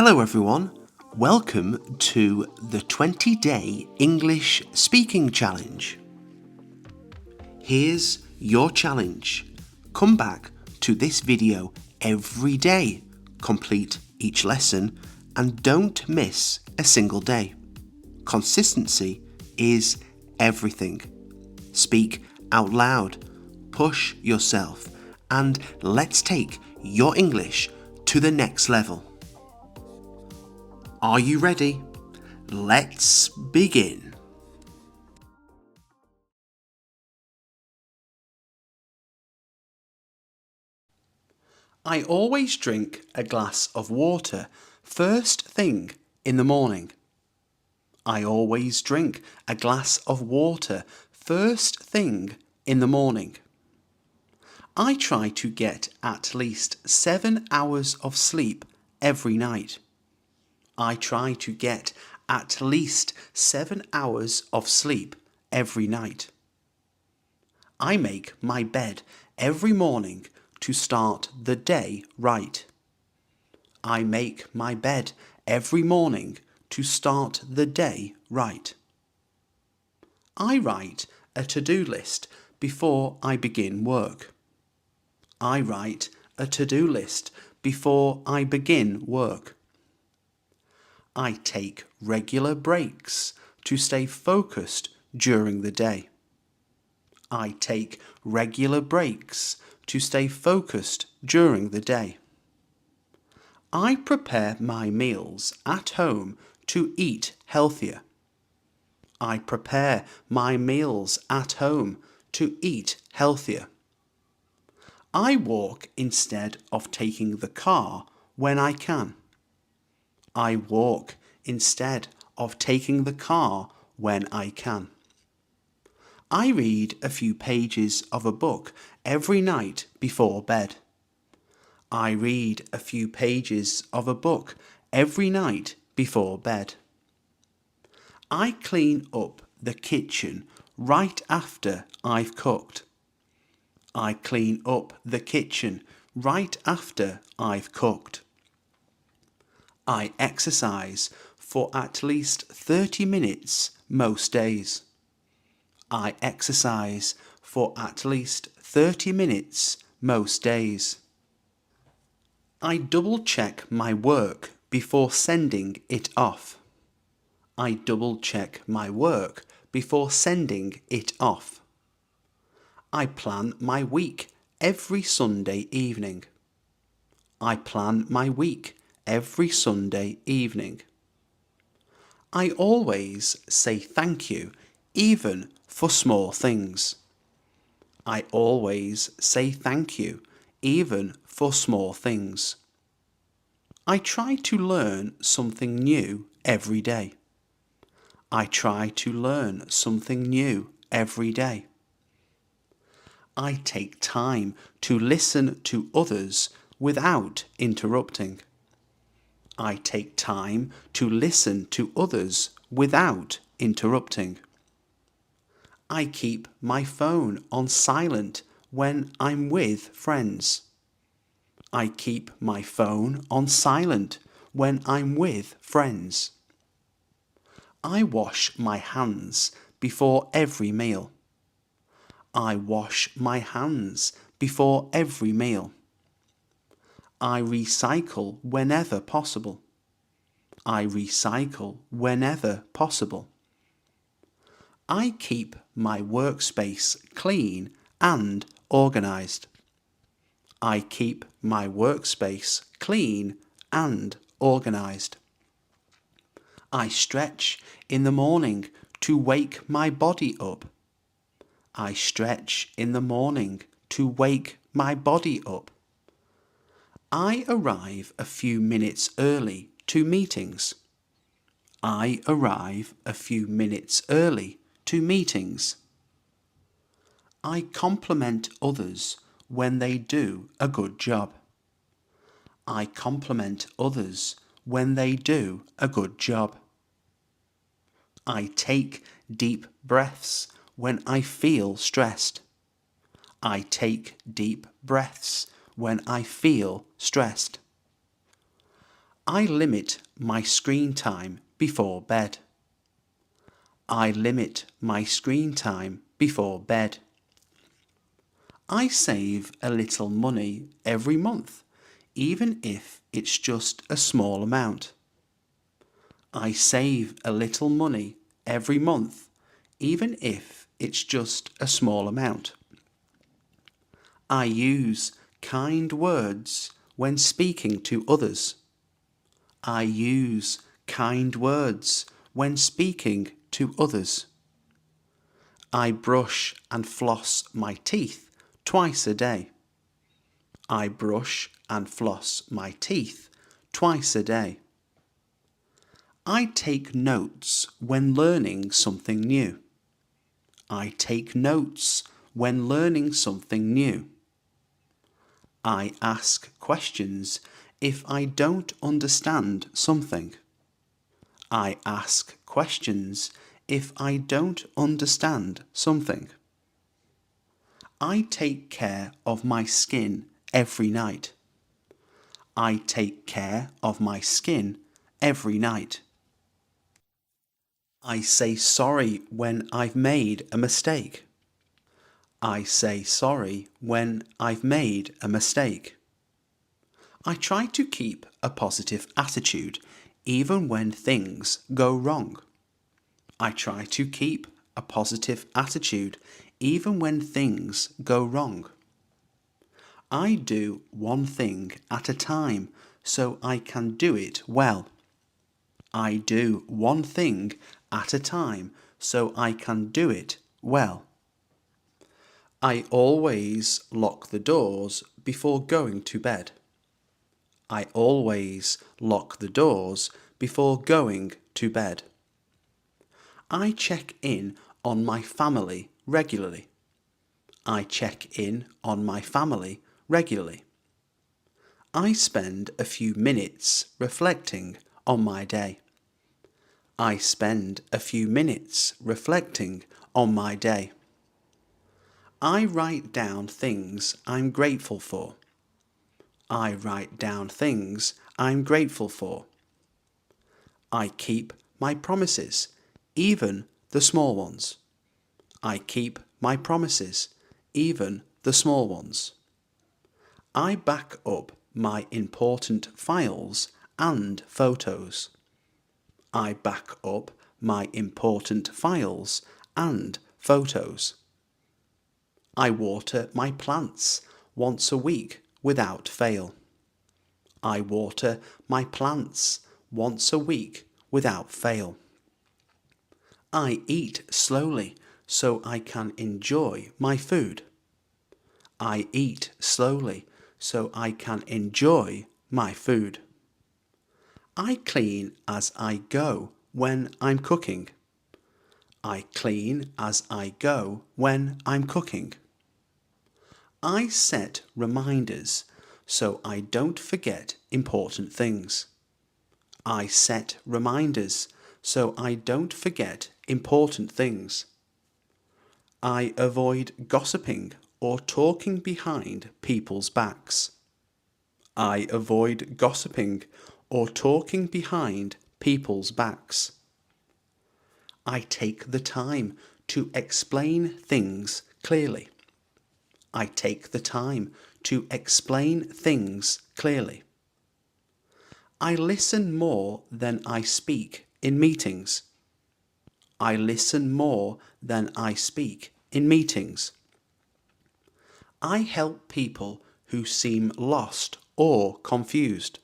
Hello everyone, welcome to the 20-day English Speaking Challenge. Here's your challenge. Come back to this video every day, complete each lesson, and don't miss a single day. Consistency is everything. Speak out loud, push yourself, and let's take your English to the next level. Are you ready? Let's begin. I always drink a glass of water first thing in the morning. I always drink a glass of water first thing in the morning. I try to get at least 7 hours of sleep every night. I try to get at least 7 hours of sleep every night. I make my bed every morning to start the day right. I make my bed every morning to start the day right. I write a to-do list before I begin work. I write a to-do list before I begin work. I take regular breaks to stay focused during the day. I take regular breaks to stay focused during the day. I prepare my meals at home to eat healthier. I prepare my meals at home to eat healthier. I walk instead of taking the car when I can. I walk instead of taking the car when I can. I read a few pages of a book every night before bed. I read a few pages of a book every night before bed. I clean up the kitchen right after I've cooked. I clean up the kitchen right after I've cooked. I exercise for at least 30 minutes most days. I exercise for at least 30 minutes most days. I double check my work before sending it off. I double check my work before sending it off. I plan my week every Sunday evening. I plan my week every Sunday evening. I always say thank you, even for small things. I always say thank you, even for small things. I try to learn something new every day. I try to learn something new every day. I take time to listen to others without interrupting. I take time to listen to others without interrupting. I keep my phone on silent when I'm with friends. I keep my phone on silent when I'm with friends. I wash my hands before every meal. I wash my hands before every meal. I recycle whenever possible. I recycle whenever possible. I keep my workspace clean and organised. I keep my workspace clean and organised. I stretch in the morning to wake my body up. I stretch in the morning to wake my body up. I arrive a few minutes early to meetings. I arrive a few minutes early to meetings. I compliment others when they do a good job. I compliment others when they do a good job. I take deep breaths when I feel stressed. I take deep breaths when I feel stressed. I limit my screen time before bed. I limit my screen time before bed. I save a little money every month, even if it's just a small amount. I save a little money every month, even if it's just a small amount. I use kind words when speaking to others. I use kind words when speaking to others. I brush and floss my teeth twice a day. I brush and floss my teeth twice a day. I take notes when learning something new. I take notes when learning something new. I ask questions if I don't understand something. I ask questions if I don't understand something. I take care of my skin every night. I take care of my skin every night. I say sorry when I've made a mistake. I say sorry when I've made a mistake. I try to keep a positive attitude even when things go wrong. I try to keep a positive attitude even when things go wrong. I do one thing at a time so I can do it well. I do one thing at a time so I can do it well. I always lock the doors before going to bed. I always lock the doors before going to bed. I check in on my family regularly. I check in on my family regularly. I spend a few minutes reflecting on my day. I spend a few minutes reflecting on my day. I write down things I'm grateful for. I write down things I'm grateful for. I keep my promises, even the small ones. I keep my promises, even the small ones. I back up my important files and photos. I back up my important files and photos. I water my plants once a week without fail. I water my plants once a week without fail. I eat slowly so I can enjoy my food. I eat slowly so I can enjoy my food. I clean as I go when I'm cooking. I clean as I go when I'm cooking. I set reminders so I don't forget important things. I set reminders so I don't forget important things. I avoid gossiping or talking behind people's backs. I avoid gossiping or talking behind people's backs. I take the time to explain things clearly. I take the time to explain things clearly. I listen more than I speak in meetings. I listen more than I speak in meetings. I help people who seem lost or confused.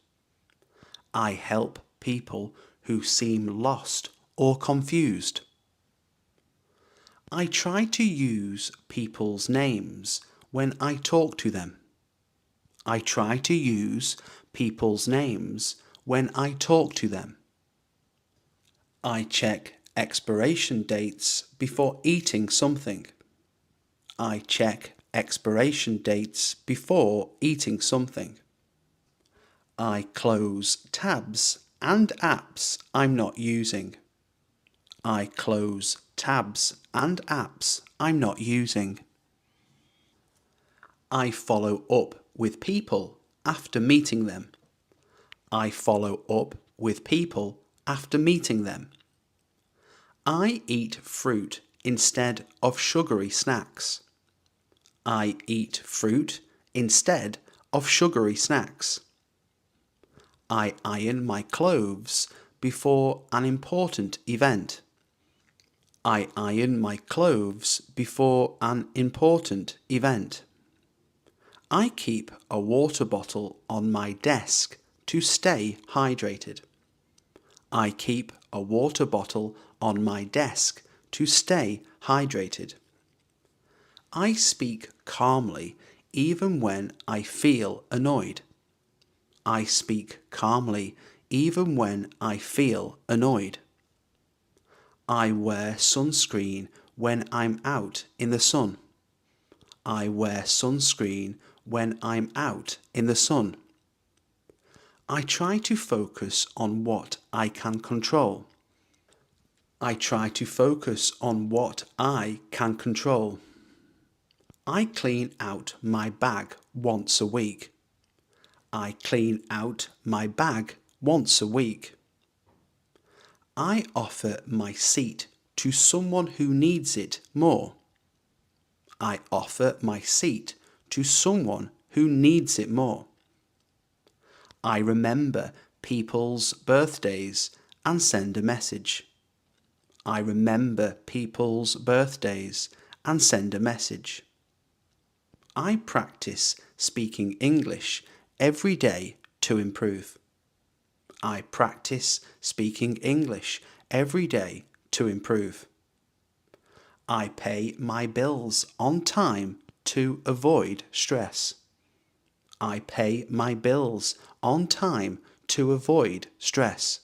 I help people who seem lost or confused. I try to use people's names when I talk to them. I try to use people's names when I talk to them. I check expiration dates before eating something. I check expiration dates before eating something. I close tabs and apps I'm not using. I close tabs and apps I'm not using. I follow up with people after meeting them. I follow up with people after meeting them. I eat fruit instead of sugary snacks. I eat fruit instead of sugary snacks. I iron my clothes before an important event. I iron my clothes before an important event. I keep a water bottle on my desk to stay hydrated. I keep a water bottle on my desk to stay hydrated. I speak calmly even when I feel annoyed. I speak calmly even when I feel annoyed. I wear sunscreen when I'm out in the sun. I wear sunscreen when I'm out in the sun. I try to focus on what I can control. I try to focus on what I can control. I clean out my bag once a week. I clean out my bag once a week. I offer my seat to someone who needs it more. I offer my seat to someone who needs it more. I remember people's birthdays and send a message. I remember people's birthdays and send a message. I practice speaking English every day to improve. I practice speaking English every day to improve. I pay my bills on time to avoid stress. I pay my bills on time to avoid stress.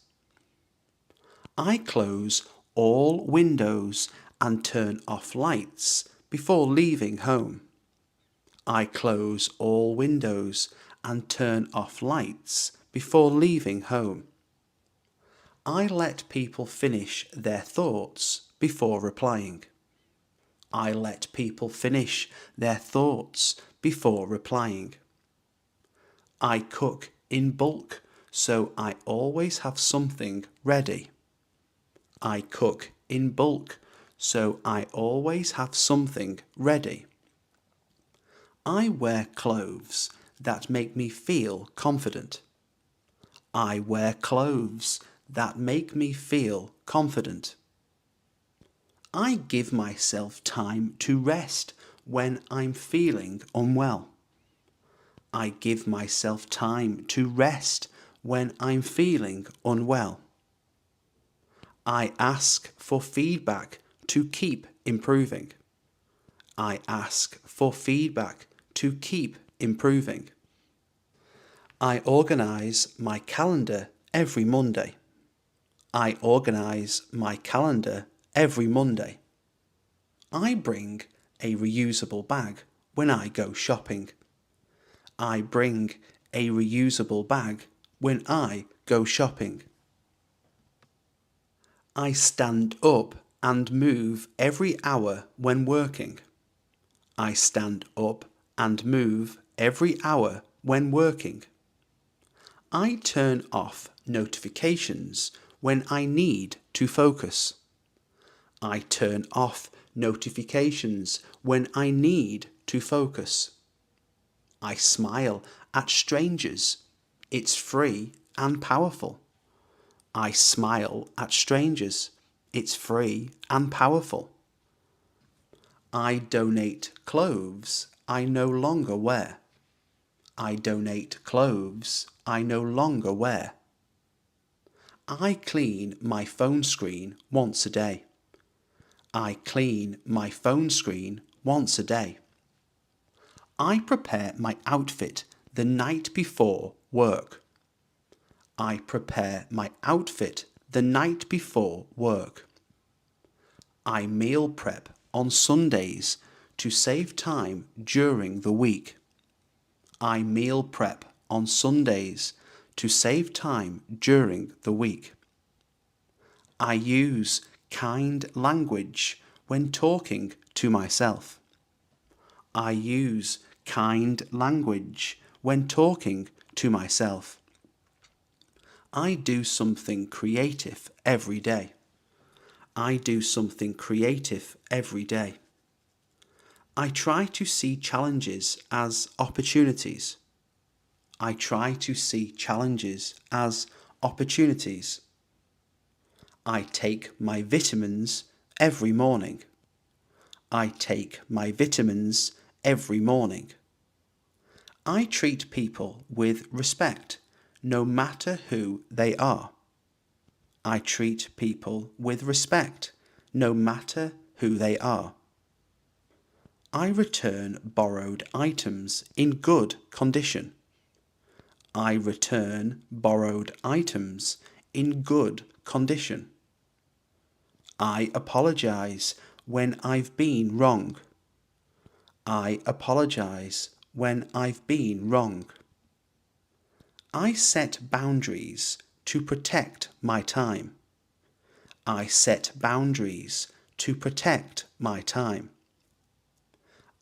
I close all windows and turn off lights before leaving home. I close all windows and turn off lights before leaving home. I let people finish their thoughts before replying. I let people finish their thoughts before replying. I cook in bulk, so I always have something ready. I cook in bulk, so I always have something ready. I wear clothes that make me feel confident. I wear clothes that make me feel confident. I give myself time to rest when I'm feeling unwell. I give myself time to rest when I'm feeling unwell. I ask for feedback to keep improving. I ask for feedback to keep improving. I organise my calendar every Monday. I organise my calendar every Monday. I bring a reusable bag when I go shopping. I bring a reusable bag when I go shopping. I stand up and move every hour when working. I stand up and move every hour when working. I turn off notifications when I need to focus. I turn off notifications when I need to focus. I smile at strangers. It's free and powerful. I smile at strangers. It's free and powerful. I donate clothes I no longer wear. I donate clothes I no longer wear. I clean my phone screen once a day. I clean my phone screen once a day. I prepare my outfit the night before work. I prepare my outfit the night before work. I meal prep on Sundays to save time during the week. I meal prep on Sundays to save time during the week. I use kind language when talking to myself. I use kind language when talking to myself. I do something creative every day. I do something creative every day. I try to see challenges as opportunities. I try to see challenges as opportunities. I take my vitamins every morning. I take my vitamins every morning. I treat people with respect, no matter who they are. I treat people with respect, no matter who they are. I return borrowed items in good condition. I return borrowed items in good condition. I apologize when I've been wrong. I apologize when I've been wrong. I set boundaries to protect my time. I set boundaries to protect my time.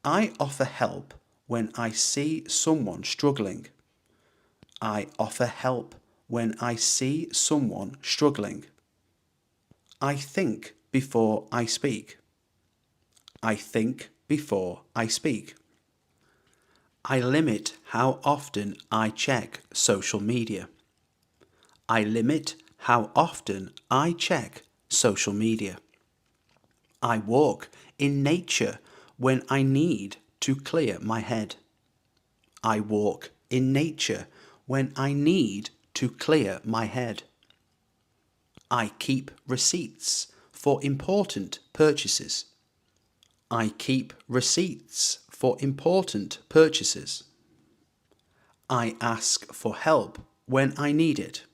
I offer help when I see someone struggling. I offer help when I see someone struggling. I think before I speak. I think before I speak. I limit how often I check social media. I limit how often I check social media. I walk in nature when I need to clear my head. I walk in nature when I need to clear my head. I keep receipts for important purchases. I keep receipts for important purchases. I ask for help when I need it.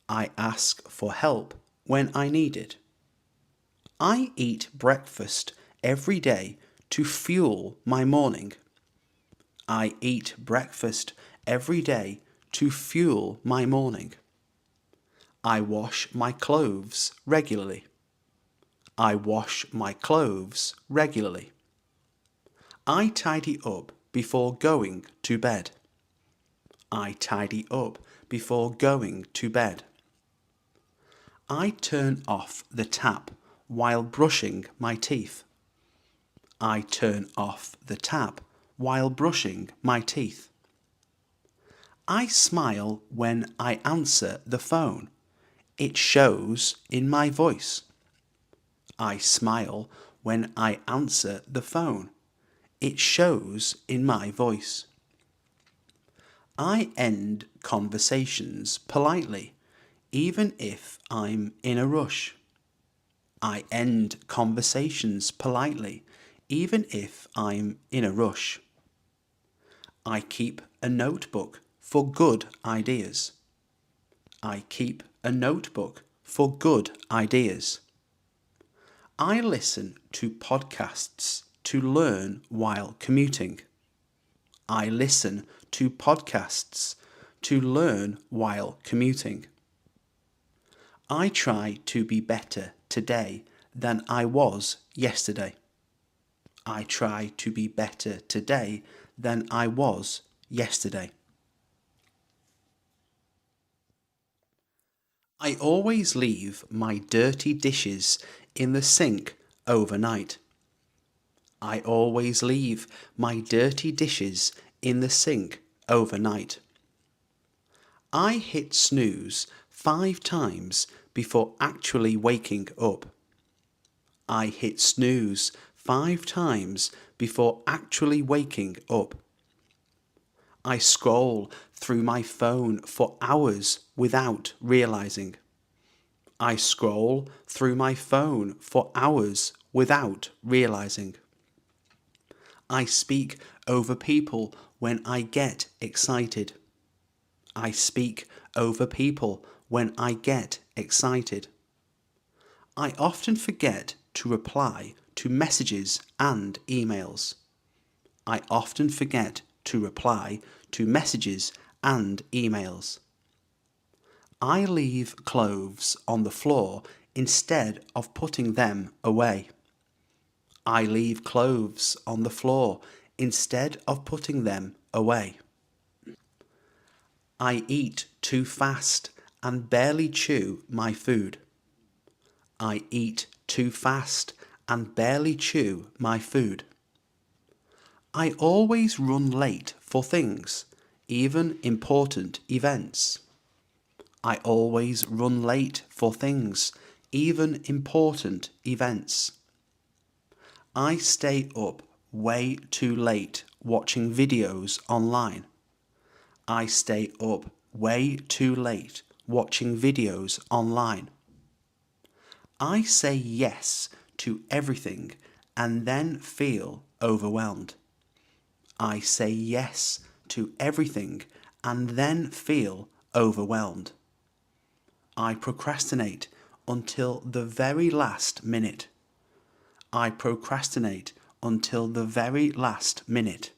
I ask for help when I need it. I eat breakfast every day to fuel my morning. I eat breakfast every day to fuel my morning. I wash my clothes regularly. I wash my clothes regularly. I tidy up before going to bed. I tidy up before going to bed. I turn off the tap while brushing my teeth. I turn off the tap while brushing my teeth. I smile when I answer the phone. It shows in my voice. I smile when I answer the phone. It shows in my voice. I end conversations politely, even if I'm in a rush. I end conversations politely, even if I'm in a rush. I keep a notebook for good ideas. I keep a notebook for good ideas. I listen to podcasts to learn while commuting. I listen to podcasts to learn while commuting. I try to be better today than I was yesterday. I try to be better today than I was yesterday. I always leave my dirty dishes in the sink overnight. I always leave my dirty dishes in the sink overnight. I hit snooze 5 times before actually waking up. I hit snooze 5 times before actually waking up. I scroll through my phone for hours without realizing. I scroll through my phone for hours without realizing. I speak over people when I get excited. I speak over people when I get excited. I often forget to reply to messages and emails. I often forget to reply to messages and emails. I leave clothes on the floor instead of putting them away. I leave clothes on the floor instead of putting them away. I eat too fast and barely chew my food. I eat too fast and barely chew my food. I always run late for things, even important events. I always run late for things, even important events. I stay up way too late watching videos online. I stay up way too late watching videos online. I say yes to everything and then feel overwhelmed. I say yes to everything and then feel overwhelmed. I procrastinate until the very last minute. I procrastinate until the very last minute.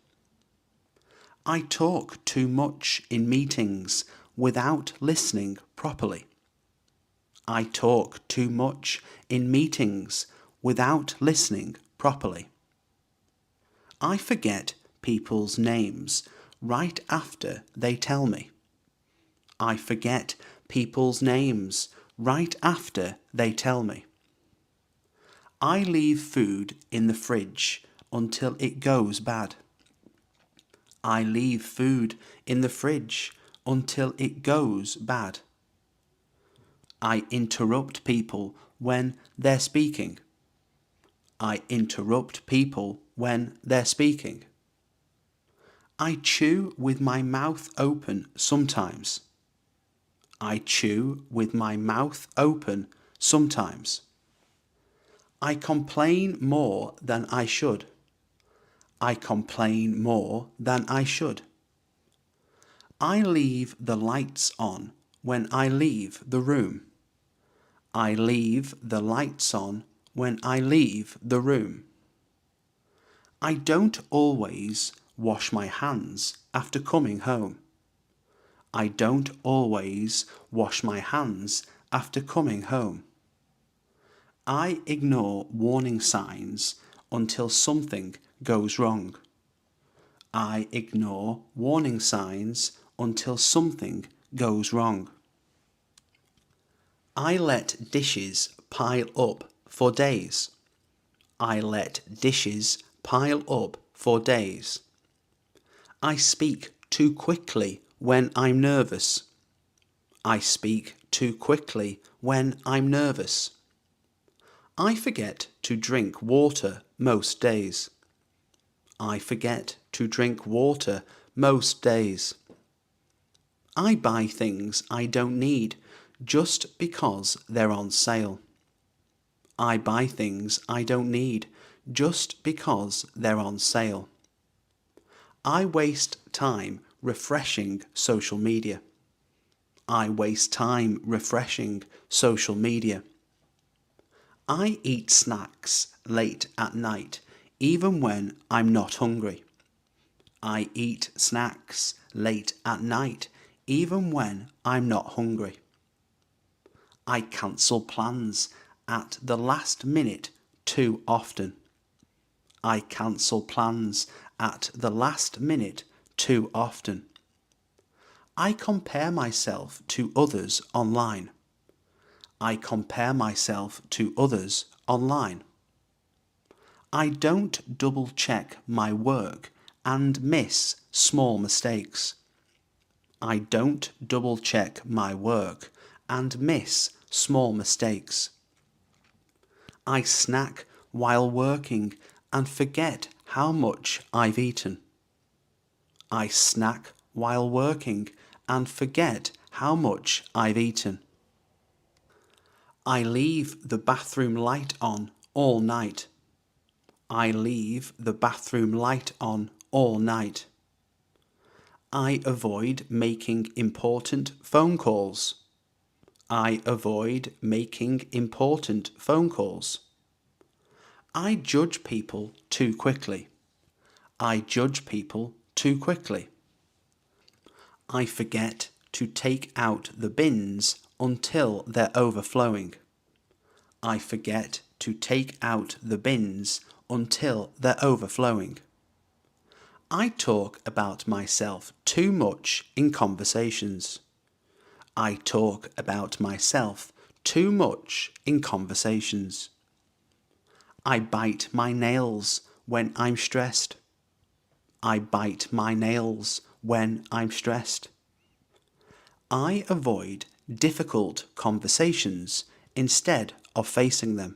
I talk too much in meetings without listening properly. I talk too much in meetings without listening properly. I forget people's names right after they tell me. I forget people's names right after they tell me. I leave food in the fridge until it goes bad. I leave food in the fridge until it goes bad. I interrupt people when they're speaking. I interrupt people when they're speaking. I chew with my mouth open sometimes. I chew with my mouth open sometimes. I complain more than I should. I complain more than I should. I leave the lights on when I leave the room. I leave the lights on when I leave the room. I don't always wash my hands after coming home. I don't always wash my hands after coming home. I ignore warning signs until something goes wrong. I ignore warning signs until something goes wrong. I let dishes pile up for days. I let dishes pile up for days. I speak too quickly when I'm nervous. I speak too quickly when I'm nervous. I forget to drink water most days. I forget to drink water most days. I buy things I don't need just because they're on sale. I buy things I don't need just because they're on sale. I waste time refreshing social media. I waste time refreshing social media. I eat snacks late at night, even when I'm not hungry. I eat snacks late at night, even when I'm not hungry. I cancel plans at the last minute too often. I cancel plans at the last minute too often. I compare myself to others online. I compare myself to others online. I don't double check my work and miss small mistakes. I don't double check my work and miss small mistakes. I snack while working and forget how much I've eaten. I snack while working and forget how much I've eaten. I leave the bathroom light on all night. I leave the bathroom light on all night. I avoid making important phone calls. I avoid making important phone calls. I judge people too quickly. I judge people too quickly. I forget to take out the bins until they're overflowing. I forget to take out the bins until they're overflowing. I talk about myself too much in conversations. I talk about myself too much in conversations. I bite my nails when I'm stressed. I bite my nails when I'm stressed. I avoid difficult conversations instead of facing them.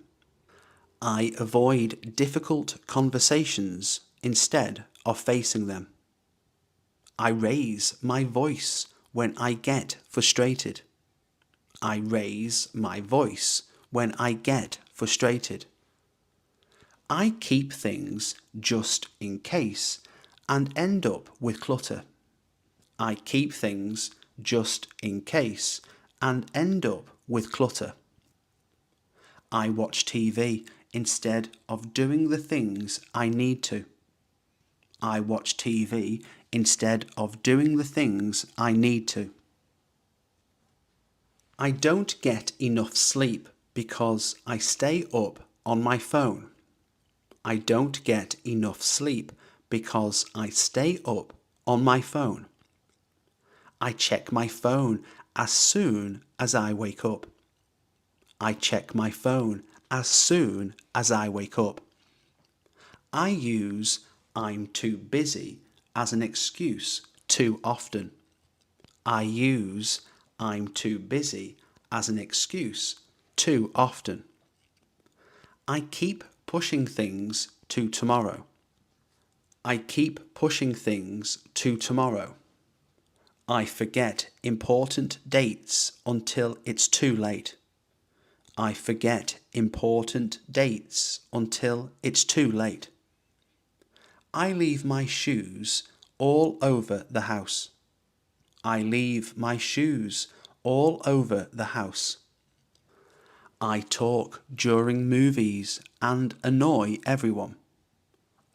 I avoid difficult conversations instead of facing them. I raise my voice when I get frustrated. I raise my voice when I get frustrated. I keep things just in case and end up with clutter. I keep things just in case and end up with clutter. I watch TV instead of doing the things I need to. I watch TV instead of doing the things I need to. I don't get enough sleep because I stay up on my phone. I don't get enough sleep because I stay up on my phone. I check my phone as soon as I wake up. I check my phone as soon as I wake up. I use I'm too busy as an excuse too often. I use I'm too busy as an excuse too often. I keep pushing things to tomorrow. I keep pushing things to tomorrow. I forget important dates until it's too late. I forget important dates until it's too late. I leave my shoes all over the house. I leave my shoes all over the house. I talk during movies and annoy everyone.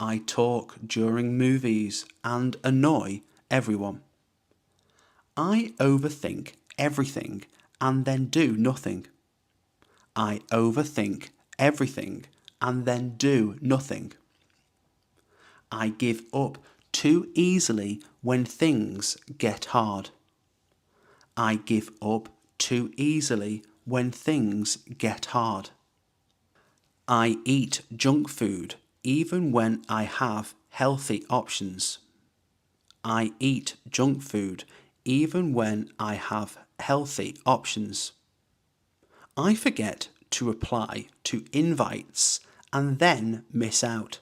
I talk during movies and annoy everyone. I overthink everything and then do nothing. I overthink everything and then do nothing. I give up too easily when things get hard. I give up too easily when things get hard. I eat junk food even when I have healthy options. I eat junk food even when I have healthy options. I forget to reply to invites and then miss out.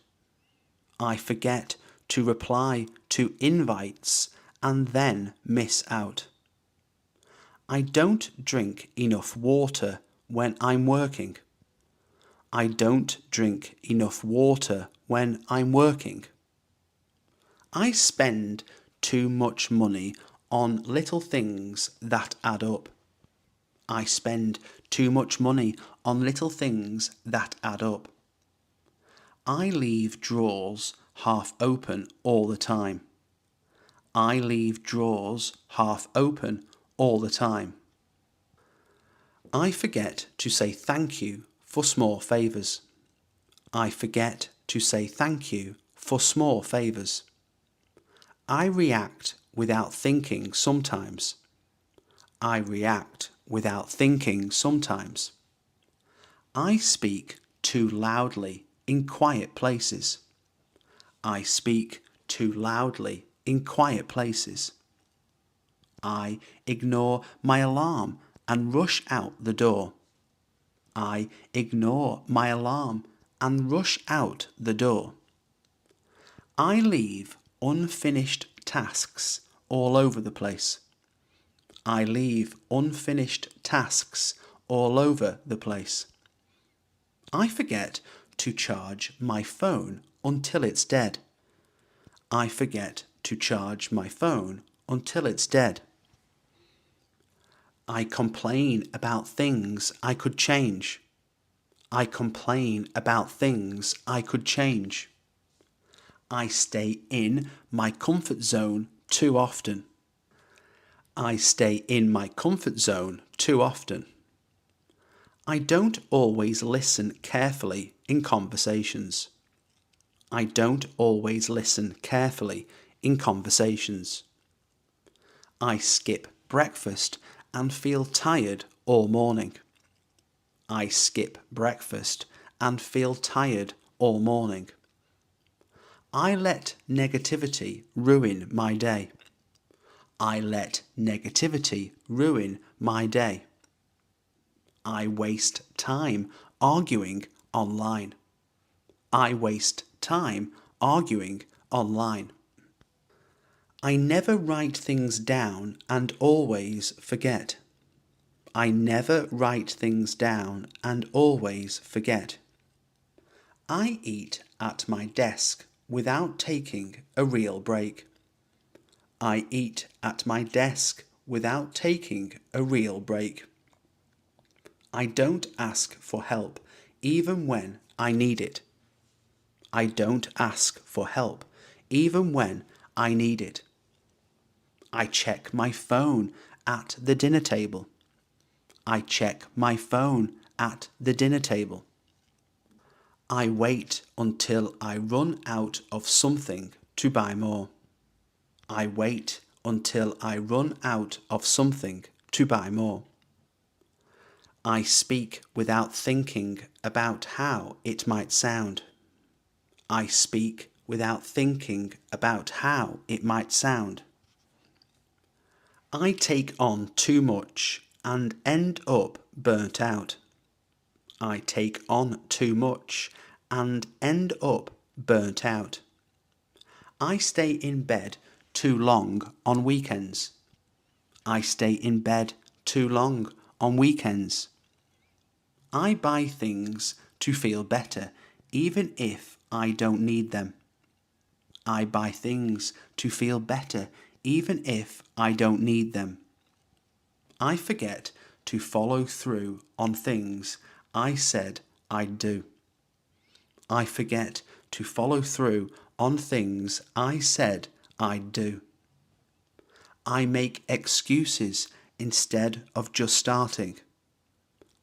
I forget to reply to invites and then miss out. I don't drink enough water when I'm working. I don't drink enough water when I'm working. I spend too much money on little things that add up. I spend too much money on little things that add up. I leave drawers half open all the time. I leave drawers half open all the time. I forget to say thank you for small favours. I forget to say thank you for small favours. I react without thinking sometimes. I react without thinking sometimes. I speak too loudly in quiet places. I speak too loudly in quiet places. I ignore my alarm and rush out the door. I ignore my alarm and rush out the door. I leave unfinished tasks all over the place. I leave unfinished tasks all over the place. I forget to charge my phone until it's dead. I forget to charge my phone until it's dead. I complain about things I could change. I complain about things I could change. I stay in my comfort zone too often. I stay in my comfort zone too often. I don't always listen carefully in conversations. I don't always listen carefully in conversations. I skip breakfast and feel tired all morning. I skip breakfast and feel tired all morning. I let negativity ruin my day. I let negativity ruin my day. I waste time arguing online. I waste time arguing online. I never write things down and always forget. I never write things down and always forget. I eat at my desk without taking a real break. I eat at my desk without taking a real break. I don't ask for help even when I need it. I don't ask for help even when I need it. I check my phone at the dinner table. I check my phone at the dinner table. I wait until I run out of something to buy more. I wait until I run out of something to buy more. I speak without thinking about how it might sound. I speak without thinking about how it might sound. I take on too much and end up burnt out. I take on too much and end up burnt out. I stay in bed too long on weekends. I stay in bed too long on weekends. I buy things to feel better even if I don't need them. I buy things to feel better even if I don't need them. I forget to follow through on things I said I'd do. I forget to follow through on things I said I'd do. I make excuses instead of just starting.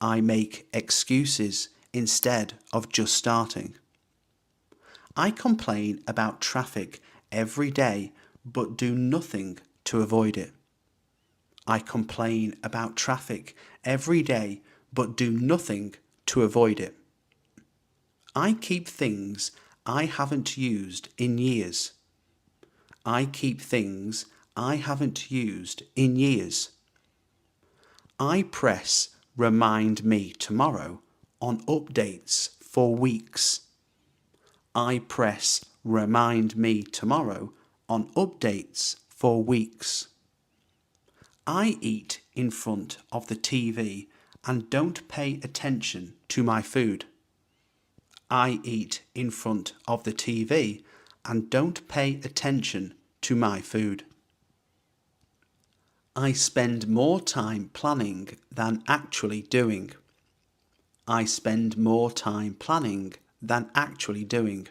I make excuses instead of just starting. I complain about traffic every day but do nothing to avoid it. I complain about traffic every day but do nothing to avoid it. I keep things I haven't used in years. I keep things I haven't used in years. I press Remind Me Tomorrow on updates for weeks. I press Remind Me Tomorrow on updates for weeks. I eat in front of the TV and don't pay attention to my food. I eat in front of the TV and don't pay attention to my food. I spend more time planning than actually doing. I spend more time planning than actually doing.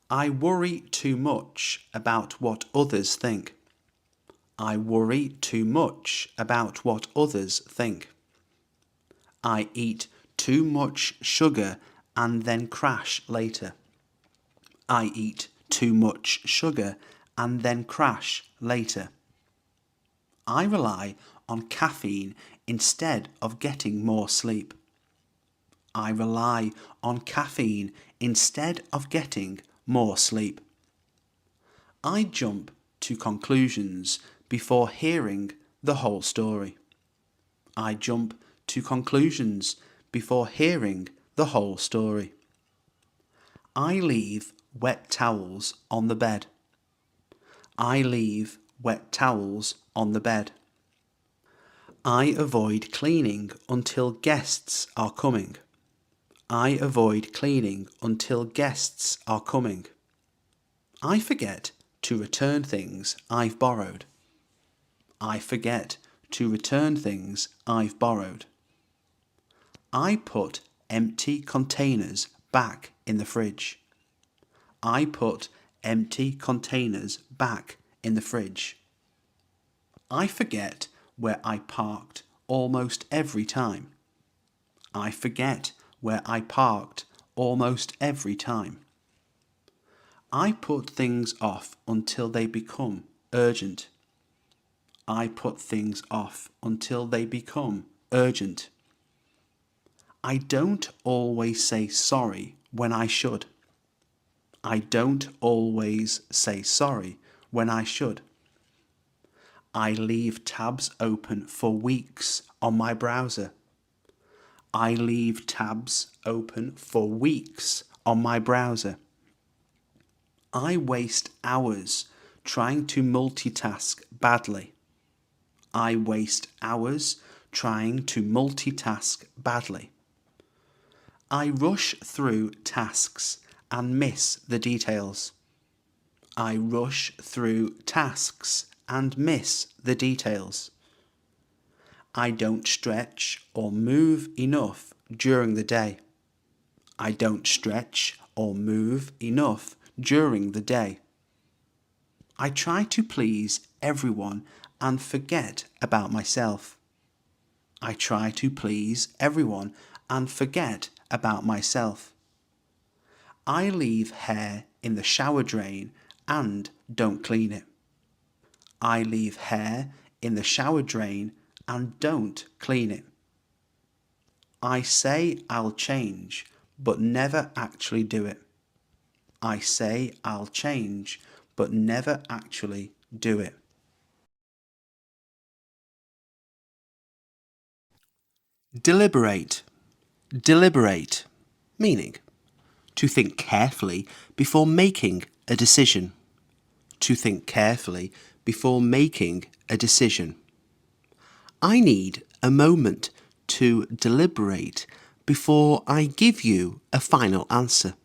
I worry too much about what others think. I worry too much about what others think. I eat too much sugar and then crash later. I eat too much sugar and then crash later. I rely on caffeine instead of getting more sleep. I rely on caffeine instead of getting more sleep. I jump to conclusions before hearing the whole story. I jump to conclusions before hearing the whole story. I leave wet towels on the bed. I leave wet towels on the bed. I avoid cleaning until guests are coming. I avoid cleaning until guests are coming. I forget to return things I've borrowed. I forget to return things I've borrowed. I put empty containers back in the fridge. I put empty containers back in the fridge. I forget where I parked almost every time. I forget where I parked almost every time. I put things off until they become urgent. I put things off until they become urgent. I don't always say sorry when I should. I don't always say sorry when I should. I leave tabs open for weeks on my browser. I leave tabs open for weeks on my browser. I waste hours trying to multitask badly. I waste hours trying to multitask badly. I rush through tasks and miss the details. I rush through tasks and miss the details. I don't stretch or move enough during the day. I don't stretch or move enough during the day. I try to please everyone and forget about myself. I try to please everyone and forget about myself. I leave hair in the shower drain and don't clean it. I leave hair in the shower drain and don't clean it. I say I'll change, but never actually do it. I say I'll change, but never actually do it. Deliberate. Deliberate. Meaning, to think carefully before making a decision. To think carefully before making a decision. I need a moment to deliberate before I give you a final answer.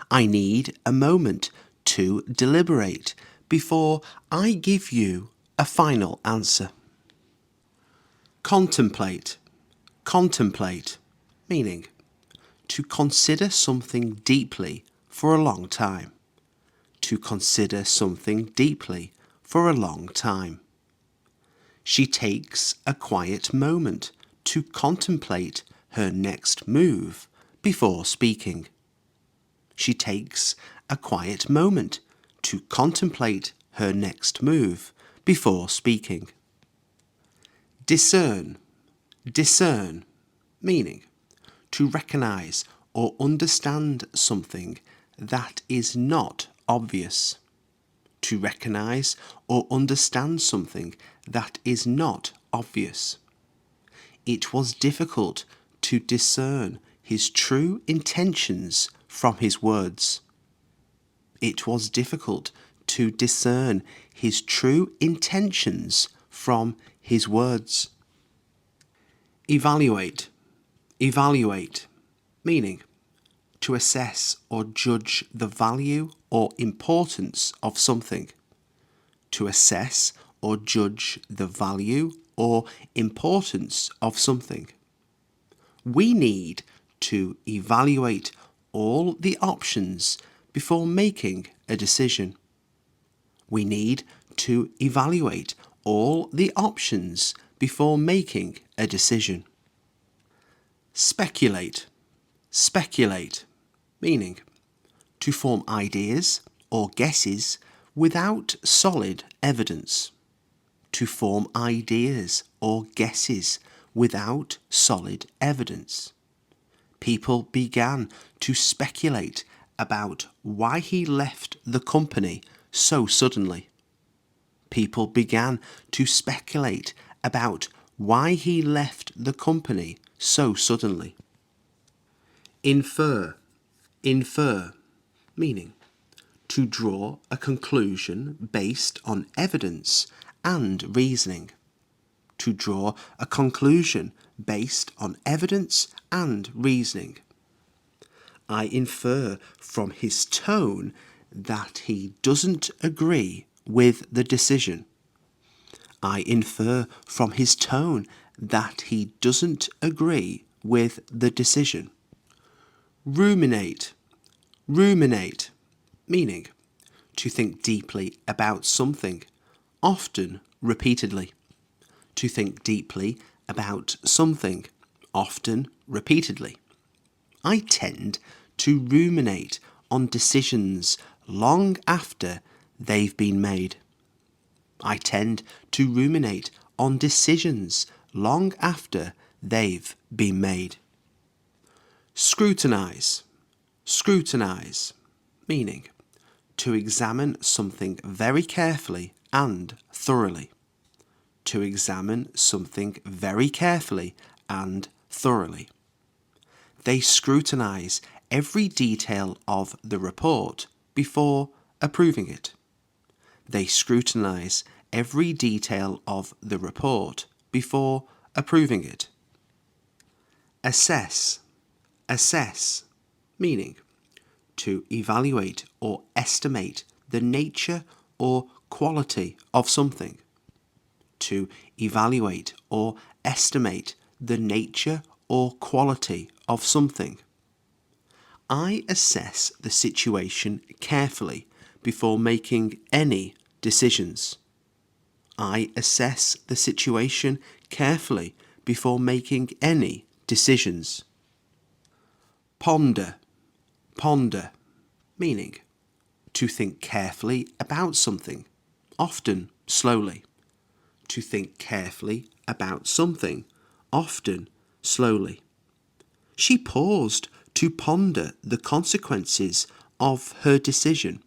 I need a moment to deliberate before I give you a final answer. Contemplate. Contemplate. Meaning, to consider something deeply for a long time. To consider something deeply for a long time. She takes a quiet moment to contemplate her next move before speaking. She takes a quiet moment to contemplate her next move before speaking. Discern. Discern. Meaning, to recognise or understand something that is not obvious. To recognise or understand something that is not obvious. It was difficult to discern his true intentions from his words. It was difficult to discern his true intentions from his words. Evaluate. Evaluate. Meaning, to assess or judge the value or importance of something. To assess or judge the value or importance of something. We need to evaluate all the options before making a decision. We need to evaluate all the options before making a decision. Speculate. Speculate. Meaning, to form ideas or guesses without solid evidence. To form ideas or guesses without solid evidence. People began to speculate about why he left the company so suddenly. People began to speculate about why he left the company so suddenly. Infer. Infer. Meaning, to draw a conclusion based on evidence and reasoning. To draw a conclusion based on evidence and reasoning. I infer from his tone that he doesn't agree with the decision. I infer from his tone that he doesn't agree with the decision. Ruminate. Ruminate. Meaning, to think deeply about something, often repeatedly. To think deeply about something, often repeatedly. I tend to ruminate on decisions long after they've been made. I tend to ruminate on decisions long after they've been made. Scrutinize. Scrutinize, meaning to examine something very carefully and thoroughly. To examine something very carefully and thoroughly. They scrutinize every detail of the report before approving it. They scrutinize every detail of the report before approving it. Assess. Assess, meaning to evaluate or estimate the nature or quality of something. To evaluate or estimate the nature or quality of something. I assess the situation carefully before making any decisions. I assess the situation carefully before making any decisions. Ponder. Ponder, meaning to think carefully about something, often slowly. To think carefully about something, often slowly. She paused to ponder the consequences of her decision.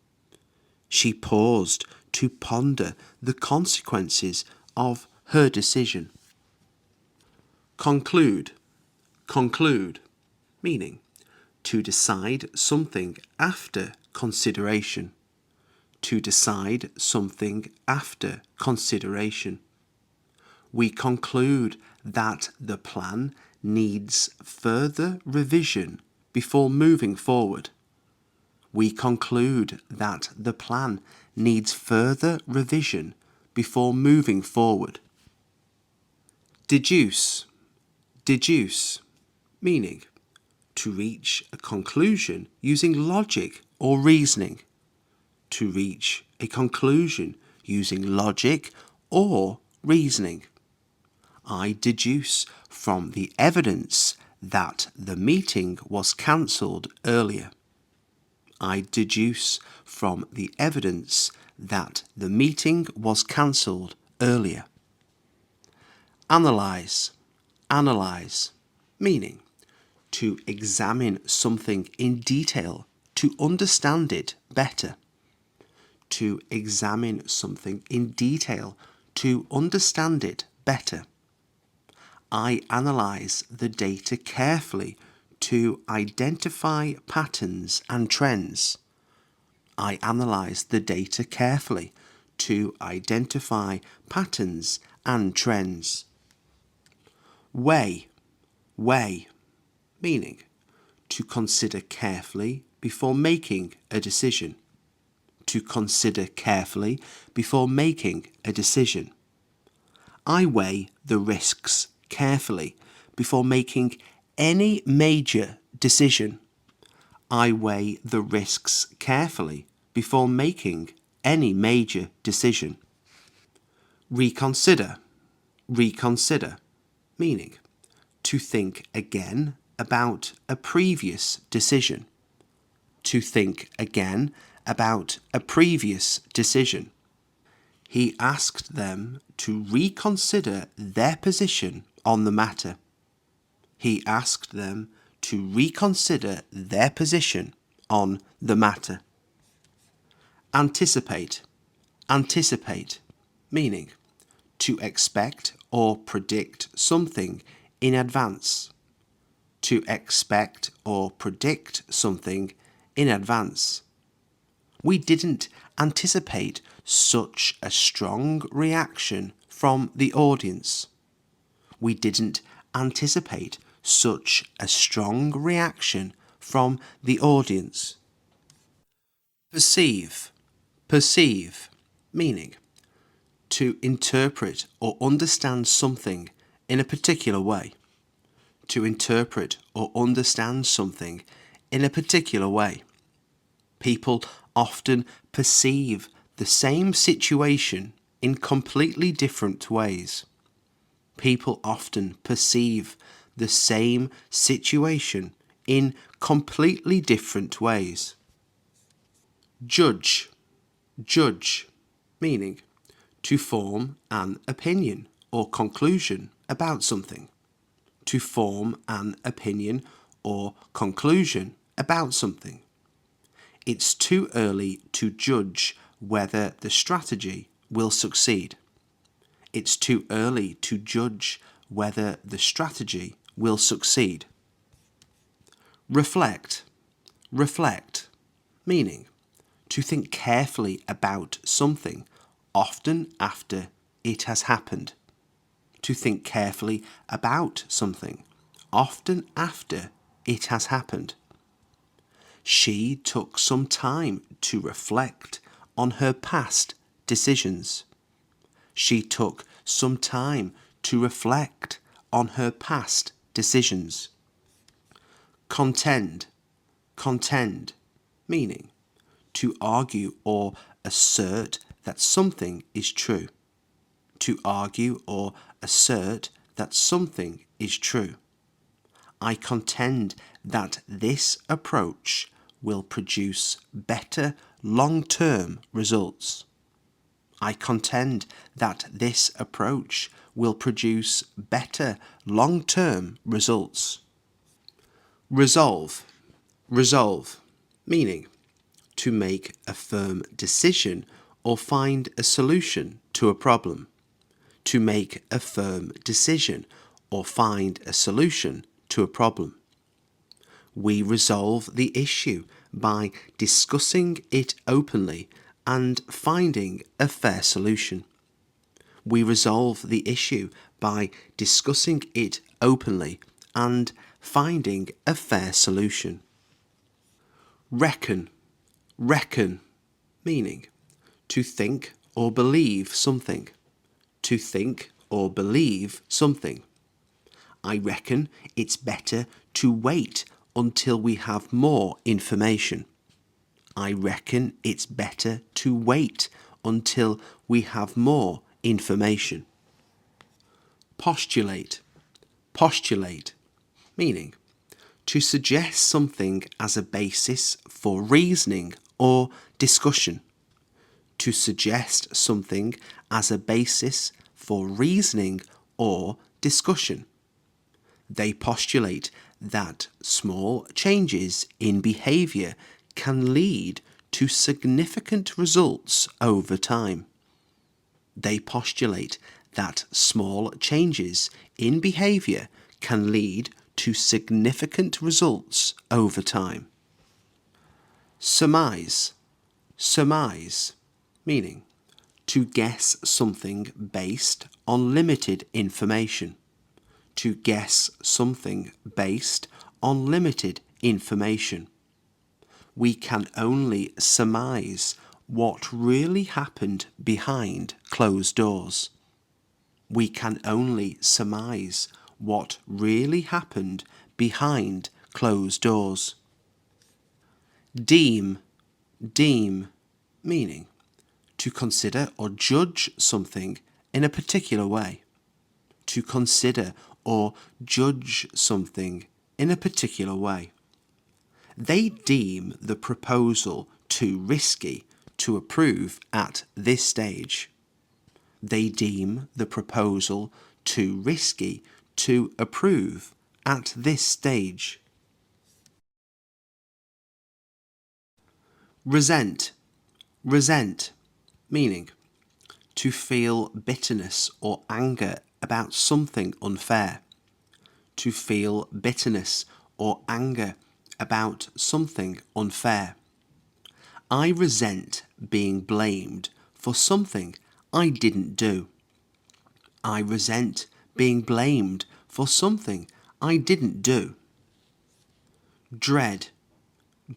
She paused to ponder the consequences of her decision. Conclude. Conclude, meaning to decide something after consideration. To decide something after consideration. We conclude that the plan needs further revision before moving forward. We conclude that the plan needs further revision before moving forward. Deduce. Deduce, meaning to reach a conclusion using logic or reasoning. To reach a conclusion using logic or reasoning. I deduce from the evidence that the meeting was cancelled earlier. I deduce from the evidence that the meeting was cancelled earlier. Analyze. Analyze, meaning to examine something in detail to understand it better. To examine something in detail to understand it better. I analyze the data carefully to identify patterns and trends. I analyze the data carefully to identify patterns and trends. Weigh. Weigh, meaning to consider carefully before making a decision. To consider carefully before making a decision. I weigh the risks carefully before making any major decision. I weigh the risks carefully before making any major decision. Reconsider. Reconsider, meaning to think again about a previous decision. To think again about a previous decision. He asked them to reconsider their position on the matter. He asked them to reconsider their position on the matter. Anticipate. Anticipate, meaning to expect or predict something in advance. To expect or predict something in advance. We didn't anticipate such a strong reaction from the audience. We didn't anticipate such a strong reaction from the audience. Perceive. Perceive, meaning to interpret or understand something in a particular way. To interpret or understand something in a particular way. People often perceive the same situation in completely different ways. People often perceive the same situation in completely different ways. Judge. Judge, meaning To form an opinion or conclusion about something. To form an opinion or conclusion about something. It's too early to judge whether the strategy will succeed. It's too early to judge whether the strategy will succeed. Reflect. Reflect, meaning to think carefully about something, often after it has happened. To think carefully about something, often after it has happened. She took some time to reflect on her past decisions. She took some time to reflect on her past decisions. Contend. Contend, meaning to argue or assert that something is true. To argue or assert that something is true. I contend that this approach will produce better long-term results. I contend that this approach will produce better long-term results. Resolve. Resolve, meaning to make a firm decision or find a solution to a problem. To make a firm decision or find a solution to a problem. We resolve the issue by discussing it openly and finding a fair solution. We resolve the issue by discussing it openly and finding a fair solution. Reckon. Reckon, meaning to think or believe something. To think or believe something. I reckon it's better to wait until we have more information. I reckon it's better to wait until we have more information. Postulate. Postulate, meaning to suggest something as a basis for reasoning or discussion. To suggest something as a basis for reasoning or discussion. They postulate that small changes in behaviour can lead to significant results over time. They postulate that small changes in behaviour can lead to significant results over time. Surmise. Surmise, meaning to guess something based on limited information. To guess something based on limited information. We can only surmise what really happened behind closed doors. We can only surmise what really happened behind closed doors. Deem. Deem, meaning to consider or judge something in a particular way. To consider or judge something in a particular way. They deem the proposal too risky to approve at this stage. They deem the proposal too risky to approve at this stage. Resent. Resent, meaning to feel bitterness or anger about something unfair. To feel bitterness or anger about something unfair. I resent being blamed for something I didn't do. I resent being blamed for something I didn't do. Dread.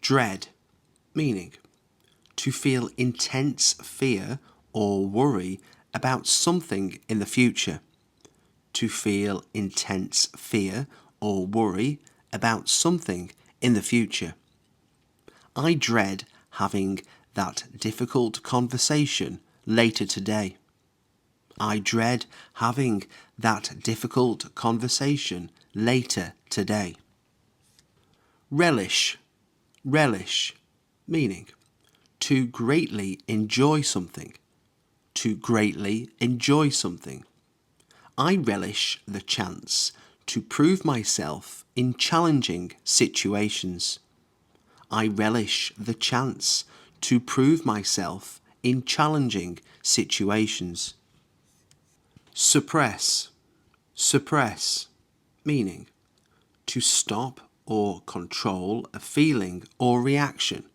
Dread, meaning to feel intense fear or worry about something in the future. To feel intense fear or worry about something in the future. I dread having that difficult conversation later today. I dread having that difficult conversation later today. Relish. Relish, meaning to greatly enjoy something. to greatly enjoy something. I relish the chance to prove myself in challenging situations. I relish the chance to prove myself in challenging situations. Suppress. Suppress, meaning to stop or control a feeling or reaction.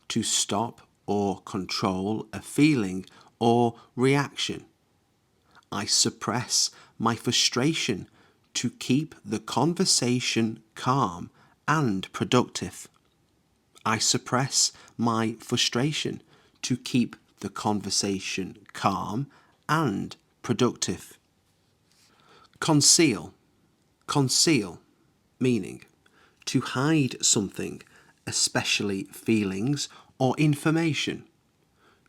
To stop or control a feeling or reaction. I suppress my frustration to keep the conversation calm and productive. I suppress my frustration to keep the conversation calm and productive. Conceal. Conceal, meaning to hide something, especially feelings or information.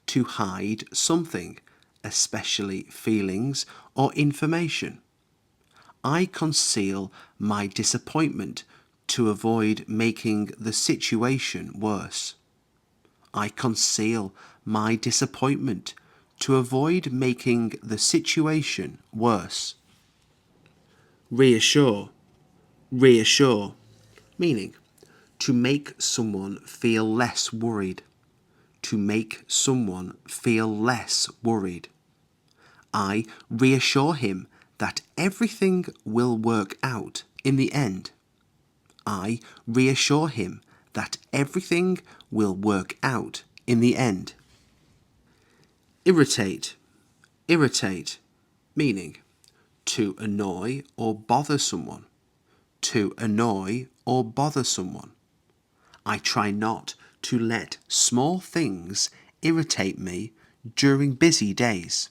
To hide something, especially feelings or information. I conceal my disappointment to avoid making the situation worse. I conceal my disappointment to avoid making the situation worse. Reassure. Reassure, meaning to make someone feel less worried. To make someone feel less worried. I reassure him that everything will work out in the end. I reassure him that everything will work out in the end. Irritate. Irritate, meaning to annoy or bother someone. To annoy or bother someone. I try not to let small things irritate me during busy days.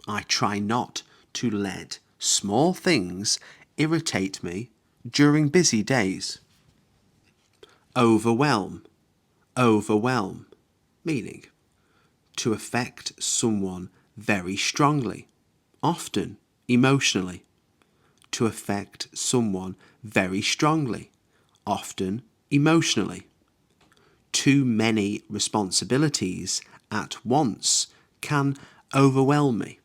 I try not to let small things irritate me during busy days. Overwhelm. Overwhelm, meaning to affect someone very strongly, often emotionally. To affect someone very strongly, often emotionally. Too many responsibilities at once can overwhelm me.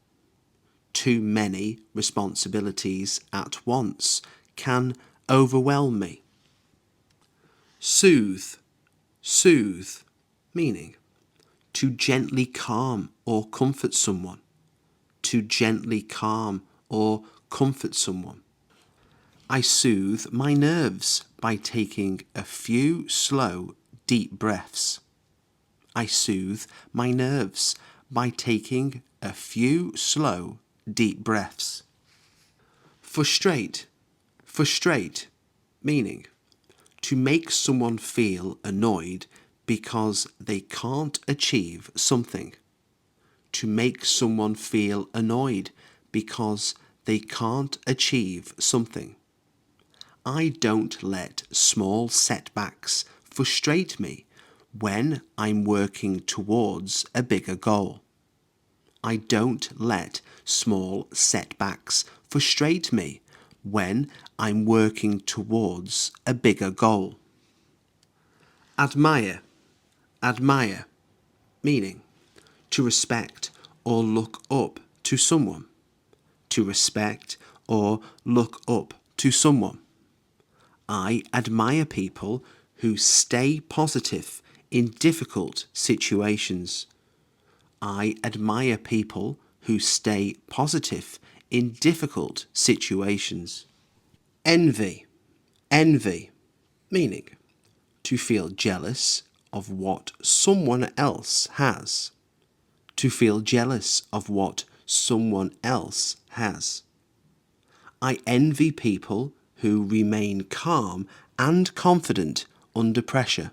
Too many responsibilities at once can overwhelm me. Soothe. Soothe, meaning to gently calm or comfort someone. To gently calm or comfort someone. I soothe my nerves by taking a few slow, deep breaths. I soothe my nerves by taking a few slow, deep breaths. Frustrate. Frustrate, meaning to make someone feel annoyed because they can't achieve something. To make someone feel annoyed because they can't achieve something. I don't let small setbacks frustrate me when I'm working towards a bigger goal. I don't let small setbacks frustrate me when I'm working towards a bigger goal. Admire. Admire, meaning to respect or look up to someone. To respect or look up to someone. I admire people who stay positive in difficult situations. I admire people who stay positive in difficult situations. Envy. Envy, meaning to feel jealous of what someone else has. To feel jealous of what someone else has. I envy people who remain calm and confident under pressure.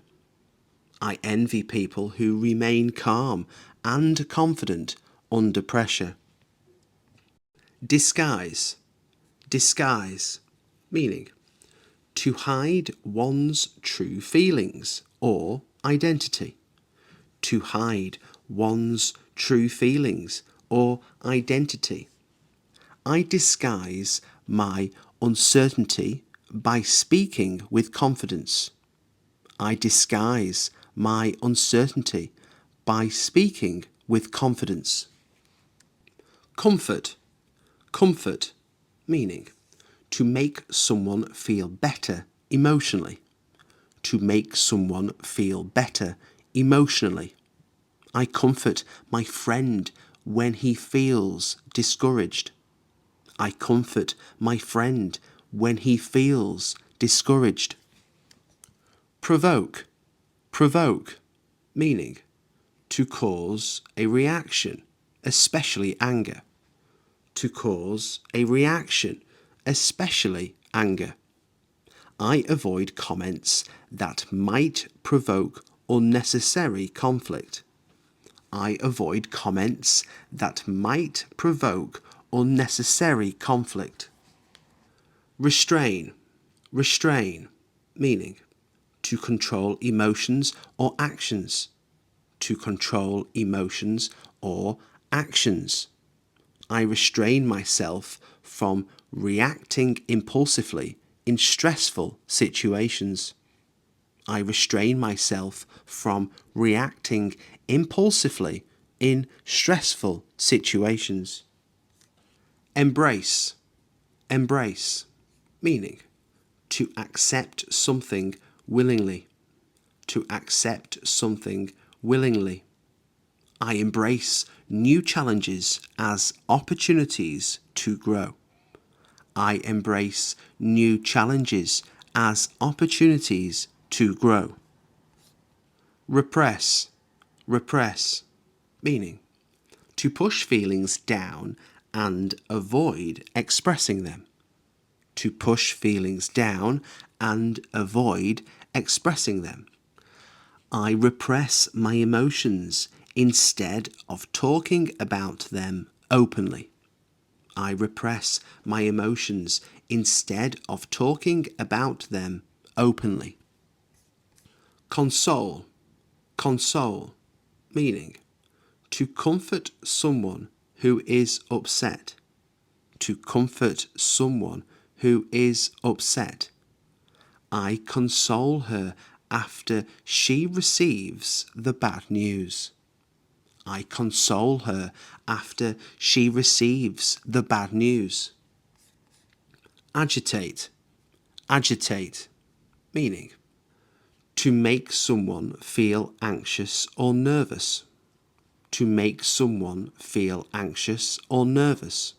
I envy people who remain calm and confident under pressure. Disguise. Disguise, meaning to hide one's true feelings or identity. To hide one's true feelings or identity. I disguise my uncertainty by speaking with confidence. I disguise my uncertainty by speaking with confidence. Comfort. Comfort, meaning to make someone feel better emotionally. To make someone feel better emotionally. I comfort my friend when he feels discouraged. I comfort my friend when he feels discouraged. Provoke. Provoke, meaning to cause a reaction, especially anger. To cause a reaction, especially anger. I avoid comments that might provoke unnecessary conflict. I avoid comments that might provoke unnecessary conflict. Restrain. Restrain, meaning to control emotions or actions. To control emotions or actions. I restrain myself from reacting impulsively in stressful situations. I restrain myself from reacting impulsively in stressful situations. Embrace. Embrace, meaning to accept something willingly. To accept something willingly. I embrace new challenges as opportunities to grow. I embrace new challenges as opportunities to grow. Repress. Repress, meaning to push feelings down and avoid expressing them. To push feelings down and avoid expressing them. I repress my emotions instead of talking about them openly. I repress my emotions instead of talking about them openly. Console. Console, meaning to comfort someone who is upset. To comfort someone who is upset. I console her after she receives the bad news. I console her after she receives the bad news. Agitate. Agitate, meaning to make someone feel anxious or nervous. To make someone feel anxious or nervous.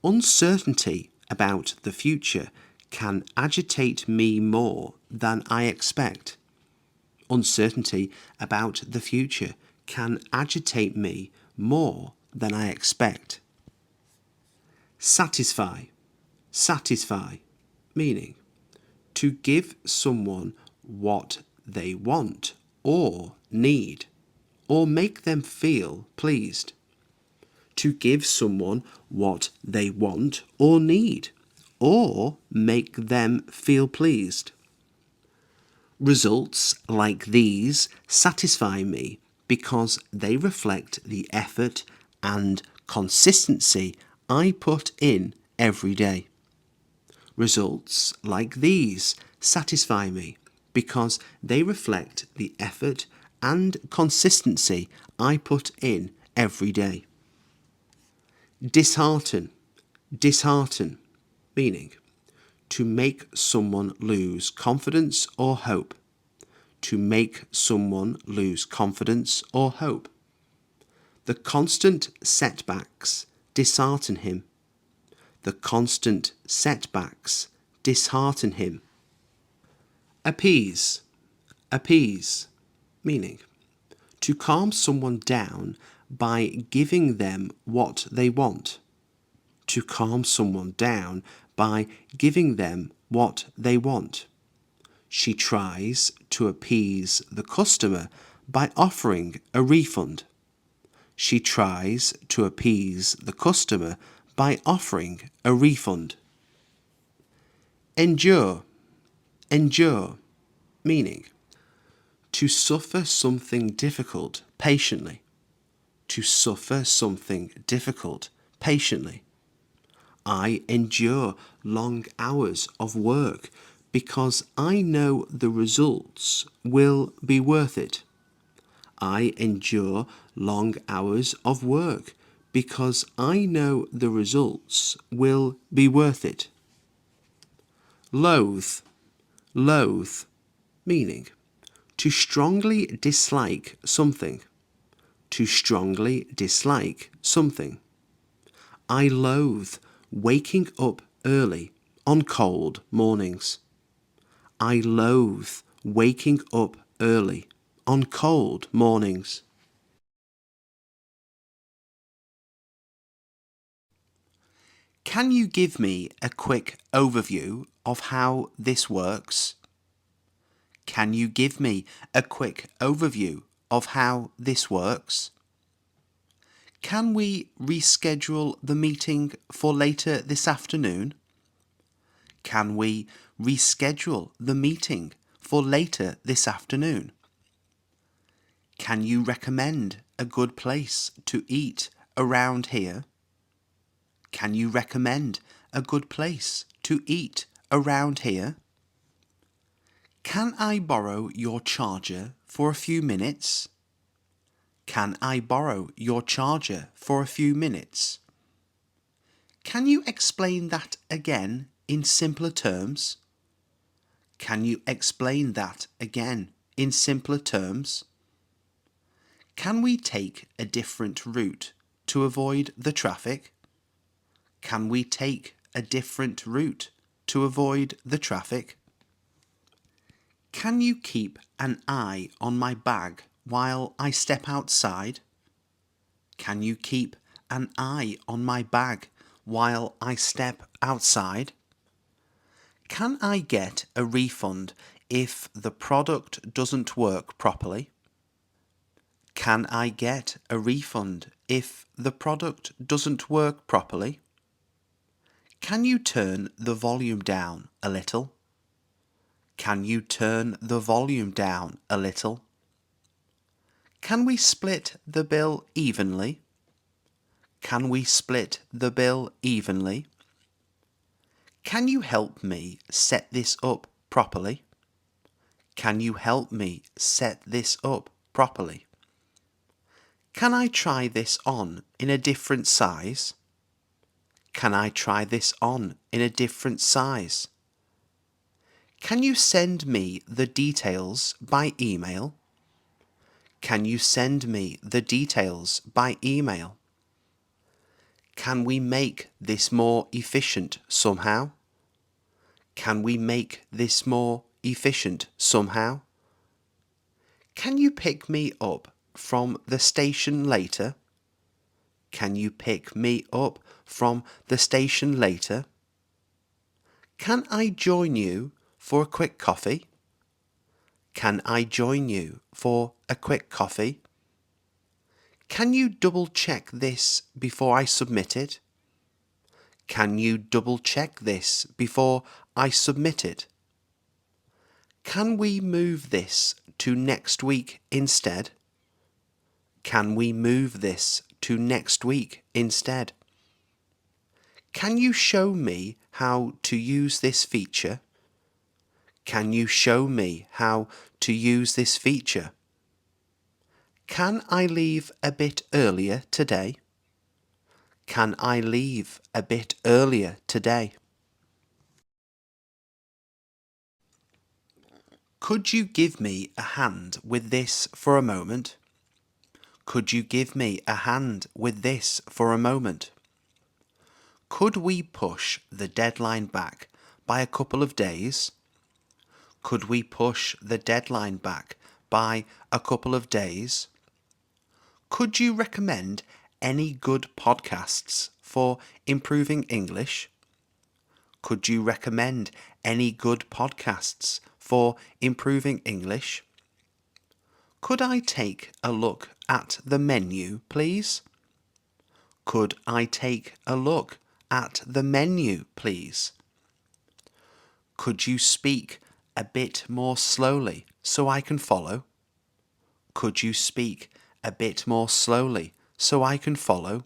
Uncertainty about the future can agitate me more than I expect. Uncertainty about the future can agitate me more than I expect. Satisfy. Satisfy, meaning to give someone what they want or need, or make them feel pleased. To give someone what they want or need, or make them feel pleased. Results like these satisfy me because they reflect the effort and consistency I put in every day. Results like these satisfy me because they reflect the effort and consistency I put in every day. Dishearten. Dishearten, meaning to make someone lose confidence or hope. To make someone lose confidence or hope. The constant setbacks dishearten him. The constant setbacks dishearten him. Appease. Appease, meaning to calm someone down by giving them what they want. To calm someone down by giving them what they want. She tries to appease the customer by offering a refund. She tries to appease the customer by offering a refund. Endure. Endure, meaning to suffer something difficult patiently. To suffer something difficult patiently. I endure long hours of work because I know the results will be worth it. I endure long hours of work because I know the results will be worth it. Loathe, loathe, meaning to strongly dislike something. To strongly dislike something. I loathe waking up early on cold mornings. I loathe waking up early on cold mornings. Can you give me a quick overview of how this works? Can you give me a quick overview of how this works? Can we reschedule the meeting for later this afternoon? Can we reschedule the meeting for later this afternoon? Can you recommend a good place to eat around here? Can you recommend a good place to eat around here? Can I borrow your charger for a few minutes? Can I borrow your charger for a few minutes? Can you explain that again in simpler terms? Can you explain that again in simpler terms? Can we take a different route to avoid the traffic? Can we take a different route to avoid the traffic? Can you keep an eye on my bag while I step outside? Can you keep an eye on my bag while I step outside? Can I get a refund if the product doesn't work properly? Can I get a refund if the product doesn't work properly? Can you turn the volume down a little? Can you turn the volume down a little? Can we split the bill evenly? Can we split the bill evenly? Can you help me set this up properly? Can you help me set this up properly? Can I try this on in a different size? Can I try this on in a different size? Can you send me the details by email? Can you send me the details by email? Can we make this more efficient somehow? Can we make this more efficient somehow? Can you pick me up from the station later? Can you pick me up from the station later? Can I join you for a quick coffee? Can I join you for a quick coffee? Can you double check this before I submit it? Can you double check this before I submit it? Can we move this to next week instead? Can we move this to next week instead? Can you show me how to use this feature? Can you show me how to use this feature? Can I leave a bit earlier today? Can I leave a bit earlier today? Could you give me a hand with this for a moment? Could you give me a hand with this for a moment? Could we push the deadline back by a couple of days? Could we push the deadline back by a couple of days? Could you recommend any good podcasts for improving English? Could you recommend any good podcasts for improving English? Could I take a look at the menu, please? Could I take a look at the menu, please? Could you speak a bit more slowly so I can follow? Could you speak a bit more slowly so I can follow?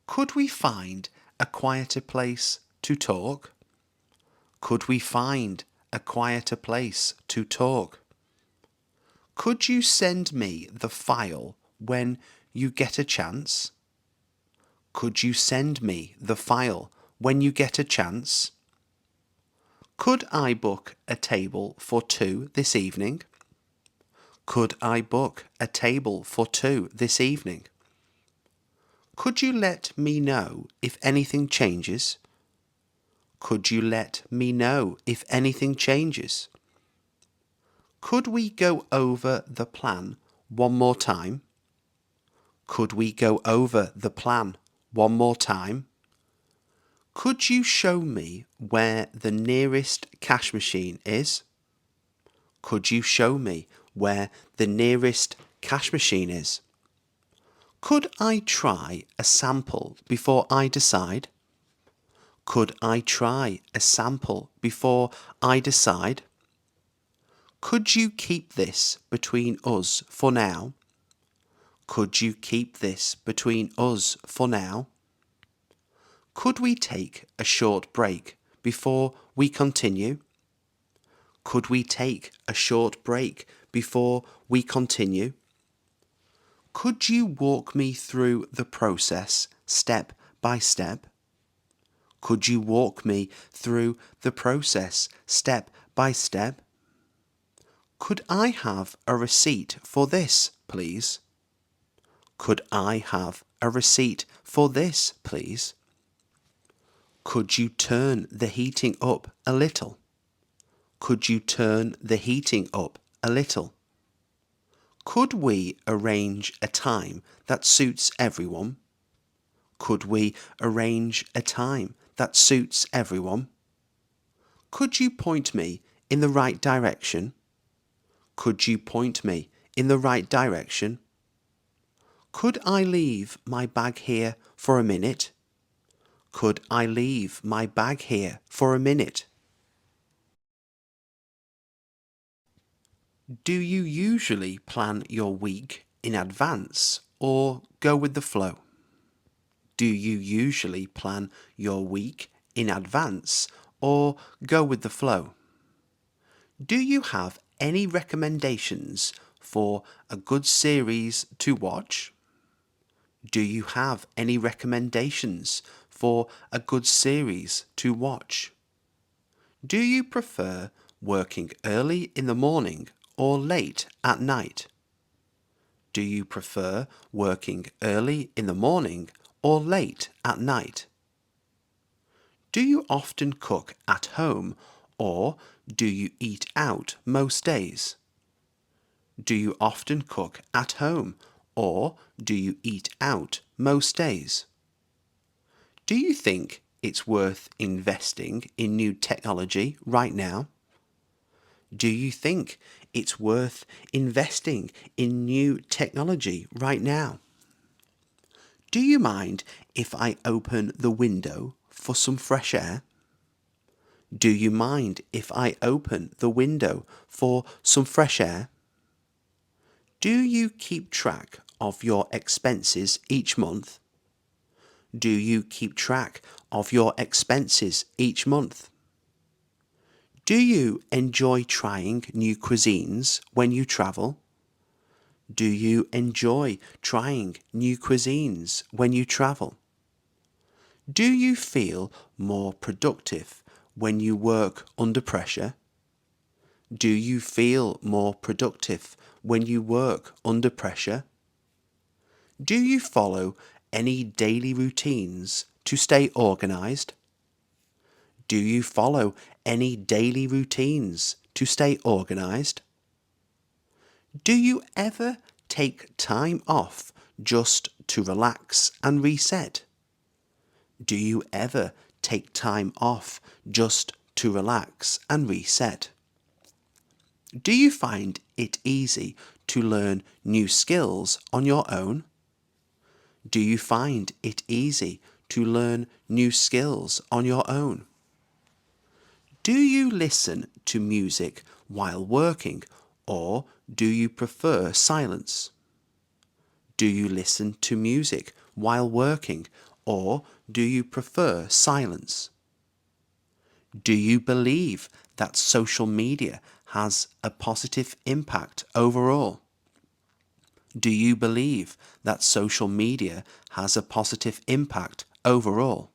Could we find a quieter place to talk? Could we find a quieter place to talk? Could you send me the file when you get a chance? Could you send me the file when you get a chance? Could I book a table for two this evening? Could I book a table for two this evening? Could you let me know if anything changes? Could you let me know if anything changes? Could we go over the plan one more time? Could we go over the plan one more time? Could you show me where the nearest cash machine is? Could you show me where the nearest cash machine is? Could I try a sample before I decide? Could I try a sample before I decide? Could you keep this between us for now? Could you keep this between us for now? Could we take a short break before we continue? Could we take a short break before we continue? Could you walk me through the process step by step? Could you walk me through the process step by step? Could I have a receipt for this, please? Could I have a receipt for this, please? Could you turn the heating up a little? Could you turn the heating up a little? Could we arrange a time that suits everyone? Could we arrange a time that suits everyone? Could you point me in the right direction? Could you point me in the right direction? Could I leave my bag here for a minute? Could I leave my bag here for a minute? Do you usually plan your week in advance or go with the flow? Do you usually plan your week in advance or go with the flow? Do you have any recommendations for a good series to watch? Do you have any recommendations for a good series to watch? Do you prefer working early in the morning or late at night? Do you prefer working early in the morning or late at night? Do you often cook at home or do you eat out most days? Do you often cook at home or do you eat out most days? Do you think it's worth investing in new technology right now? Do you think it's worth investing in new technology right now? Do you mind if I open the window for some fresh air? Do you mind if I open the window for some fresh air? Do you keep track of your expenses each month? Do you keep track of your expenses each month? Do you enjoy trying new cuisines when you travel? Do you enjoy trying new cuisines when you travel? Do you feel more productive when you work under pressure? Do you feel more productive when you work under pressure? Do you follow any daily routines to stay organized? Do you follow any daily routines to stay organized? Do you ever take time off just to relax and reset? Do you ever take time off just to relax and reset? Do you find it easy to learn new skills on your own? Do you find it easy to learn new skills on your own? Do you listen to music while working or do you prefer silence? Do you listen to music while working or do you prefer silence? Do you believe that social media has a positive impact overall? Do you believe that social media has a positive impact overall?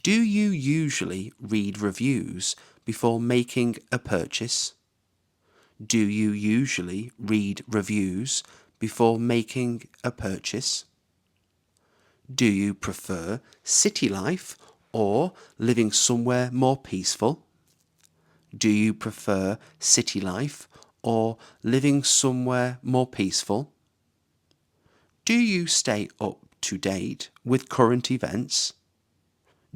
Do you usually read reviews before making a purchase? Do you usually read reviews before making a purchase? Do you prefer city life or living somewhere more peaceful? Do you prefer city life or living somewhere more peaceful? Do you stay up to date with current events?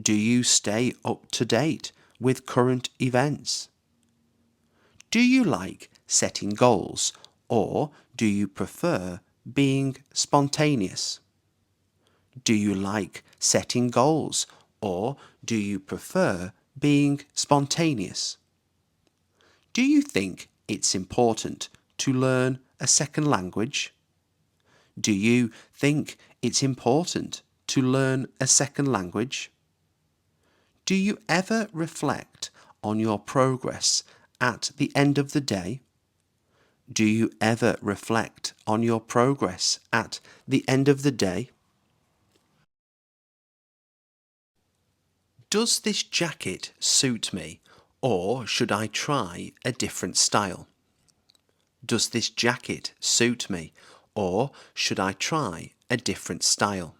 Do you stay up to date with current events? Do you like setting goals or do you prefer being spontaneous? Do you like setting goals or do you prefer being spontaneous? Do you think it's important to learn a second language? Do you think it's important to learn a second language? Do you ever reflect on your progress at the end of the day? Do you ever reflect on your progress at the end of the day? Does this jacket suit me, or should I try a different style? Does this jacket suit me, or should I try a different style?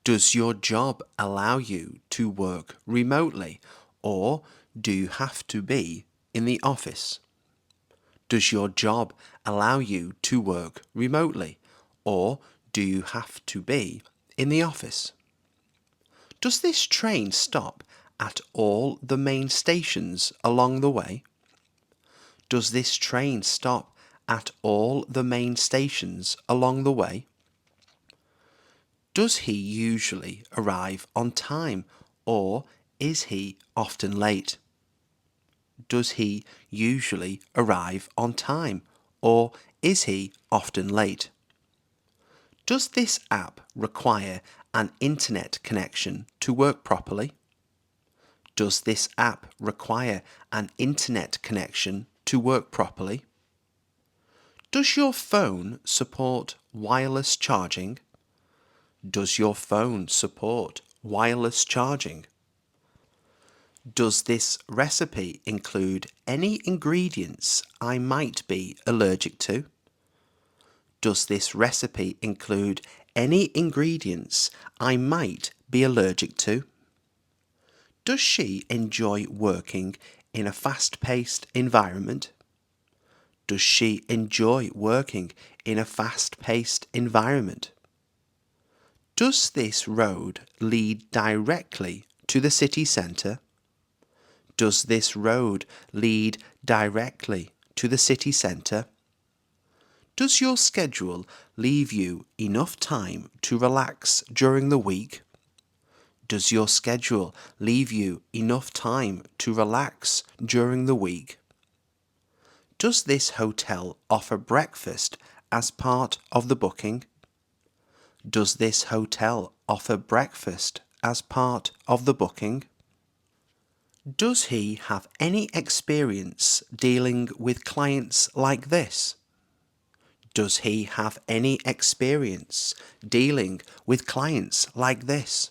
Does your job allow you to work remotely, or do you have to be in the office? Does your job allow you to work remotely, or do you have to be in the office? Does this train stop at all the main stations along the way? Does this train stop at all the main stations along the way? Does he usually arrive on time, or is he often late? Does he usually arrive on time, or is he often late? Does this app require an internet connection to work properly? Does this app require an internet connection to work properly? Does your phone support wireless charging? Does your phone support wireless charging? Does this recipe include any ingredients I might be allergic to? Does this recipe include any ingredients I might be allergic to? Does she enjoy working in a fast-paced environment? Does she enjoy working in a fast-paced environment? Does this road lead directly to the city centre? Does this road lead directly to the city centre? Does your schedule leave you enough time to relax during the week? Does your schedule leave you enough time to relax during the week? Does this hotel offer breakfast as part of the booking? Does this hotel offer breakfast as part of the booking? Does he have any experience dealing with clients like this? Does he have any experience dealing with clients like this?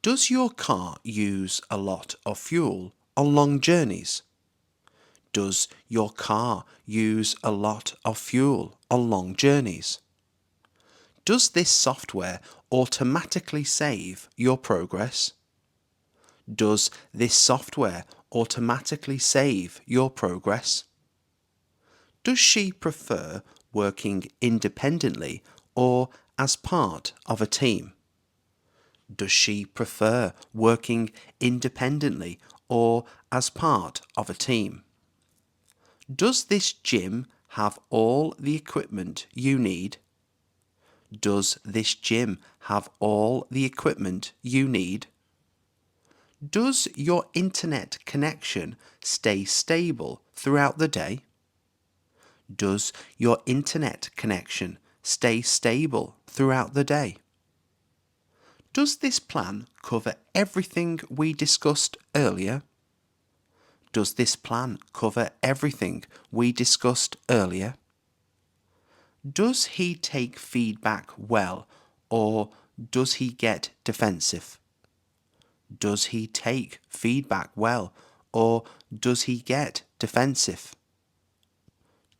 Does your car use a lot of fuel on long journeys? Does your car use a lot of fuel on long journeys? Does this software automatically save your progress? Does this software automatically save your progress? Does she prefer working independently or as part of a team? Does she prefer working independently or as part of a team? Does this gym have all the equipment you need? Does this gym have all the equipment you need? Does your internet connection stay stable throughout the day? Does your internet connection stay stable throughout the day? Does this plan cover everything we discussed earlier? Does this plan cover everything we discussed earlier? Does he take feedback well, or does he get defensive? Does he take feedback well, or does he get defensive?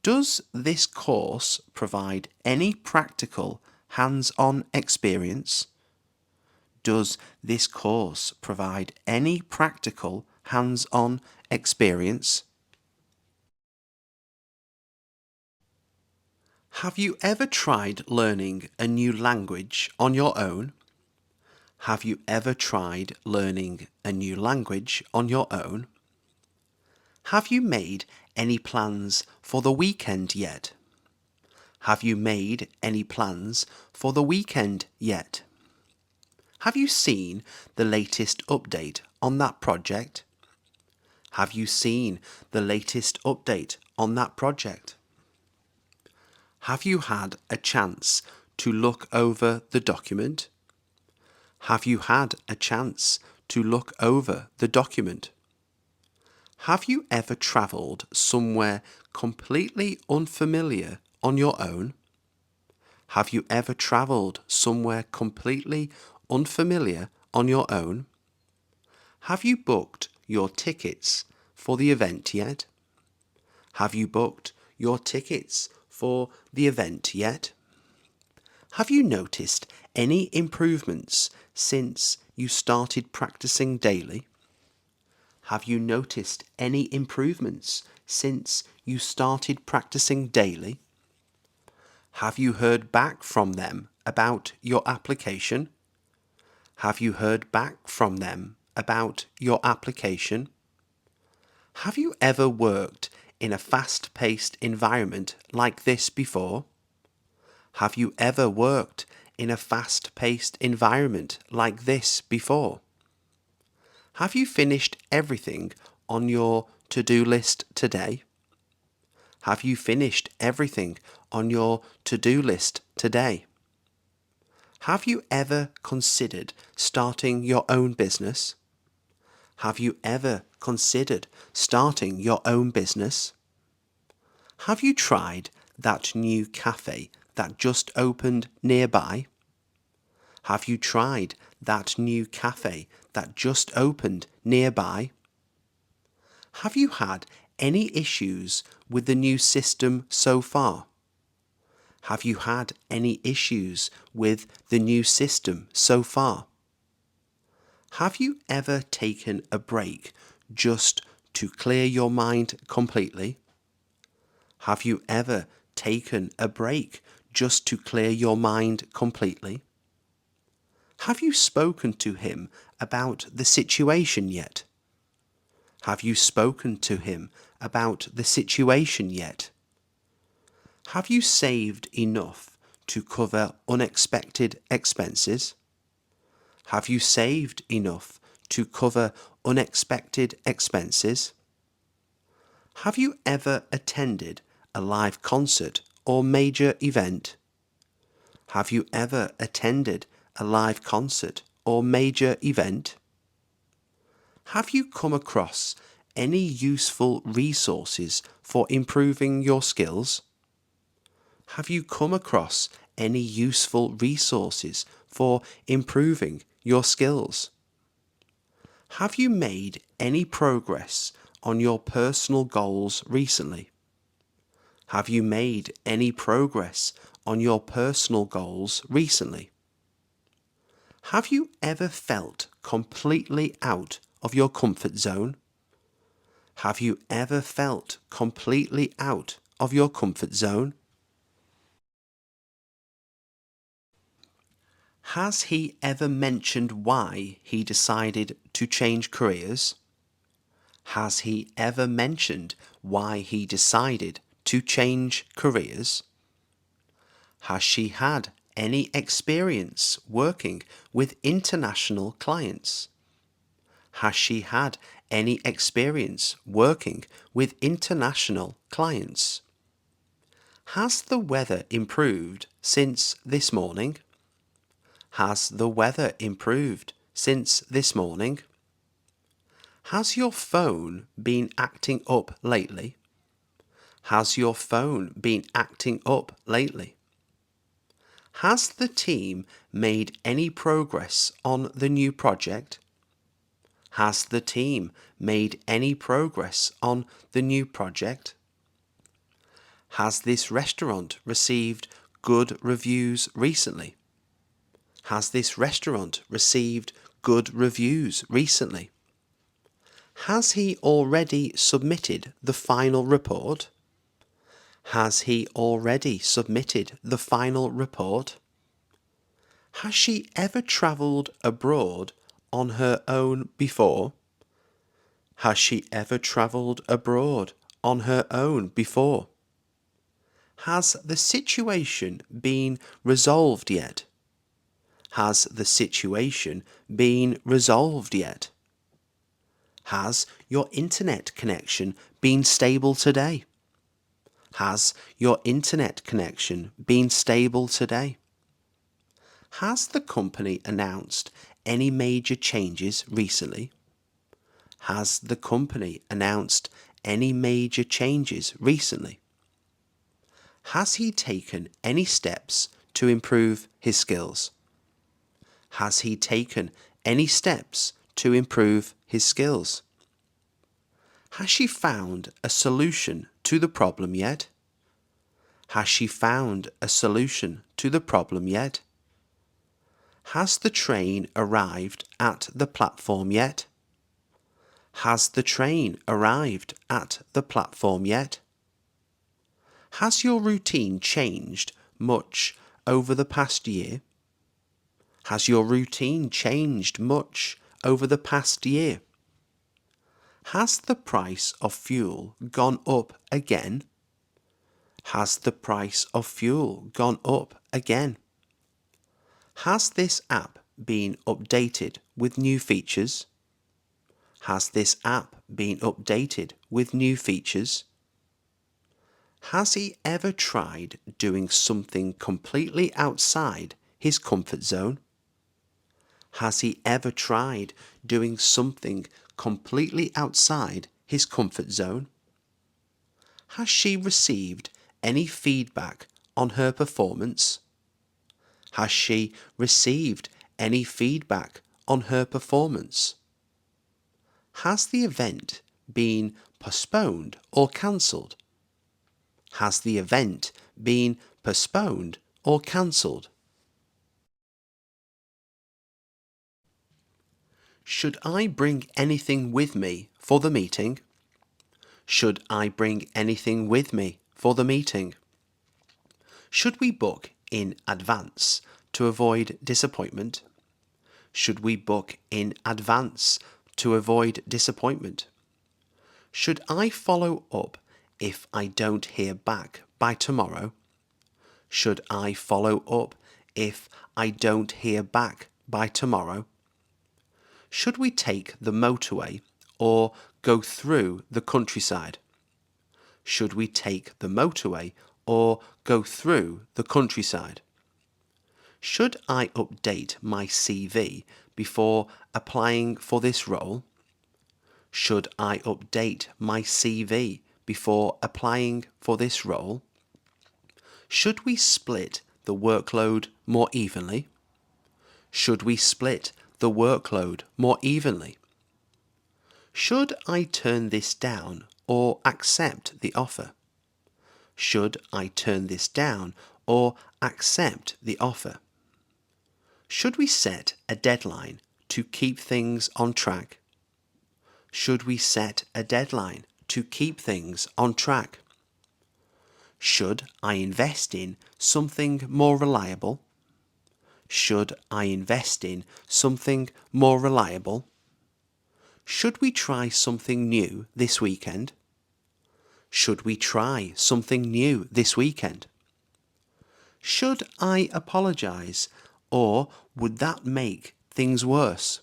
Does this course provide any practical hands-on experience? Does this course provide any practical hands-on experience? Have you ever tried learning a new language on your own? Have you ever tried learning a new language on your own? Have you made any plans for the weekend yet? Have you made any plans for the weekend yet? Have you seen the latest update on that project? Have you seen the latest update on that project? Have you had a chance to look over the document? Have you had a chance to look over the document? Have you ever travelled somewhere completely unfamiliar on your own? Have you ever travelled somewhere completely unfamiliar on your own? Have you booked your tickets for the event yet? Have you booked your tickets for the event yet? Have you noticed any improvements since you started practicing daily? Have you noticed any improvements since you started practicing daily? Have you heard back from them about your application? Have you heard back from them about your application? Have you ever worked in a fast-paced environment like this before? Have you ever worked in a fast-paced environment like this before? Have you finished everything on your to-do list today? Have you finished everything on your to-do list today? Have you ever considered starting your own business? Have you ever considered starting your own business? Have you tried that new cafe that just opened nearby? Have you tried that new cafe that just opened nearby? Have you had any issues with the new system so far? Have you had any issues with the new system so far? Have you ever taken a break just to clear your mind completely? Have you ever taken a break just to clear your mind completely? Have you spoken to him about the situation yet? Have you spoken to him about the situation yet? Have you saved enough to cover unexpected expenses? Have you saved enough to cover unexpected expenses? Have you ever attended a live concert or major event? Have you ever attended a live concert or major event? Have you come across any useful resources for improving your skills? Have you come across any useful resources for improving your skills? Have you made any progress on your personal goals recently? Have you made any progress on your personal goals recently? Have you ever felt completely out of your comfort zone? Have you ever felt completely out of your comfort zone? Has he ever mentioned why he decided to change careers? Has he ever mentioned why he decided to change careers? Has she had any experience working with international clients? Has she had any experience working with international clients? Has the weather improved since this morning? Has the weather improved since this morning? Has your phone been acting up lately? Has your phone been acting up lately? Has the team made any progress on the new project? Has the team made any progress on the new project? Has this restaurant received good reviews recently? Has this restaurant received good reviews recently? Has he already submitted the final report? Has he already submitted the final report? Has she ever travelled abroad on her own before? Has she ever travelled abroad on her own before? Has the situation been resolved yet? Has the situation been resolved yet? Has your internet connection been stable today? Has your internet connection been stable today? Has the company announced any major changes recently? Has the company announced any major changes recently? Has he taken any steps to improve his skills? Has he taken any steps to improve his skills? Has she found a solution to the problem yet? Has she found a solution to the problem yet? Has the train arrived at the platform yet? Has the train arrived at the platform yet? Has your routine changed much over the past year? Has your routine changed much over the past year? Has the price of fuel gone up again? Has the price of fuel gone up again? Has this app been updated with new features? Has this app been updated with new features? Has he ever tried doing something completely outside his comfort zone? Has he ever tried doing something completely outside his comfort zone? Has she received any feedback on her performance? Has she received any feedback on her performance? Has the event been postponed or cancelled? Has the event been postponed or cancelled? Should I bring anything with me for the meeting? Should I bring anything with me for the meeting? Should we book in advance to avoid disappointment? Should we book in advance to avoid disappointment? Should I follow up if I don't hear back by tomorrow? Should I follow up if I don't hear back by tomorrow? Should we take the motorway or go through the countryside? Should we take the motorway or go through the countryside? Should I update my CV before applying for this role? Should I update my CV before applying for this role? Should we split the workload more evenly? Should we split the workload more evenly? Should I turn this down or accept the offer? Should I turn this down or accept the offer? Should we set a deadline to keep things on track? Should we set a deadline to keep things on track? Should I invest in something more reliable? Should I invest in something more reliable? Should we try something new this weekend? Should we try something new this weekend? Should I apologise, or would that make things worse?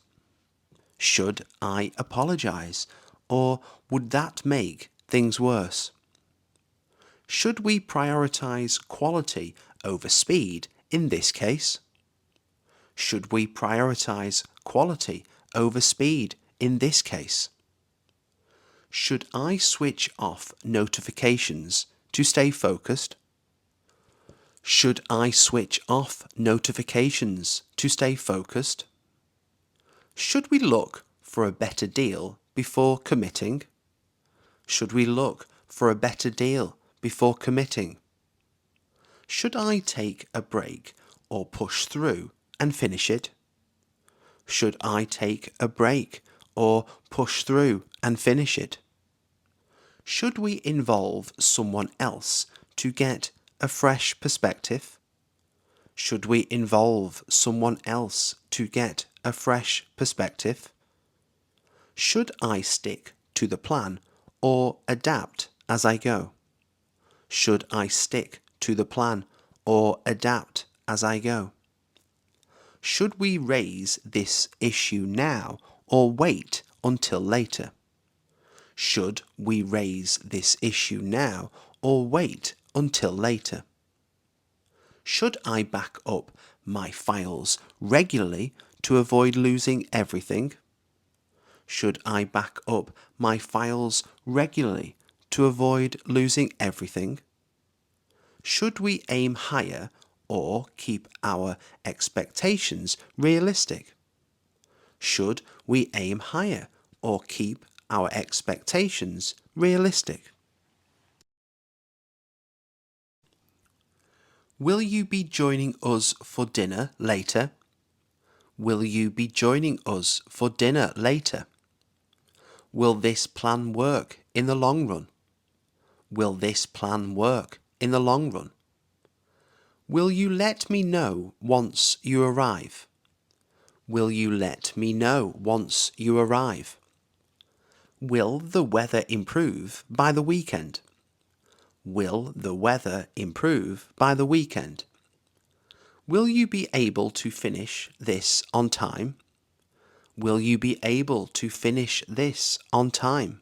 Should I apologise, or would that make things worse? Should we prioritise quality over speed in this case? Should we prioritise quality over speed in this case? Should I switch off notifications to stay focused? Should I switch off notifications to stay focused? Should we look for a better deal before committing? Should we look for a better deal before committing? Should I take a break or push through and finish it? Should I take a break or push through and finish it? Should we involve someone else to get a fresh perspective? Should we involve someone else to get a fresh perspective? Should I stick to the plan or adapt as I go? Should I stick to the plan or adapt as I go? Should we raise this issue now or wait until later? Should we raise this issue now or wait until later? Should I back up my files regularly to avoid losing everything? Should I back up my files regularly to avoid losing everything? Should we aim higher or keep our expectations realistic? Should we aim higher or keep our expectations realistic? Will you be joining us for dinner later? Will you be joining us for dinner later? Will this plan work in the long run? Will this plan work in the long run? Will you let me know once you arrive? Will you let me know once you arrive? Will the weather improve by the weekend? Will the weather improve by the weekend? Will you be able to finish this on time? Will you be able to finish this on time?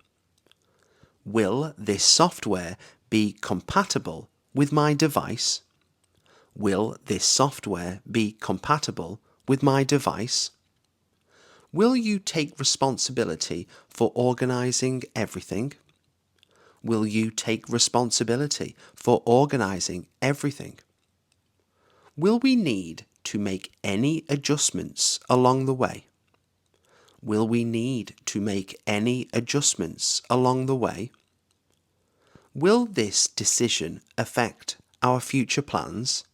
Will this software be compatible with my device? Will this software be compatible with my device? Will you take responsibility for organizing everything? Will you take responsibility for organizing everything? Will we need to make any adjustments along the way? Will we need to make any adjustments along the way? Will this decision affect our future plans?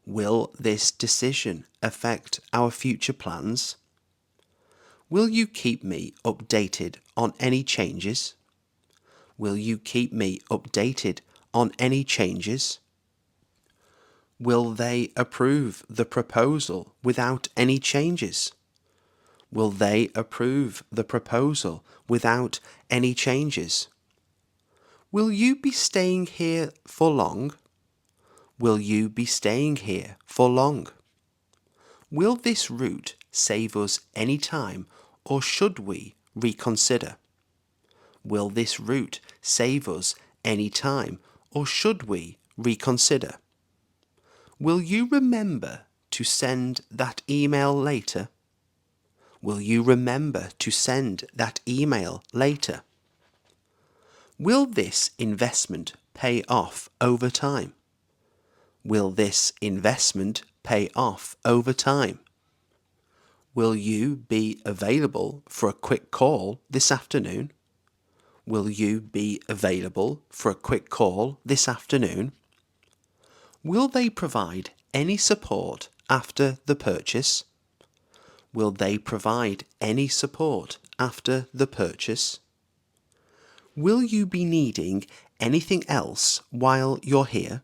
Will this decision affect our future plans? Will you keep me updated on any changes? Will you keep me updated on any changes? Will they approve the proposal without any changes? Will they approve the proposal without any changes? Will you be staying here for long? Will you be staying here for long? Will this route save us any time, or should we reconsider? Will this route save us any time, or should we reconsider? Will you remember to send that email later? Will you remember to send that email later? Will this investment pay off over time? Will this investment pay off over time? Will you be available for a quick call this afternoon? Will you be available for a quick call this afternoon? Will they provide any support after the purchase? Will they provide any support after the purchase? Will you be needing anything else while you're here?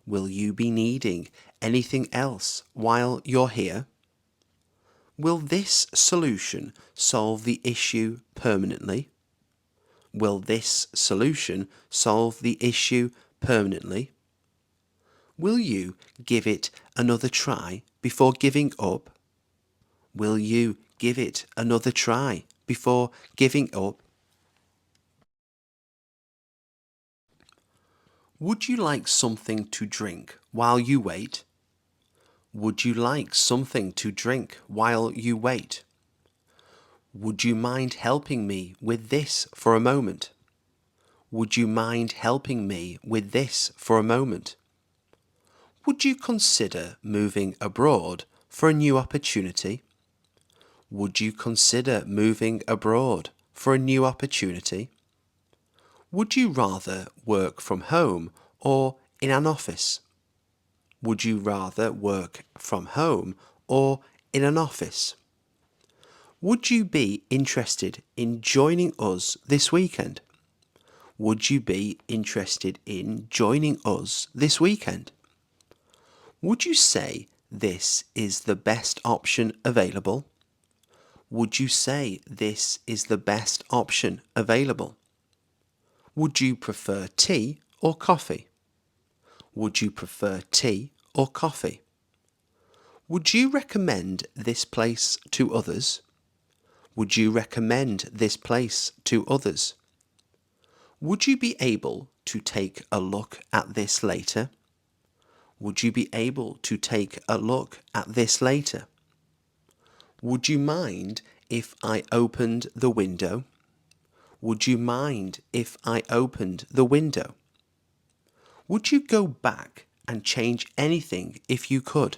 Will you be needing anything else while you're here? Will this solution solve the issue permanently? Will this solution solve the issue permanently? Will you give it another try before giving up? Will you give it another try before giving up? Would you like something to drink while you wait? Would you like something to drink while you wait? Would you mind helping me with this for a moment? Would you mind helping me with this for a moment? Would you consider moving abroad for a new opportunity? Would you consider moving abroad for a new opportunity? Would you rather work from home or in an office? Would you rather work from home or in an office? Would you be interested in joining us this weekend? Would you be interested in joining us this weekend? Would you say this is the best option available? Would you say this is the best option available? Would you prefer tea or coffee? Would you prefer tea or coffee? Would you recommend this place to others? Would you recommend this place to others? Would you be able to take a look at this later? Would you be able to take a look at this later? Would you mind if I opened the window? Would you mind if I opened the window? Would you go back and change anything if you could?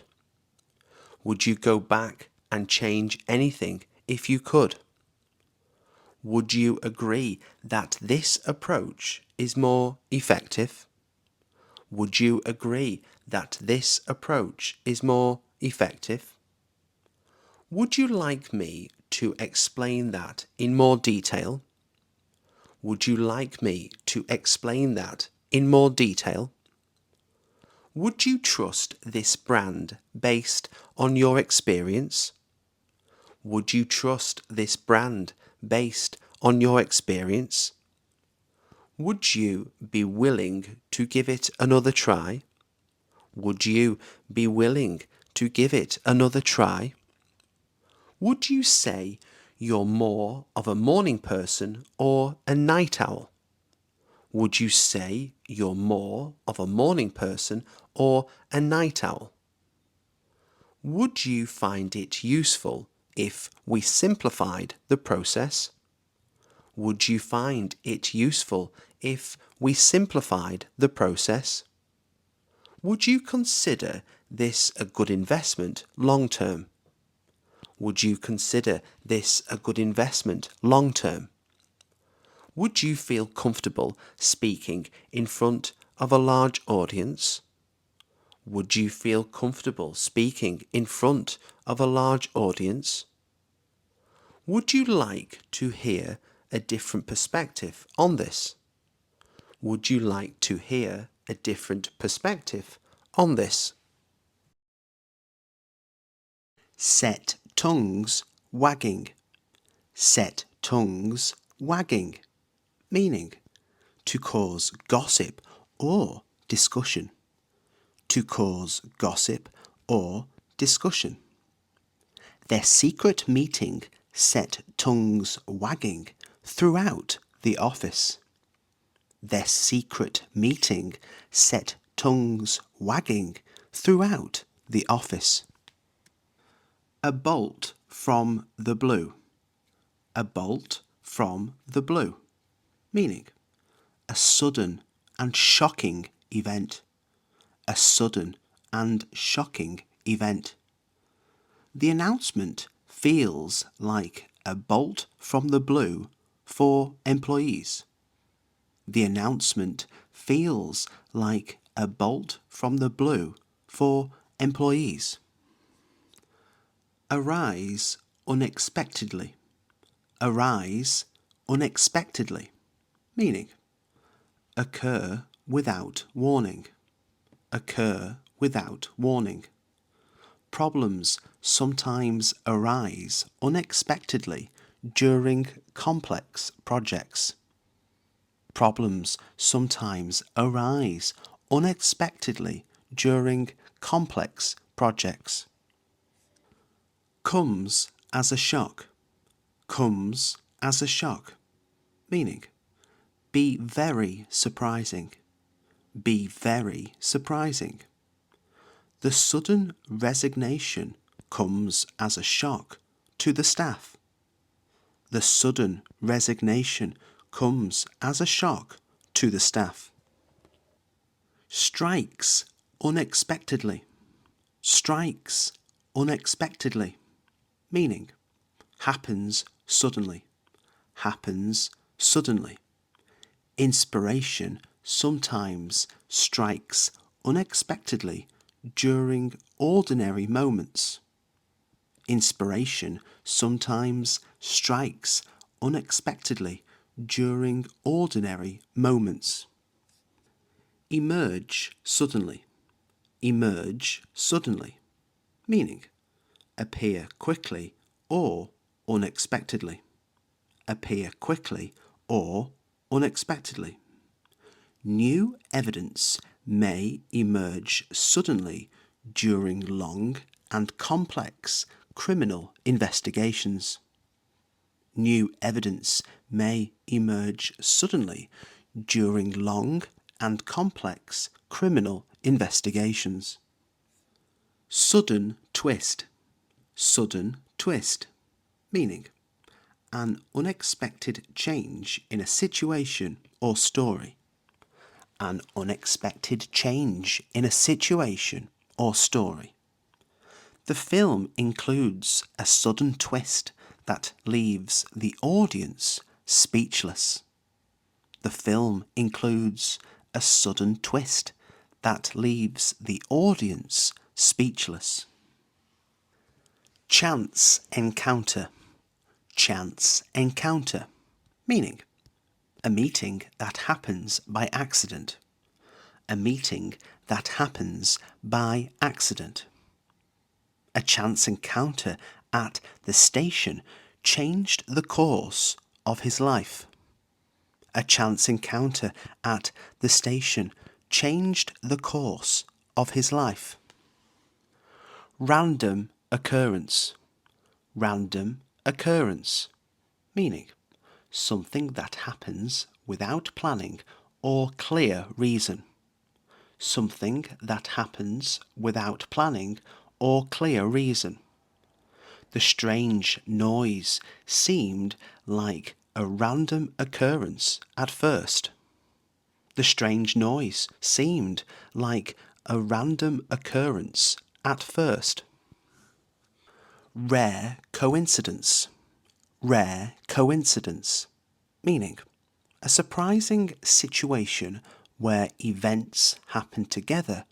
Would you go back and change anything if you could? Would you agree that this approach is more effective? Would you agree that this approach is more effective? Would you like me to explain that in more detail? Would you like me to explain that in more detail? Would you trust this brand based on your experience? Would you trust this brand based on your experience? Would you be willing to give it another try? Would you be willing to give it another try? Would you say you're more of a morning person or a night owl? Would you say you're more of a morning person or a night owl? Would you find it useful if we simplified the process? Would you find it useful if we simplified the process? Would you consider this a good investment long term? Would you consider this a good investment long term? Would you feel comfortable speaking in front of a large audience? Would you feel comfortable speaking in front of a large audience? Would you like to hear a different perspective on this? Would you like to hear a different perspective on this? Set tongues wagging. Set tongues wagging. Meaning, to cause gossip or discussion. To cause gossip or discussion. Their secret meeting set tongues wagging throughout the office. Their secret meeting set tongues wagging throughout the office. A bolt from the blue. A bolt from the blue. Meaning, a sudden and shocking event. A sudden and shocking event. The announcement feels like a bolt from the blue for employees. The announcement feels like a bolt from the blue for employees. Arise unexpectedly. Arise unexpectedly. Meaning, occur without warning. Occur without warning. Problems sometimes arise unexpectedly during complex projects. Problems sometimes arise unexpectedly during complex projects. Comes as a shock. Comes as a shock. Meaning, be very surprising. Be very surprising. The sudden resignation comes as a shock to the staff. The sudden resignation comes as a shock to the staff. Strikes unexpectedly. Strikes unexpectedly. Meaning, happens suddenly. Happens suddenly. Inspiration sometimes strikes unexpectedly during ordinary moments. Inspiration sometimes strikes unexpectedly during ordinary moments. Emerge suddenly. Emerge suddenly. Meaning, appear quickly or unexpectedly. Appear quickly or unexpectedly. New evidence may emerge suddenly during long and complex criminal investigations. New evidence may emerge suddenly during long and complex criminal investigations. Sudden twist. Sudden twist. Meaning, an unexpected change in a situation or story. An unexpected change in a situation or story. The film includes a sudden twist that leaves the audience speechless. The film includes a sudden twist that leaves the audience speechless. Chance encounter. Chance encounter. Meaning, a meeting that happens by accident. A meeting that happens by accident. A chance encounter at the station changed the course of his life. A chance encounter at the station changed the course of his life. Random occurrence. Random occurrence. Meaning, something that happens without planning or clear reason. Something that happens without planning or clear reason. The strange noise seemed like a random occurrence at first. The strange noise seemed like a random occurrence at first. Rare coincidence. Rare coincidence. Meaning, a surprising situation where events happen together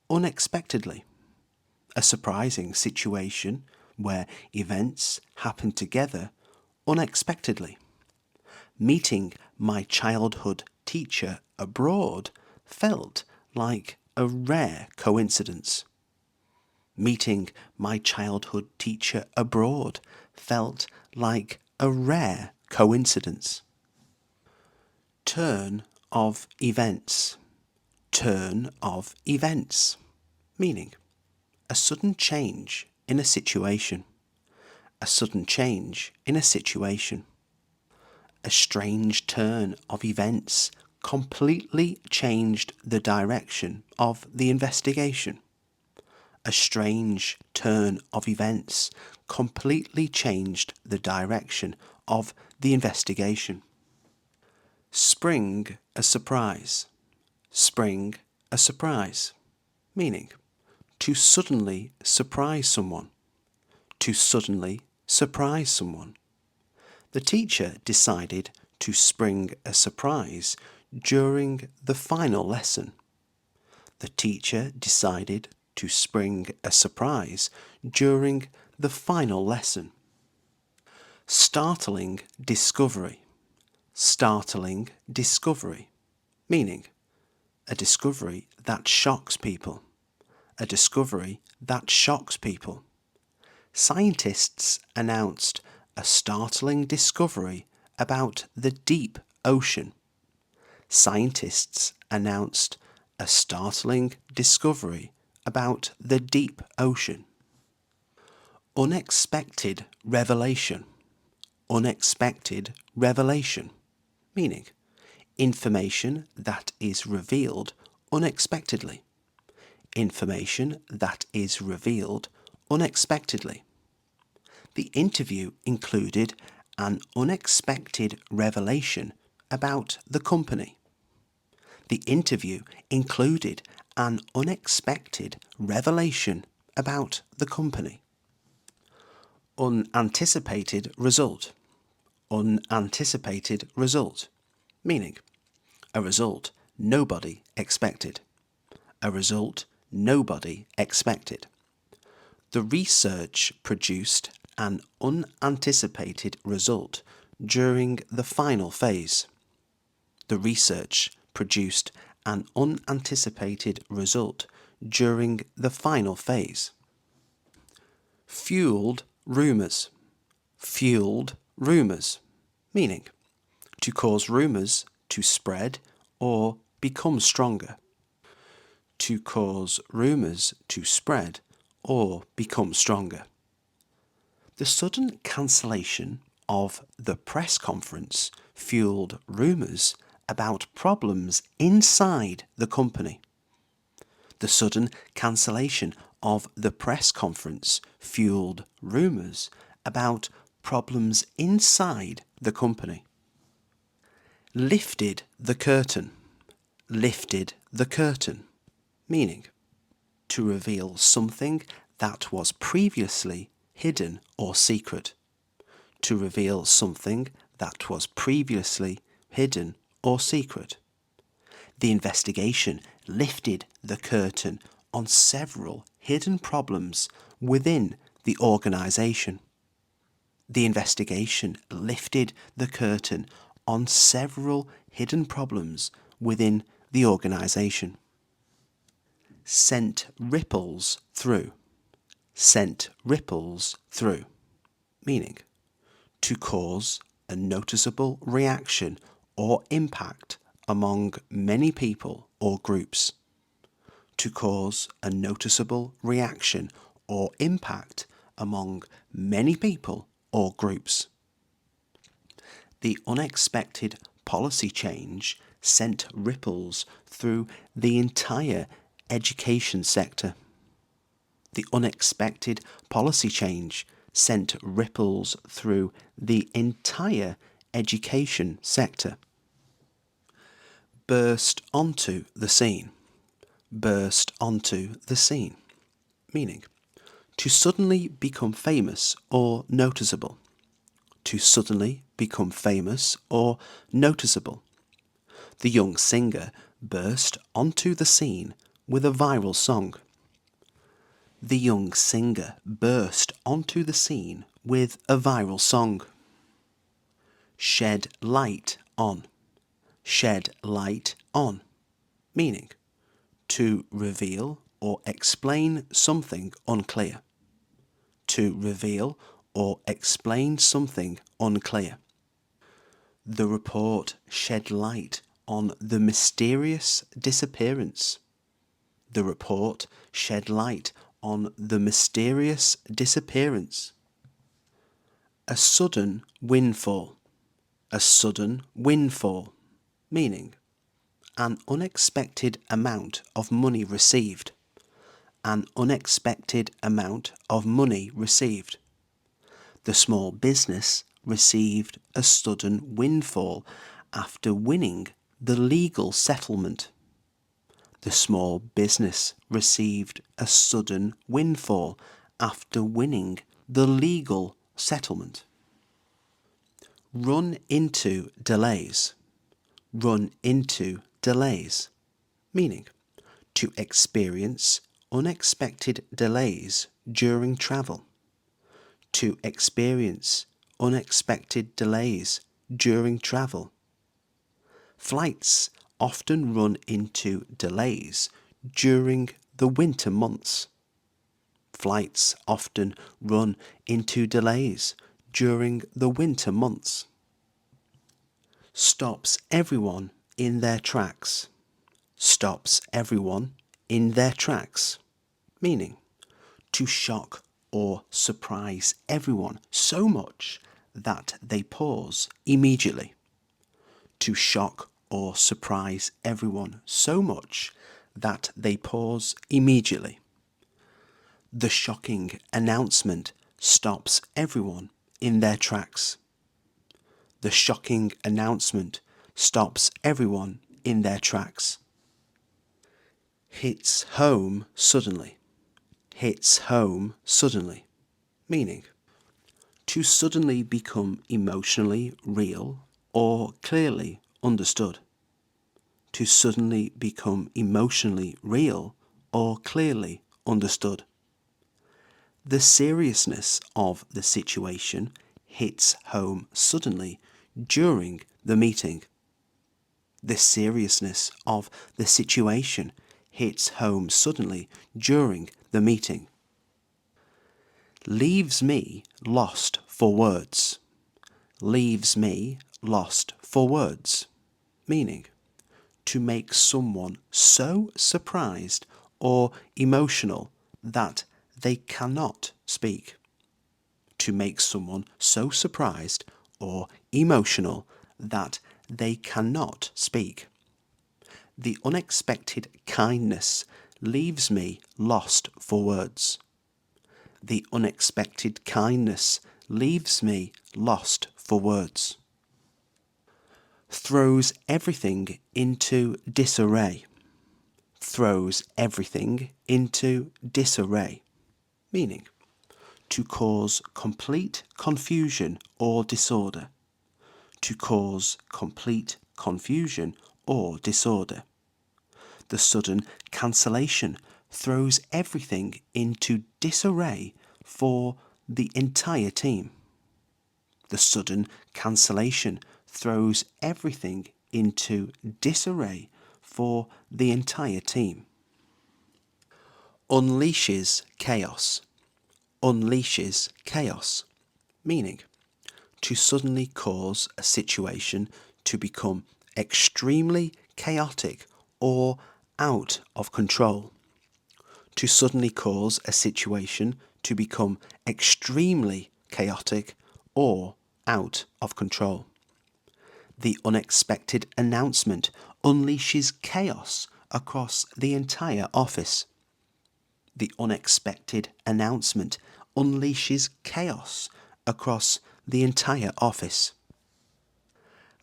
unexpectedly. A surprising situation where events happen together unexpectedly. Meeting my childhood teacher abroad felt like a rare coincidence. Meeting my childhood teacher abroad felt like a rare coincidence. Turn of events. Turn of events. Meaning, a sudden change in a situation. A sudden change in a situation. A strange turn of events completely changed the direction of the investigation. A strange turn of events completely changed the direction of the investigation. Spring a surprise. Spring a surprise. Meaning, to suddenly surprise someone. To suddenly surprise someone. The teacher decided to spring a surprise during the final lesson. The teacher decided to spring a surprise during the final lesson. Startling discovery. Startling discovery. Meaning, a discovery that shocks people. A discovery that shocks people. Scientists announced a startling discovery about the deep ocean. Scientists announced a startling discovery about the deep ocean. Unexpected revelation. Unexpected revelation. Meaning, information that is revealed unexpectedly. Information that is revealed unexpectedly. The interview included an unexpected revelation about the company. The interview included an unexpected revelation about the company. Unanticipated result. Unanticipated result. Meaning, a result nobody expected. A result nobody expected. The research produced an unanticipated result during the final phase. The research produced an unanticipated result during the final phase. Fueled rumours. Fueled rumours. Meaning, to cause rumours to spread or become stronger. To cause rumours to spread or become stronger. The sudden cancellation of the press conference fueled rumours about problems inside the company. The sudden cancellation of the press conference fueled rumours about problems inside the company. Lifted the curtain. Lifted the curtain. Meaning, to reveal something that was previously hidden or secret. To reveal something that was previously hidden or secret. The investigation lifted the curtain on several hidden problems within the organisation. The investigation lifted the curtain on several hidden problems within the organisation. Sent ripples through. Sent ripples through. Meaning, to cause a noticeable reaction or impact among many people or groups. To cause a noticeable reaction or impact among many people or groups. The unexpected policy change sent ripples through the entire education sector. The unexpected policy change sent ripples through the entire education sector. Burst onto the scene. Burst onto the scene. Meaning, to suddenly become famous or noticeable. To suddenly become famous or noticeable. The young singer burst onto the scene with a viral song. The young singer burst onto the scene with a viral song. Shed light on. Shed light on. Meaning, to reveal or explain something unclear. To reveal or explain something unclear. The report shed light on the mysterious disappearance. The report shed light on the mysterious disappearance. A sudden windfall. A sudden windfall. Meaning, an unexpected amount of money received. An unexpected amount of money received. The small business received a sudden windfall after winning the legal settlement. The small business received a sudden windfall after winning the legal settlement. Run into delays. Run into delays. Meaning, to experience unexpected delays during travel. To experience unexpected delays during travel. Flights often run into delays during the winter months. Flights often run into delays during the winter months. Stops everyone in their tracks. Stops everyone in their tracks. Meaning, to shock or surprise everyone so much that they pause immediately. To shock or surprise everyone so much that they pause immediately. The shocking announcement stops everyone in their tracks. The shocking announcement stops everyone in their tracks. Hits home suddenly. Hits home suddenly. Meaning, to suddenly become emotionally real or clearly understood. To suddenly become emotionally real or clearly understood. The seriousness of the situation hits home suddenly during the meeting. The seriousness of the situation hits home suddenly during the meeting. Leaves me lost for words. Leaves me lost for words. Meaning, to make someone so surprised or emotional that they cannot speak. To make someone so surprised or emotional that they cannot speak. The unexpected kindness leaves me lost for words. The unexpected kindness leaves me lost for words. Throws everything into disarray. Throws everything into disarray. Meaning, to cause complete confusion or disorder. To cause complete confusion or disorder. The sudden cancellation throws everything into disarray for the entire team. The sudden cancellation throws everything into disarray for the entire team. Unleashes chaos. Unleashes chaos. Meaning, to suddenly cause a situation to become extremely chaotic or out of control. To suddenly cause a situation to become extremely chaotic or out of control. The unexpected announcement unleashes chaos across the entire office. The unexpected announcement unleashes chaos across the entire office.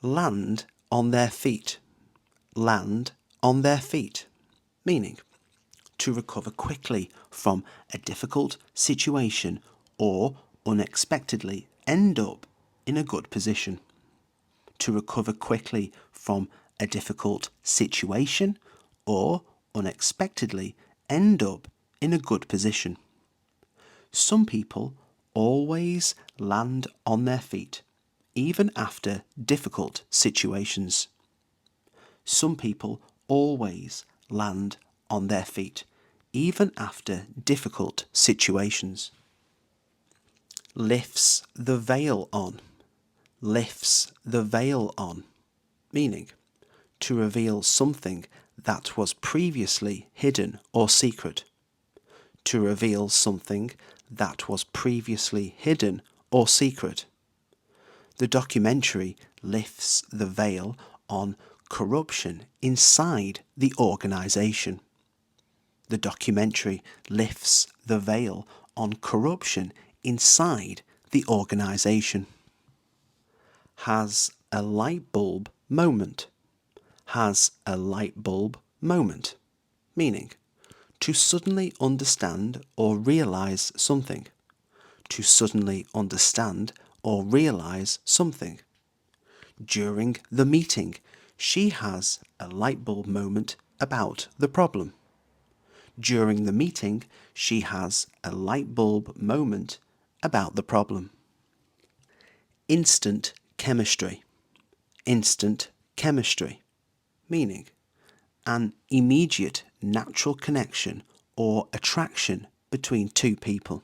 Land on their feet. Land on their feet. Meaning, to recover quickly from a difficult situation or unexpectedly end up in a good position. To recover quickly from a difficult situation or unexpectedly end up in a good position. Some people always land on their feet, even after difficult situations. Some people always land on their feet, even after difficult situations. Lifts the veil on. Lifts the veil on. Meaning, to reveal something that was previously hidden or secret. To reveal something that was previously hidden or secret. The documentary lifts the veil on corruption inside the organisation. The documentary lifts the veil on corruption inside the organisation. Has a light bulb moment. Has a light bulb moment. Meaning, to suddenly understand or realise something. To suddenly understand or realise something. During the meeting, she has a light bulb moment about the problem. During the meeting, she has a light bulb moment about the problem. Instant chemistry. Instant chemistry. Meaning, an immediate natural connection or attraction between two people.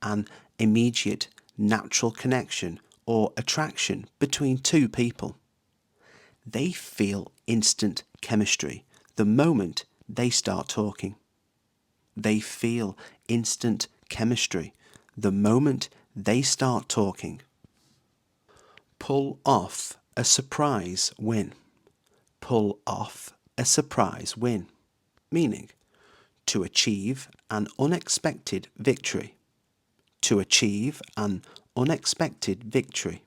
An immediate natural connection or attraction between two people. They feel instant chemistry the moment they start talking. They feel instant chemistry the moment they start talking. Pull off a surprise win. Pull off a surprise win. Meaning, to achieve an unexpected victory. To achieve an unexpected victory.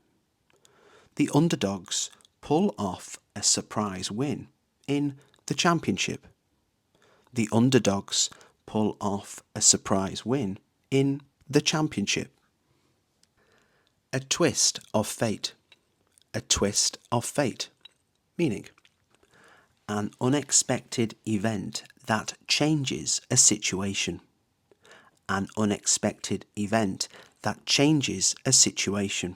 The underdogs pull off a surprise win in the championship. The underdogs pull off a surprise win in the championship. A twist of fate. A twist of fate. Meaning, an unexpected event that changes a situation. An unexpected event that changes a situation.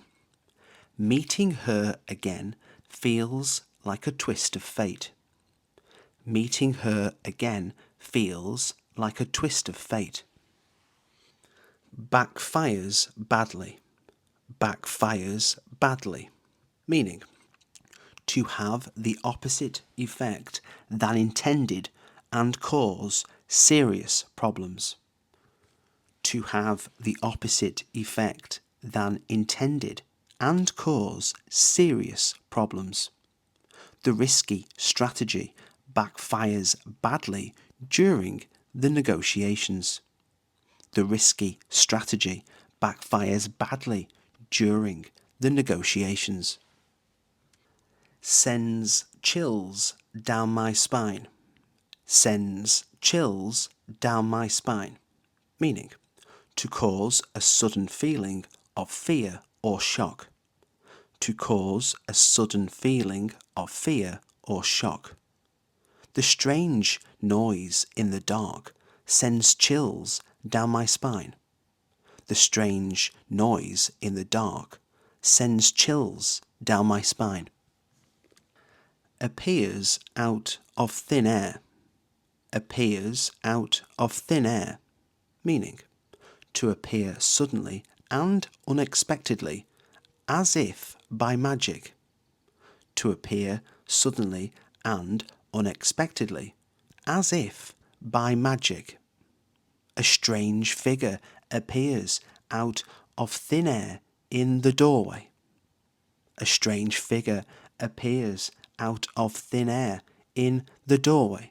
Meeting her again feels like a twist of fate. Meeting her again feels like a twist of fate. Backfires badly. Backfires badly. Meaning, to have the opposite effect than intended and cause serious problems. To have the opposite effect than intended and cause serious problems. The risky strategy backfires badly during the negotiations. The risky strategy backfires badly during the negotiations. Sends chills down my spine. Sends chills down my spine. Meaning, to cause a sudden feeling of fear or shock. To cause a sudden feeling of fear or shock. The strange noise in the dark sends chills down my spine. The strange noise in the dark sends chills down my spine. Appears out of thin air. Appears out of thin air. Meaning, to appear suddenly and unexpectedly, as if by magic. To appear suddenly and unexpectedly, as if by magic. A strange figure appears out of thin air in the doorway. A strange figure appears out of thin air in the doorway.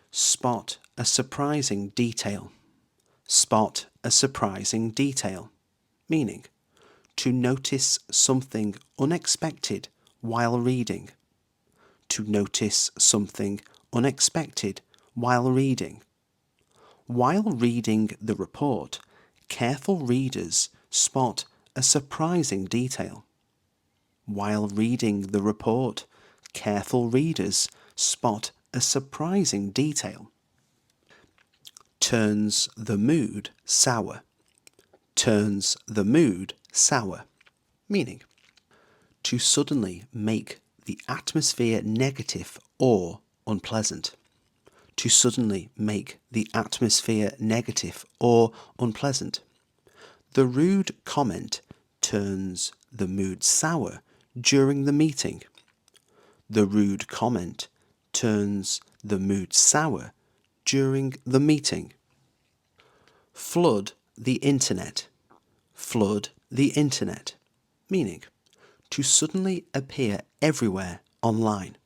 Spot a surprising detail. Spot a surprising detail. Meaning, to notice something unexpected while reading. To notice something unexpected while reading. While reading the report, careful readers spot a surprising detail. While reading the report, careful readers spot a surprising detail. Turns the mood sour. Turns the mood sour. Meaning, to suddenly make the atmosphere negative or unpleasant. To suddenly make the atmosphere negative or unpleasant. The rude comment turns the mood sour during the meeting. The rude comment turns the mood sour during the meeting. Flood the internet. Flood the internet. Meaning, to suddenly appear everywhere online.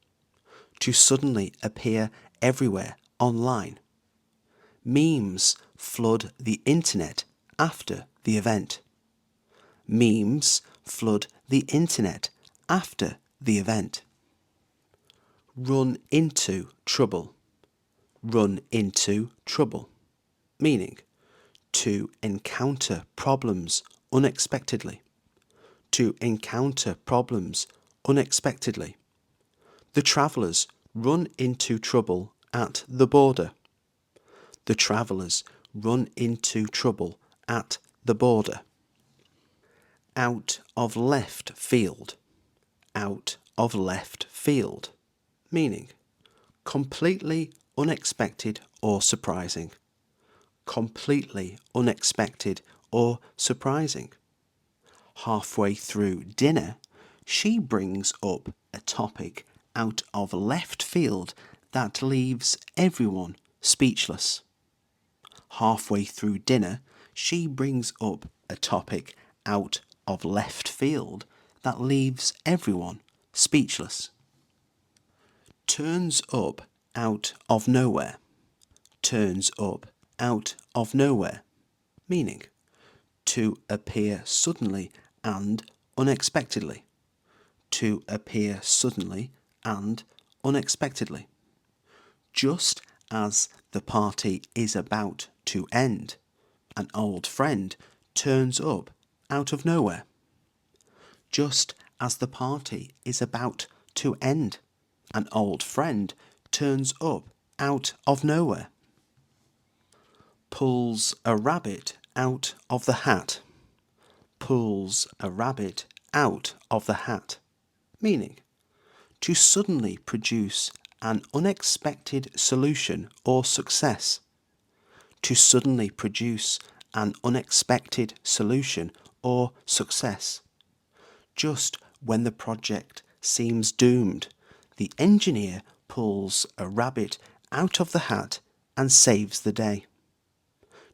To suddenly appear everywhere online. Memes flood the internet after the event. Memes flood the internet after the event. Run into trouble. Run into trouble. Meaning, to encounter problems unexpectedly. To encounter problems unexpectedly. The travellers run into trouble at the border. The travellers run into trouble at the border. Out of left field. Out of left field. Meaning, completely unexpected or surprising. Completely unexpected or surprising. Halfway through dinner, she brings up a topic out of left field that leaves everyone speechless. Halfway through dinner, she brings up a topic out of left field that leaves everyone speechless. Turns up out of nowhere. Turns up out of nowhere. Meaning, to appear suddenly and unexpectedly. to appear suddenly and unexpectedly. Just as the party is about to end, an old friend turns up out of nowhere. Just as the party is about to end, an old friend turns up out of nowhere. Pulls a rabbit out of the hat. Pulls a rabbit out of the hat. Meaning, to suddenly produce an unexpected solution or success. To suddenly produce an unexpected solution or success. Just when the project seems doomed, the engineer pulls a rabbit out of the hat and saves the day.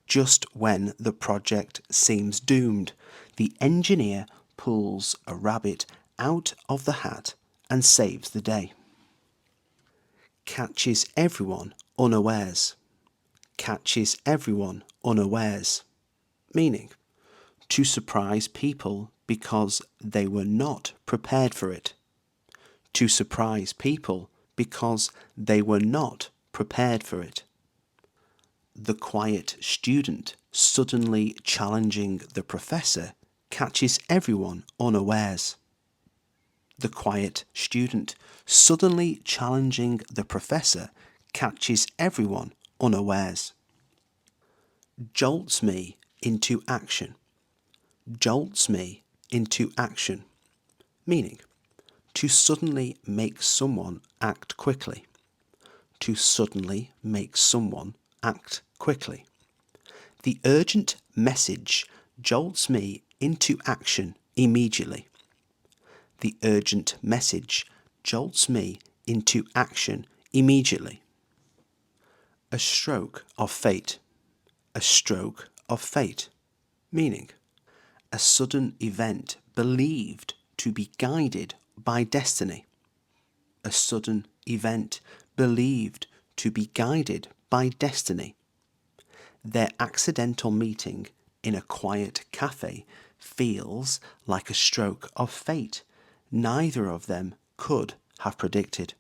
Just when the project seems doomed, the engineer pulls a rabbit out of the hat and saves the day. Catches everyone unawares. Catches everyone unawares. Meaning, to surprise people because they were not prepared for it. To surprise people because they were not prepared for it. The quiet student suddenly challenging the professor catches everyone unawares. The quiet student suddenly challenging the professor catches everyone unawares. Jolts me into action. Jolts me into action. Meaning, to suddenly make someone act quickly. To suddenly make someone act quickly. The urgent message jolts me into action immediately. The urgent message jolts me into action immediately. A stroke of fate. A stroke of fate. Meaning, a sudden event believed to be guided by destiny. A sudden event believed to be guided by destiny. Their accidental meeting in a quiet cafe feels like a stroke of fate neither of them could have predicted.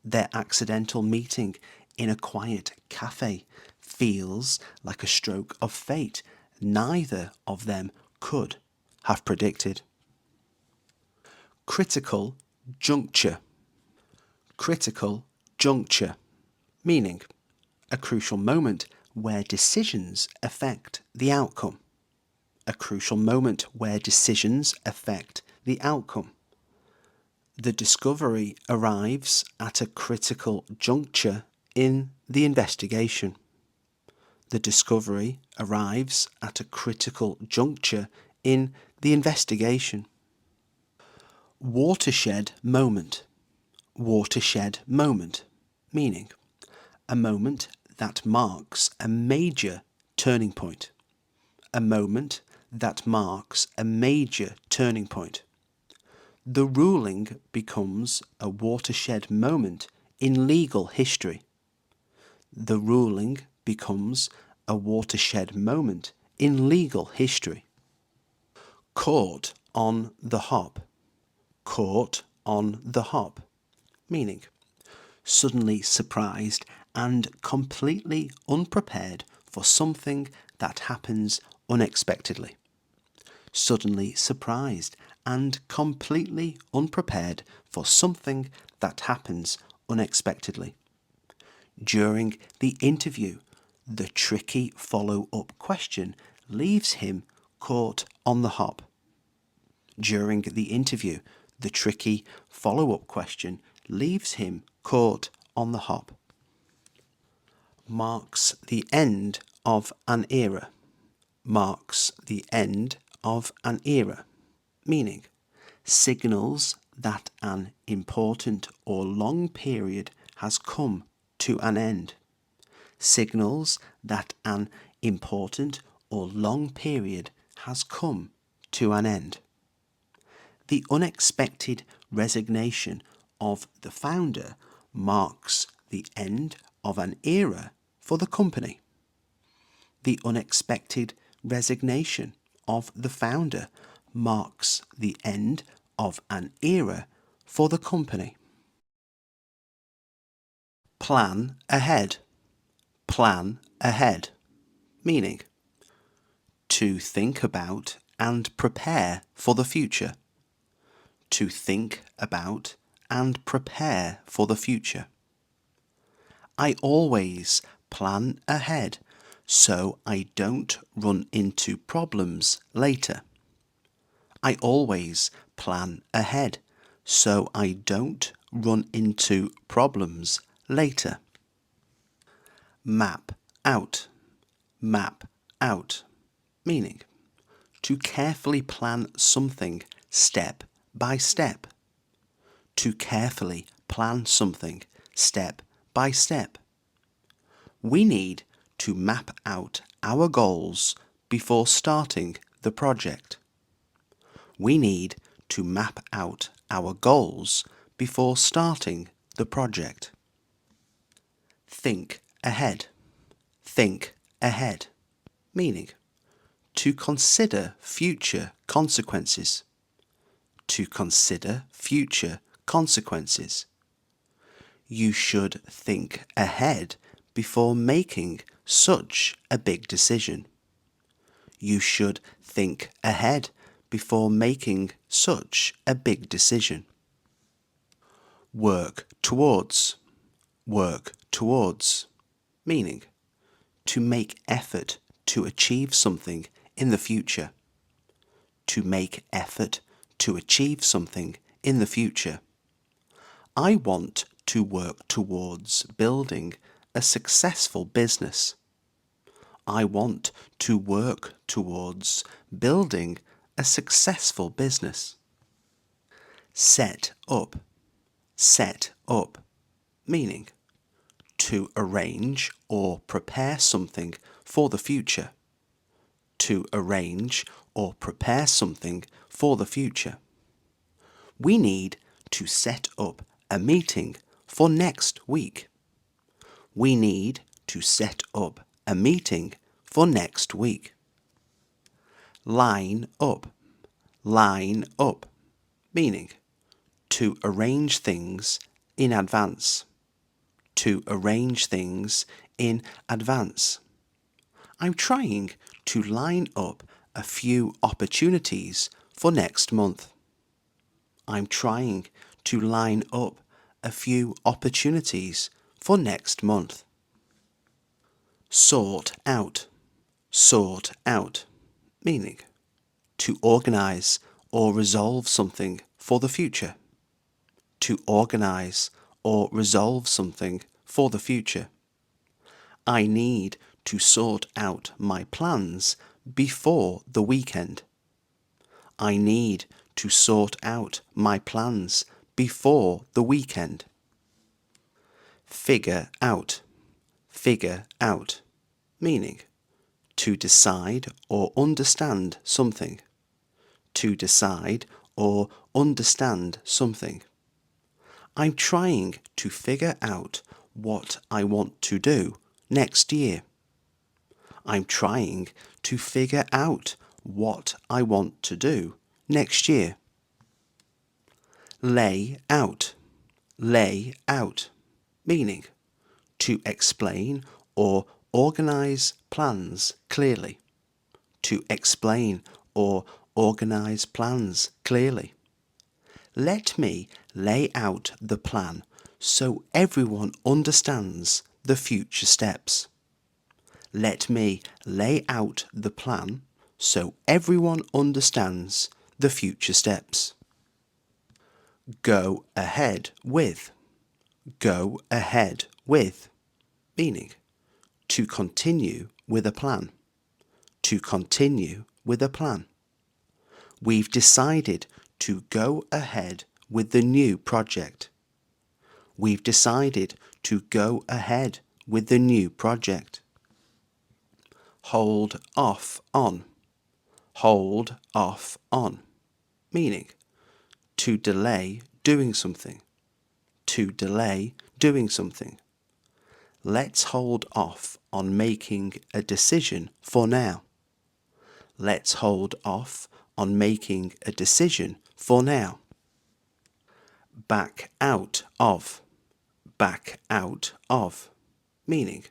Their accidental meeting in a quiet cafe feels like a stroke of fate neither of them could have predicted. Critical juncture. Critical juncture. Meaning, a crucial moment where decisions affect the outcome. A crucial moment where decisions affect the outcome. The discovery arrives at a critical juncture in the investigation. The discovery arrives at a critical juncture in the investigation. Watershed moment. Watershed moment. Meaning, a moment that marks a major turning point. A moment that marks a major turning point. The ruling becomes a watershed moment in legal history. The ruling becomes a watershed moment in legal history. Caught on the hop. Caught on the hop. Meaning, suddenly surprised and completely unprepared for something that happens unexpectedly. Suddenly surprised and completely unprepared for something that happens unexpectedly. During the interview, the tricky follow-up question leaves him caught on the hop. During the interview, the tricky follow-up question leaves him caught on the hop. Marks the end of an era. Marks the end of an era. Meaning, signals that an important or long period has come to an end. Signals that an important or long period has come to an end. The unexpected resignation of the founder marks the end of an era for the company. The unexpected resignation of the founder marks the end of an era for the company. Plan ahead. Plan ahead. Meaning to think about and prepare for the future. To think about and prepare for the future. I always plan ahead so I don't run into problems later. I always plan ahead so I don't run into problems later. Map out. Map out. Meaning to carefully plan something step by step. To carefully plan something step by step. We need to map out our goals before starting the project. We need to map out our goals before starting the project. Think ahead. Think ahead. Meaning to consider future consequences. To consider future consequences. You should think ahead before making such a big decision. You should think ahead before making such a big decision. Work towards. Work towards. Meaning to make effort to achieve something in the future. To make effort to achieve something in the future. I want to work towards building a successful business. I want to work towards building a successful business. Set up. Set up. Meaning to arrange or prepare something for the future. To arrange or prepare something for the future. We need to set up a meeting for next week. We need to set up a meeting for next week. Line up. Line up. Meaning to arrange things in advance. To arrange things in advance. I'm trying to line up a few opportunities for next month. I'm trying to line up a few opportunities for next month. Sort out. Sort out. Meaning to organize or resolve something for the future. To organize or resolve something for the future. I need to sort out my plans before the weekend. I need to sort out my plans before the weekend. Figure out. Figure out. Meaning to decide or understand something. To decide or understand something. I'm trying to figure out what I want to do next year. I'm trying to figure out what I want to do next year. Lay out. Lay out. Meaning to explain or organize plans clearly. To explain or organize plans clearly. Let me lay out the plan so everyone understands the future steps. Let me lay out the plan so everyone understands the future steps. Go ahead with. Go ahead with. Meaning to continue with a plan. To continue with a plan. We've decided to go ahead with the new project. We've decided to go ahead with the new project. Hold off on. Hold off on. Meaning to delay doing something. To delay doing something. Let's hold off on making a decision for now. Let's hold off on making a decision for now. back out of, back out of, meaning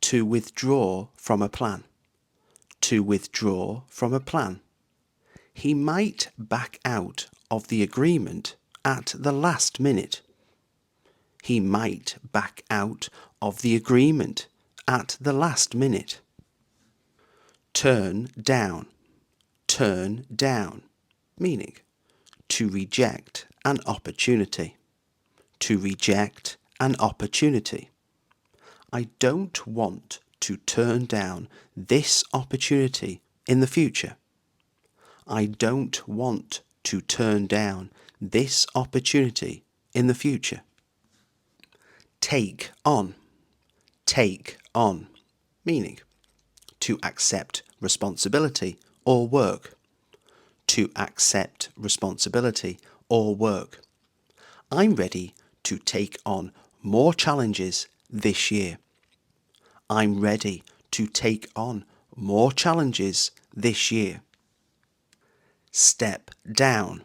to withdraw from a plan, to withdraw from a plan. He might back out of the agreement at the last minute. He might back out of the agreement at the last minute. Turn down, meaning to reject an opportunity, to reject an opportunity. I don't want to turn down this opportunity in the future. I don't want to turn down this opportunity in the future. Take on, meaning to accept responsibility or work, to accept responsibility or work. I'm ready to take on more challenges this year. I'm ready to take on more challenges this year. Step down,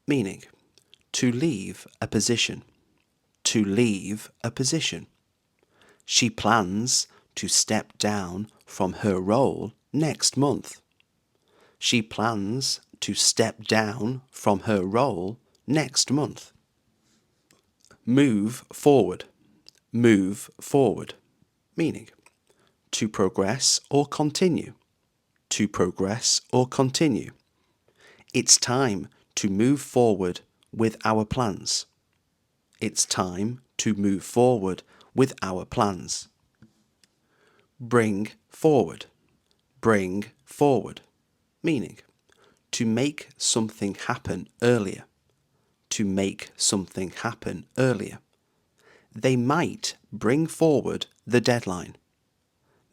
meaning to leave a position, to leave a position. She plans to step down from her role next month. She plans to step down from her role next month. Move forward, meaning to progress or continue, to progress or continue. It's time to move forward with our plans. It's time to move forward with our plans. Bring forward, meaning to make something happen earlier, to make something happen earlier. They might bring forward the deadline.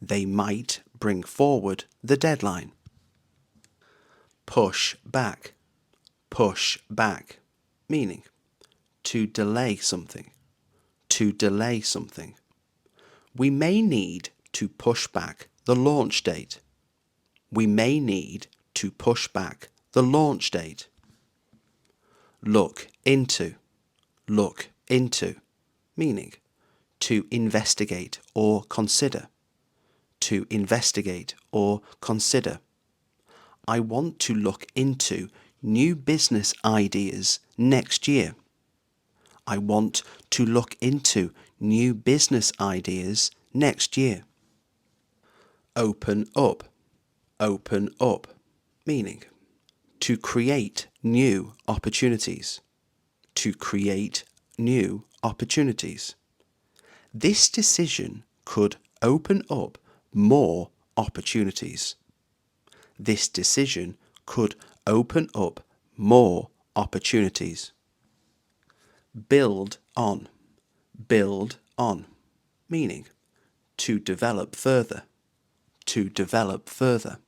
They might bring forward the deadline. Push back, meaning to delay something, to delay something. We may need to push back the launch date. We may need to push back the launch date. Look into, meaning to investigate or consider, to investigate or consider. I want to look into new business ideas next year. I want to look into new business ideas next year. Open up, meaning to create new opportunities, to create new opportunities. This decision could open up more opportunities. This decision could open up more opportunities. Build on, meaning to develop further, to develop further.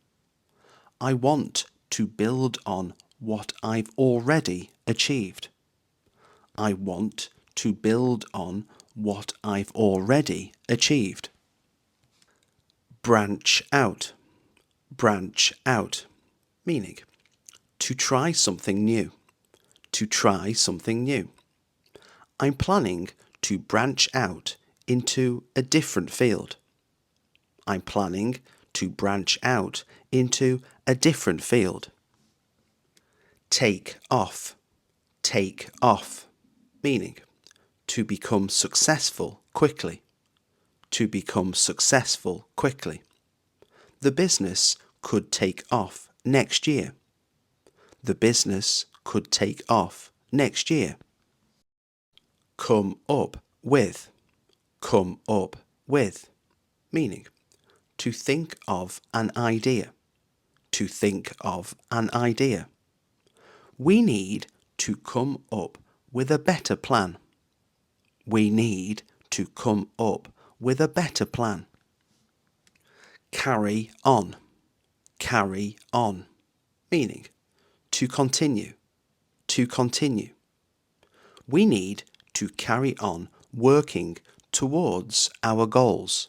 I want to build on what I've already achieved. I want to build on what I've already achieved. Branch out, meaning to try something new, to try something new. I'm planning to branch out into a different field. I'm planning to branch out into a different field. Take off, meaning to become successful quickly, to become successful quickly. The business could take off next year. The business could take off next year. Come up with, meaning to think of an idea, to think of an idea. We need to come up with a better plan. We need to come up with a better plan. Carry on, meaning to continue, to continue. We need to carry on working towards our goals.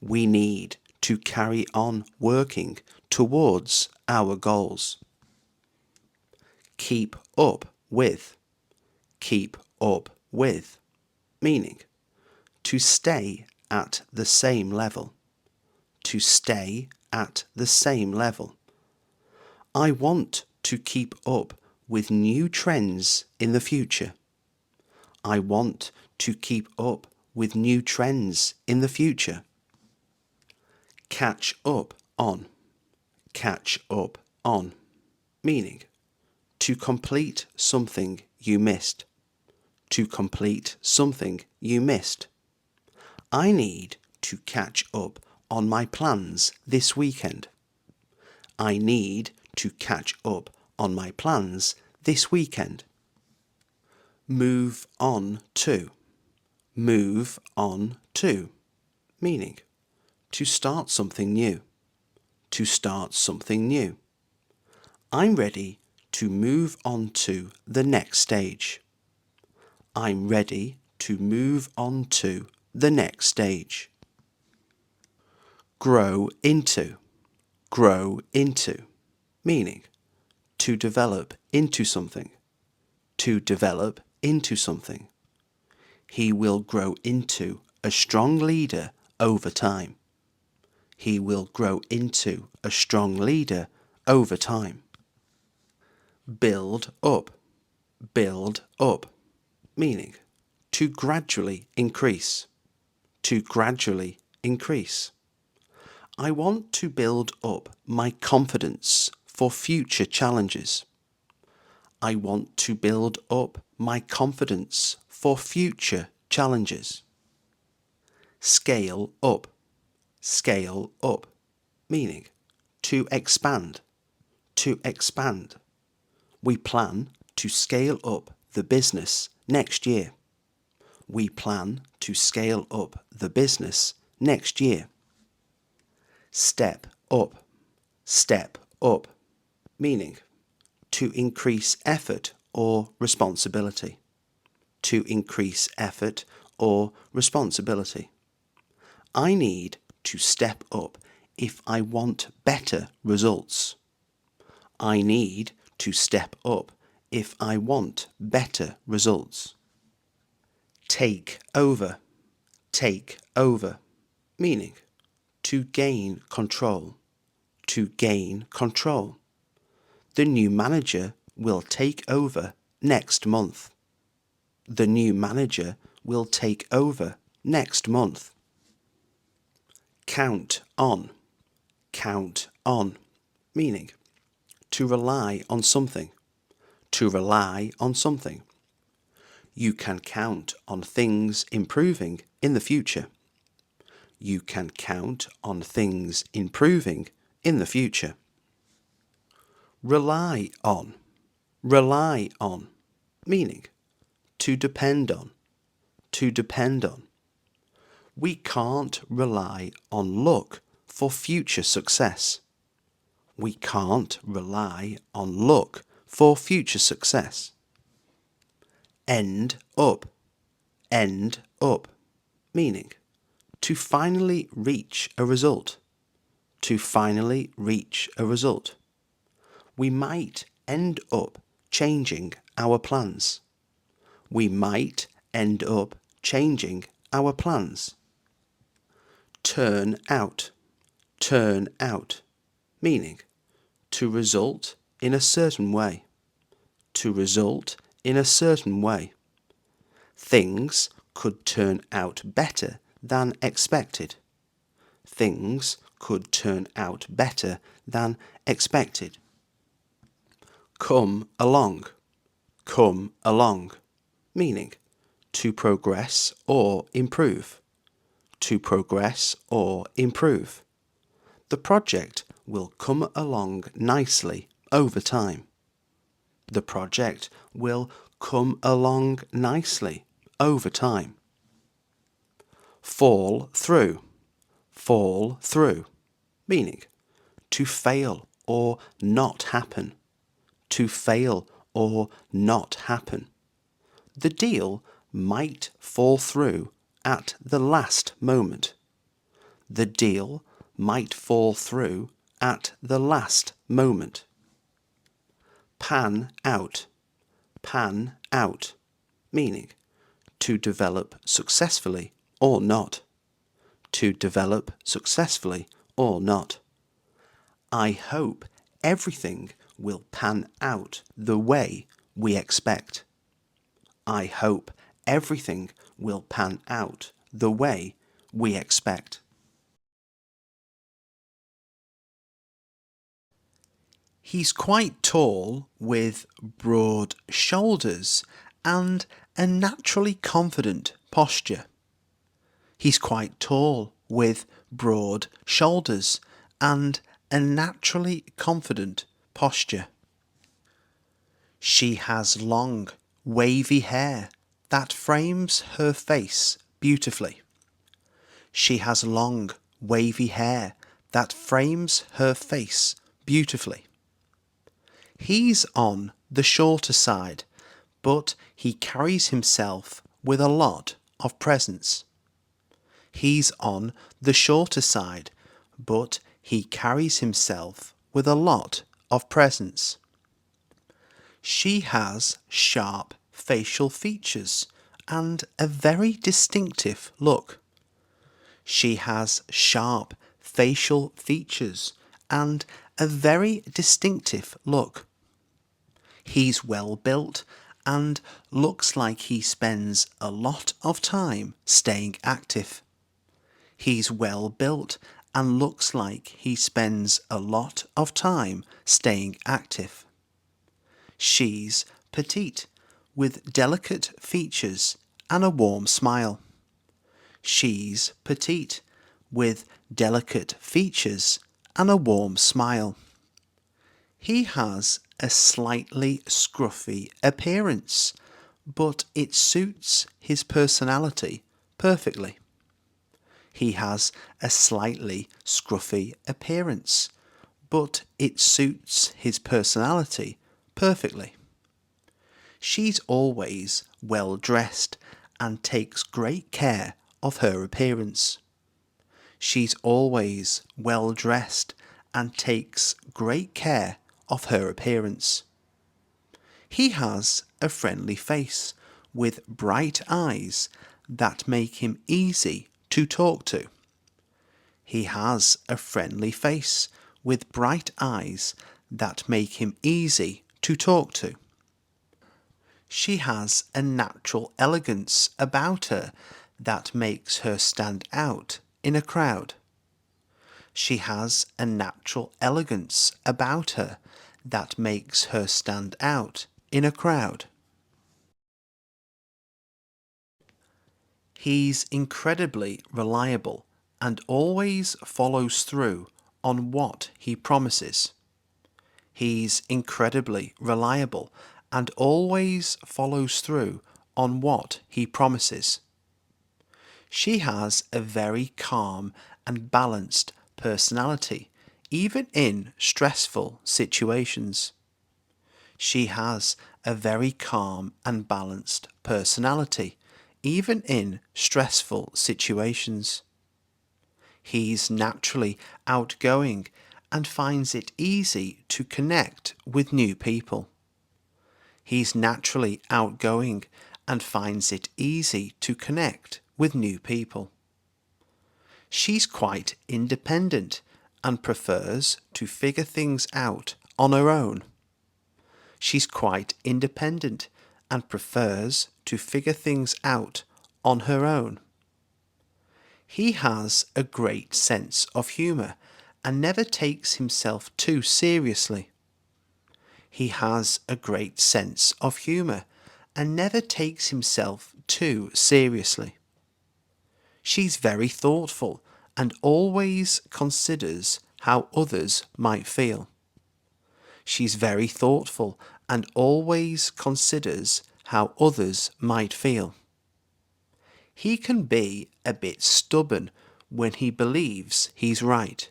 We need to carry on working towards our goals. keep up with, keep up with, meaning to stay at the same level, to stay at the same level. I want to keep up with new trends in the future. I want to keep up with new trends in the future. Catch up on, catch up on, meaning to complete something you missed, to complete something you missed. I need to catch up on my plans this weekend. I need to catch up on my plans this weekend. Move on to, move on to, meaning to start something new, to start something new. I'm ready to move on to the next stage. I'm ready to move on to the next stage. Grow into, grow into, meaning to develop into something, to develop into something. He will grow into a strong leader over time. He will grow into a strong leader over time. Build up, meaning to gradually increase, to gradually increase. I want to build up my confidence for future challenges. I want to build up my confidence for future challenges. Scale up, meaning to expand, to expand. We plan to scale up the business next year. We plan to scale up the business next year. Step up, meaning to increase effort or responsibility, to increase effort or responsibility. I need to step up if I want better results. I need to step up if I want better results. Take over, meaning to gain control, to gain control. The new manager will take over next month. The new manager will take over next month. Count on, meaning to rely on something, to rely on something. You can count on things improving in the future. You can count on things improving in the future. Rely on, meaning to depend on, to depend on. We can't rely on luck for future success. We can't rely on luck for future success. End up, meaning to finally reach a result, to finally reach a result. We might end up changing our plans. We might end up changing our plans. Turn out, meaning to result in a certain way, to result in a certain way. Things could turn out better than expected. Things could turn out better than expected. Come along, meaning to progress or improve, to progress or improve. The project will come along nicely over time. The project will come along nicely over time. Fall through, meaning to fail or not happen, to fail or not happen. The deal might fall through at the last moment. The deal might fall through at the last moment. Pan out. Pan out. Meaning to develop successfully or not. To develop successfully or not. I hope everything will pan out the way we expect. I hope everything will pan out the way we expect. He's quite tall with broad shoulders and a naturally confident posture. He's quite tall with broad shoulders and a naturally confident posture. She has long, wavy hair that frames her face beautifully. She has long, wavy hair that frames her face beautifully. He's on the shorter side, but he carries himself with a lot of presence. He's on the shorter side, but he carries himself with a lot of presence. She has sharp facial features and a very distinctive look. She has sharp facial features and a very distinctive look. He's well built and looks like he spends a lot of time staying active. He's well built and looks like he spends a lot of time staying active. She's petite, with delicate features and a warm smile. She's petite, with delicate features and a warm smile. He has a slightly scruffy appearance, but it suits his personality perfectly. He has a slightly scruffy appearance, but it suits his personality perfectly. She's always well dressed and takes great care of her appearance. She's always well dressed and takes great care of her appearance. He has a friendly face with bright eyes that make him easy to talk to. He has a friendly face with bright eyes that make him easy to talk to. She has a natural elegance about her that makes her stand out in a crowd. She has a natural elegance about her that makes her stand out in a crowd. He's incredibly reliable and always follows through on what he promises. He's incredibly reliable and always follows through on what he promises. She has a very calm and balanced personality, even in stressful situations. She has a very calm and balanced personality, even in stressful situations. He's naturally outgoing and finds it easy to connect with new people. He's naturally outgoing and finds it easy to connect with new people. She's quite independent and prefers to figure things out on her own. She's quite independent and prefers to figure things out on her own. He has a great sense of humour and never takes himself too seriously. He has a great sense of humour and never takes himself too seriously. She's very thoughtful and always considers how others might feel. She's very thoughtful and always considers how others might feel. He can be a bit stubborn when he believes he's right.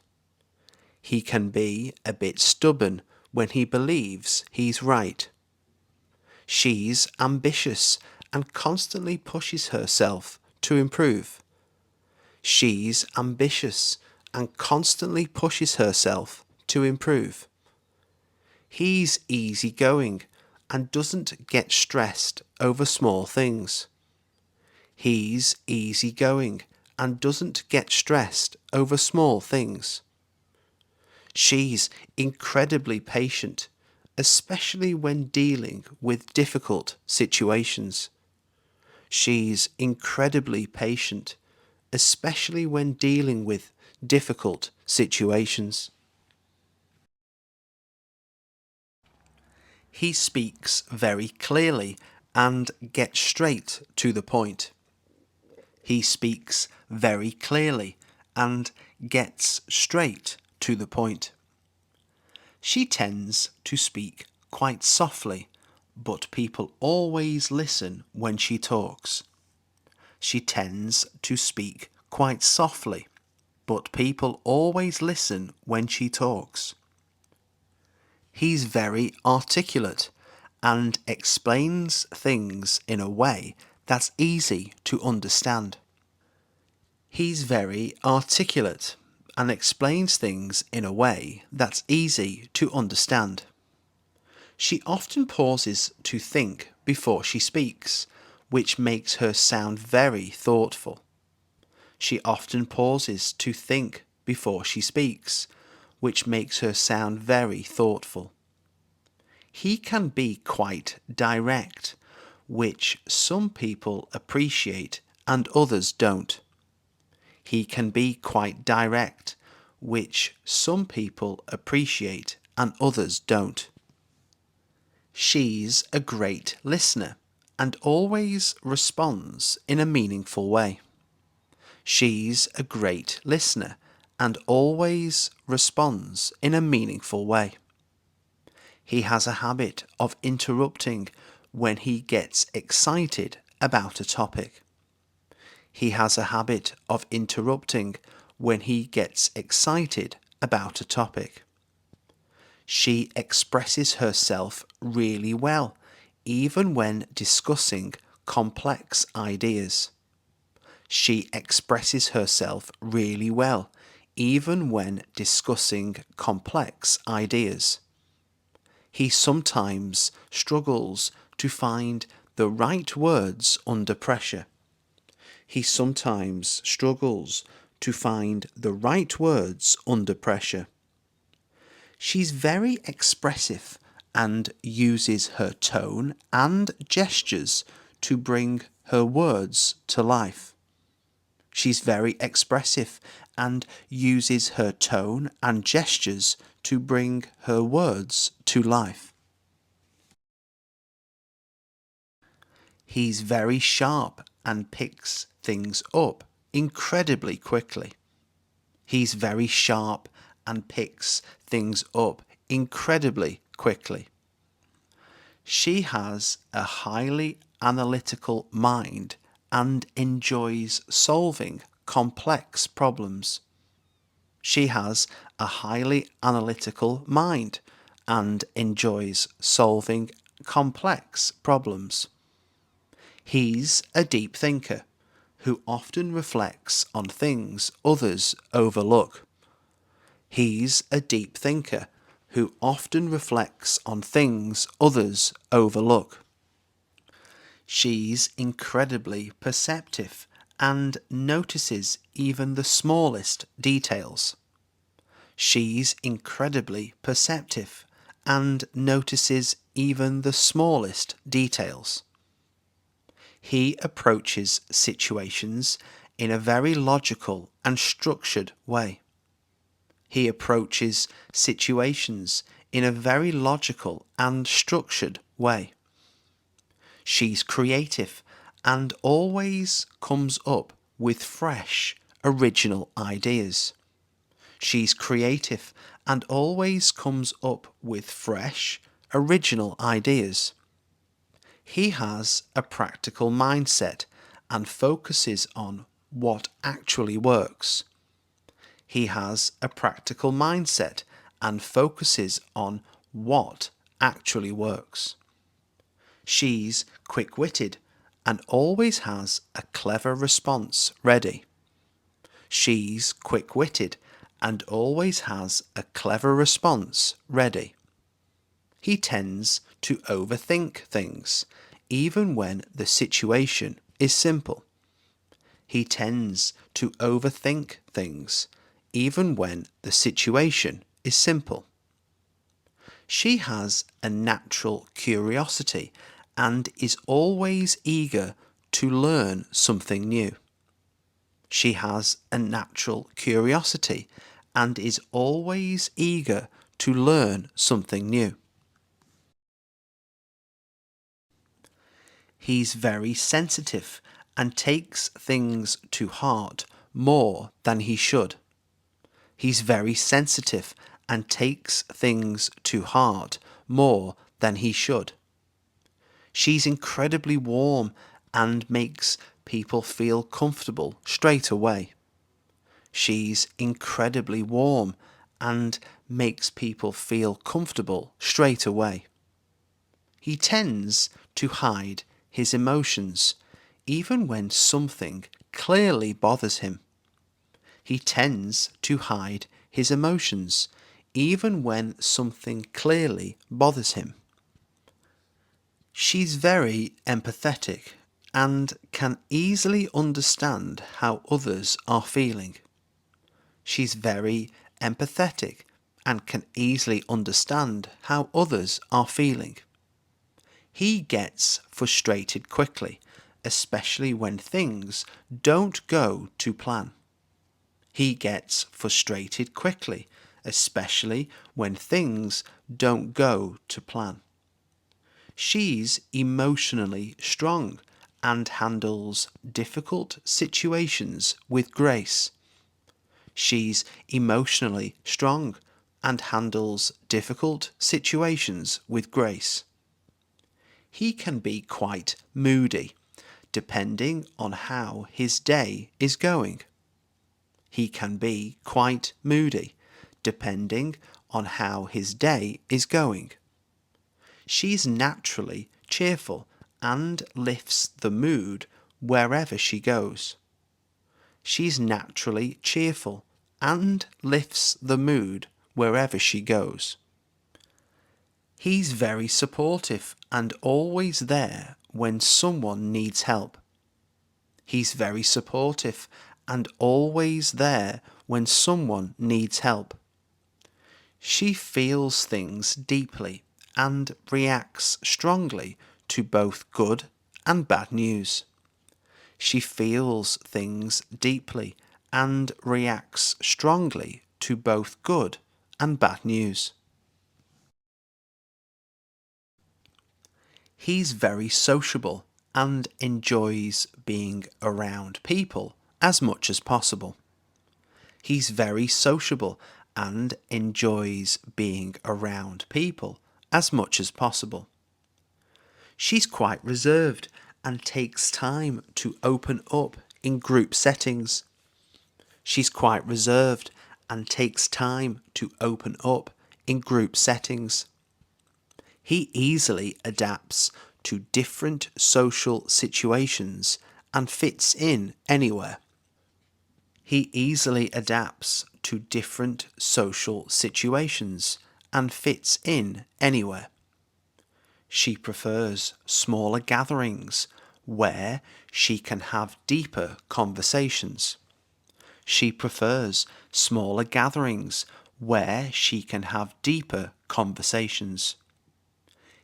He can be a bit stubborn when he believes he's right. She's ambitious and constantly pushes herself to improve. She's ambitious and constantly pushes herself to improve. He's easygoing and doesn't get stressed over small things. He's easygoing and doesn't get stressed over small things. She's incredibly patient, especially when dealing with difficult situations. She's incredibly patient, especially when dealing with difficult situations. He speaks very clearly and gets straight to the point. He speaks very clearly and gets straight to the point. She tends to speak quite softly, but people always listen when she talks. She tends to speak quite softly, but people always listen when she talks. He's very articulate and explains things in a way that's easy to understand. He's very articulate and explains things in a way that's easy to understand. She often pauses to think before she speaks, which makes her sound very thoughtful. She often pauses to think before she speaks, which makes her sound very thoughtful. He can be quite direct, which some people appreciate and others don't. He can be quite direct, which some people appreciate and others don't. She's a great listener and always responds in a meaningful way. She's a great listener and always responds in a meaningful way. He has a habit of interrupting when he gets excited about a topic. He has a habit of interrupting when he gets excited about a topic. She expresses herself really well, even when discussing complex ideas. She expresses herself really well, even when discussing complex ideas. He sometimes struggles to find the right words under pressure. He sometimes struggles to find the right words under pressure. She's very expressive and uses her tone and gestures to bring her words to life. She's very expressive and uses her tone and gestures to bring her words to life. He's very sharp and picks things up incredibly quickly. He's very sharp and picks things up incredibly quickly. She has a highly analytical mind and enjoys solving complex problems. She has a highly analytical mind and enjoys solving complex problems. He's a deep thinker who often reflects on things others overlook. He's a deep thinker who often reflects on things others overlook. She's incredibly perceptive and notices even the smallest details. She's incredibly perceptive and notices even the smallest details. He approaches situations in a very logical and structured way. He approaches situations in a very logical and structured way. She's creative and always comes up with fresh, original ideas. She's creative and always comes up with fresh, original ideas. He has a practical mindset and focuses on what actually works. He has a practical mindset and focuses on what actually works. She's quick-witted and always has a clever response ready. She's quick-witted and always has a clever response ready. He tends to overthink things, even when the situation is simple. He tends to overthink things, even when the situation is simple. She has a natural curiosity and is always eager to learn something new. She has a natural curiosity and is always eager to learn something new. He's very sensitive and takes things to heart more than he should. He's very sensitive and takes things to heart more than he should. She's incredibly warm and makes people feel comfortable straight away. She's incredibly warm and makes people feel comfortable straight away. He tends to hide his emotions, even when something clearly bothers him. He tends to hide his emotions, even when something clearly bothers him. She's very empathetic and can easily understand how others are feeling. She's very empathetic and can easily understand how others are feeling. He gets frustrated quickly, especially when things don't go to plan. He gets frustrated quickly, especially when things don't go to plan. She's emotionally strong and handles difficult situations with grace. She's emotionally strong and handles difficult situations with grace. He can be quite moody, depending on how his day is going. He can be quite moody, depending on how his day is going. She's naturally cheerful and lifts the mood wherever she goes. She's naturally cheerful and lifts the mood wherever she goes. He's very supportive and always there when someone needs help. He's very supportive and always there when someone needs help. She feels things deeply and reacts strongly to both good and bad news. She feels things deeply and reacts strongly to both good and bad news. He's very sociable and enjoys being around people as much as possible. He's very sociable and enjoys being around people as much as possible. She's quite reserved and takes time to open up in group settings. She's quite reserved and takes time to open up in group settings. He easily adapts to different social situations and fits in anywhere. He easily adapts to different social situations and fits in anywhere. She prefers smaller gatherings where she can have deeper conversations. She prefers smaller gatherings where she can have deeper conversations.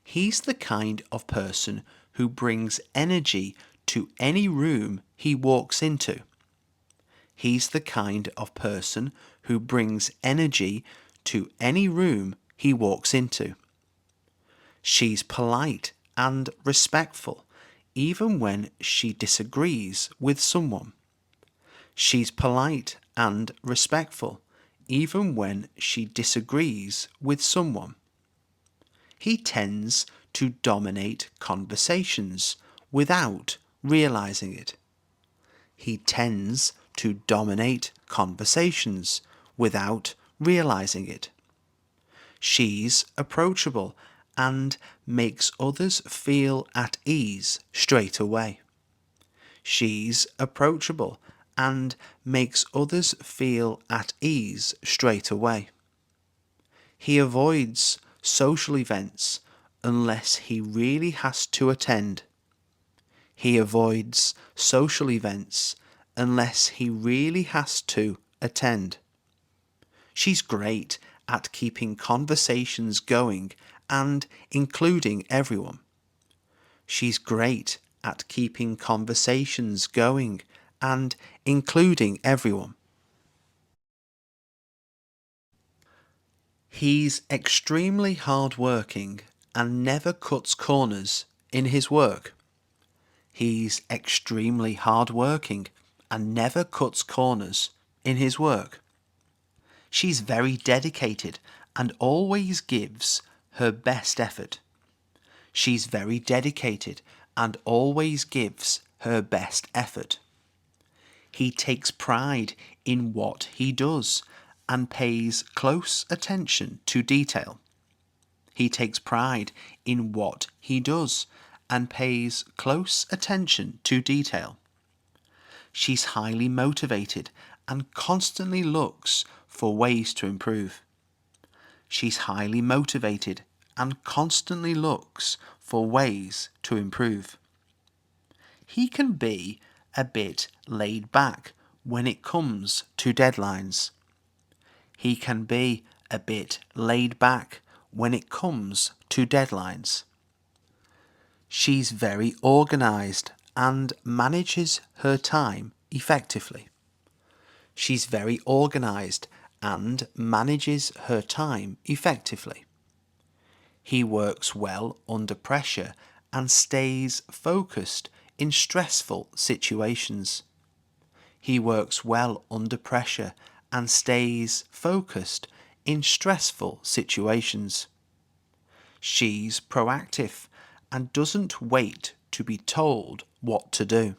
He's the kind of person who brings energy to any room he walks into. He's the kind of person who brings energy to any room he walks into. She's polite and respectful, even when she disagrees with someone. She's polite and respectful, even when she disagrees with someone. He tends to dominate conversations without realizing it. He tends to dominate conversations without realizing it. She's approachable and makes others feel at ease straight away. She's approachable and makes others feel at ease straight away. He avoids social events unless he really has to attend. He avoids social events unless he really has to attend. She's great at keeping conversations going and including everyone. She's great at keeping conversations going and including everyone. He's extremely hard-working and never cuts corners in his work. He's extremely hard-working and never cuts corners in his work. She's very dedicated and always gives her best effort. She's very dedicated and always gives her best effort. He takes pride in what he does and pays close attention to detail. He takes pride in what he does and pays close attention to detail. She's highly motivated and constantly looks for ways to improve. She's highly motivated and constantly looks for ways to improve. He can be a bit laid back when it comes to deadlines. He can be a bit laid back when it comes to deadlines. She's very organized and manages her time effectively. She's very organized and manages her time effectively. He works well under pressure and stays focused in stressful situations. He works well under pressure and stays focused in stressful situations. She's proactive and doesn't wait to be told what to do.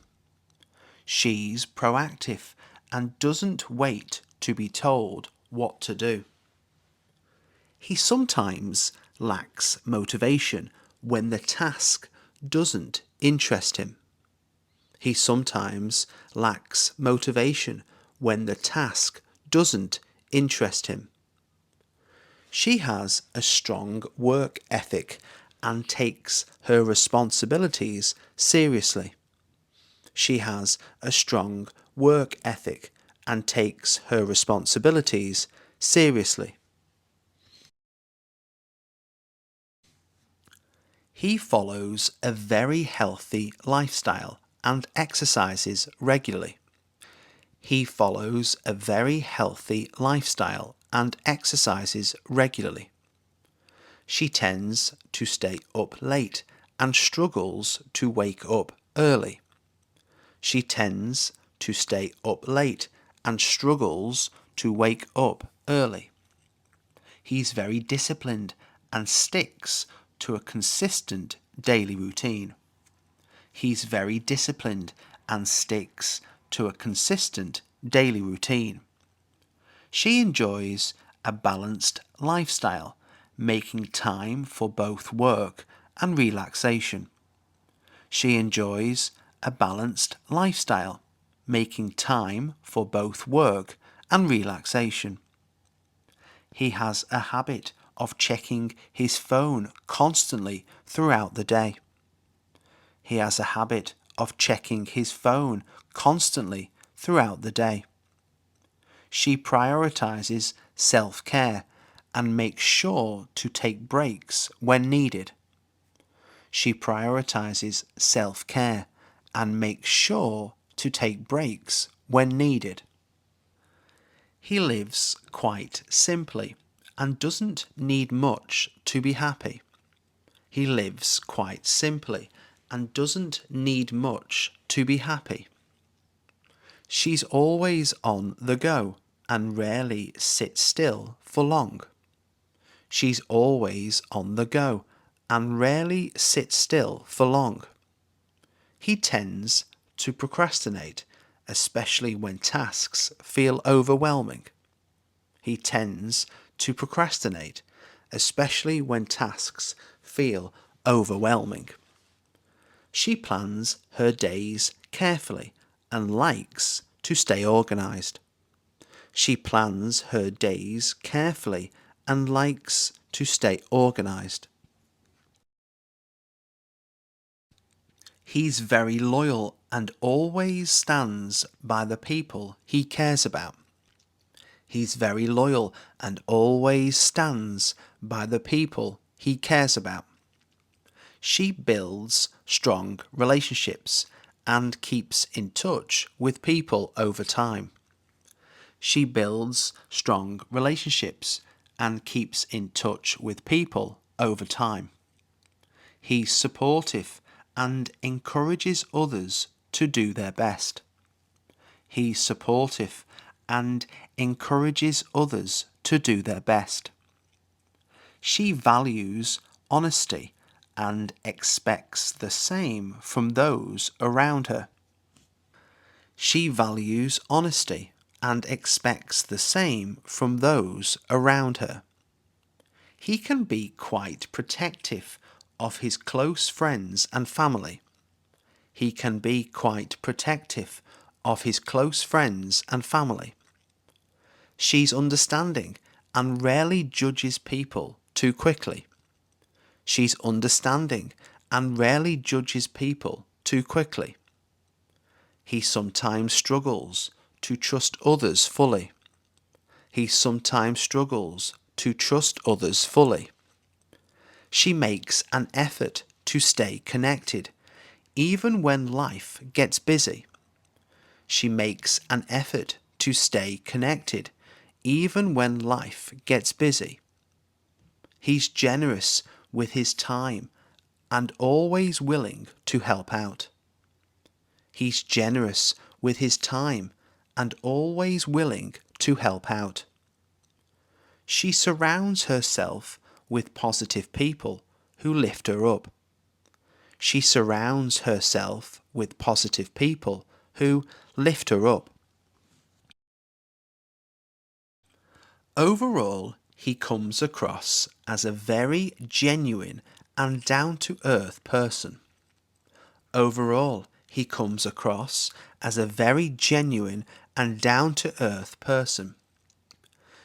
She's proactive and doesn't wait to be told what to do. He sometimes lacks motivation when the task doesn't interest him. He sometimes lacks motivation when the task doesn't interest him. She has a strong work ethic and takes her responsibilities seriously. She has a strong work ethic and takes her responsibilities seriously. He follows a very healthy lifestyle and exercises regularly. He follows a very healthy lifestyle and exercises regularly. She tends to stay up late and struggles to wake up early. She tends to stay up late and struggles to wake up early. He's very disciplined and sticks to a consistent daily routine. He's very disciplined and sticks to a consistent daily routine. She enjoys a balanced lifestyle, making time for both work and relaxation. She enjoys a balanced lifestyle, making time for both work and relaxation. He has a habit of checking his phone constantly throughout the day. He has a habit of checking his phone constantly throughout the day. She prioritizes self-care and makes sure to take breaks when needed. She prioritizes self-care and makes sure to take breaks when needed. He lives quite simply and doesn't need much to be happy. He lives quite simply and doesn't need much to be happy. She's always on the go and rarely sits still for long. She's always on the go and rarely sits still for long. He tends to procrastinate, especially when tasks feel overwhelming. He tends to procrastinate, especially when tasks feel overwhelming. She plans her days carefully and likes to stay organized. She plans her days carefully and likes to stay organised. He's very loyal and always stands by the people he cares about. He's very loyal and always stands by the people he cares about. She builds strong relationships and keeps in touch with people over time. She builds strong relationships and keeps in touch with people over time. He's supportive and encourages others to do their best. He's supportive and encourages others to do their best. She values honesty and expects the same from those around her. She values honesty and expects the same from those around her. He can be quite protective of his close friends and family. He can be quite protective of his close friends and family. She's understanding and rarely judges people too quickly. She's understanding and rarely judges people too quickly. He sometimes struggles to trust others fully. He sometimes struggles to trust others fully. She makes an effort to stay connected, even when life gets busy. She makes an effort to stay connected, even when life gets busy. He's generous with his time and always willing to help out. He's generous with his time and always willing to help out. She surrounds herself with positive people who lift her up. She surrounds herself with positive people who lift her up. Overall, he comes across as a very genuine and down-to-earth person. Overall, he comes across as a very genuine and down-to-earth person.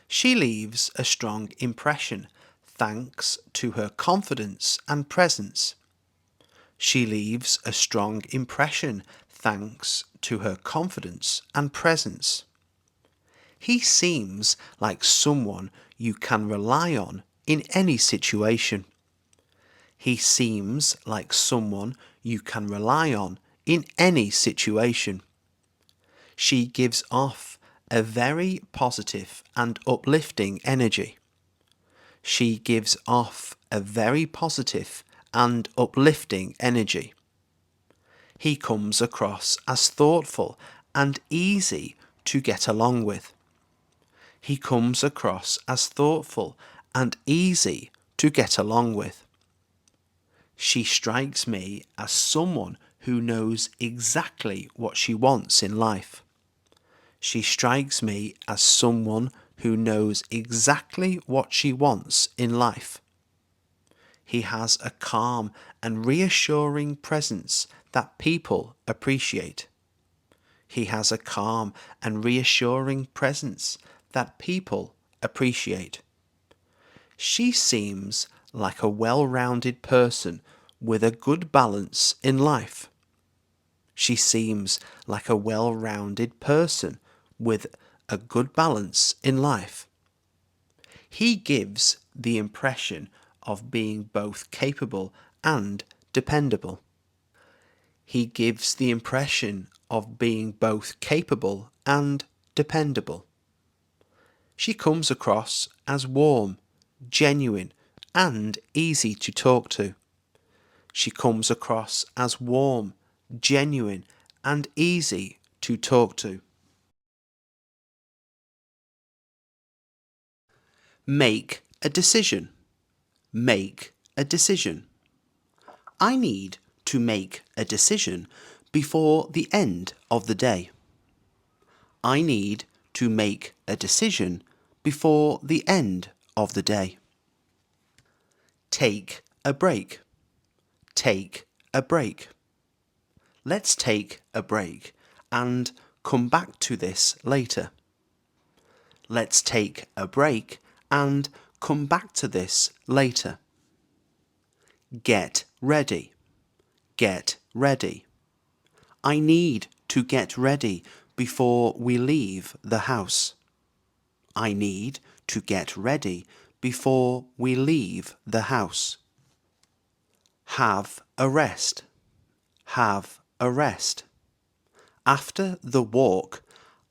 She leaves a strong impression thanks to her confidence and presence. She leaves a strong impression thanks to her confidence and presence. He seems like someone you can rely on in any situation. He seems like someone you can rely on in any situation. She gives off a very positive and uplifting energy. She gives off a very positive and uplifting energy. He comes across as thoughtful and easy to get along with. He comes across as thoughtful and easy to get along with. She strikes me as someone who knows exactly what she wants in life. She strikes me as someone who knows exactly what she wants in life. He has a calm and reassuring presence that people appreciate. He has a calm and reassuring presence that people appreciate. She seems like a well-rounded person with a good balance in life. She seems like a well-rounded person with a good balance in life. He gives the impression of being both capable and dependable. He gives the impression of being both capable and dependable. She comes across as warm, genuine, and easy to talk to. She comes across as warm, genuine, and easy to talk to. Make a decision. Make a decision. I need to make a decision before the end of the day. I need to make a decision before the end of the day. Take a break. Take a break. Let's take a break and come back to this later. Let's take a break and come back to this later. Get ready. Get ready. I need to get ready before we leave the house. I need to get ready before we leave the house. Have a rest. Have a rest. After the walk,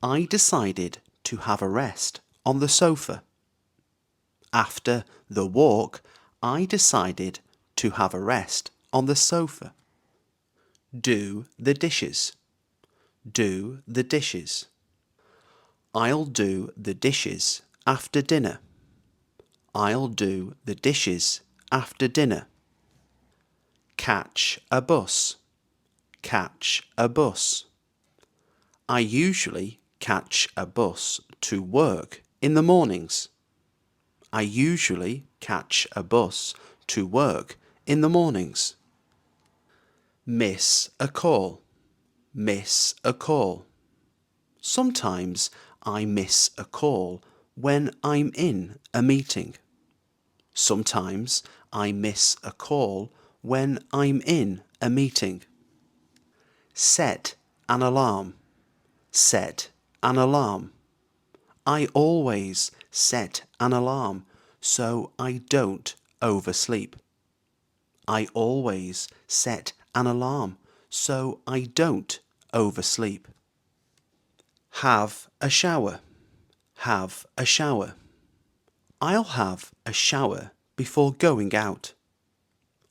I decided to have a rest on the sofa. After the walk, I decided to have a rest on the sofa. Do the dishes. Do the dishes. I'll do the dishes after dinner. I'll do the dishes after dinner. Catch a bus. Catch a bus. I usually catch a bus to work in the mornings. I usually catch a bus to work in the mornings. Miss a call. Miss a call. Sometimes I miss a call when I'm in a meeting. Sometimes I miss a call when I'm in a meeting. Set an alarm. Set an alarm. I always set an alarm so I don't oversleep. I always set an alarm so I don't oversleep. Have a shower. Have a shower. I'll have a shower before going out.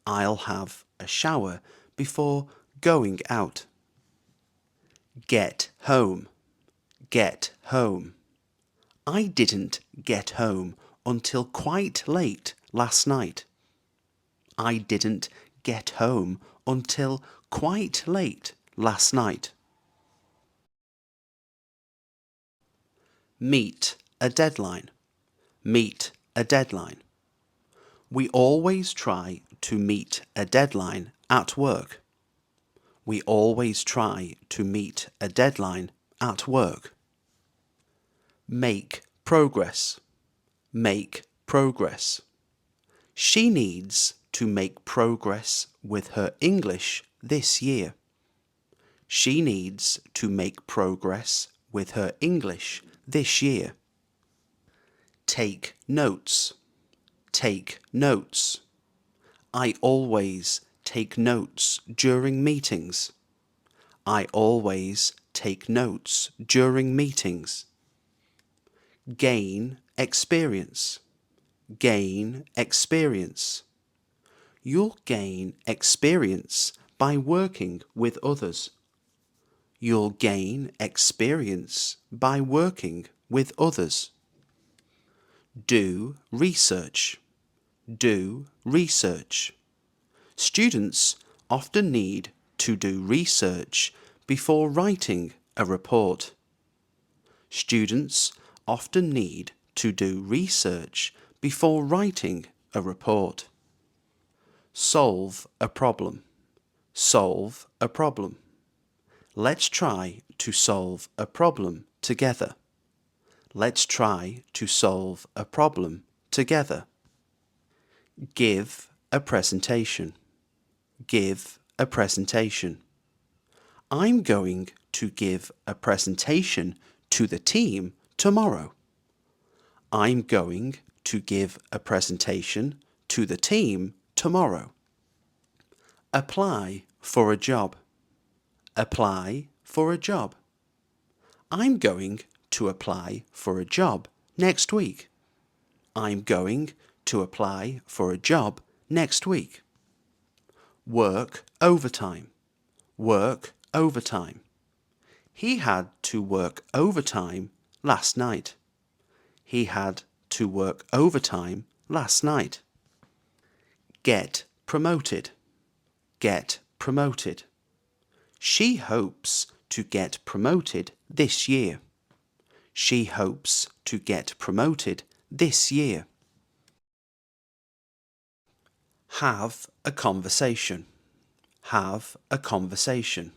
I'll have a shower before going out. Get home. Get home. I didn't get home until quite late last night. I didn't get home until quite late last night. Meet a deadline. Meet a deadline. We always try to meet a deadline at work. We always try to meet a deadline at work. Make progress. Make progress. She needs to make progress with her English this year. She needs to make progress with her English this year. Take notes. Take notes. I always take notes during meetings. I always take notes during meetings. Gain experience. Gain experience. You'll gain experience by working with others. You'll gain experience by working with others. Do research. Do research. Students often need to do research before writing a report. Students often need to do research before writing a report. Solve a problem. Solve a problem. Let's try to solve a problem together. Let's try to solve a problem together. Give a presentation. Give a presentation. I'm going to give a presentation to the team tomorrow. I'm going to give a presentation to the team tomorrow. Apply for a job. Apply for a job. I'm going to apply for a job next week. I'm going to apply for a job next week. Work overtime. Work overtime. He had to work overtime last night. He had to work overtime last night. Get promoted. Get promoted. She hopes to get promoted this year. She hopes to get promoted this year. Have a conversation. Have a conversation.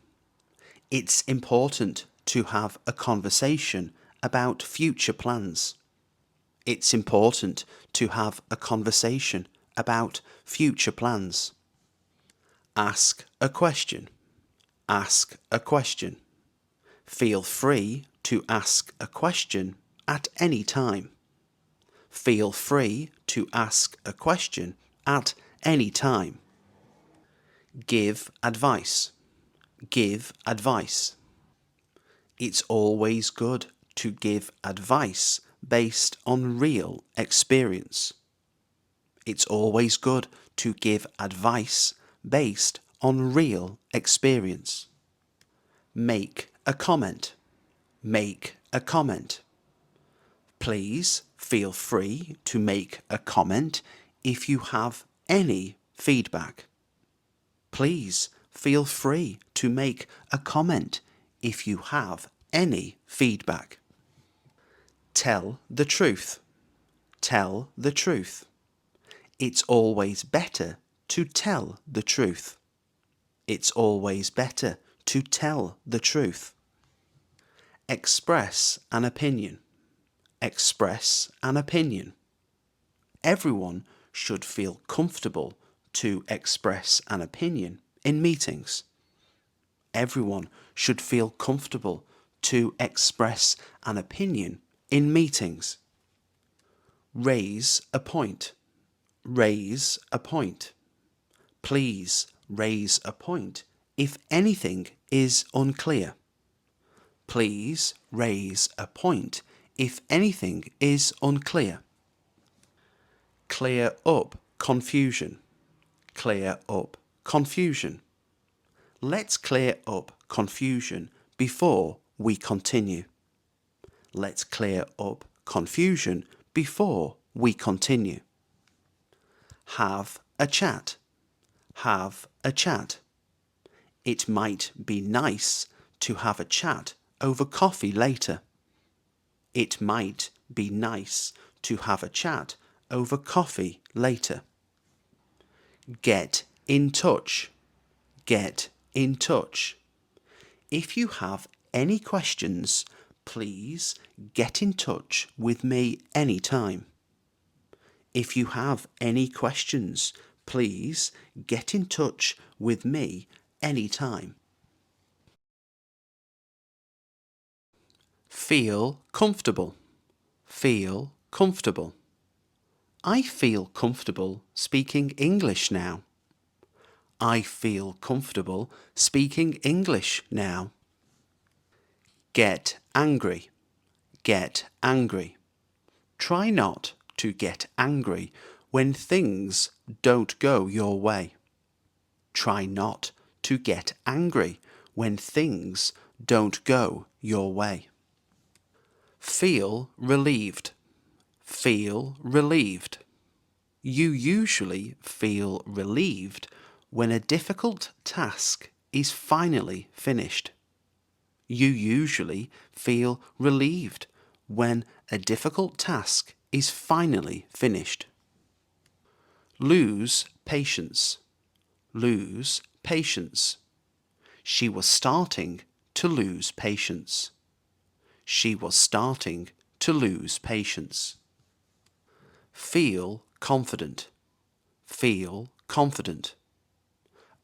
It's important to have a conversation about future plans. It's important to have a conversation about future plans. Ask a question. Ask a question. Feel free to ask a question at any time. Feel free to ask a question at any time. Give advice. Give advice. It's always good to give advice based on real experience. It's always good to give advice based on real experience. Make a comment. Make a comment. Please feel free to make a comment if you have any feedback. Please feel free to make a comment if you have any feedback. Tell the truth. Tell the truth. It's always better to tell the truth. It's always better to tell the truth. Express an opinion. Express an opinion. Everyone should feel comfortable to express an opinion in meetings. Everyone should feel comfortable to express an opinion in meetings. Raise a point. Raise a point. Please raise a point if anything is unclear. Please raise a point if anything is unclear. Clear up confusion. Clear up confusion. Let's clear up confusion before we continue. Let's clear up confusion before we continue. Have a chat. Have a chat. It might be nice to have a chat over coffee later. It might be nice to have a chat over coffee later. Get in touch. Get in touch. If you have any questions, please get in touch with me anytime. If you have any questions, please get in touch with me anytime. Feel comfortable. Feel comfortable. I feel comfortable speaking English now. I feel comfortable speaking English now. Get angry. Get angry. Try not to get angry when things don't go your way. Try not to get angry when things don't go your way. Feel relieved. Feel relieved. You usually feel relieved when a difficult task is finally finished. You usually feel relieved when a difficult task is finally finished. Lose patience. Lose patience. She was starting to lose patience. She was starting to lose patience. Feel confident. Feel confident.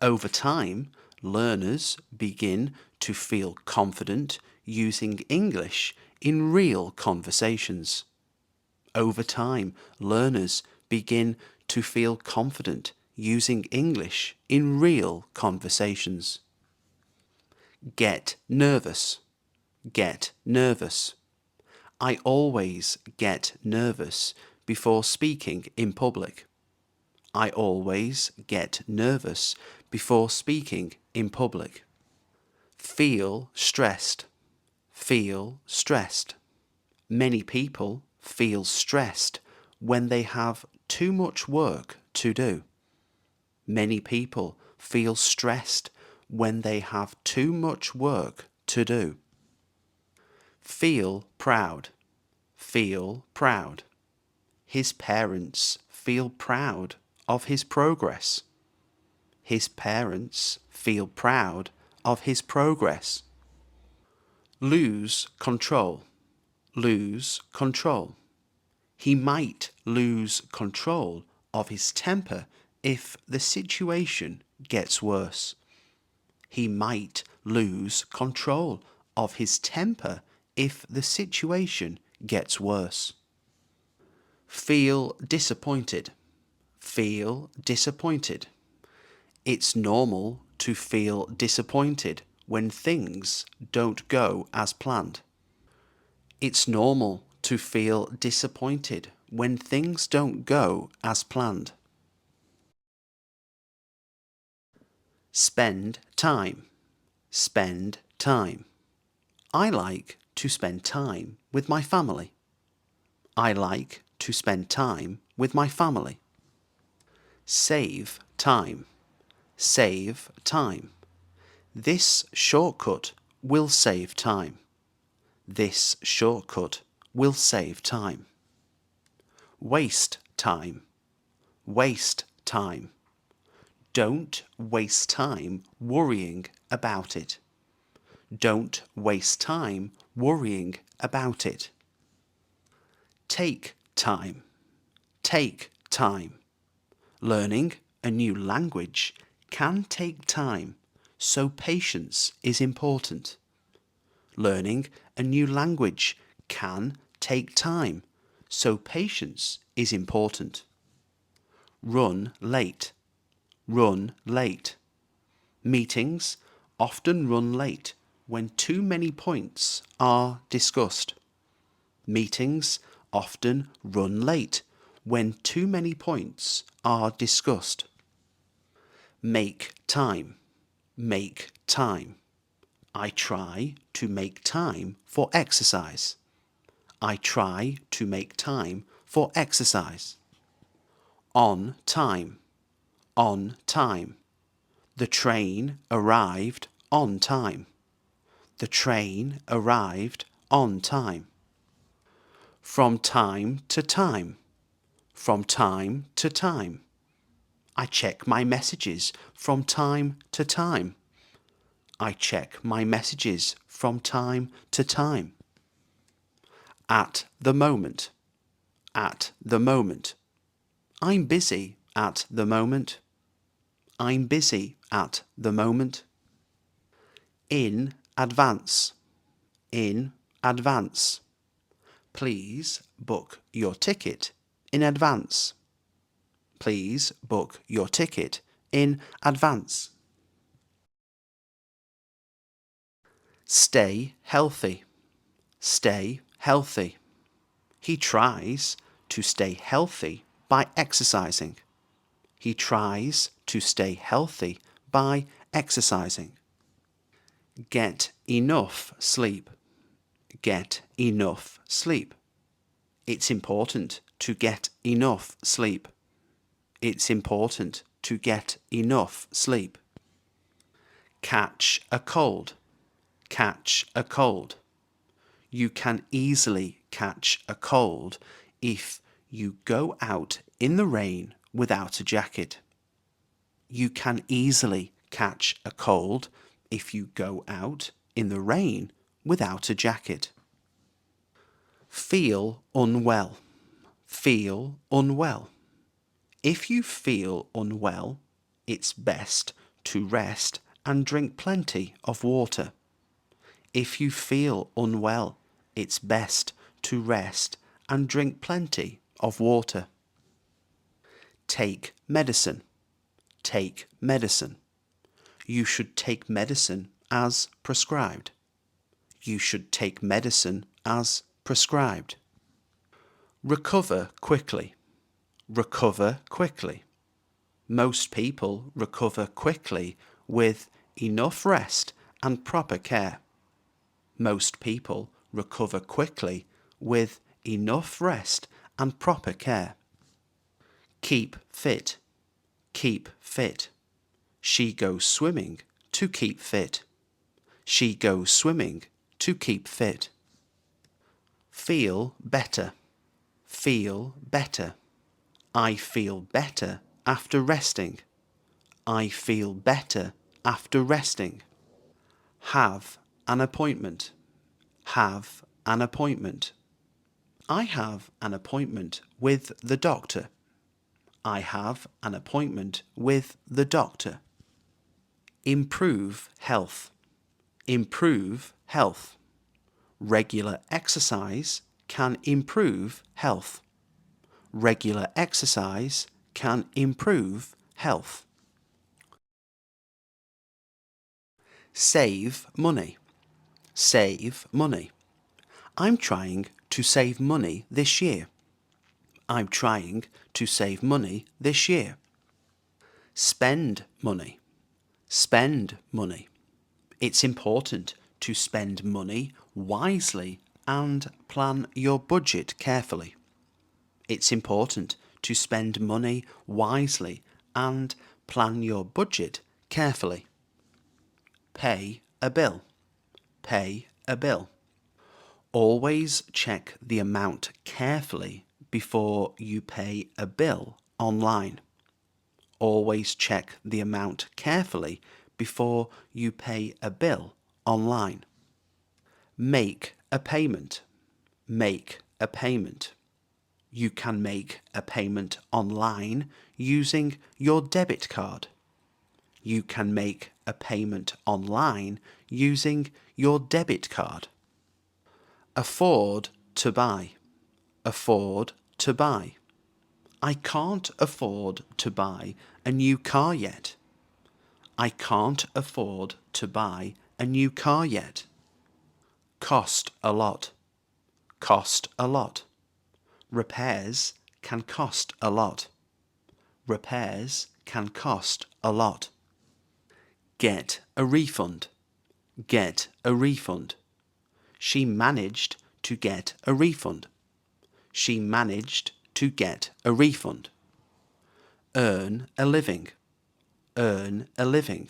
Over time, learners begin to feel confident using English in real conversations. Over time, learners begin to feel confident using English in real conversations. Get nervous. Get nervous. I always get nervous before speaking in public. I always get nervous before speaking in public. Feel stressed. Feel stressed. Many people feel stressed when they have too much work to do. Many people feel stressed when they have too much work to do. Feel proud. Feel proud. His parents feel proud of his progress. His parents feel proud of his progress. Lose control. Lose control. He might lose control of his temper if the situation gets worse. He might lose control of his temper if the situation gets worse. Feel disappointed. Feel disappointed. It's normal to feel disappointed when things don't go as planned. It's normal to feel disappointed when things don't go as planned. Spend time. Spend time. I like to spend time with my family. I like to spend time with my family. Save time. Save time. This shortcut will save time. This shortcut will save time. Waste time. Waste time. Don't waste time worrying about it. Don't waste time worrying about it. Take time. Take time. Learning a new language can take time, so patience is important. Learning a new language can take time, so patience is important. Run late. Run late. Meetings often run late when too many points are discussed. Meetings often run late when too many points are discussed. Make time. Make time. I try to make time for exercise. I try to make time for exercise. On time. On time. The train arrived on time. The train arrived on time. From time to time. From time to time. I check my messages from time to time. I check my messages from time to time. At the moment. At the moment. I'm busy at the moment. I'm busy at the moment. In advance. In advance. Please book your ticket in advance. Please book your ticket in advance. Stay healthy. Stay healthy. He tries to stay healthy by exercising. He tries to stay healthy by exercising. Get enough sleep. Get enough sleep. It's important to get enough sleep. It's important to get enough sleep. Catch a cold. Catch a cold. You can easily catch a cold if you go out in the rain without a jacket. You can easily catch a cold if you go out in the rain without a jacket. Feel unwell. Feel unwell. If you feel unwell, it's best to rest and drink plenty of water. If you feel unwell, it's best to rest and drink plenty of water. Take medicine. Take medicine. You should take medicine as prescribed. You should take medicine as prescribed. Recover quickly. Recover quickly. Most people recover quickly with enough rest and proper care. Most people recover quickly with enough rest and proper care. Keep fit. Keep fit. She goes swimming to keep fit. She goes swimming to keep fit. Feel better. Feel better. I feel better after resting. I feel better after resting. Have an appointment. Have an appointment. I have an appointment with the doctor. I have an appointment with the doctor. Improve health. Improve health. Regular exercise can improve health. Regular exercise can improve health. Save money. Save money. I'm trying to save money this year. I'm trying to save money this year. Spend money. Spend money. It's important to spend money wisely and plan your budget carefully. It's important to spend money wisely and plan your budget carefully. Pay a bill. Pay a bill. Always check the amount carefully before you pay a bill online. Always check the amount carefully before you pay a bill online. Make a payment. Make a payment. You can make a payment online using your debit card. You can make a payment online using your debit card. Afford to buy. Afford to buy. I can't afford to buy a new car yet. I can't afford to buy a new car yet. Cost a lot. Cost a lot. Repairs can cost a lot. Repairs can cost a lot. Get a refund. Get a refund. She managed to get a refund. She managed to get a refund. Earn a living. Earn a living.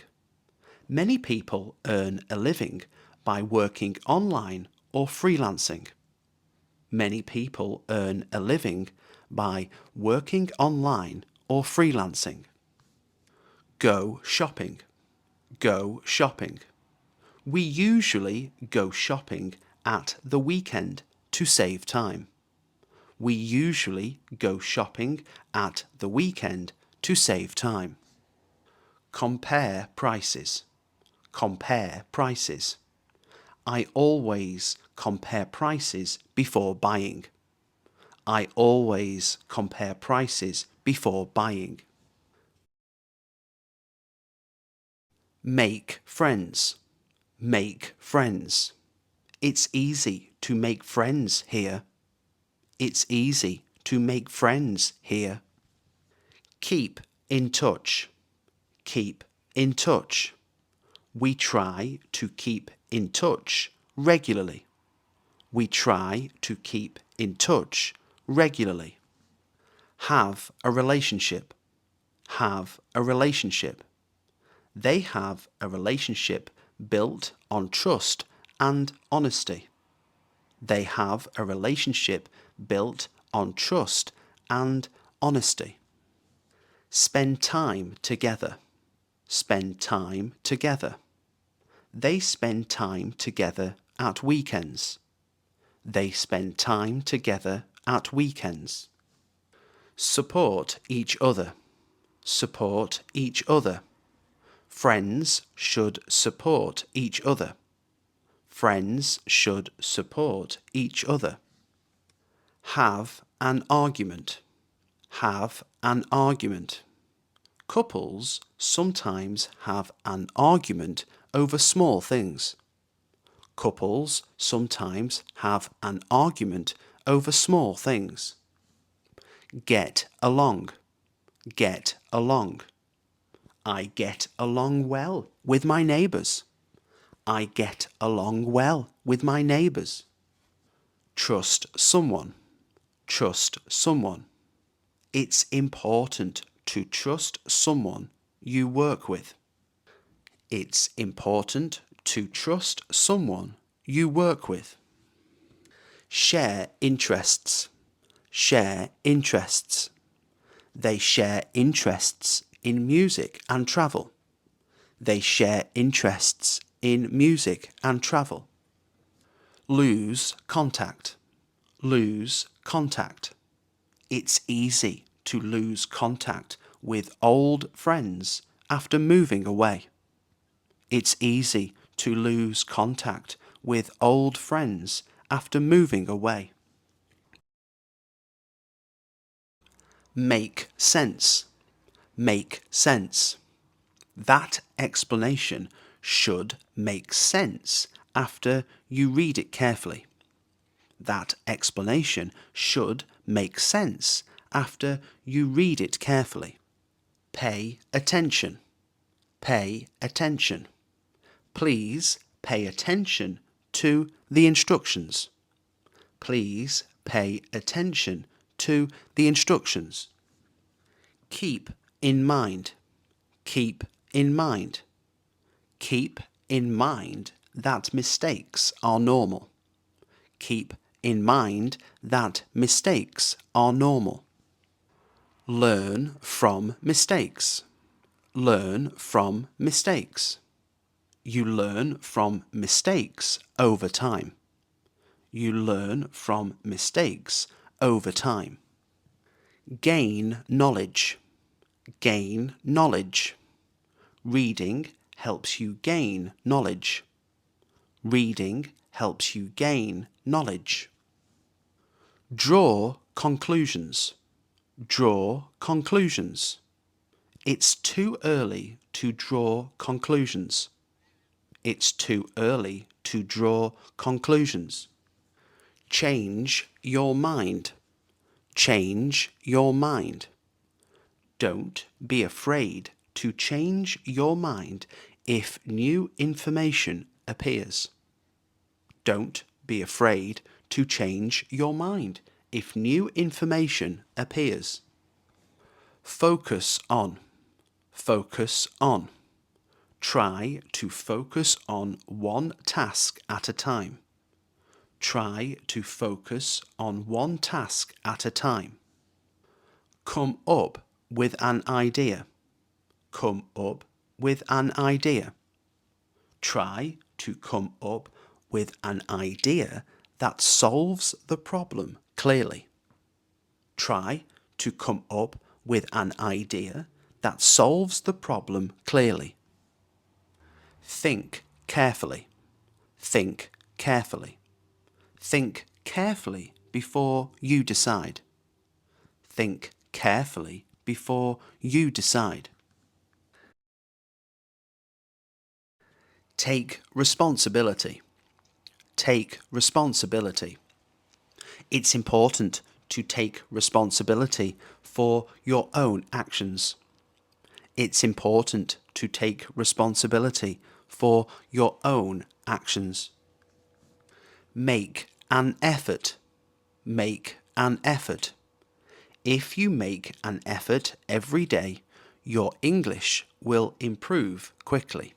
Many people earn a living by working online or freelancing. Many people earn a living by working online or freelancing. Go shopping. Go shopping. We usually go shopping at the weekend to save time. We usually go shopping at the weekend to save time. Compare prices. Compare prices. I always compare prices before buying. I always compare prices before buying. Make friends. Make friends. It's easy to make friends here. It's easy to make friends here. Keep in touch. Keep in touch. We try to keep in touch regularly. We try to keep in touch regularly. Have a relationship. Have a relationship. They have a relationship built on trust and honesty. They have a relationship built on trust and honesty. Spend time together. Spend time together. They spend time together at weekends. They spend time together at weekends. Support each other. Support each other. Friends should support each other. Friends should support each other. Have an argument. Have an argument. Couples sometimes have an argument over small things. Couples sometimes have an argument over small things. Get along. Get along. I get along well with my neighbours. I get along well with my neighbours. Trust someone. Trust someone. It's important to trust someone you work with. It's important to trust someone you work with. Share interests. Share interests. They share interests in music and travel. They share interests in music and travel. Lose contact. Lose contact. It's easy to lose contact with old friends after moving away. It's easy to lose contact with old friends after moving away. Make sense. Make sense. That explanation should make sense after you read it carefully. That explanation should make sense after you read it carefully. Pay attention. Pay attention. Please pay attention to the instructions. Please pay attention to the instructions. Keep in mind. Keep in mind. Keep in mind that mistakes are normal. Keep in mind that mistakes are normal. Learn from mistakes. Learn from mistakes. You learn from mistakes over time. You learn from mistakes over time. Gain knowledge. Gain knowledge. Reading helps you gain knowledge. Reading helps you gain knowledge. Draw conclusions. Draw conclusions. It's too early to draw conclusions. It's too early to draw conclusions. Change your mind. Change your mind. Don't be afraid to change your mind if new information appears. Don't be afraid to change your mind if new information appears. Focus on. Focus on. Try to focus on one task at a time. Try to focus on one task at a time. Come up with an idea. Come up with an idea. Try to come up with an idea that solves the problem clearly. Try to come up with an idea that solves the problem clearly. Think carefully. Think carefully. Think carefully before you decide. Think carefully before you decide. Take responsibility. Take responsibility. It's important to take responsibility for your own actions. It's important to take responsibility for your own actions. Make an effort. Make an effort. If you make an effort every day, your English will improve quickly.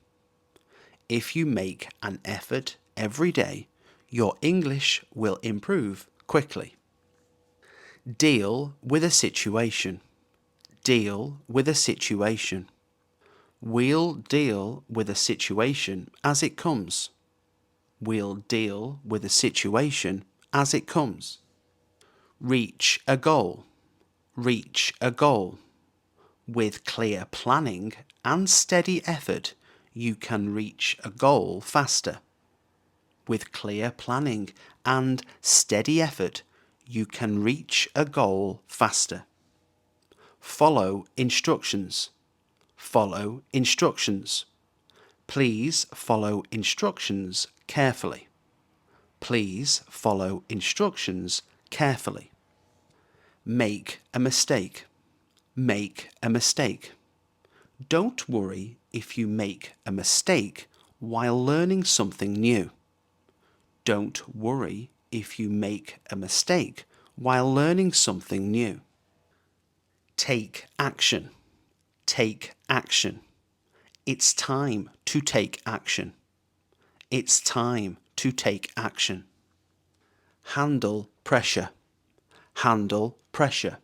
If you make an effort every day, your English will improve quickly. Deal with a situation. Deal with a situation. We'll deal with a situation as it comes. We'll deal with a situation as it comes. Reach a goal. Reach a goal. With clear planning and steady effort, you can reach a goal faster. With clear planning and steady effort, you can reach a goal faster. Follow instructions. Follow instructions. Please follow instructions carefully. Please follow instructions carefully. Make a mistake. Make a mistake. Don't worry if you make a mistake while learning something new. Don't worry if you make a mistake while learning something new. Take action. Take action. It's time to take action. It's time to take action. Handle pressure. Handle pressure.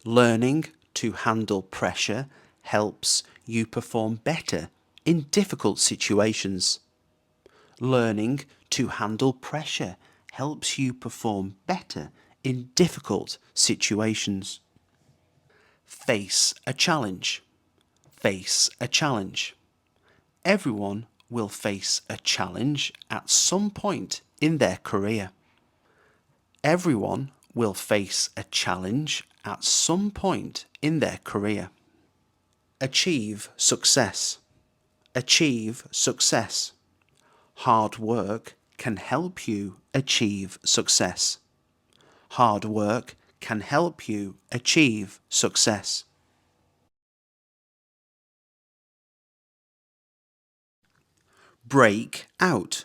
Learning to handle pressure helps you perform better in difficult situations. Learning to handle pressure helps you perform better in difficult situations. Face a challenge. Face a challenge. Everyone will face a challenge at some point in their career. Everyone will face a challenge at some point in their career. Achieve success. Achieve success. Hard work can help you achieve success. Hard work can help you achieve success. Break out.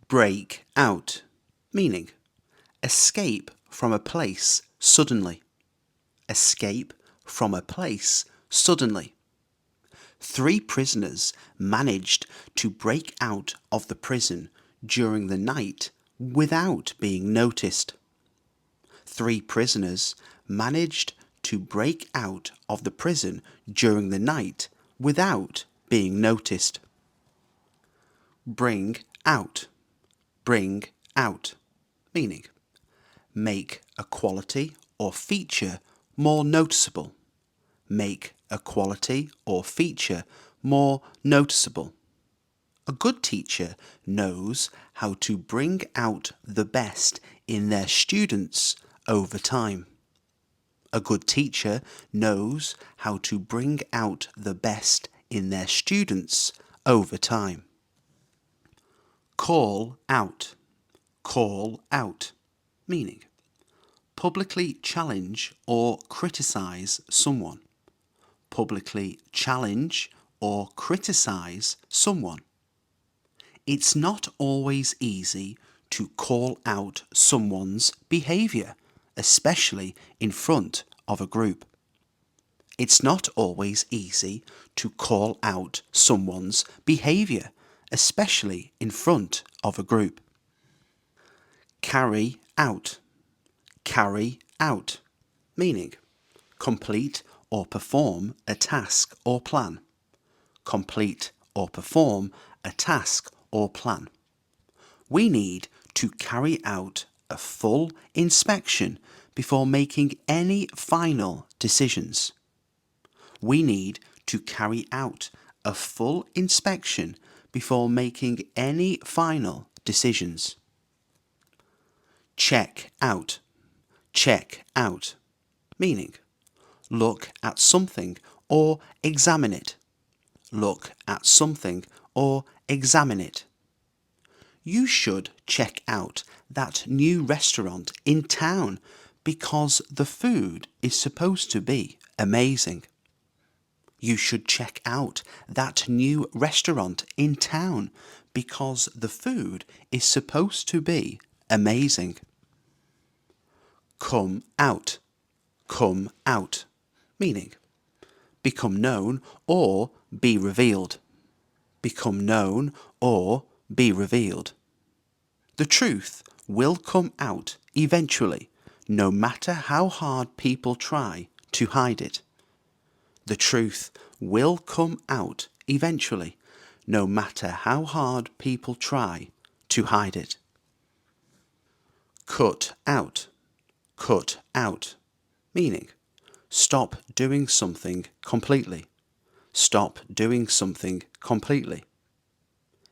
Break out. Meaning, escape from a place suddenly. Escape from a place suddenly. 3 prisoners managed to break out of the prison during the night without being noticed. 3 prisoners managed to break out of the prison during the night without being noticed. Bring out. Bring out. Meaning, make a quality or feature more noticeable. Make a quality or feature more noticeable. A good teacher knows how to bring out the best in their students over time. A good teacher knows how to bring out the best in their students over time. Call out. Call out. Meaning, publicly challenge or criticize someone. Publicly challenge or criticize someone. It's not always easy to call out someone's behaviour, especially in front of a group. It's not always easy to call out someone's behaviour, especially in front of a group. Carry out. Carry out. Meaning, complete or perform a task or plan. Complete or perform a task or plan. We need to carry out a full inspection before making any final decisions. We need to carry out a full inspection before making any final decisions. Check out. Check out. Meaning, look at something or examine it. Look at something or examine it. You should check out that new restaurant in town because the food is supposed to be amazing. You should check out that new restaurant in town because the food is supposed to be amazing. Come out. Come out. Meaning, become known or be revealed. Become known or be revealed. The truth will come out eventually, no matter how hard people try to hide it. The truth will come out eventually, no matter how hard people try to hide it. Cut out. Cut out. Meaning, stop doing something completely. Stop doing something completely.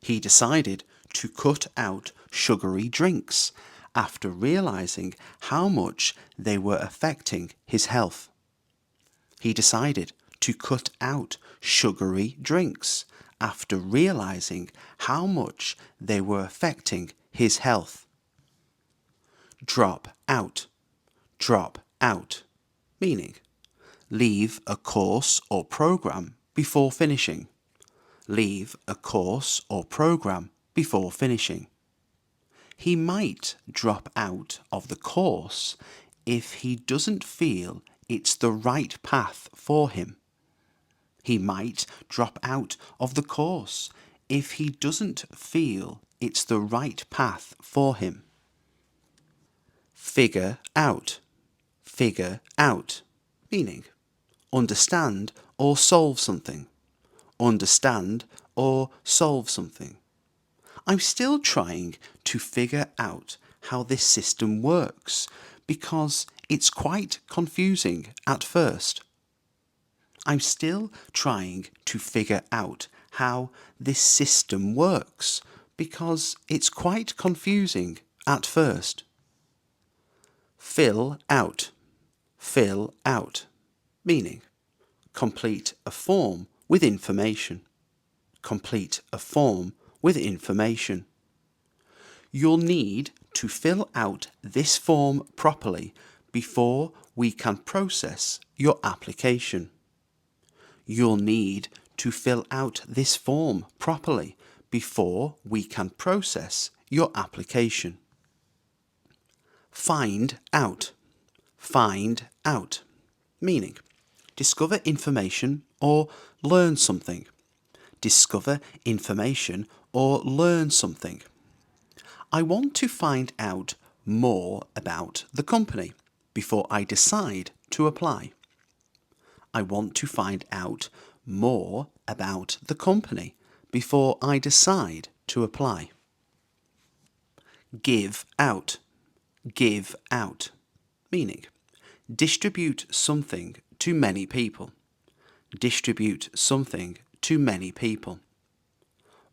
He decided to cut out sugary drinks after realizing how much they were affecting his health. He decided to cut out sugary drinks after realizing how much they were affecting his health. Drop out. Drop out. Meaning, leave a course or program before finishing. Leave a course or program before finishing. He might drop out of the course if he doesn't feel it's the right path for him. He might drop out of the course if he doesn't feel it's the right path for him. Figure out. Figure out. Meaning, understand or solve something. Understand or solve something. I'm still trying to figure out how this system works because it's quite confusing at first. I'm still trying to figure out how this system works because it's quite confusing at first. Fill out. Fill out. Meaning, complete a form with information. Complete a form with information. You'll need to fill out this form properly before we can process your application. You'll need to fill out this form properly before we can process your application. Find out. Find out. Meaning, discover information or learn something. Discover information or learn something. I want to find out more about the company before I decide to apply. I want to find out more about the company before I decide to apply. Give out. Give out. Meaning, distribute something to many people. Distribute something to many people.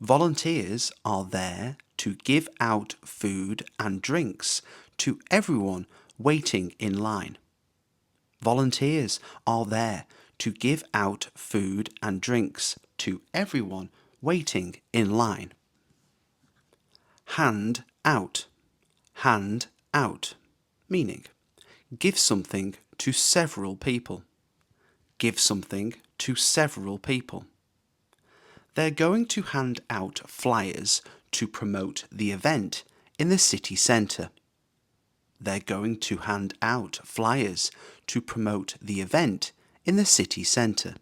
Volunteers are there to give out food and drinks to everyone waiting in line. Volunteers are there to give out food and drinks to everyone waiting in line. Hand out. Hand out. Meaning, give something to several people. Give something to several people. They're going to hand out flyers to promote the event in the city centre. They're going to hand out flyers to promote the event in the city centre.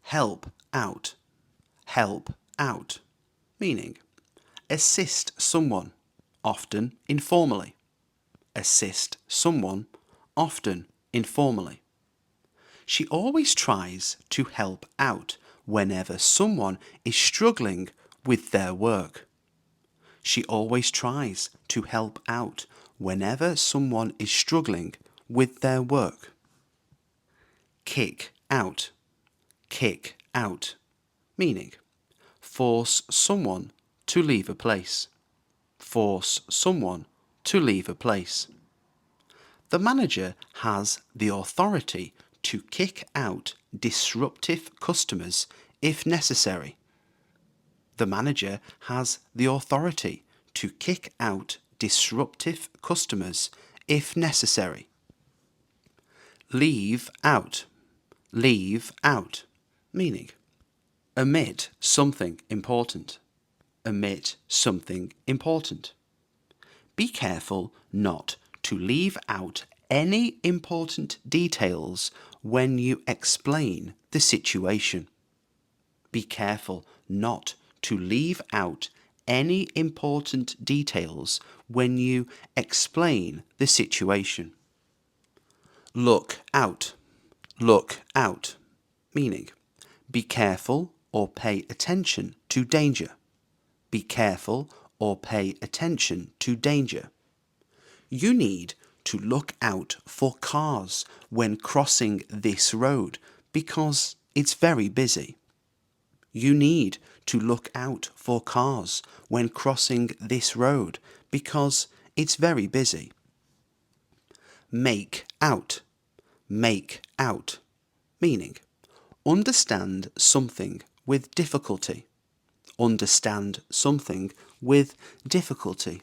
Help out. Help out. Meaning, assist someone, often informally. Assist someone, often informally. She always tries to help out whenever someone is struggling with their work. She always tries to help out whenever someone is struggling with their work. Kick out. Kick out. Meaning, force someone to leave a place. Force someone to leave a place. The manager has the authority to kick out disruptive customers if necessary. The manager has the authority to kick out disruptive customers if necessary. Leave out. Leave out. Meaning, omit something important. Omit something important. Be careful not to leave out any important details when you explain the situation. Be careful not to leave out any important details when you explain the situation. Look out. Look out. Meaning, be careful or pay attention to danger. Be careful or pay attention to danger. You need to look out for cars when crossing this road because it's very busy. You need to look out for cars when crossing this road because it's very busy. Make out. Make out. Meaning, understand something with difficulty. Understand something with difficulty.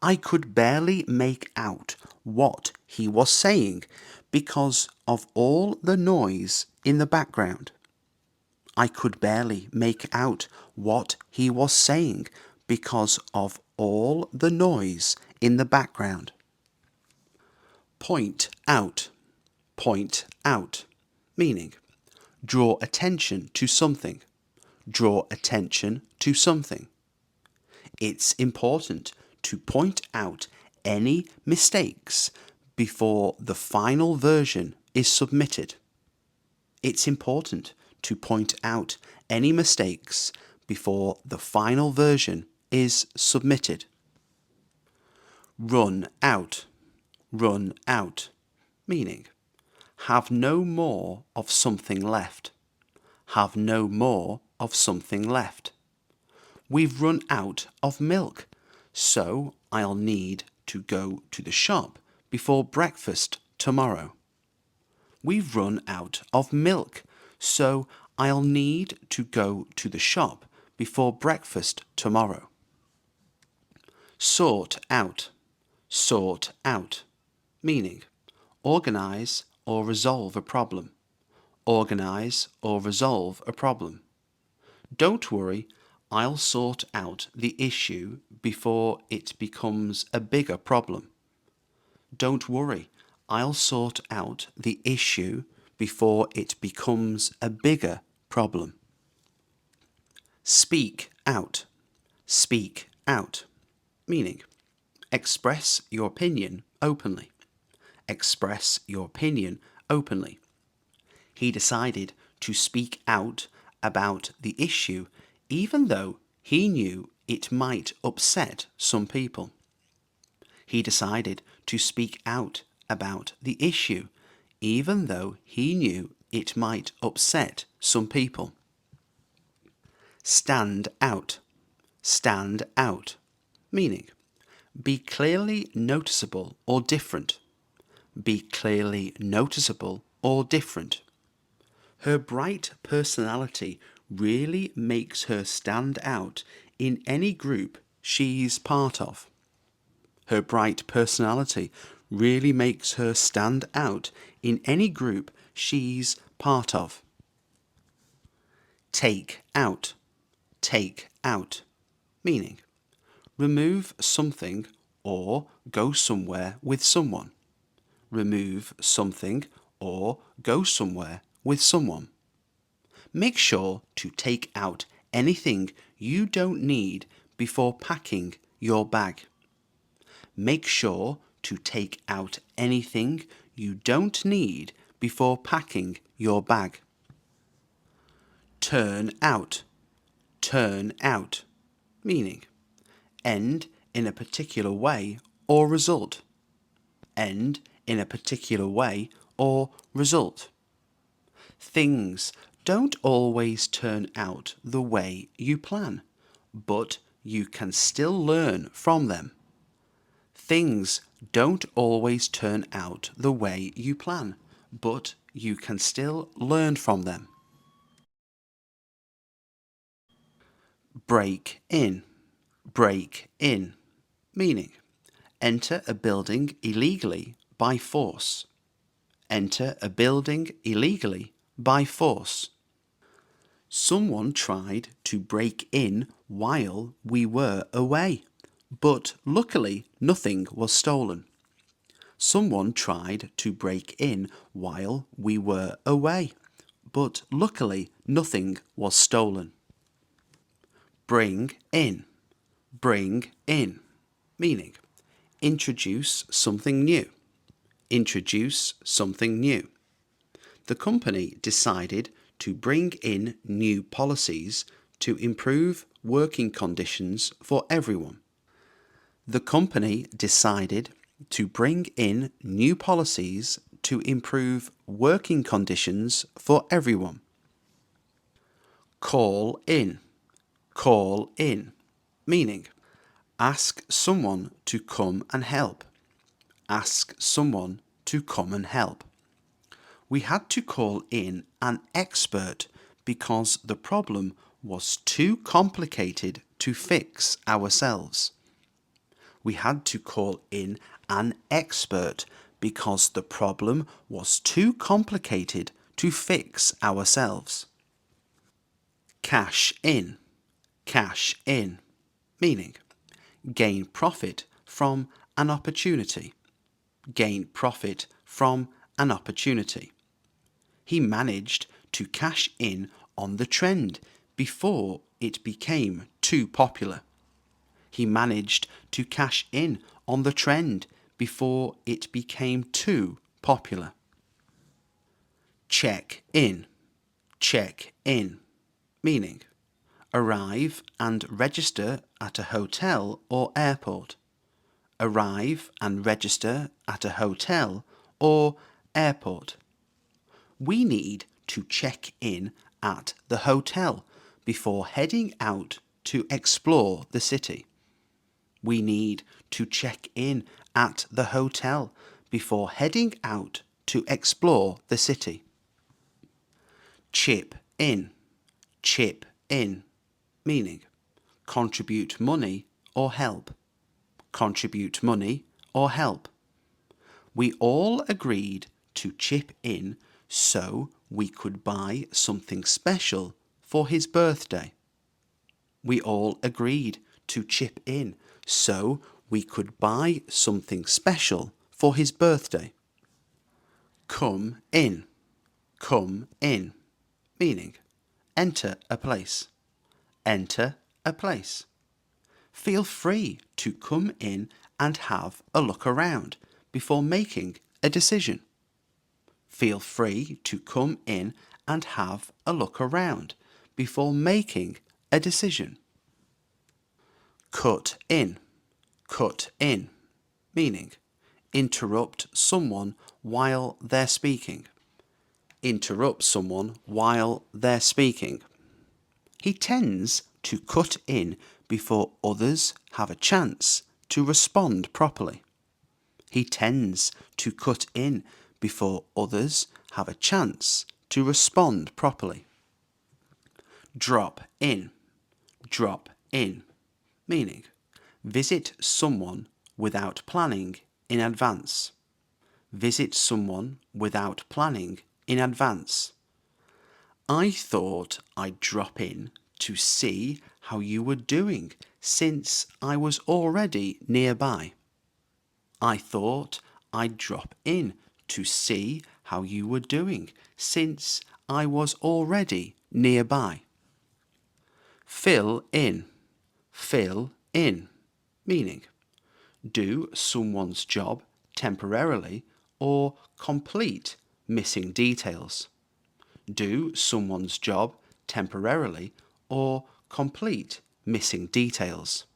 I could barely make out what he was saying because of all the noise in the background. I could barely make out what he was saying because of all the noise in the background. Point out. Point out. Meaning, draw attention to something. Draw attention to something. It's important to point out any mistakes before the final version is submitted. It's important to point out any mistakes before the final version is submitted. Run out, run out, meaning have no more of something left. Have no more of something left. We've run out of milk, so I'll need to go to the shop before breakfast tomorrow. We've run out of milk, so I'll need to go to the shop before breakfast tomorrow. Sort out, meaning organize or resolve a problem. Organize or resolve a problem. Don't worry, I'll sort out the issue before it becomes a bigger problem. Don't worry, I'll sort out the issue before it becomes a bigger problem. Speak out, meaning express your opinion openly. Express your opinion openly. He decided to speak out about the issue even though he knew it might upset some people. He decided to speak out about the issue even though he knew it might upset some people. Stand out, meaning be clearly noticeable or different. Be clearly noticeable or different. Her bright personality really makes her stand out in any group she's part of. Her bright personality really makes her stand out in any group she's part of. Take out, meaning remove something or go somewhere with someone. Remove something or go somewhere with someone. Make sure to take out anything you don't need before packing your bag. Make sure to take out anything you don't need before packing your bag. Turn out, meaning end in a particular way or result. End in a particular way or result. Things don't always turn out the way you plan, but you can still learn from them. Things don't always turn out the way you plan, but you can still learn from them. Break in, meaning enter a building illegally by force. Enter a building illegally by force. Someone tried to break in while we were away, but luckily nothing was stolen. Someone tried to break in while we were away, but luckily nothing was stolen. Bring in, meaning introduce something new. Introduce something new. The company decided to bring in new policies to improve working conditions for everyone. The company decided to bring in new policies to improve working conditions for everyone. Call in, meaning ask someone to come and help. Ask someone to come and help. We had to call in an expert because the problem was too complicated to fix ourselves. We had to call in an expert because the problem was too complicated to fix ourselves. Cash in, meaning gain profit from an opportunity. Gain profit from an opportunity. He managed to cash in on the trend before it became too popular. He managed to cash in on the trend before it became too popular. Check in, meaning arrive and register at a hotel or airport. arrive and register at a hotel or airport. We need to check in at the hotel before heading out to explore the city. We need to check in at the hotel before heading out to explore the city. Chip in, meaning contribute money or help. Contribute money or help. We all agreed to chip in so we could buy something special for his birthday. We all agreed to chip in so we could buy something special for his birthday. Come in, meaning enter a place. Enter a place. Feel free to come in and have a look around before making a decision. Feel free to come in and have a look around before making a decision. Cut in, meaning interrupt someone while they're speaking. Interrupt someone while they're speaking. He tends to cut in before others have a chance to respond properly. He tends to cut in before others have a chance to respond properly. Drop in, meaning visit someone without planning in advance. Visit someone without planning in advance. I thought I'd drop in to see how you were doing since I was already nearby. I thought I'd drop in to see how you were doing since I was already nearby. Fill in, meaning do someone's job temporarily or complete missing details. Do someone's job temporarily or complete missing details.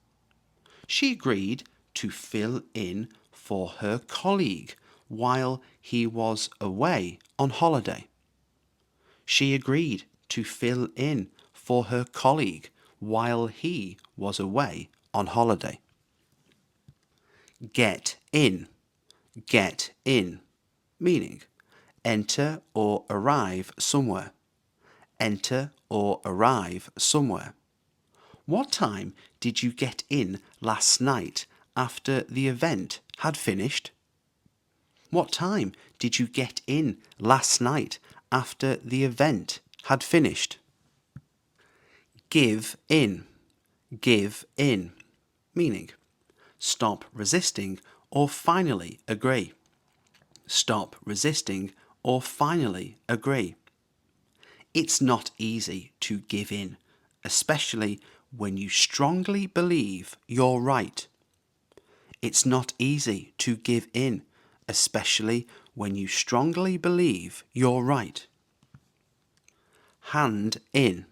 She agreed to fill in for her colleague while he was away on holiday. She agreed to fill in for her colleague while he was away on holiday. Get in, meaning enter or arrive somewhere. Enter or arrive somewhere. What time did you get in last night after the event had finished? What time did you get in last night after the event had finished? Give in, meaning stop resisting or finally agree. Stop resisting or finally agree. It's not easy to give in, especially when you strongly believe you're right. It's not easy to give in, especially when you strongly believe you're right. Hand in,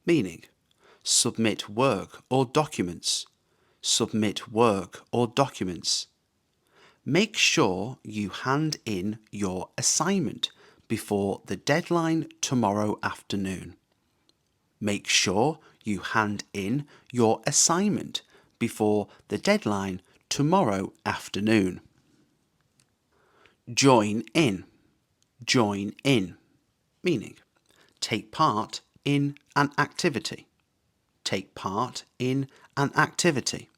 meaning submit work or documents. Submit work or documents. Make sure you hand in your assignment before the deadline tomorrow afternoon. Make sure you hand in your assignment before the deadline tomorrow afternoon. Join in, meaning take part in an activity. Take part in an activity.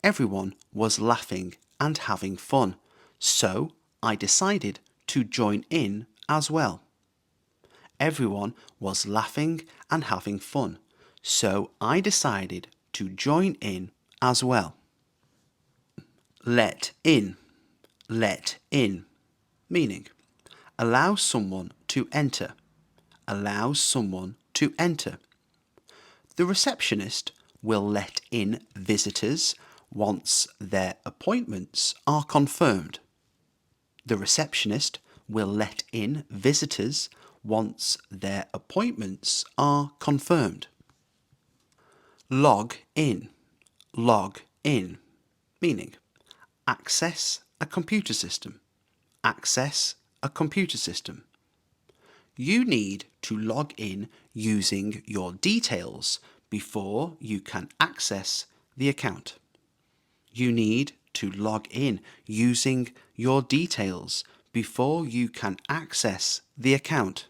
Everyone was laughing and having fun, so I decided to join in as well. Everyone was laughing and having fun, so I decided to join in as well. Let in, meaning allow someone to enter. Allow someone to enter. The receptionist will let in visitors once their appointments are confirmed. The receptionist will let in visitors once their appointments are confirmed. Log in, in, meaning access a computer system. Access a computer system. You need to log in using your details before you can access the account. You need to log in using your details before you can access the account.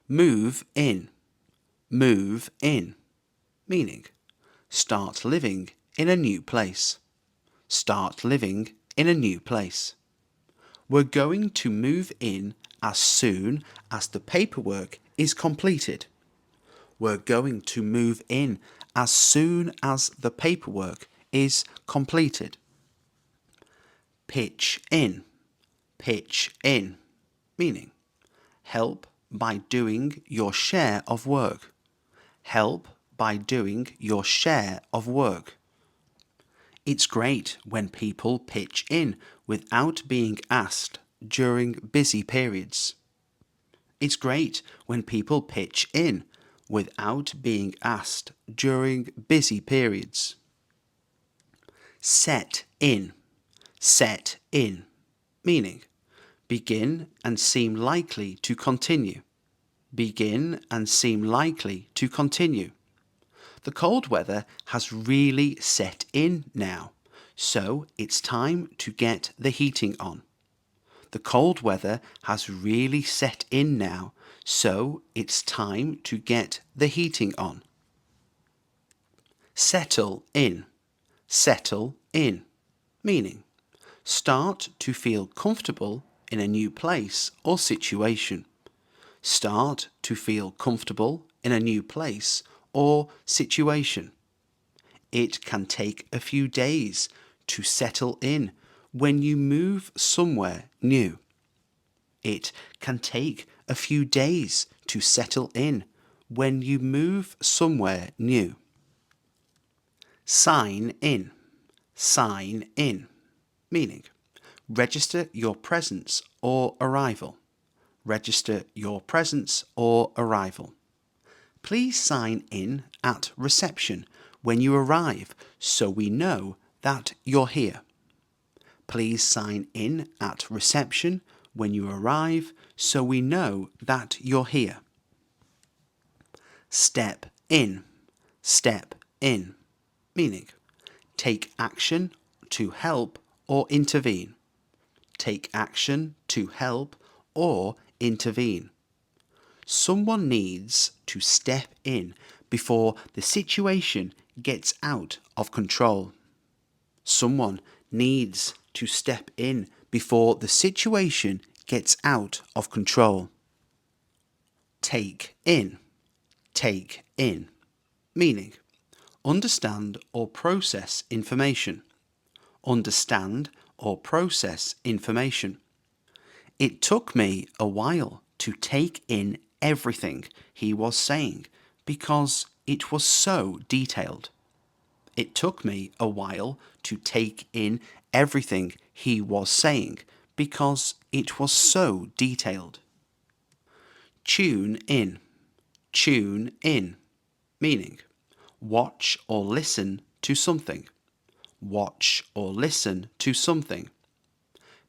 Move in. Move in, meaning start living in a new place. Start living in a new place. We're going to move in as soon as the paperwork is completed. We're going to move in as soon as the paperwork is completed. Pitch in. Pitch in, meaning help by doing your share of work. Help by doing your share of work. It's great when people pitch in without being asked during busy periods. It's great when people pitch in without being asked during busy periods. Set in. Set in, meaning begin and seem likely to continue. Begin and seem likely to continue. The cold weather has really set in now, so it's time to get the heating on. The cold weather has really set in now, so it's time to get the heating on. Settle in. Settle in, meaning start to feel comfortable in a new place or situation. Start to feel comfortable in a new place or situation. It can take a few days to settle in when you move somewhere new. It can take a few days to settle in when you move somewhere new. Sign in. Sign in, meaning register your presence or arrival. Register your presence or arrival. Please sign in at reception when you arrive so we know that you're here. Please sign in at reception when you arrive so we know that you're here. Step in. Step in, meaning take action to help or intervene. Take action to help or intervene. Someone needs to step in before the situation gets out of control. Someone needs to step in before the situation gets out of control. Take in. Take in, meaning understand or process information. Understand or process information. It took me a while to take in everything he was saying because it was so detailed. It took me a while to take in everything he was saying because it was so detailed. Tune in. Tune in, meaning watch or listen to something. Watch or listen to something.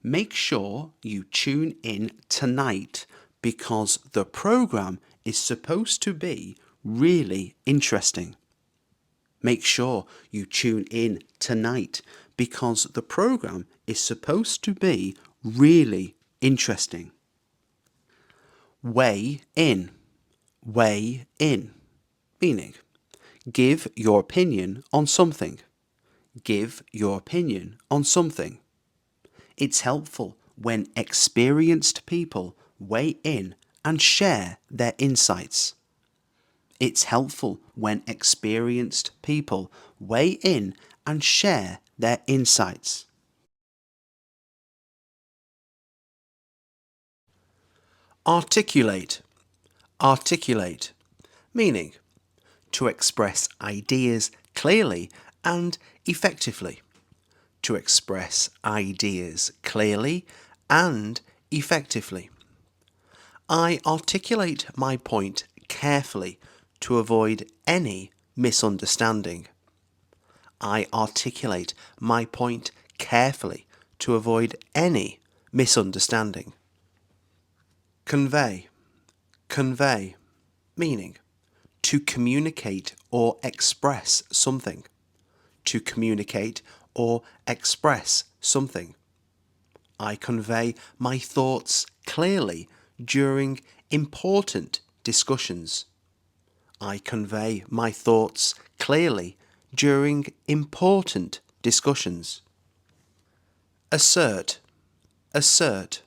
Make sure you tune in tonight because the program is supposed to be really interesting. Make sure you tune in tonight because the program is supposed to be really interesting. Weigh in. Weigh in, meaning give your opinion on something. Give your opinion on something. It's helpful when experienced people weigh in and share their insights. It's helpful when experienced people weigh in and share their insights. Articulate. Articulate, meaning to express ideas clearly and effectively. To express ideas clearly and effectively. I articulate my point carefully to avoid any misunderstanding. I articulate my point carefully to avoid any misunderstanding. Convey. Convey. Meaning, to communicate or express something. To communicate or express something. I convey my thoughts clearly during important discussions. I convey my thoughts clearly during important discussions. Assert. Assert.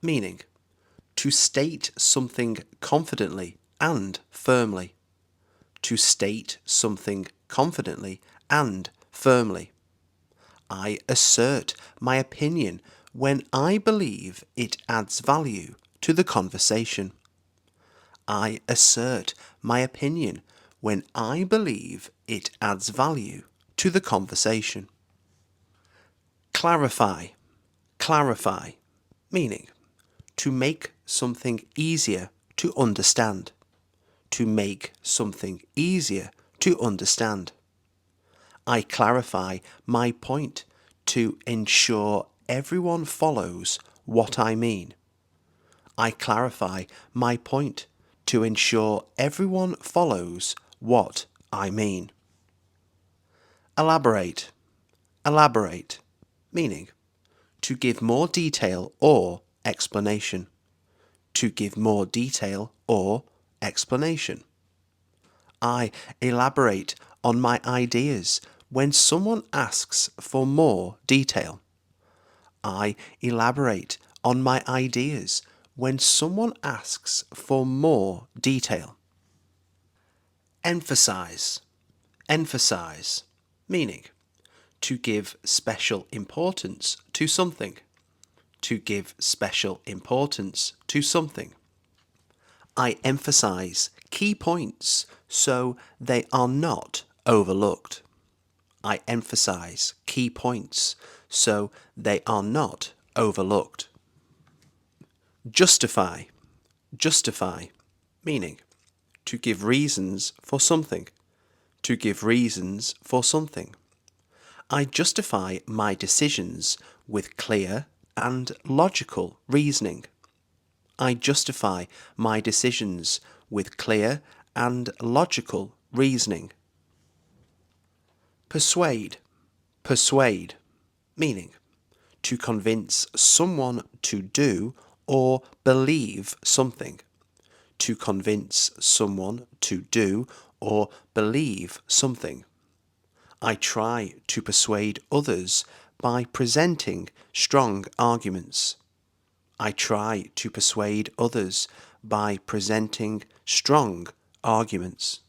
Meaning, to state something confidently and firmly. To state something confidently and firmly. I assert my opinion when I believe it adds value to the conversation. I assert my opinion when I believe it adds value to the conversation. Clarify. Clarify. Meaning, to make something easier to understand. To make something easier to understand. I clarify my point to ensure everyone follows what I mean. I clarify my point to ensure everyone follows what I mean. Elaborate. Elaborate. Meaning, to give more detail or explanation. To give more detail or explanation. I elaborate on my ideas when someone asks for more detail. I elaborate on my ideas when someone asks for more detail. Emphasize. Emphasize. Meaning, to give special importance to something. To give special importance to something. I emphasize key points so they are not overlooked. I emphasize key points so they are not overlooked. Justify. Justify. Meaning, to give reasons for something. To give reasons for something. I justify my decisions with clear and logical reasoning. I justify my decisions with clear and logical reasoning. Persuade. Persuade. Meaning, to convince someone to do or believe something. To convince someone to do or believe something. I try to persuade others by presenting strong arguments. I try to persuade others by presenting strong arguments.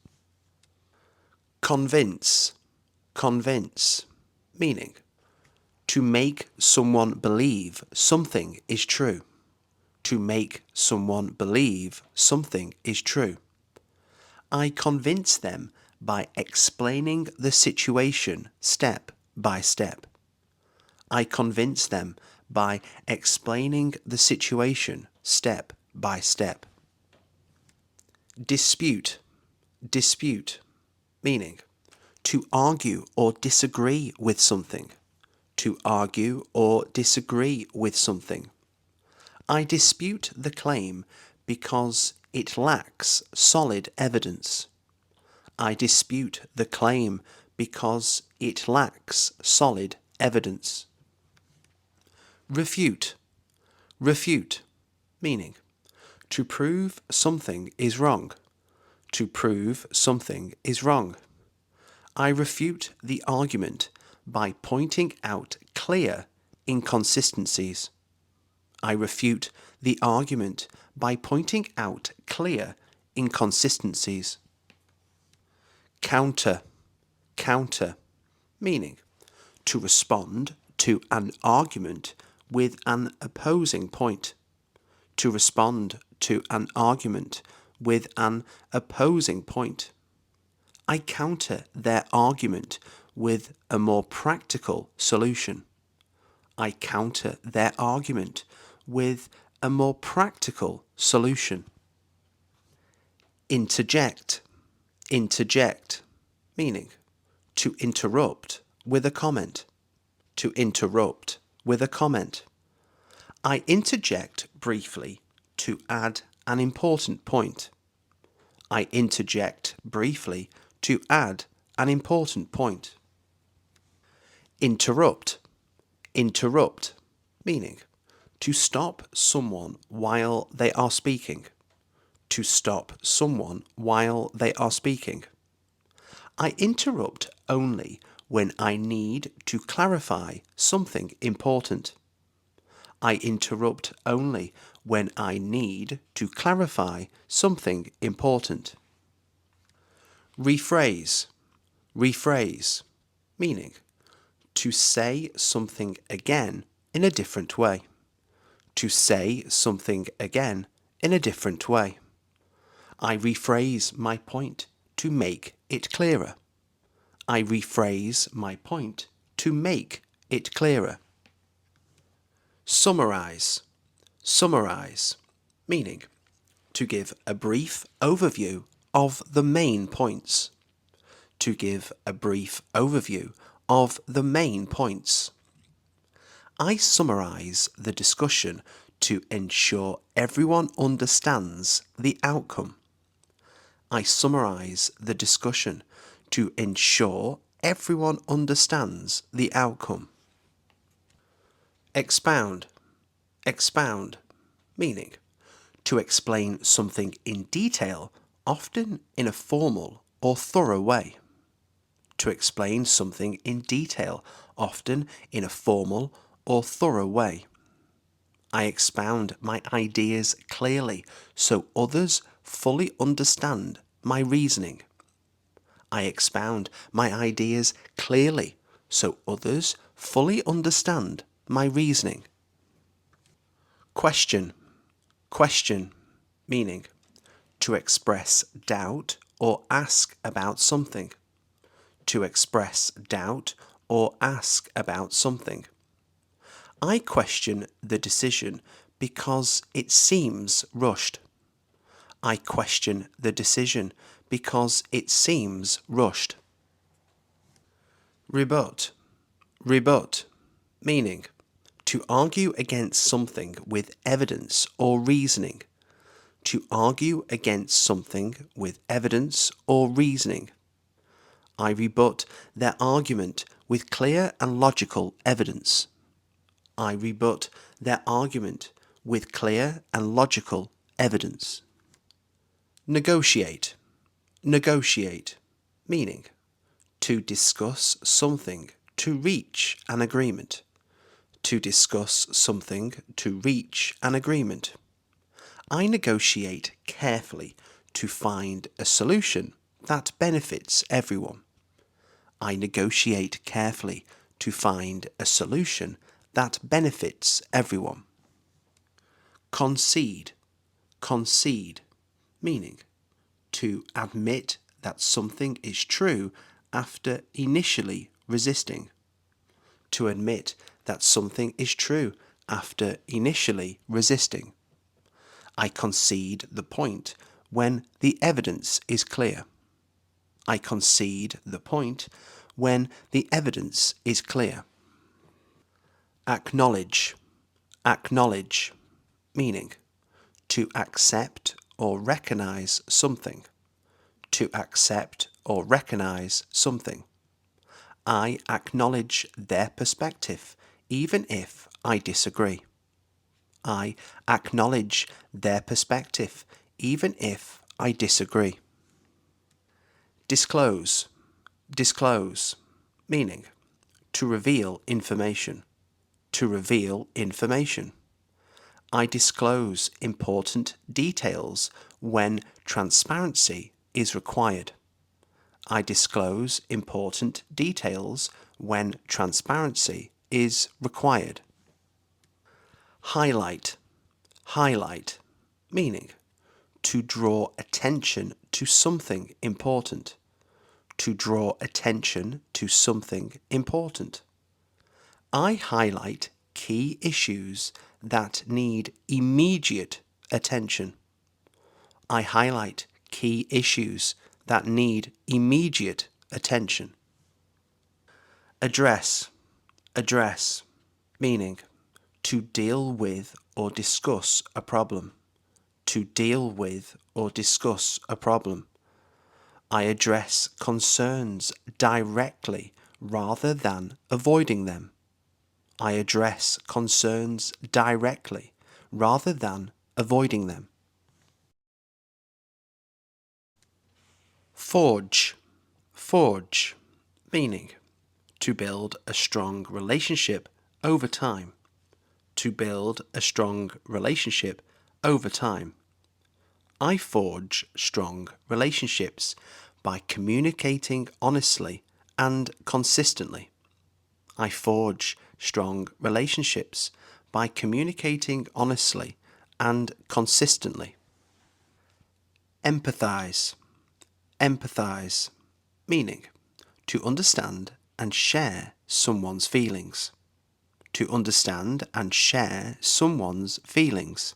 Convince. Convince. Meaning, to make someone believe something is true. To make someone believe something is true. I convince them by explaining the situation step by step. I convince them by explaining the situation step by step. Dispute. Dispute. Meaning, to argue or disagree with something. To argue or disagree with something. I dispute the claim because it lacks solid evidence. I dispute the claim because it lacks solid evidence. Refute. Refute. Meaning, to prove something is wrong. To prove something is wrong. I refute the argument by pointing out clear inconsistencies. I refute the argument by pointing out clear inconsistencies. Counter. Counter. Meaning, to respond to an argument with an opposing point. To respond to an argument with an opposing point. I counter their argument with a more practical solution. I counter their argument with a more practical solution. Interject. Interject. Meaning, to interrupt with a comment. To interrupt with a comment. I interject briefly to add an important point. I interject briefly to add an important point. Interrupt. Interrupt, meaning to stop someone while they are speaking. To stop someone while they are speaking. I interrupt only when I need to clarify something important. I interrupt only when I need to clarify something important. Rephrase. Rephrase, meaning to say something again in a different way. To say something again in a different way. I rephrase my point to make it clearer. I rephrase my point to make it clearer. Summarize. Summarize, meaning to give a brief overview of the main points. To give a brief overview of the main points. I summarize the discussion to ensure everyone understands the outcome. I summarize the discussion to ensure everyone understands the outcome. Expound. Expound, meaning to explain something in detail, often in a formal or thorough way. To explain something in detail, often in a formal or thorough way. I expound my ideas clearly so others fully understand my reasoning. I expound my ideas clearly so others fully understand my reasoning. Question. Question, meaning to express doubt or ask about something. To express doubt or ask about something. I question the decision because it seems rushed. I question the decision because it seems rushed. Rebut. Rebut, meaning to argue against something with evidence or reasoning. To argue against something with evidence or reasoning. I rebut their argument with clear and logical evidence. I rebut their argument with clear and logical evidence. Negotiate. Negotiate, meaning to discuss something to reach an agreement. To discuss something to reach an agreement. I negotiate carefully to find a solution that benefits everyone. I negotiate carefully to find a solution that benefits everyone. Concede. Concede, meaning to admit that something is true after initially resisting. To admit that something is true after initially resisting. I concede the point when the evidence is clear. I concede the point when the evidence is clear. Acknowledge. Acknowledge, meaning to accept or recognize something. To accept or recognize something. I acknowledge their perspective, even if I disagree. I acknowledge their perspective, even if I disagree. Disclose. Disclose, meaning to reveal information. To reveal information. I disclose important details when transparency is required. I disclose important details when transparency is required. Highlight. Highlight, meaning to draw attention to something important. To draw attention to something important. I highlight key issues that need immediate attention. I highlight key issues that need immediate attention. Address, address, meaning to deal with or discuss a problem. To deal with or discuss a problem. I address concerns directly rather than avoiding them. I address concerns directly rather than avoiding them. Forge, forge, meaning to build a strong relationship over time. To build a strong relationship over time. I forge strong relationships by communicating honestly and consistently. I forge strong relationships by communicating honestly and consistently. Empathize, empathize, meaning to understand and share someone's feelings. To understand and share someone's feelings.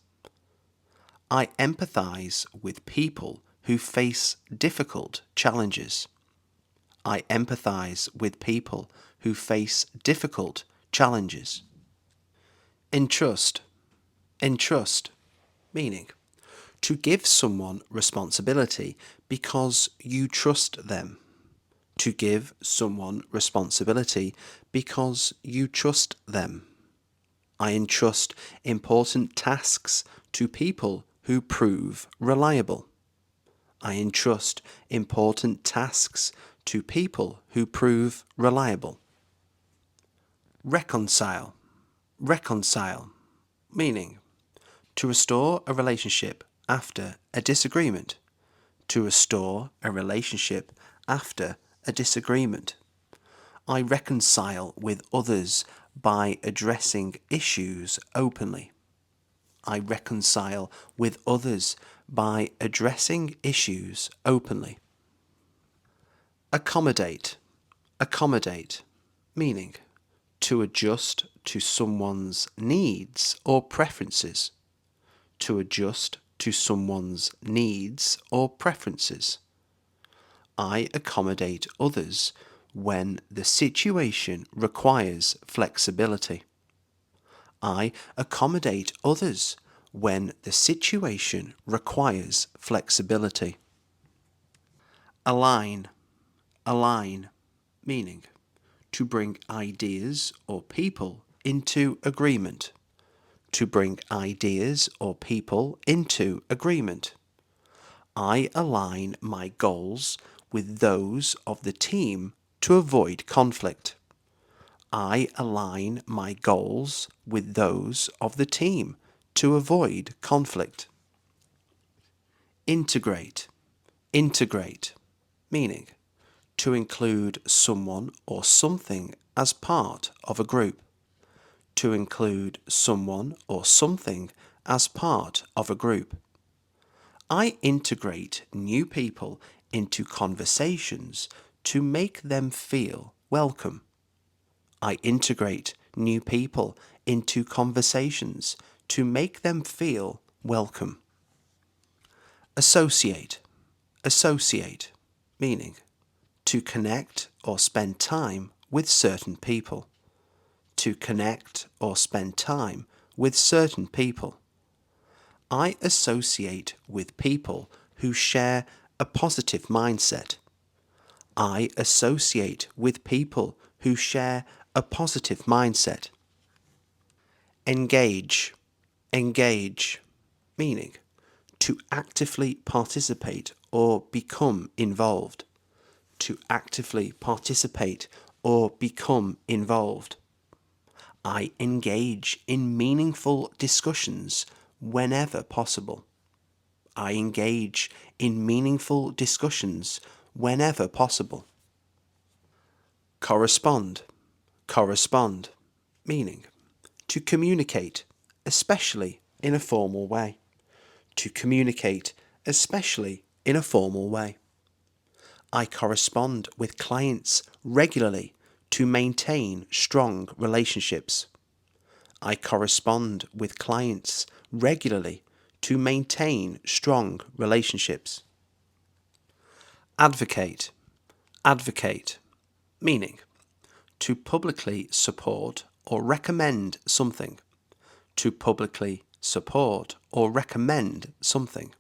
I empathize with people who face difficult challenges. I empathize with people who face difficult challenges. Entrust, entrust, meaning to give someone responsibility because you trust them. To give someone responsibility because you trust them. I entrust important tasks to people who prove reliable. I entrust important tasks to people who prove reliable. Reconcile, reconcile, meaning to restore a relationship after a disagreement. To restore a relationship after a disagreement. I reconcile with others by addressing issues openly. I reconcile with others by addressing issues openly. Accommodate, accommodate, meaning to adjust to someone's needs or preferences. To adjust to someone's needs or preferences. I accommodate others when the situation requires flexibility. I accommodate others when the situation requires flexibility. Align, align, meaning to bring ideas or people into agreement. To bring ideas or people into agreement. I align my goals with those of the team to avoid conflict. I align my goals with those of the team to avoid conflict. Integrate, integrate, meaning to include someone or something as part of a group. To include someone or something as part of a group. I integrate new people into conversations to make them feel welcome. I integrate new people into conversations to make them feel welcome. Associate, associate, meaning to connect or spend time with certain people. To connect or spend time with certain people. I associate with people who share a positive mindset. I associate with people who share a positive mindset. Engage, engage, meaning to actively participate or become involved. To actively participate or become involved. I engage in meaningful discussions whenever possible. I engage in meaningful discussions whenever possible. Correspond, correspond, meaning to communicate, especially in a formal way. To communicate, especially in a formal way. I correspond with clients regularly to maintain strong relationships. I correspond with clients regularly to maintain strong relationships. Advocate, advocate, meaning To publicly support or recommend something. To publicly support or recommend something.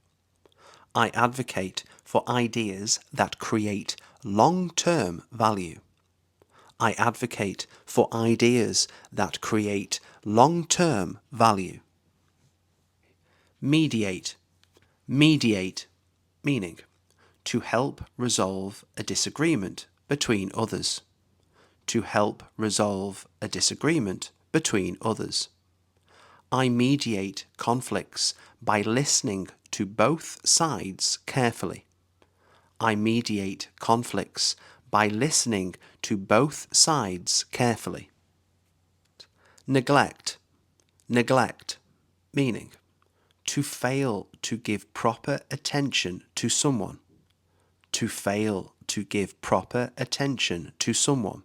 I advocate for ideas that create long-term value. I advocate for ideas that create long-term value. Mediate. Mediate, meaning to help resolve a disagreement between others. To help resolve a disagreement between others. I mediate conflicts by listening to both sides carefully. I mediate conflicts by listening to both sides carefully. Neglect. Neglect, meaning to fail to give proper attention to someone. To fail to give proper attention to someone.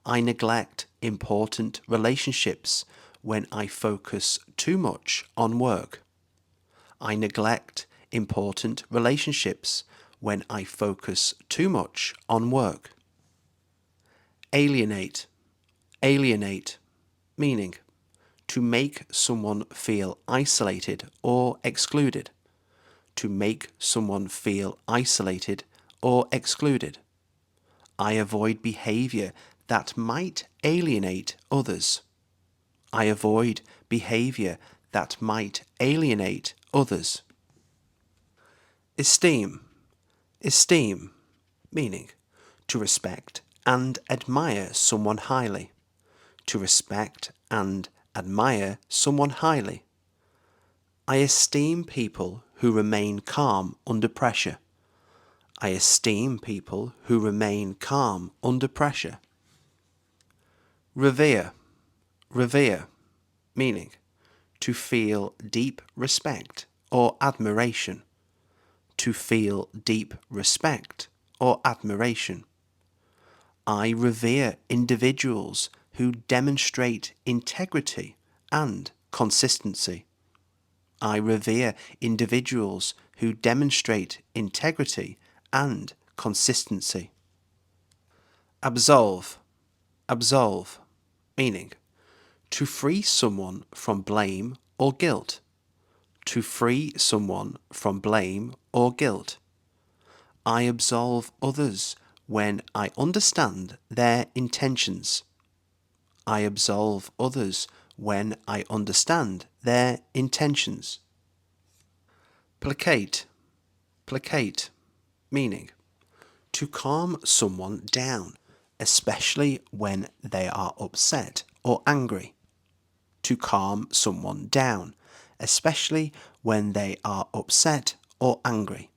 I neglect important relationships when I focus too much on work. I neglect important relationships when I focus too much on work. Alienate. Alienate, meaning to make someone feel isolated or excluded. To make someone feel isolated or excluded. I avoid behavior that might alienate others. I avoid behavior that might alienate others. Esteem. Esteem, meaning to respect and admire someone highly. To respect and admire someone highly. I esteem people who remain calm under pressure. I esteem people who remain calm under pressure. Revere. Revere, meaning to feel deep respect or admiration. To feel deep respect or admiration. I revere individuals who demonstrate integrity and consistency. I revere individuals who demonstrate integrity and consistency. Absolve. Absolve, meaning to free someone from blame or guilt. To free someone from blame or guilt. I absolve others when I understand their intentions. I absolve others when I understand their intentions. Placate. Placate, meaning to calm someone down, especially when they are upset or angry. To calm someone down, especially when they are upset or angry.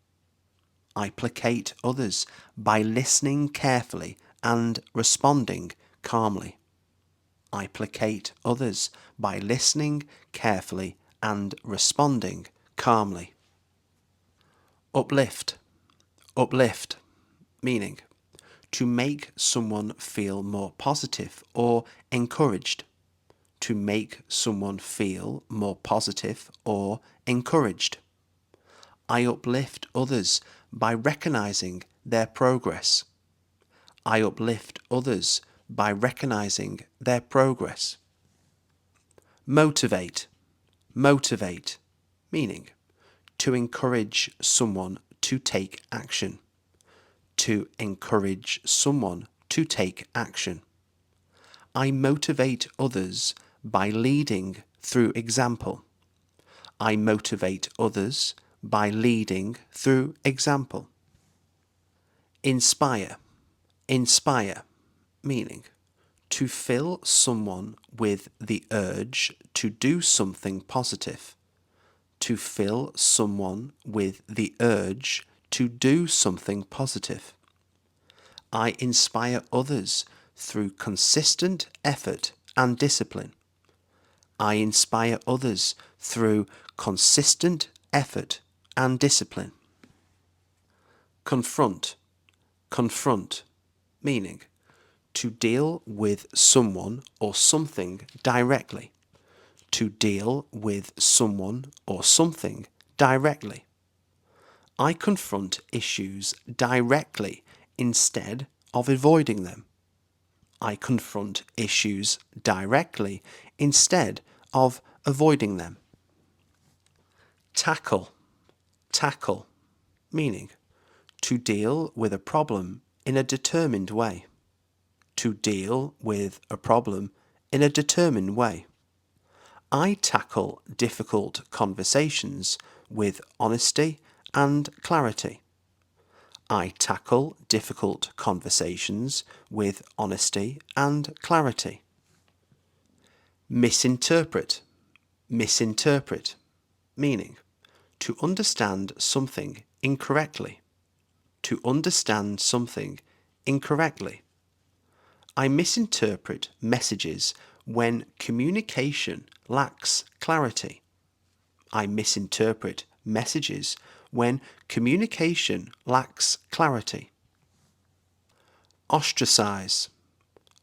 I placate others by listening carefully and responding calmly. I placate others by listening carefully and responding calmly. Uplift. Uplift, meaning to make someone feel more positive or encouraged. To make someone feel more positive or encouraged. I uplift others by recognizing their progress. I uplift others by recognizing their progress. Motivate. Motivate, meaning to encourage someone to take action. To encourage someone to take action. I motivate others by leading through example. I motivate others by leading through example. Inspire. Inspire, meaning to fill someone with the urge to do something positive. To fill someone with the urge to do something positive. I inspire others through consistent effort and discipline. I inspire others through consistent effort and discipline. Confront. Confront, meaning to deal with someone or something directly. To deal with someone or something directly. I confront issues directly instead of avoiding them. I confront issues directly instead of avoiding them. Tackle, tackle, meaning to deal with a problem in a determined way. To deal with a problem in a determined way. I tackle difficult conversations with honesty and clarity. I tackle difficult conversations with honesty and clarity. Misinterpret, misinterpret, meaning to understand something incorrectly. To understand something incorrectly. I misinterpret messages when communication lacks clarity. I misinterpret messages when communication lacks clarity. Ostracize,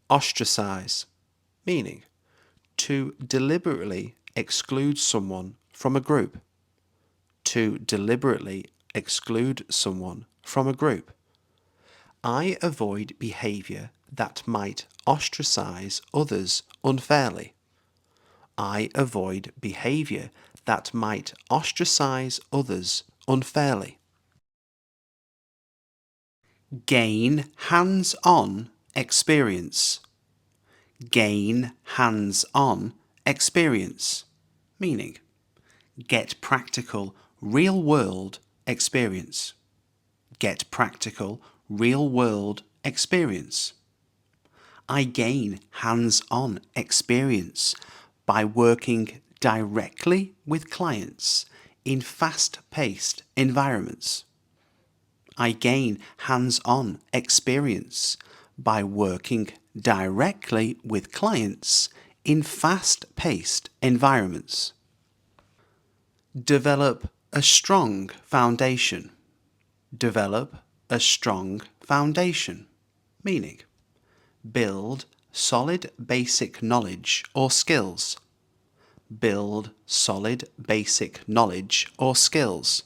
ostracize, meaning to deliberately exclude someone from a group. To deliberately exclude someone from a group. I avoid behaviour that might ostracize others unfairly. I avoid behaviour that might ostracize others unfairly. Gain hands-on experience. Gain hands-on experience, meaning get practical, real-world experience. Get practical, real-world experience. I gain hands-on experience by working directly with clients in fast-paced environments. I gain hands-on experience by working directly with clients in fast-paced environments. Develop a strong foundation. Develop a strong foundation, meaning build solid basic knowledge or skills. Build solid basic knowledge or skills.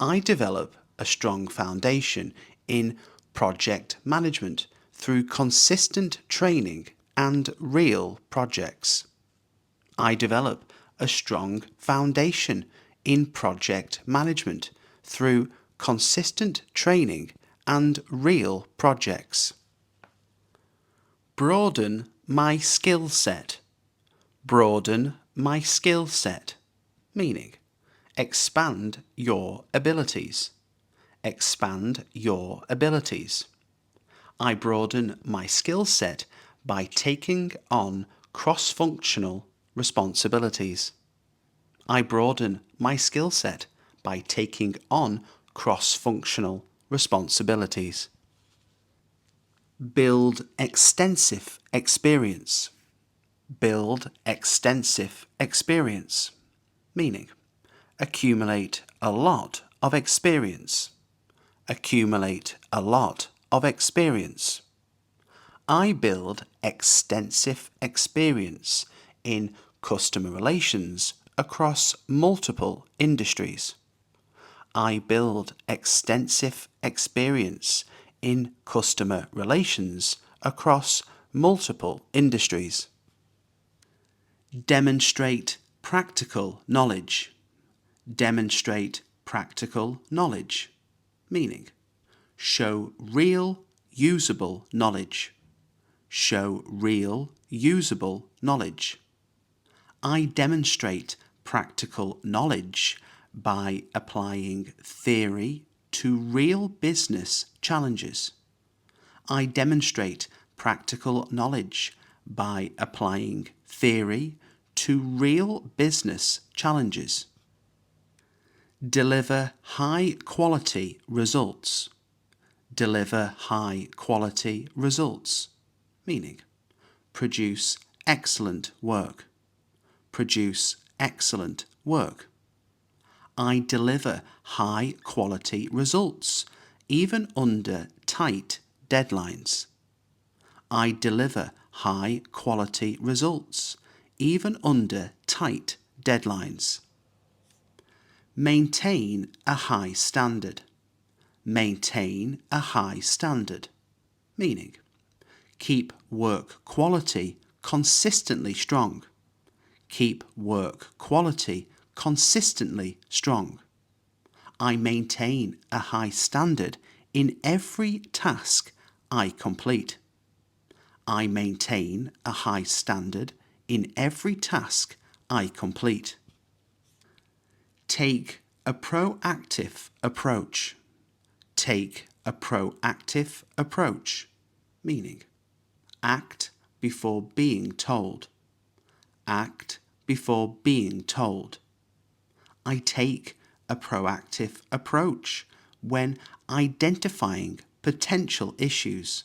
I develop a strong foundation in project management through consistent training and real projects. I develop a strong foundation in project management through consistent training and real projects. Broaden my skill set. Broaden my skill set, meaning expand your abilities. Expand your abilities. I broaden my skill set by taking on cross-functional responsibilities. I broaden my skill set by taking on cross-functional responsibilities. Build extensive experience. Build extensive experience, meaning accumulate a lot of experience. Accumulate a lot of experience. I build extensive experience in customer relations across multiple industries. I build extensive experience in customer relations across multiple industries. Demonstrate practical knowledge. Demonstrate practical knowledge, meaning show real, usable knowledge. Show real, usable knowledge. I demonstrate practical knowledge by applying theory to real business challenges. I demonstrate practical knowledge by applying theory to real business challenges. Deliver high quality results. Deliver high quality results, meaning produce excellent work. Produce excellent work. I deliver high quality results, even under tight deadlines. I deliver high quality results, even under tight deadlines. Maintain a high standard. Maintain a high standard, meaning Keep work quality consistently strong. Keep work quality consistently strong. I maintain a high standard in every task I complete. I maintain a high standard in every task I complete. Take a proactive approach. Take a proactive approach, meaning act before being told. Act before being told. I take a proactive approach when identifying potential issues.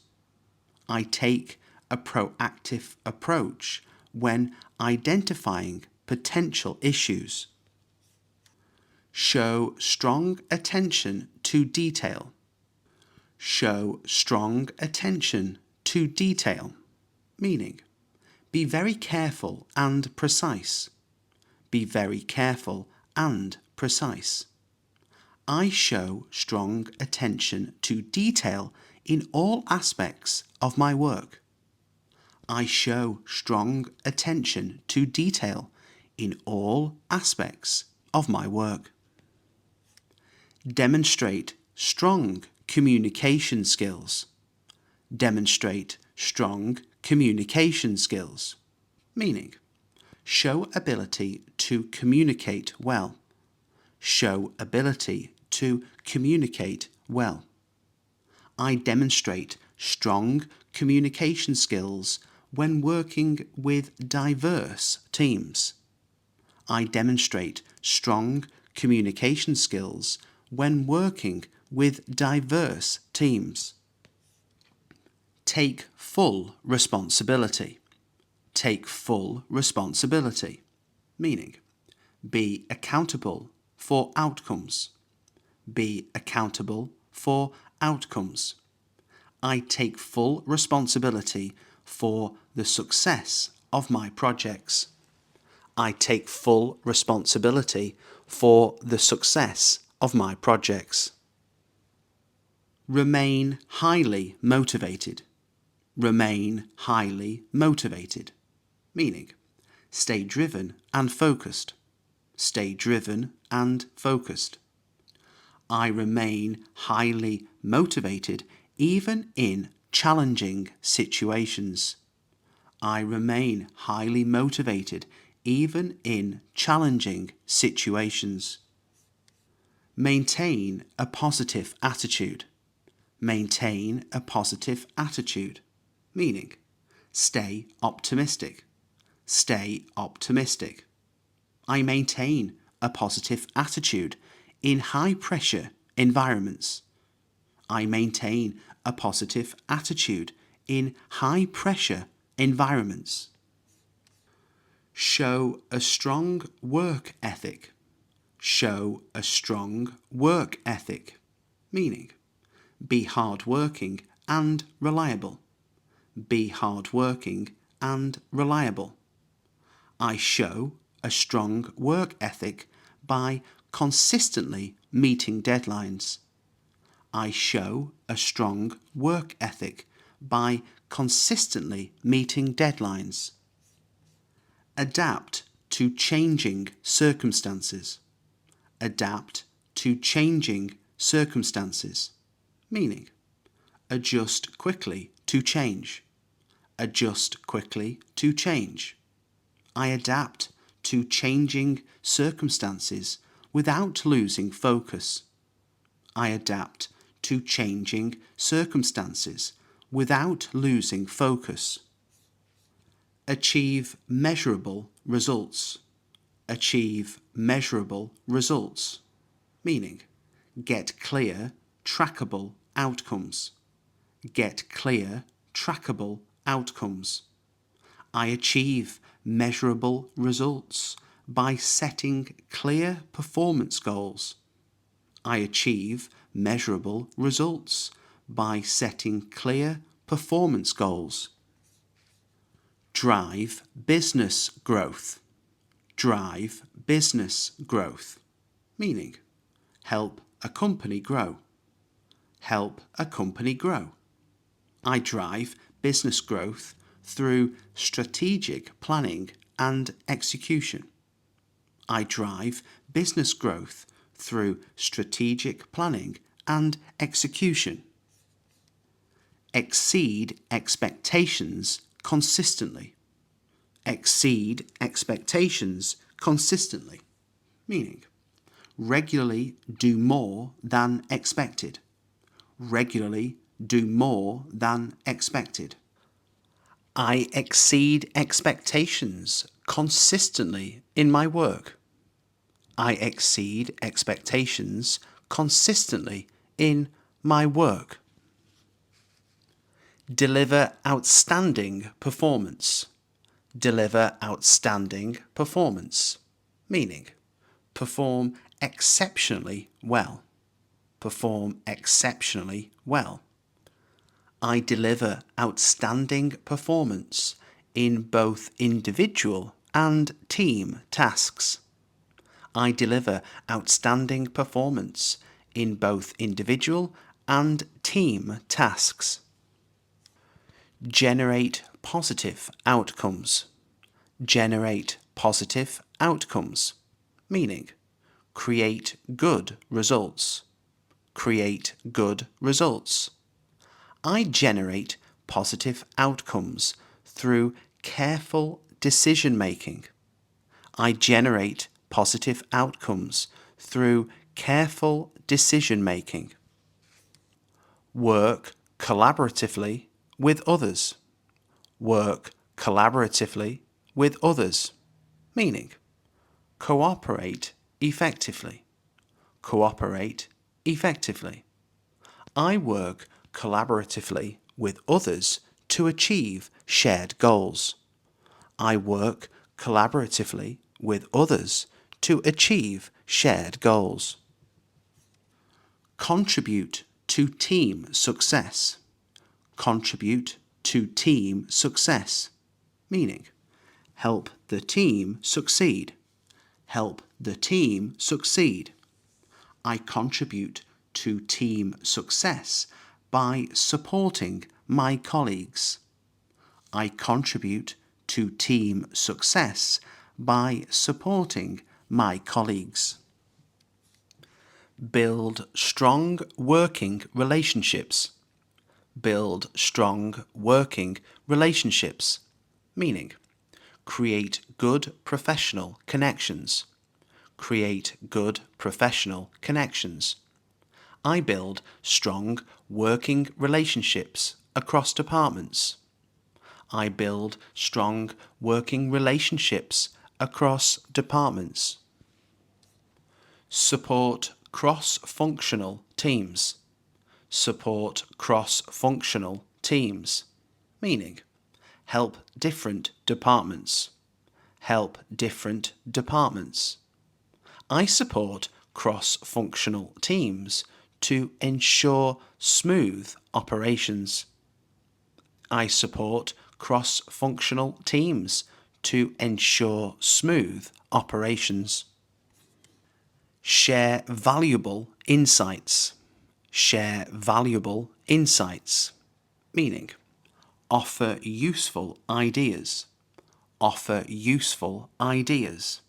I take a proactive approach when identifying potential issues. Show strong attention to detail. Show strong attention to detail, meaning be very careful and precise. Be very careful and precise. I show strong attention to detail in all aspects of my work. I show strong attention to detail in all aspects of my work. Demonstrate strong communication skills. Demonstrate strong communication skills, meaning show ability to communicate well. Show ability to communicate well. I demonstrate strong communication skills when working with diverse teams. I demonstrate strong communication skills when working with diverse teams. Take full responsibility. Take full responsibility, meaning be accountable for outcomes. Be accountable for outcomes. I take full responsibility for the success of my projects. I take full responsibility for the success of my projects. Remain highly motivated. Remain highly motivated, meaning stay driven and focused. Stay driven and focused. I remain highly motivated even in challenging situations. I remain highly motivated even in challenging situations. Maintain a positive attitude. Maintain a positive attitude, meaning stay optimistic. Stay optimistic. I maintain a positive attitude in high-pressure environments. I maintain a positive attitude in high-pressure environments. Show a strong work ethic. Show a strong work ethic, meaning be hard-working and reliable. Be hard-working and reliable. I show a strong work ethic by consistently meeting deadlines. I show a strong work ethic by consistently meeting deadlines. Adapt to changing circumstances. Adapt to changing circumstances, meaning adjust quickly to change. Adjust quickly to change. I adapt to changing circumstances without losing focus. I adapt to changing circumstances without losing focus. Achieve measurable results. Achieve measurable results, meaning get clear, trackable outcomes. Get clear, trackable outcomes. I achieve measurable results by setting clear performance goals. I achieve measurable results by setting clear performance goals. Drive business growth. Drive business growth, meaning help a company grow. Help a company grow. I drive business growth through strategic planning and execution. I drive business growth through strategic planning and execution. Exceed expectations consistently. Exceed expectations consistently, meaning regularly do more than expected. Regularly do more than expected. I exceed expectations consistently in my work. I exceed expectations consistently in my work. Deliver outstanding performance. Deliver outstanding performance, meaning perform exceptionally well. Perform exceptionally well. I deliver outstanding performance in both individual and team tasks. I deliver outstanding performance in both individual and team tasks. Generate positive outcomes. Generate positive outcomes, meaning create good results. Create good results. I generate positive outcomes through careful decision making. I generate positive outcomes through careful decision making. Work collaboratively with others. Work collaboratively with others, meaning cooperate effectively. Cooperate effectively. I work collaboratively with others to achieve shared goals. I work collaboratively with others to achieve shared goals. Contribute to team success. Contribute to team success, meaning help the team succeed. Help the team succeed. I contribute to team success by supporting my colleagues. I contribute to team success by supporting my colleagues. Build strong working relationships. Build strong working relationships, meaning create good professional connections. Create good professional connections. I build strong working relationships across departments. I build strong working relationships across departments. Support cross-functional teams. Support cross-functional teams, meaning help different departments. Help different departments. I support cross-functional teams to ensure smooth operations. I support cross-functional teams to ensure smooth operations. Share valuable insights. Share valuable insights, meaning offer useful ideas. Offer useful ideas.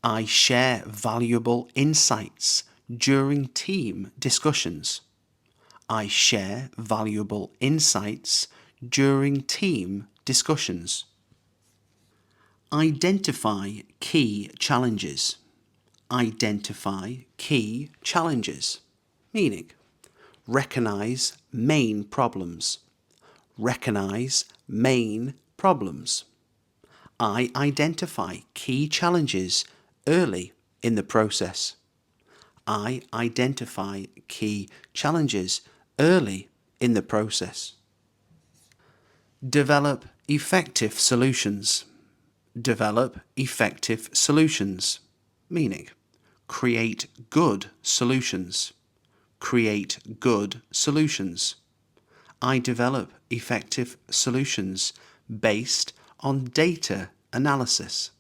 I share valuable insights during team discussions. I share valuable insights during team discussions. Identify key challenges. Identify key challenges, meaning recognize main problems. Recognize main problems. I identify key challenges early in the process. I identify key challenges early in the process. Develop effective solutions. Develop effective solutions, meaning create good solutions. Create good solutions. I develop effective solutions based on data analysis.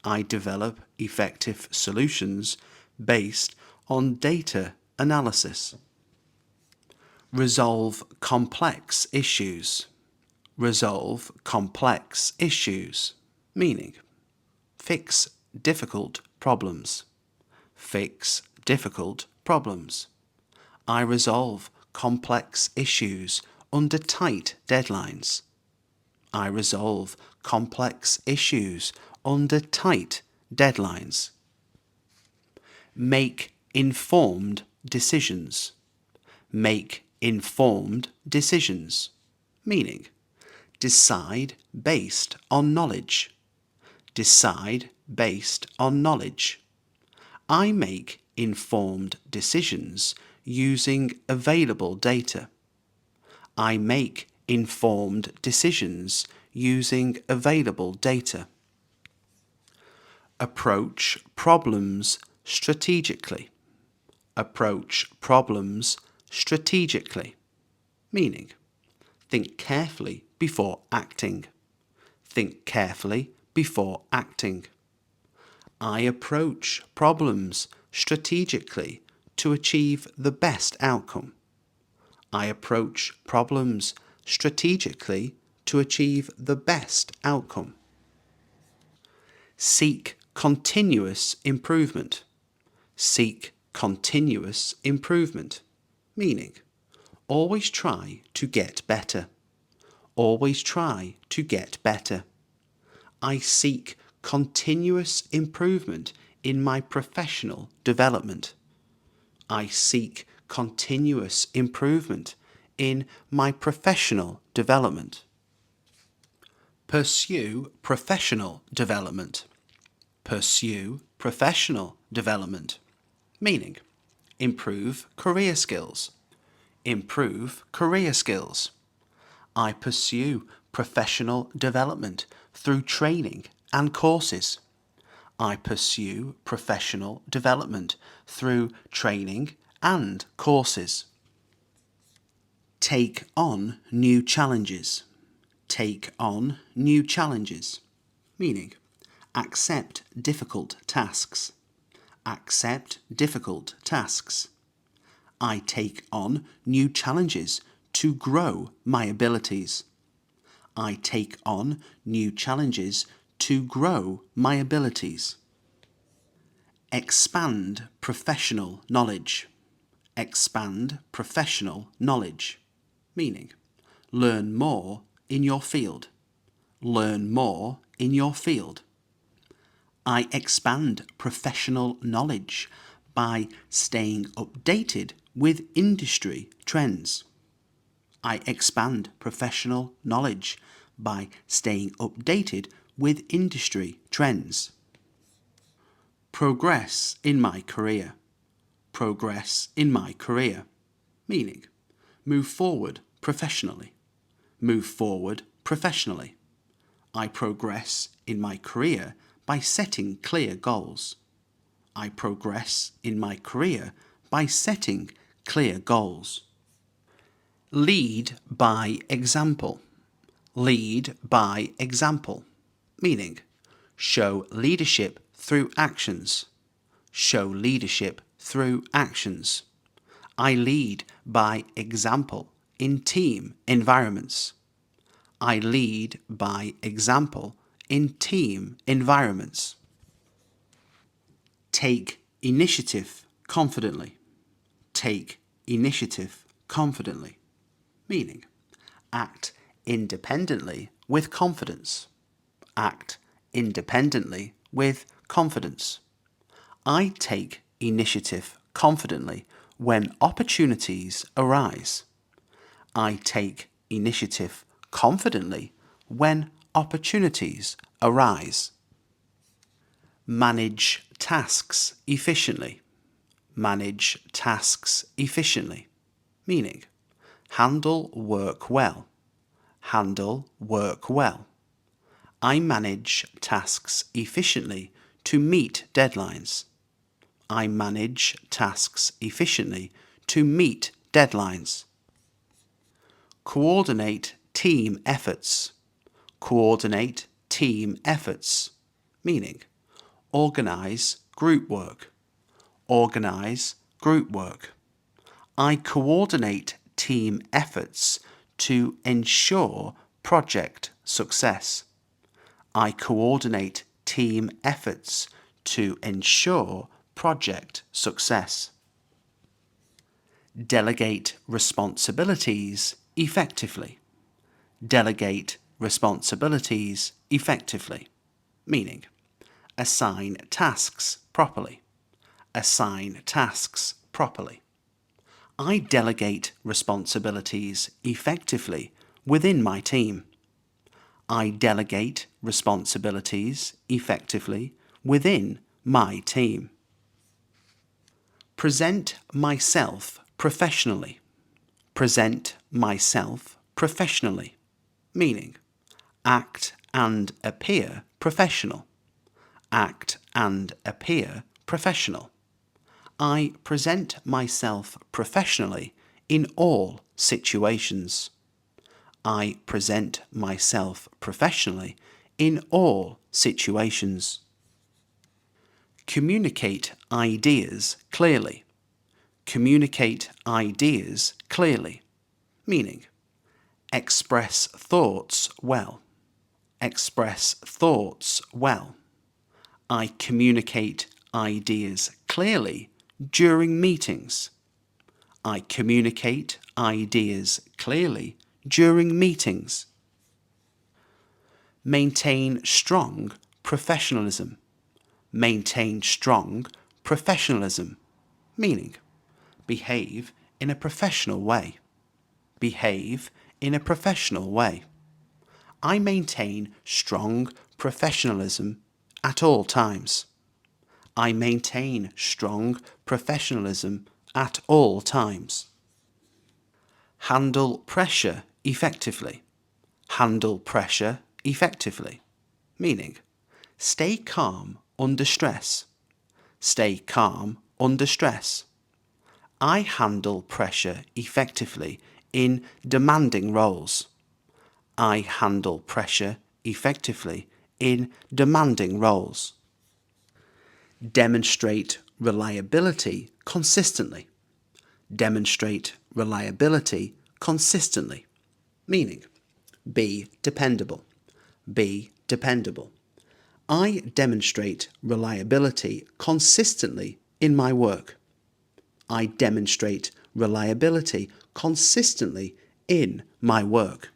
I develop effective solutions based on data analysis. Resolve complex issues. Resolve complex issues. Meaning, fix difficult problems. Fix difficult problems. I resolve complex issues under tight deadlines. I resolve complex issues under tight deadlines. Make informed decisions. Make informed decisions. Meaning, decide based on knowledge. Decide based on knowledge. I make informed decisions using available data. I make informed decisions using available data. Approach problems strategically. Approach problems strategically. Meaning, think carefully before acting. Think carefully before acting. I approach problems strategically to achieve the best outcome. I approach problems strategically to achieve the best outcome. Seek continuous improvement. Seek continuous improvement. Meaning, always try to get better. Always try to get better. I seek continuous improvement in my professional development. I seek continuous improvement in my professional development. Pursue professional development. Pursue professional development. Meaning, improve career skills. Improve career skills. I pursue professional development through training and courses. I pursue professional development through training and courses. Take on new challenges. Take on new challenges. Meaning, accept difficult tasks. Accept difficult tasks. I take on new challenges to grow my abilities. I take on new challenges to grow my abilities. Expand professional knowledge. Expand professional knowledge. Meaning, learn more in your field. Learn more in your field. I expand professional knowledge by staying updated with industry trends. I expand professional knowledge by staying updated with industry trends. Progress in my career. Progress in my career. Meaning, move forward professionally. Move forward professionally. I progress in my career by setting clear goals. I progress in my career by setting clear goals. Lead by example. Lead by example. Meaning, show leadership through actions. Show leadership through actions. I lead by example in team environments. I lead by example in team environments. Take initiative confidently. Take initiative confidently. Meaning, act independently with confidence. Act independently with confidence. I take initiative confidently when opportunities arise. I take initiative confidently when opportunities arise. Manage tasks efficiently. Manage tasks efficiently. Meaning, handle work well. Handle work well. I manage tasks efficiently to meet deadlines. I manage tasks efficiently to meet deadlines. Coordinate team efforts. Coordinate team efforts. Meaning, organize group work. Organize group work. I coordinate team efforts to ensure project success. I coordinate team efforts to ensure project success. Delegate responsibilities effectively. Delegate responsibilities effectively, meaning assign tasks properly. Assign tasks properly. I delegate responsibilities effectively within my team. I delegate responsibilities effectively within my team. Present myself professionally. Present myself professionally, meaning act and appear professional. Act and appear professional. I present myself professionally in all situations. I present myself professionally in all situations. Communicate ideas clearly. Communicate ideas clearly, meaning express thoughts well. Express thoughts well. I communicate ideas clearly during meetings. I communicate ideas clearly during meetings. Maintain strong professionalism. Maintain strong professionalism, meaning behave in a professional way. Behave in a professional way. I maintain strong professionalism at all times. I maintain strong professionalism at all times. Handle pressure effectively. Handle pressure effectively, meaning stay calm under stress. Stay calm under stress. I handle pressure effectively in demanding roles. I handle pressure effectively in demanding roles. Demonstrate reliability consistently. Demonstrate reliability consistently, meaning be dependable. Be dependable. I demonstrate reliability consistently in my work. I demonstrate reliability consistently in my work.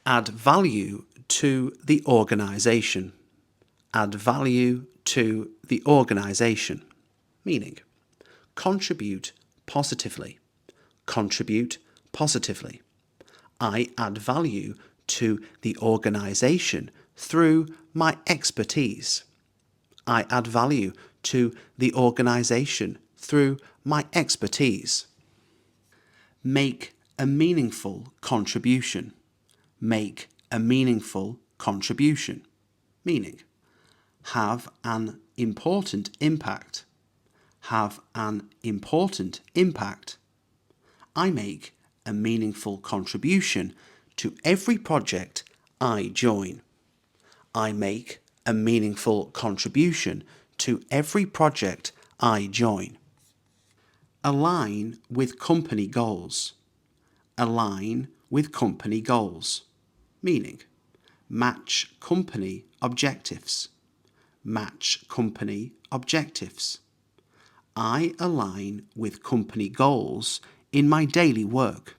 Add value to the organisation. Add value to the organisation, meaning contribute positively. Contribute positively. I add value to the organisation through my expertise. I add value to the organisation through my expertise. Make a meaningful contribution. Make a meaningful contribution, meaning have an important impact. Have an important impact. I make a meaningful contribution to every project I join. I make a meaningful contribution to every project I join. Align with company goals. Align with company goals, meaning match company objectives. Match company objectives. I align with company goals in my daily work.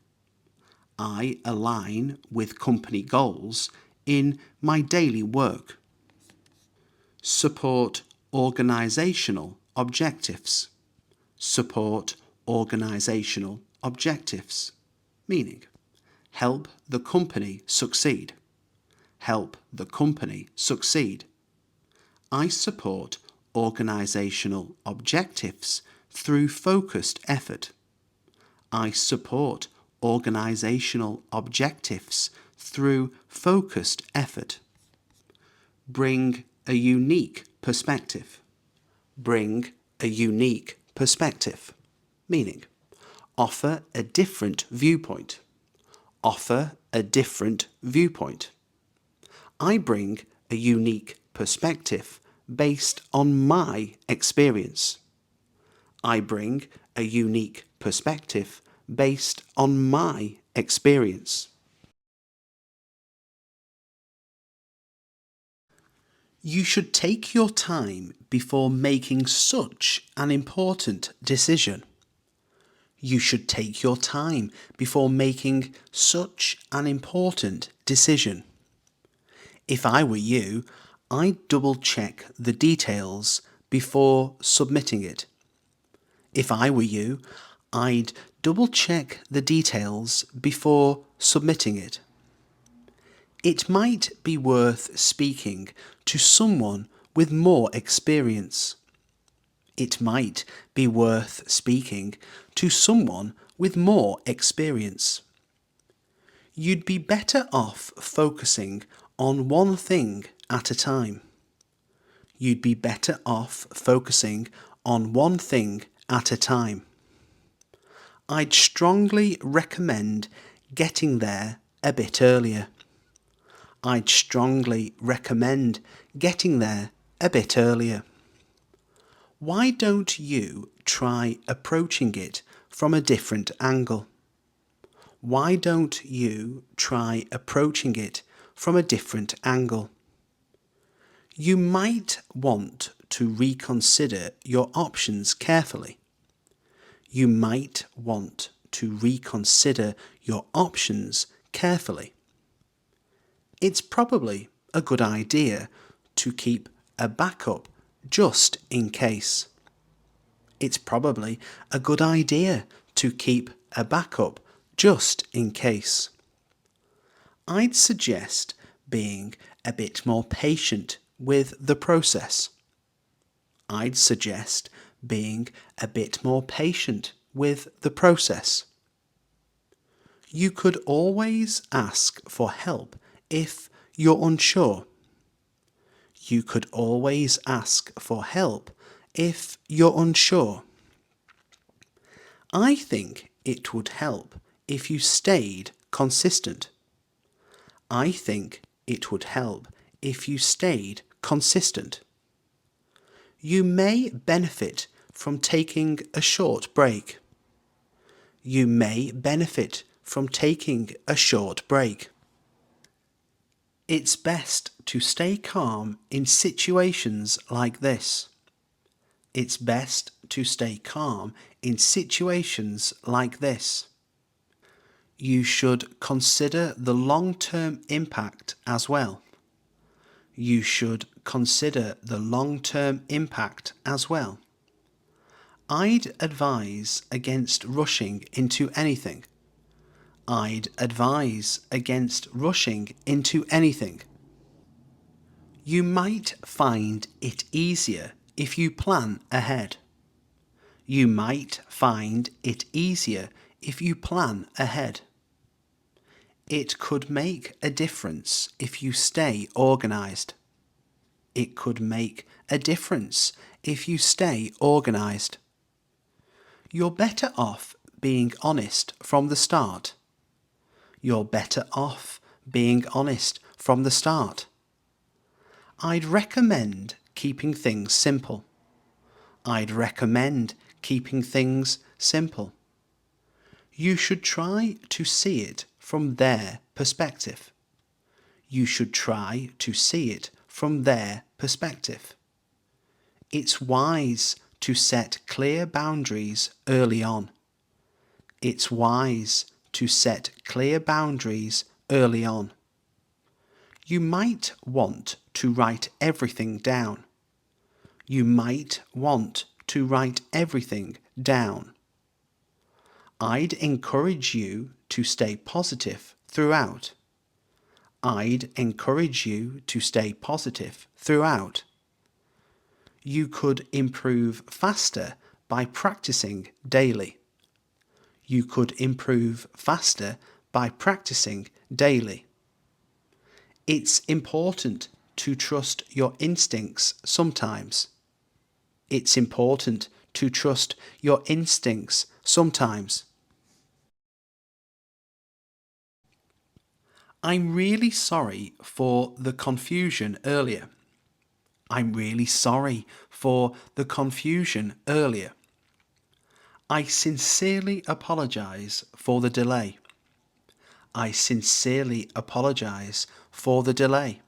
I align with company goals in my daily work. Support organisational objectives. Support organisational objectives, meaning help the company succeed. Help the company succeed. I support organisational objectives through focused effort. I support organisational objectives through focused effort. Bring a unique perspective. Bring a unique perspective, meaning offer a different viewpoint. Offer a different viewpoint. I bring a unique perspective based on my experience. I bring a unique perspective based on my experience. You should take your time before making such an important decision. You should take your time before making such an important decision. If I were you, I'd double check the details before submitting it. If I were you, I'd double check the details before submitting it. It might be worth speaking to someone with more experience. It might be worth speaking to someone with more experience. You'd be better off focusing on one thing at a time. You'd be better off focusing on one thing at a time. I'd strongly recommend getting there a bit earlier. I'd strongly recommend getting there a bit earlier. Why don't you try approaching it from a different angle? Why don't you try approaching it from a different angle? You might want to reconsider your options carefully. You might want to reconsider your options carefully. It's probably a good idea to keep a backup just in case. It's probably a good idea to keep a backup just in case. I'd suggest being a bit more patient with the process. I'd suggest being a bit more patient with the process. You could always ask for help if you're unsure. You could always ask for help if you're unsure. I think it would help if you stayed consistent. I think it would help if you stayed consistent. You may benefit from taking a short break. You may benefit from taking a short break. It's best to stay calm in situations like this. It's best to stay calm in situations like this. You should consider the long-term impact as well. You should consider the long-term impact as well. I'd advise against rushing into anything. I'd advise against rushing into anything. You might find it easier if you plan ahead. You might find it easier if you plan ahead. It could make a difference if you stay organised. It could make a difference if you stay organised. You're better off being honest from the start. You're better off being honest from the start. I'd recommend keeping things simple. I'd recommend keeping things simple. You should try to see it from their perspective. You should try to see it from their perspective. It's wise to set clear boundaries early on. It's wise to set clear boundaries early on. You might want to write everything down. You might want to write everything down. I'd encourage you to stay positive throughout. I'd encourage you to stay positive throughout. You could improve faster by practicing daily. You could improve faster by practicing daily. It's important to trust your instincts sometimes. It's important to trust your instincts sometimes. I'm really sorry for the confusion earlier. I'm really sorry for the confusion earlier. I sincerely apologise for the delay. I sincerely apologise for the delay.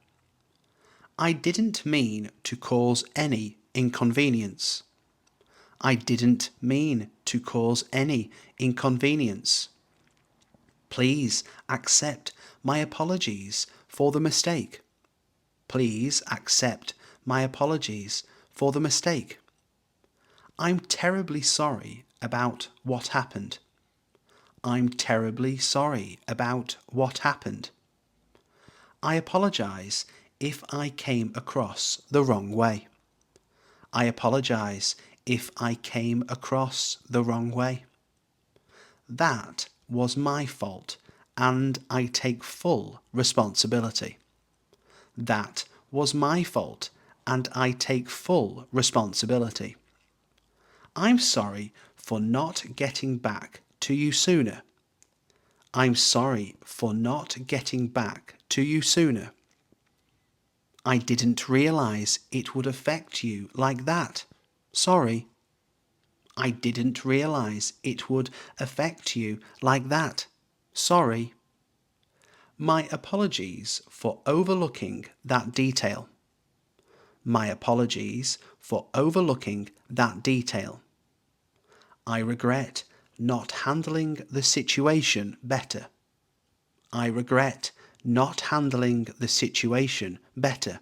I didn't mean to cause any inconvenience. I didn't mean to cause any inconvenience. Please accept my apologies for the mistake. Please accept my apologies for the mistake. I'm terribly sorry about what happened. I'm terribly sorry about what happened. I apologise if I came across the wrong way. I apologise if I came across the wrong way. That was my fault and I take full responsibility. That was my fault and I take full responsibility. I'm sorry for not getting back to you sooner. I'm sorry for not getting back to you sooner. I didn't realise it would affect you like that. Sorry. I didn't realise it would affect you like that. Sorry. My apologies for overlooking that detail. My apologies for overlooking that detail. I regret not handling the situation better. I regret not handling the situation better.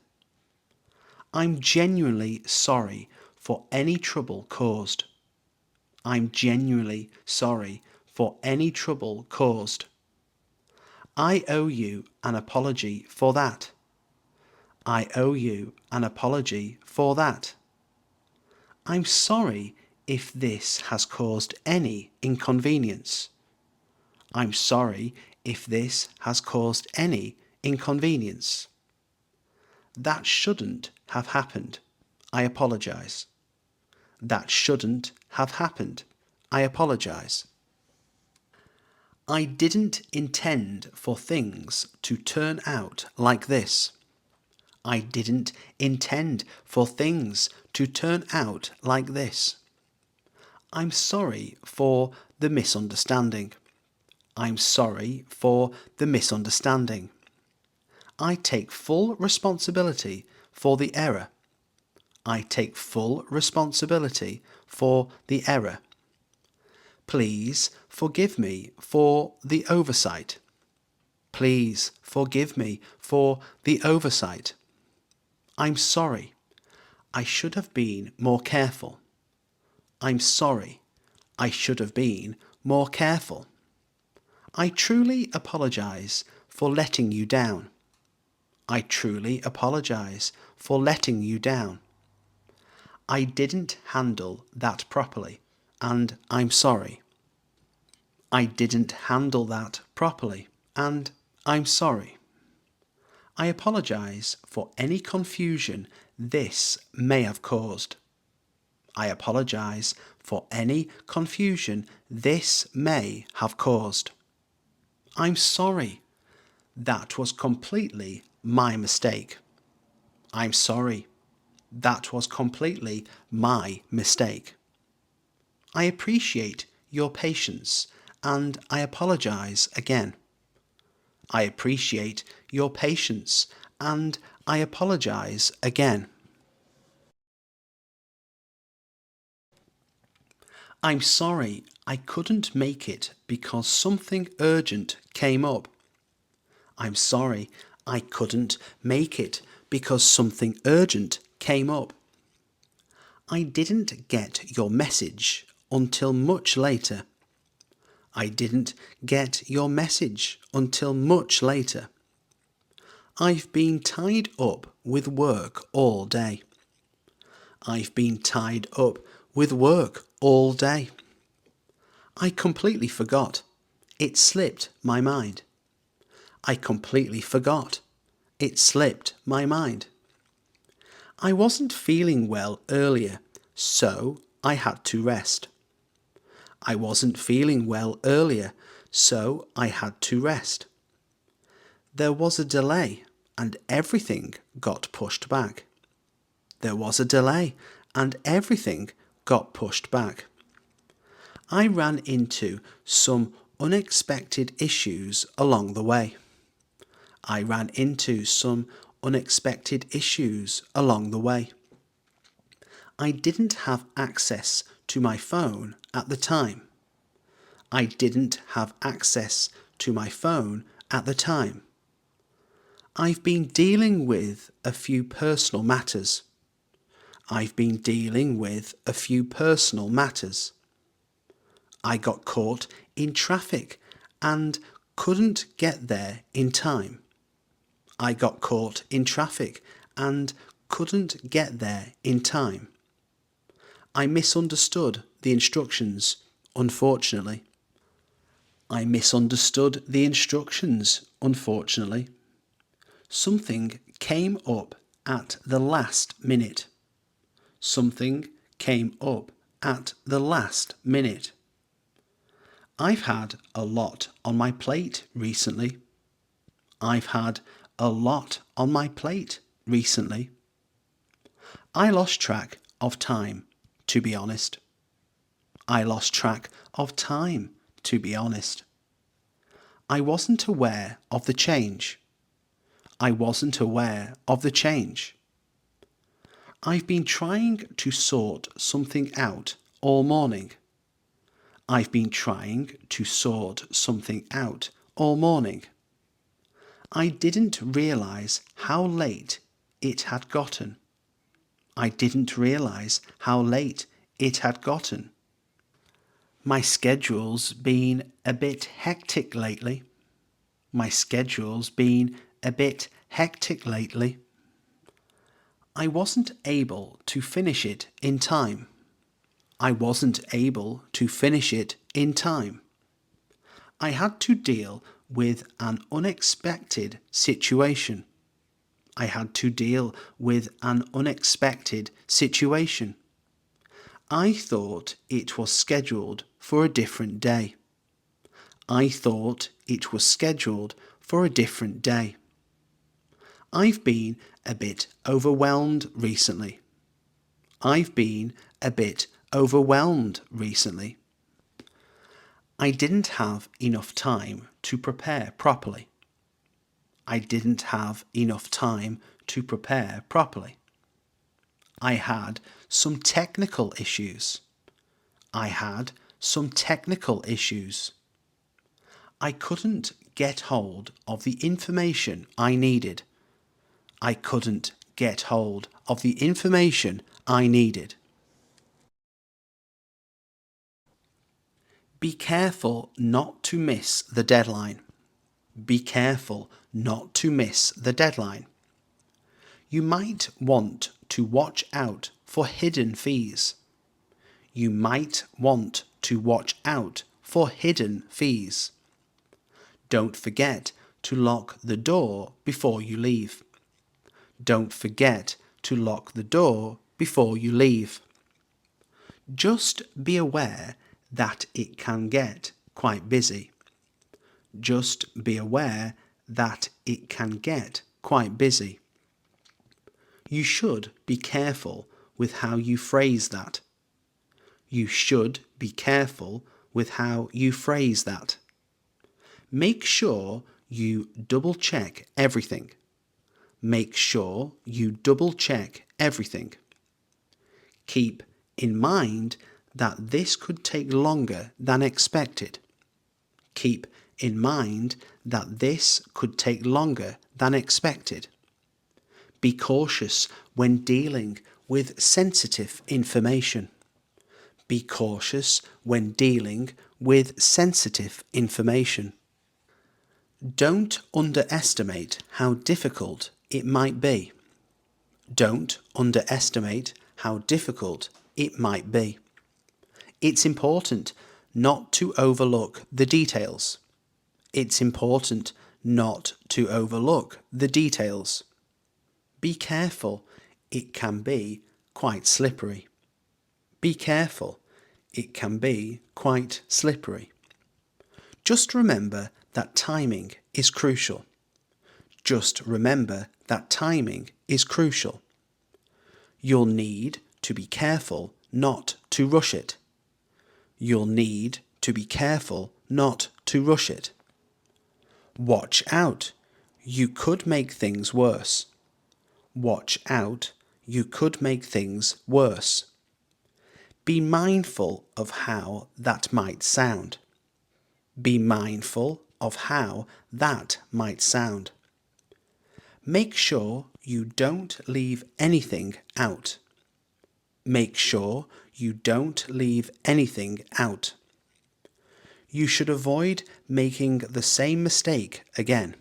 I'm genuinely sorry for any trouble caused. I'm genuinely sorry for any trouble caused. I owe you an apology for that. I owe you an apology for that. I'm sorry if this has caused any inconvenience. I'm sorry if this has caused any inconvenience. That shouldn't have happened. I apologise. That shouldn't have happened. I apologise. I didn't intend for things to turn out like this. I didn't intend for things to turn out like this. I'm sorry for the misunderstanding. I'm sorry for the misunderstanding. I take full responsibility for the error. I take full responsibility for the error. Please forgive me for the oversight. Please forgive me for the oversight. I'm sorry. I should have been more careful. I'm sorry. I should have been more careful. I truly apologise for letting you down. I truly apologise for letting you down. I didn't handle that properly, and I'm sorry. I didn't handle that properly, and I'm sorry. I apologise for any confusion this may have caused. I apologise for any confusion this may have caused. I'm sorry. That was completely my mistake. I'm sorry. That was completely my mistake. I appreciate your patience and I apologise again. I appreciate your patience and I apologise again. I'm sorry I couldn't make it because something urgent came up. I'm sorry I couldn't make it because something urgent came up. I didn't get your message until much later. I didn't get your message until much later. I've been tied up with work all day. I've been tied up with work all day. I completely forgot. It slipped my mind. I completely forgot. It slipped my mind. I wasn't feeling well earlier, so I had to rest. I wasn't feeling well earlier, so I had to rest. There was a delay and everything got pushed back. There was a delay and everything got pushed back. I ran into some unexpected issues along the way. I ran into some unexpected issues along the way. I didn't have access to my phone at the time. I didn't have access to my phone at the time. I've been dealing with a few personal matters. I've been dealing with a few personal matters. I got caught in traffic and couldn't get there in time. I got caught in traffic and couldn't get there in time. I misunderstood the instructions, unfortunately. I misunderstood the instructions, unfortunately. Something came up at the last minute. Something came up at the last minute. I've had a lot on my plate recently. I've had a lot on my plate recently. I lost track of time, to be honest. I lost track of time, to be honest. I wasn't aware of the change. I wasn't aware of the change. I've been trying to sort something out all morning. I've been trying to sort something out all morning. I didn't realise how late it had gotten. I didn't realise how late it had gotten. My schedule's been a bit hectic lately. My schedule's been a bit hectic lately. I wasn't able to finish it in time. I wasn't able to finish it in time. I had to deal with an unexpected situation. I had to deal with an unexpected situation. I thought it was scheduled for a different day. I thought it was scheduled for a different day. I've been a bit overwhelmed recently. I've been a bit overwhelmed recently. I didn't have enough time to prepare properly. I didn't have enough time to prepare properly. I had some technical issues. I had some technical issues. I couldn't get hold of the information I needed. I couldn't get hold of the information I needed. Be careful not to miss the deadline. Be careful not to miss the deadline. You might want to watch out for hidden fees. You might want to watch out for hidden fees. Don't forget to lock the door before you leave. Don't forget to lock the door before you leave. Just be aware that it can get quite busy. Just be aware that it can get quite busy. You should be careful with how you phrase that. You should be careful with how you phrase that. Make sure you double check everything. Make sure you double check everything. Keep in mind that this could take longer than expected. Keep in mind that this could take longer than expected. Be cautious when dealing with sensitive information. Be cautious when dealing with sensitive information. Don't underestimate how difficult it might be. Don't underestimate how difficult it might be. It's important not to overlook the details. It's important not to overlook the details. Be careful, it can be quite slippery. Be careful, it can be quite slippery. Just remember that timing is crucial. Just remember that timing is crucial. You'll need to be careful not to rush it. You'll need to be careful not to rush it. Watch out. You could make things worse. Watch out. You could make things worse. Be mindful of how that might sound. Be mindful of how that might sound. Make sure you don't leave anything out. Make sure you don't leave anything out. You should avoid making the same mistake again.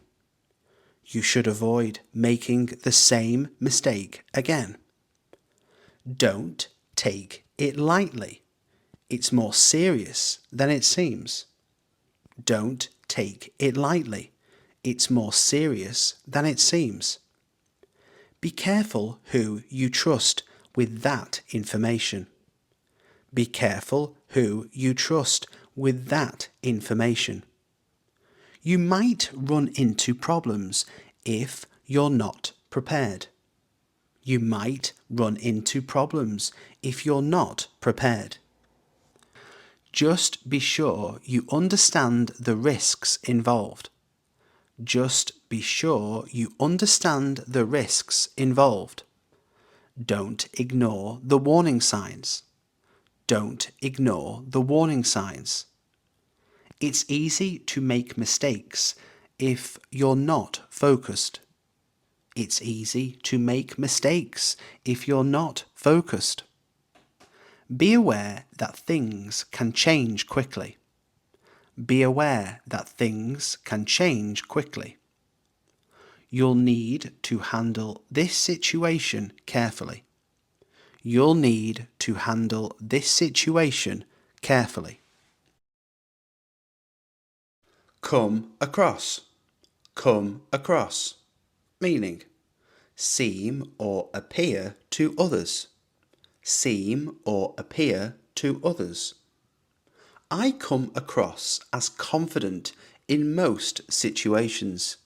You should avoid making the same mistake again. Don't take it lightly. It's more serious than it seems. Don't take it lightly. It's more serious than it seems. Be careful who you trust with that information. Be careful who you trust with that information. You might run into problems if you're not prepared. You might run into problems if you're not prepared. Just be sure you understand the risks involved. Just be sure you understand the risks involved. Don't ignore the warning signs. Don't ignore the warning signs. It's easy to make mistakes if you're not focused. It's easy to make mistakes if you're not focused. Be aware that things can change quickly. Be aware that things can change quickly. You'll need to handle this situation carefully. You'll need to handle this situation carefully. Come across. Come across. Meaning, seem or appear to others. Seem or appear to others. I come across as confident in most situations.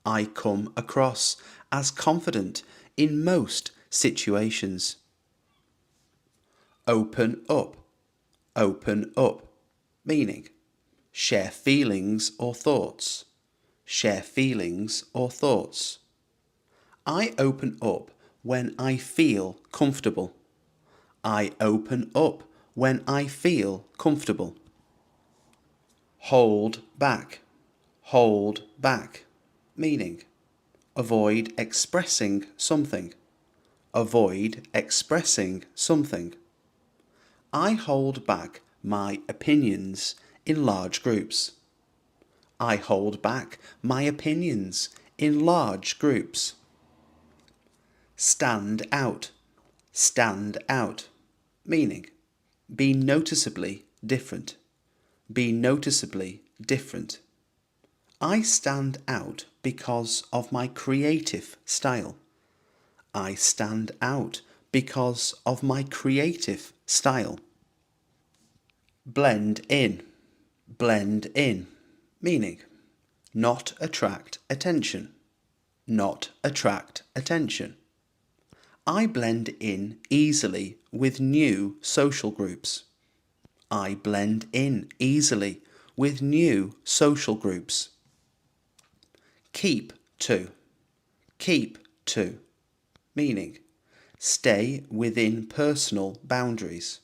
I come across as confident in most situations. Open up. Open up. Meaning, share feelings or thoughts. Share feelings or thoughts. I open up when I feel comfortable. I open up when I feel comfortable. Hold back. Hold back. Meaning, avoid expressing something. Avoid expressing something. I hold back my opinions in large groups. I hold back my opinions in large groups. Stand out. Stand out. Meaning, be noticeably different. Be noticeably different. I stand out because of my creative style. I stand out because of my creative style. Blend in. Blend in. Meaning, not attract attention. Not attract attention. I blend in easily with new social groups. I blend in easily with new social groups. Keep to. Keep to. Meaning, stay within personal boundaries.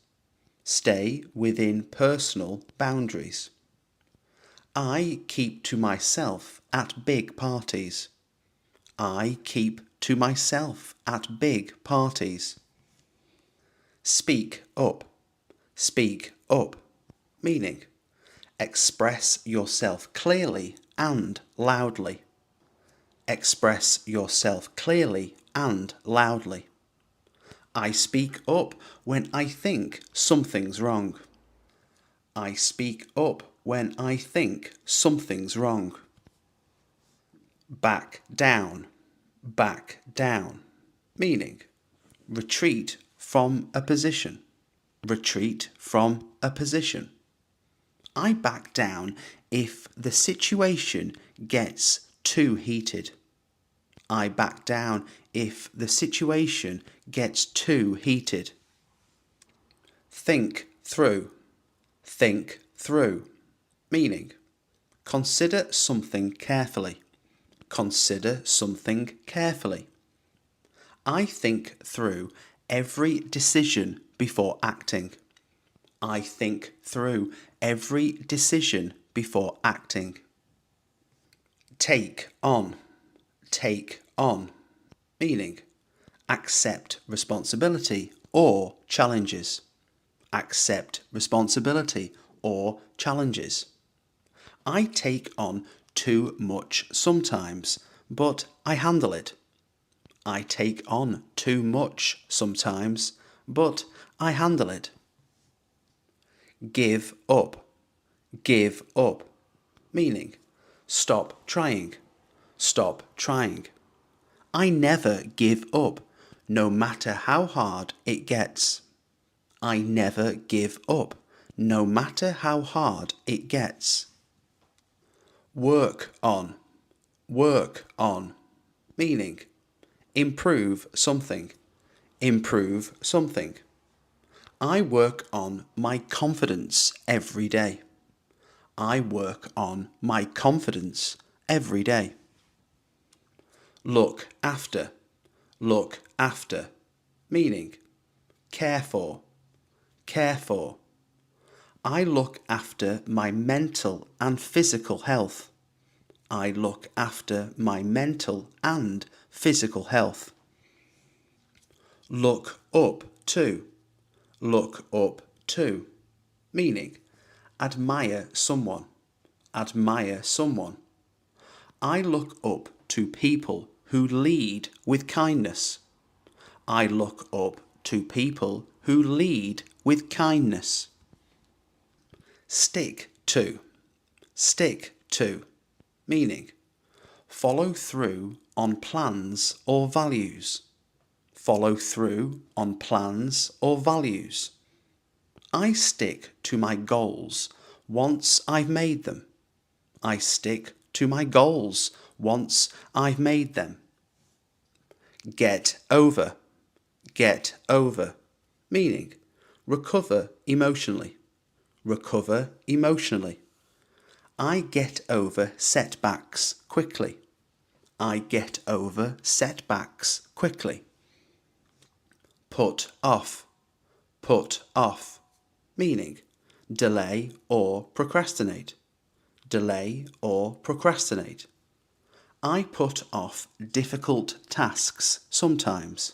Stay within personal boundaries. I keep to myself at big parties. I keep to myself at big parties. Speak up. Speak up. Meaning, express yourself clearly and loudly. Express yourself clearly and loudly. I speak up when I think something's wrong. I speak up when I think something's wrong. Back down. Back down. Meaning, retreat from a position. Retreat from a position. I back down if the situation gets too heated. I back down if the situation gets too heated. Think through. Think through, meaning consider something carefully. Consider something carefully. I think through every decision before acting. I think through every decision before acting. Take on, meaning accept responsibility or challenges. Accept responsibility or challenges. I take on too much sometimes, but I handle it. I take on too much sometimes, but I handle it. Give up, meaning stop trying, stop trying. I never give up, no matter how hard it gets. I never give up, no matter how hard it gets. Work on, meaning improve something, improve something. I work on my confidence every day. I work on my confidence every day. Look after, meaning care for, care for. I look after my mental and physical health. I look after my mental and physical health. Look up to, meaning admire someone, admire someone. I look up to people who lead with kindness. I look up to people who lead with kindness. Stick to, meaning follow through on plans or values. Follow through on plans or values. I stick to my goals once I've made them. I stick to my goals once I've made them. Get over, meaning recover emotionally, recover emotionally. I get over setbacks quickly. I get over setbacks quickly. Put off, meaning delay or procrastinate. Delay or procrastinate. I put off difficult tasks sometimes.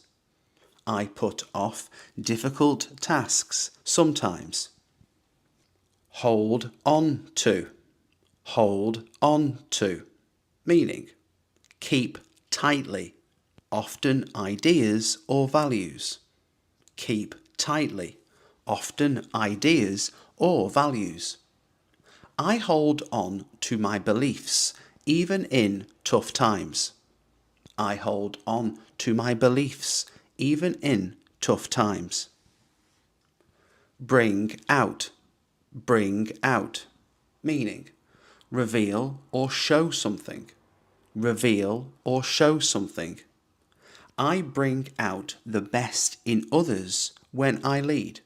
I put off difficult tasks sometimes. Hold on to, meaning keep tightly, often ideas or values. Keep tightly, often ideas or values. I hold on to my beliefs even in tough times. I hold on to my beliefs even in tough times. Bring out, meaning reveal or show something. Reveal or show something. I bring out the best in others when I lead.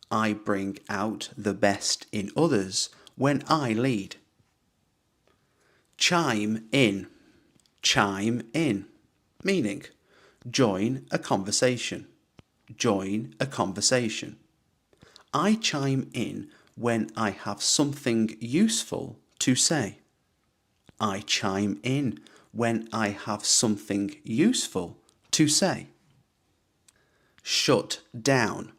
I bring out the best in others when I lead. Chime in, meaning join a conversation. Join a conversation. I chime in when I have something useful to say. I chime in when I have something useful to say. Shut down,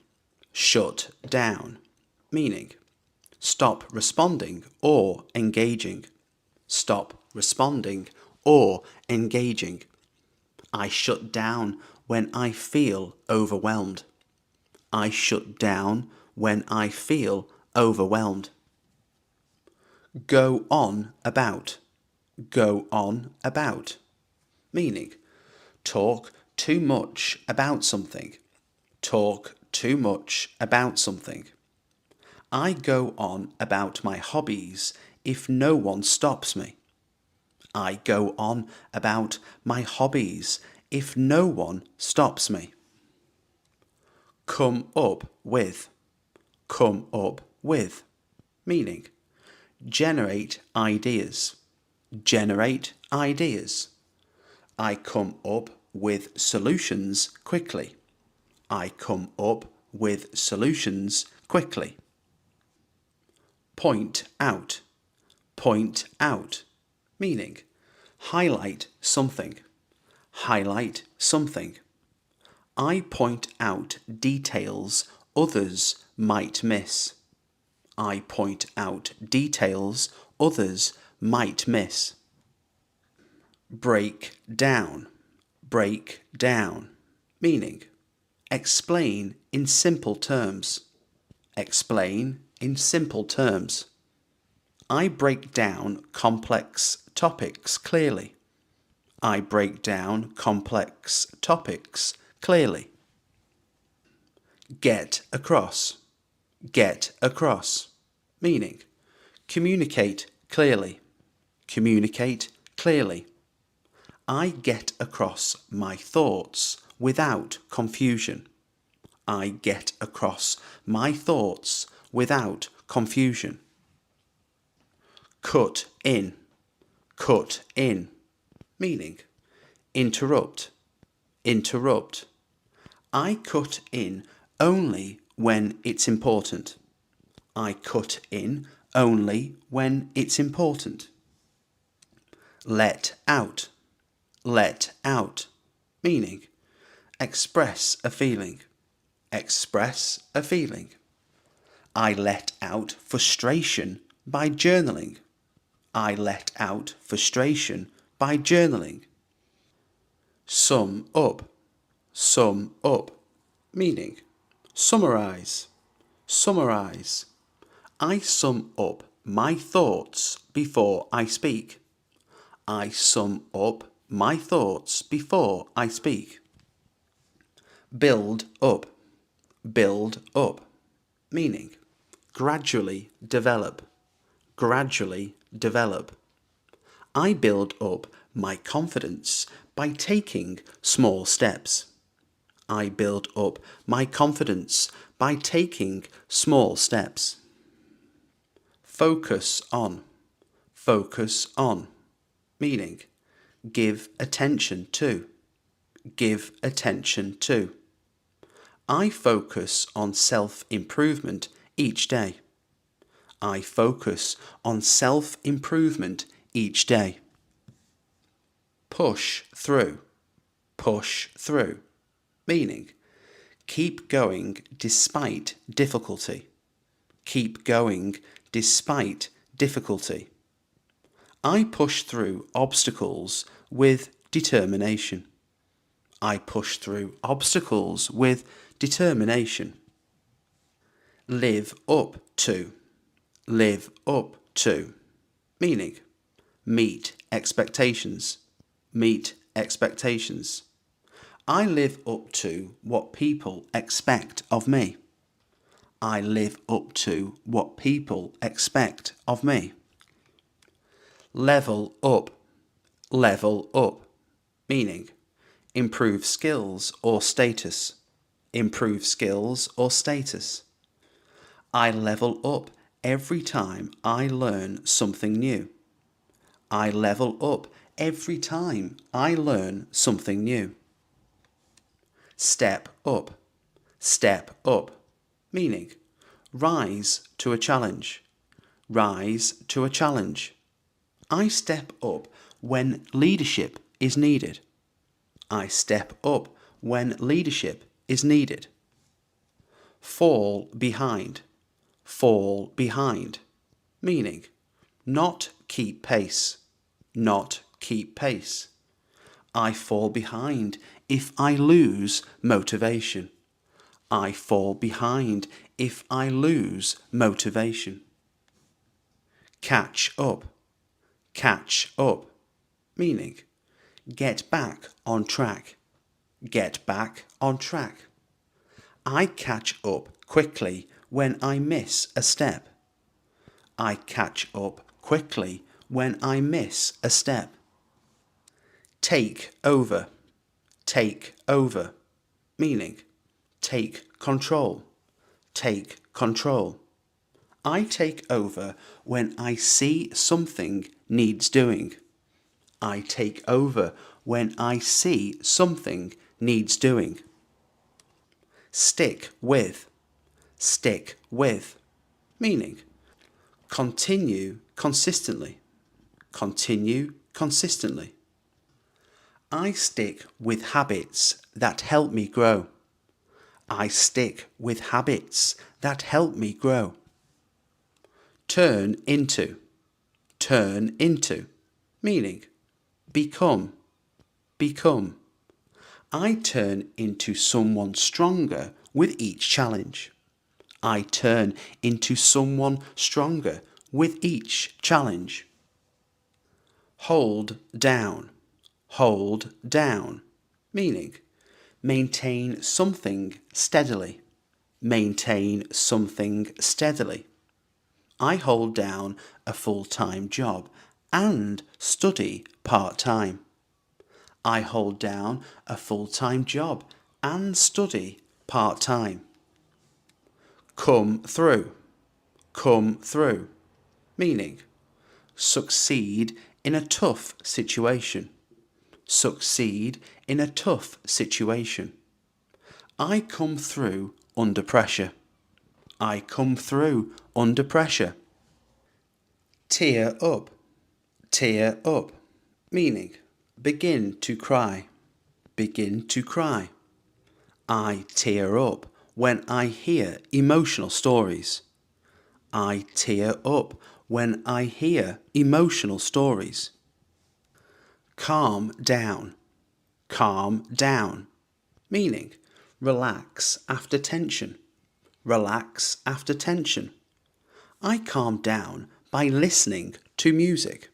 meaning stop responding or engaging. Stop responding or engaging. I shut down when I feel overwhelmed. I shut down when I feel overwhelmed. Go on about, meaning talk too much about something. Talk too much about something. I go on about my hobbies if no one stops me. I go on about my hobbies if no one stops me. Come up with, meaning generate ideas, generate ideas. I come up with solutions quickly. I come up with solutions quickly. Point out, meaning highlight something, highlight something. I point out details others might miss. I point out details others might miss. Break down, meaning explain in simple terms. Explain in simple terms. I break down complex topics clearly. I break down complex topics clearly. Get across, meaning communicate clearly, communicate clearly. I get across my thoughts without confusion. I get across my thoughts without confusion. Cut in, meaning interrupt, I cut in only when it's important. I cut in only when it's important. Let out, meaning express a feeling, express a feeling. I let out frustration by journaling. I let out frustration by journaling. Sum up, meaning summarize, I sum up my thoughts before I speak. I sum up my thoughts before I speak. Build up, meaning gradually develop, I build up my confidence by taking small steps. I build up my confidence by taking small steps. Focus on, meaning give attention to, I focus on self-improvement each day. I focus on self-improvement each day. Push through, meaning keep going despite difficulty. Keep going despite difficulty. I push through obstacles with determination. I push through obstacles with determination. Live up to, meaning meet expectations, I live up to what people expect of me. I live up to what people expect of me. Level up, meaning improve skills or status, I level up every time I learn something new. I level up every time I learn something new. Step up, meaning rise to a challenge, I step up when leadership is needed. I step up when leadership is needed. Fall behind, meaning not keep pace, I fall behind if I lose motivation. I fall behind if I lose motivation. Catch up, meaning get back on track, I catch up quickly when I miss a step. I catch up quickly when I miss a step. Take over, meaning take control, I take over when I see something needs doing. I take over when I see something needs doing. Stick with. Stick with. Meaning, continue consistently. Continue consistently. I stick with habits that help me grow. I stick with habits that help me grow. Turn into. Turn into. Meaning, become. Become. I turn into someone stronger with each challenge. I turn into someone stronger with each challenge. Hold down. Hold down. Meaning, maintain something steadily. Maintain something steadily. I hold down a full-time job and study part-time. I hold down a full-time job and study part-time. Come through. Come through. Meaning, succeed in a tough situation. Succeed in a tough situation. I come through under pressure. I come through under pressure. Tear up. Tear up. Meaning, begin to cry. Begin to cry. I tear up when I hear emotional stories. I tear up when I hear emotional stories. Calm down. Calm down. Meaning, relax after tension. Relax after tension. I calm down by listening to music.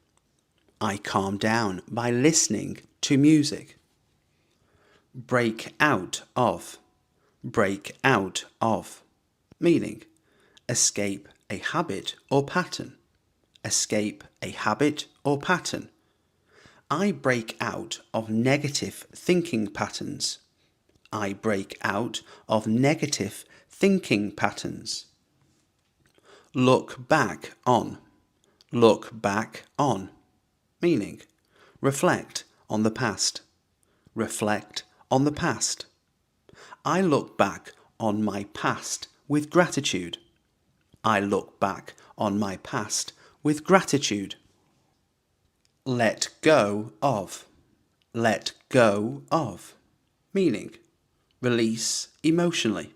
I calm down by listening to music. Break out of. Break out of. Meaning, escape a habit or pattern. Escape a habit or pattern. I break out of negative thinking patterns. I break out of negative thinking patterns. Look back on. Look back on. Meaning, reflect on the past. Reflect on the past. I look back on my past with gratitude. I look back on my past with gratitude. Let go of. Let go of. Meaning, release emotionally.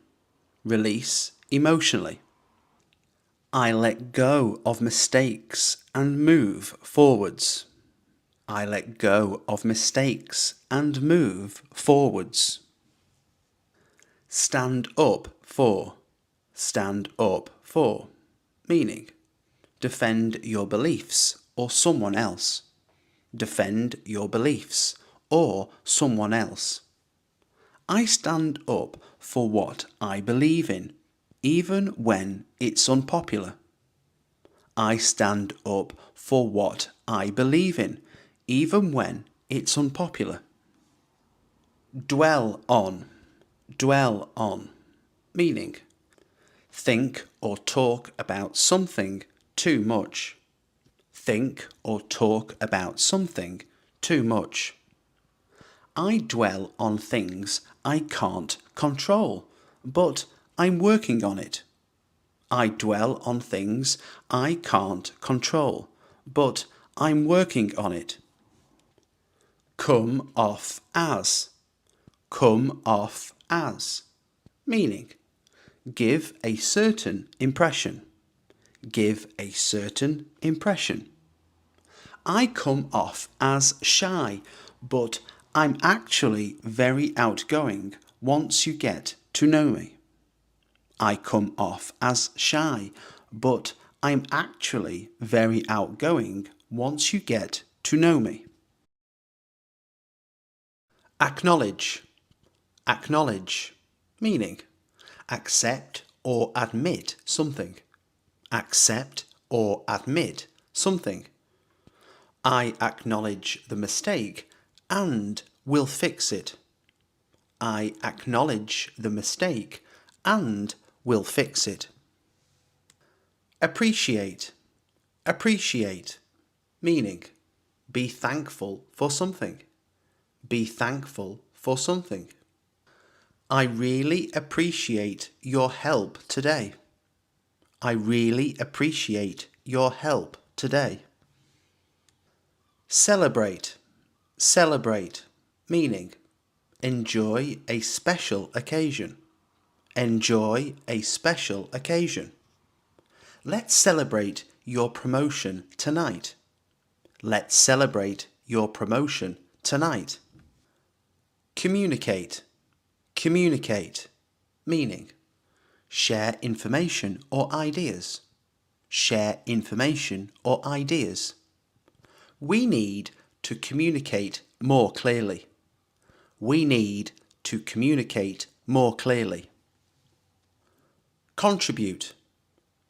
Release emotionally. I let go of mistakes and move forwards. I let go of mistakes and move forwards. Stand up for. Stand up for. Meaning, defend your beliefs or someone else. Defend your beliefs or someone else. I stand up for what I believe in, even when it's unpopular. I stand up for what I believe in, even when it's unpopular. Dwell on. Dwell on. Meaning, think or talk about something too much. Think or talk about something too much. I dwell on things I can't control, but I'm working on it. I dwell on things I can't control, but I'm working on it. Come off as. Come off as. Meaning, give a certain impression. Give a certain impression. I come off as shy, but I'm actually very outgoing once you get to know me. I come off as shy, but I'm actually very outgoing once you get to know me. Acknowledge. Acknowledge. Meaning, accept or admit something. Accept or admit something. I acknowledge the mistake and will fix it. I acknowledge the mistake and will fix it. Appreciate. Appreciate. Meaning, be thankful for something. Be thankful for something. I really appreciate your help today. I really appreciate your help today. Celebrate. Celebrate. Meaning, enjoy a special occasion. Enjoy a special occasion. Let's celebrate your promotion tonight. Let's celebrate your promotion tonight. Communicate. Communicate. Meaning, share information or ideas. Share information or ideas. We need to communicate more clearly. We need to communicate more clearly. Contribute.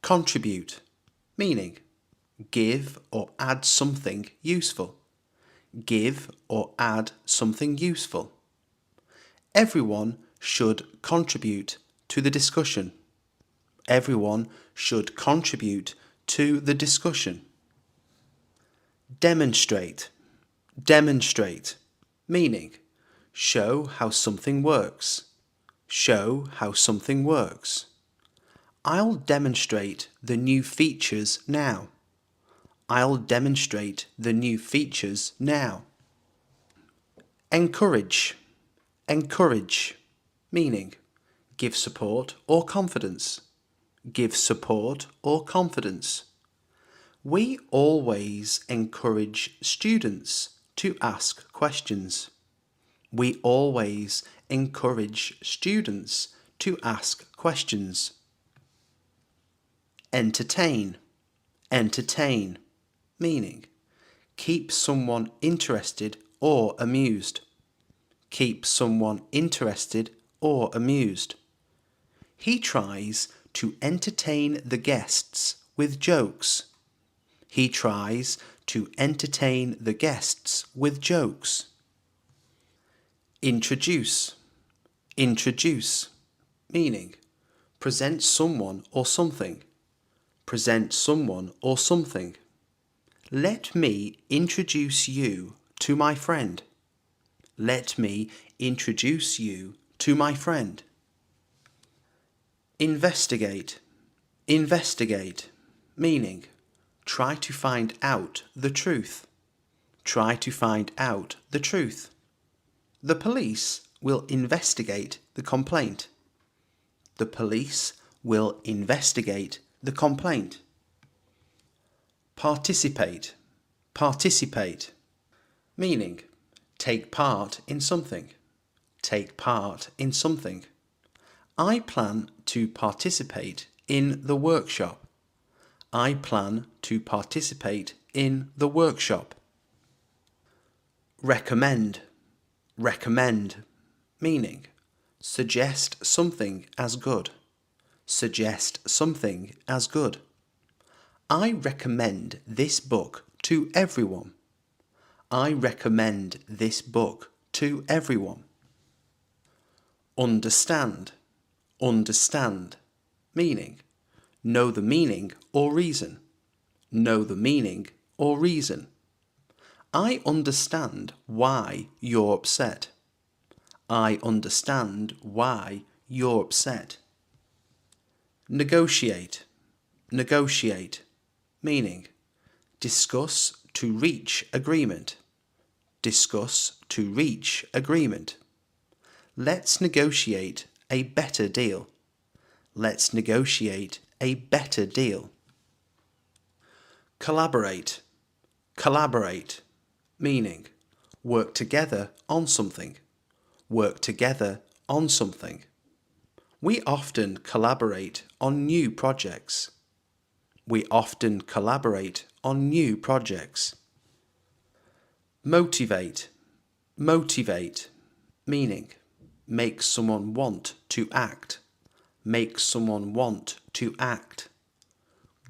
Contribute. Meaning, give or add something useful. Give or add something useful. Everyone should contribute to the discussion. Everyone should contribute to the discussion. Demonstrate. Demonstrate. Meaning, show how something works. Show how something works. I'll demonstrate the new features now. I'll demonstrate the new features now. Encourage. Encourage. Meaning, give support or confidence. Give support or confidence. We always encourage students to ask questions. We always encourage students to ask questions. Entertain. Entertain. Meaning, keep someone interested or amused. Keep someone interested or amused. He tries to entertain the guests with jokes. He tries to entertain the guests with jokes. Introduce. Introduce. Meaning, present someone or something. Present someone or something. Let me introduce you to my friend. Let me introduce you to my friend. Investigate. Investigate. Meaning, try to find out the truth. Try to find out the truth. The police will investigate the complaint. The police will investigate the complaint. Participate. Participate. Meaning, take part in something. Take part in something. I plan to participate in the workshop. I plan to participate in the workshop. Recommend. Recommend. Meaning, suggest something as good. Suggest something as good. I recommend this book to everyone. I recommend this book to everyone. Understand. Understand. Meaning, know the meaning or reason. Know the meaning or reason. I understand why you're upset. I understand why you're upset. Negotiate. Negotiate. Meaning, discuss to reach agreement. Discuss to reach agreement. Let's negotiate a better deal. Let's negotiate a better deal. Collaborate. Collaborate. Meaning, work together on something. Work together on something. We often collaborate on new projects. We often collaborate on new projects. Motivate. Motivate. Meaning, make someone want to act. Make someone want to act.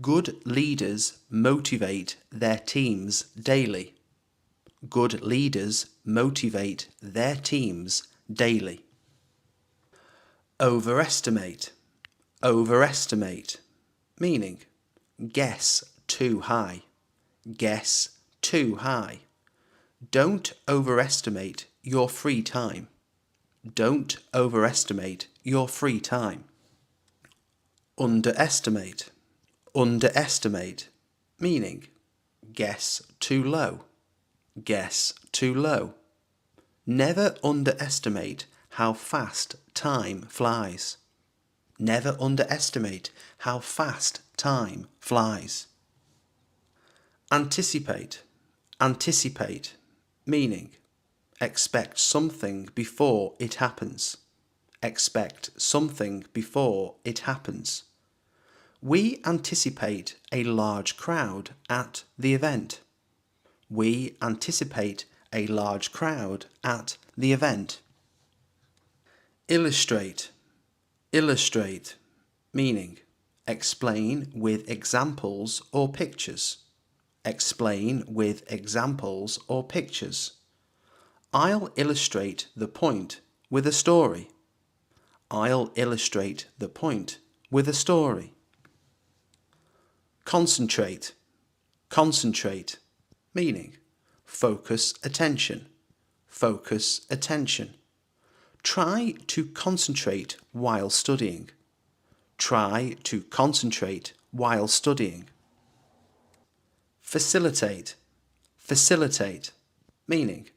Good leaders motivate their teams daily. Good leaders motivate their teams daily. Overestimate. Overestimate. Meaning, guess too high, guess too high. Don't overestimate your free time. Don't overestimate your free time. Underestimate, underestimate, meaning guess too low, guess too low. Never underestimate how fast time flies. Never underestimate how fast time flies. Anticipate, anticipate, meaning expect something before it happens. Expect something before it happens. We anticipate a large crowd at the event. We anticipate a large crowd at the event. Illustrate, illustrate, meaning explain with examples or pictures. Explain with examples or pictures. I'll illustrate the point with a story. I'll illustrate the point with a story. Concentrate, concentrate, meaning focus attention, focus attention. Try to concentrate while studying. Try to concentrate while studying. Facilitate, facilitate, meaning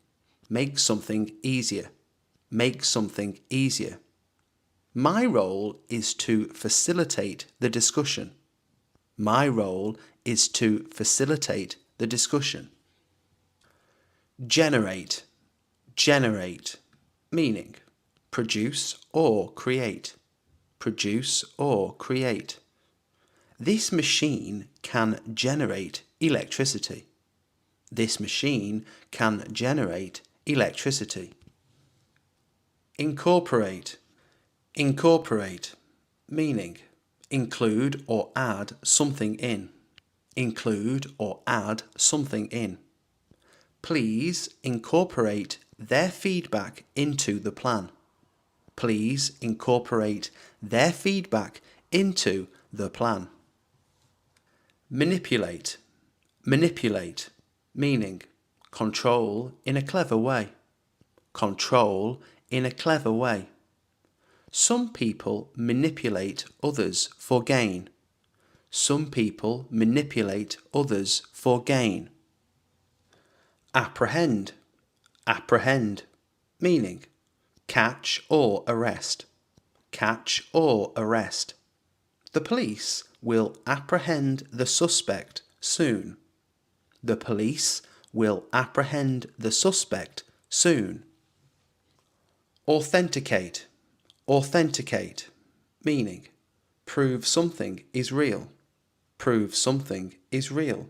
make something easier, make something easier. My role is to facilitate the discussion. My role is to facilitate the discussion. Generate, generate, meaning produce or create, produce or create. This machine can generate electricity. This machine can generate electricity. Incorporate, incorporate, meaning include or add something in. Include or add something in. Please incorporate their feedback into the plan. Please incorporate their feedback into the plan. Manipulate, manipulate, meaning control in a clever way. Control in a clever way. Some people manipulate others for gain. Some people manipulate others for gain. Apprehend, apprehend, meaning catch or arrest. Catch or arrest. The police will apprehend the suspect soon. The police will apprehend the suspect soon. Authenticate, authenticate, meaning prove something is real. Prove something is real.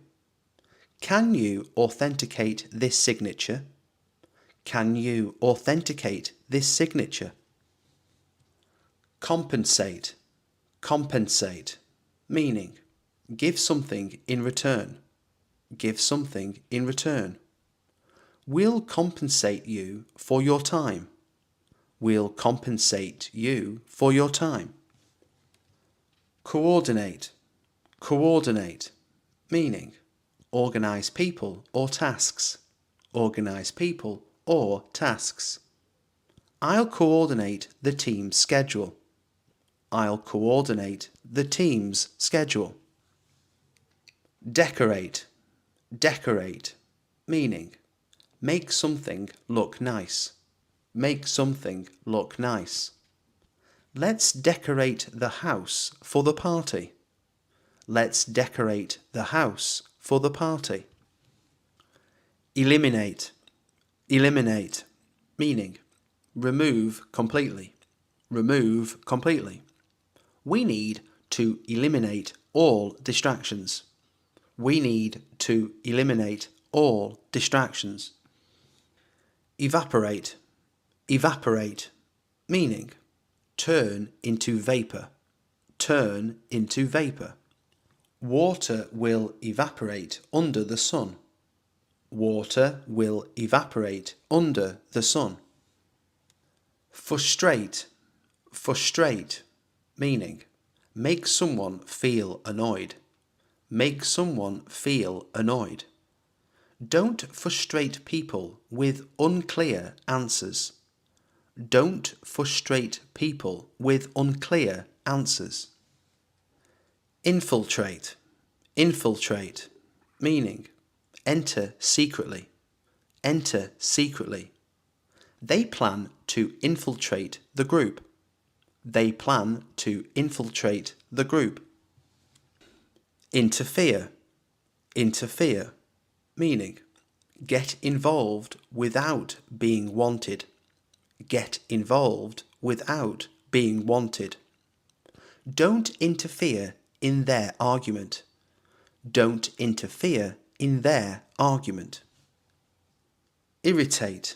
Can you authenticate this signature? Can you authenticate this signature? Compensate, compensate, meaning give something in return. Give something in return. We'll compensate you for your time. We'll compensate you for your time. Coordinate, coordinate, meaning organize people or tasks. Organize people or tasks. I'll coordinate the team's schedule. I'll coordinate the team's schedule. Decorate, decorate, meaning make something look nice. Make something look nice. Let's decorate the house for the party. Let's decorate the house for the party. Eliminate, eliminate, meaning remove completely. Remove completely. We need to eliminate all distractions. We need to eliminate all distractions. Evaporate, evaporate, meaning turn into vapor. Turn into vapor. Water will evaporate under the sun. Water will evaporate under the sun. Frustrate, frustrate, meaning make someone feel annoyed. make someone feel annoyed. Don't frustrate people with unclear answers. Don't frustrate people with unclear answers. Infiltrate. Infiltrate. Meaning, enter secretly. Enter secretly. They plan to infiltrate the group. They plan to infiltrate the group. Interfere. Interfere. Meaning, get involved without being wanted. Get involved without being wanted. Don't interfere in their argument. Don't interfere in their argument. Irritate.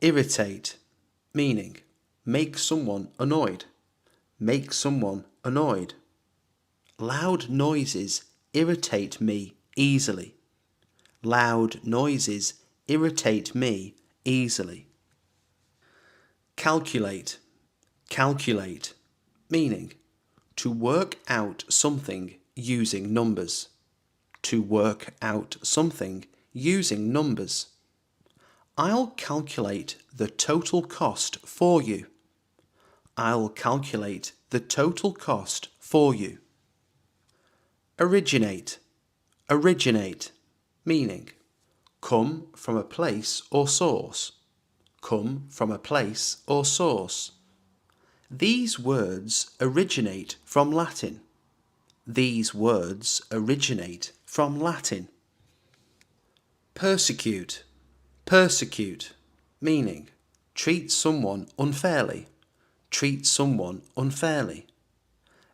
Irritate. Meaning, make someone annoyed. Make someone annoyed. Loud noises irritate me easily. Loud noises irritate me easily. Calculate. Calculate. Meaning, to work out something using numbers. To work out something using numbers. I'll calculate the total cost for you. I'll calculate the total cost for you. Originate. Originate. Meaning, come from a place or source. Come from a place or source. These words originate from Latin. These words originate from Latin. Persecute. Persecute. Meaning, treat someone unfairly. Treat someone unfairly.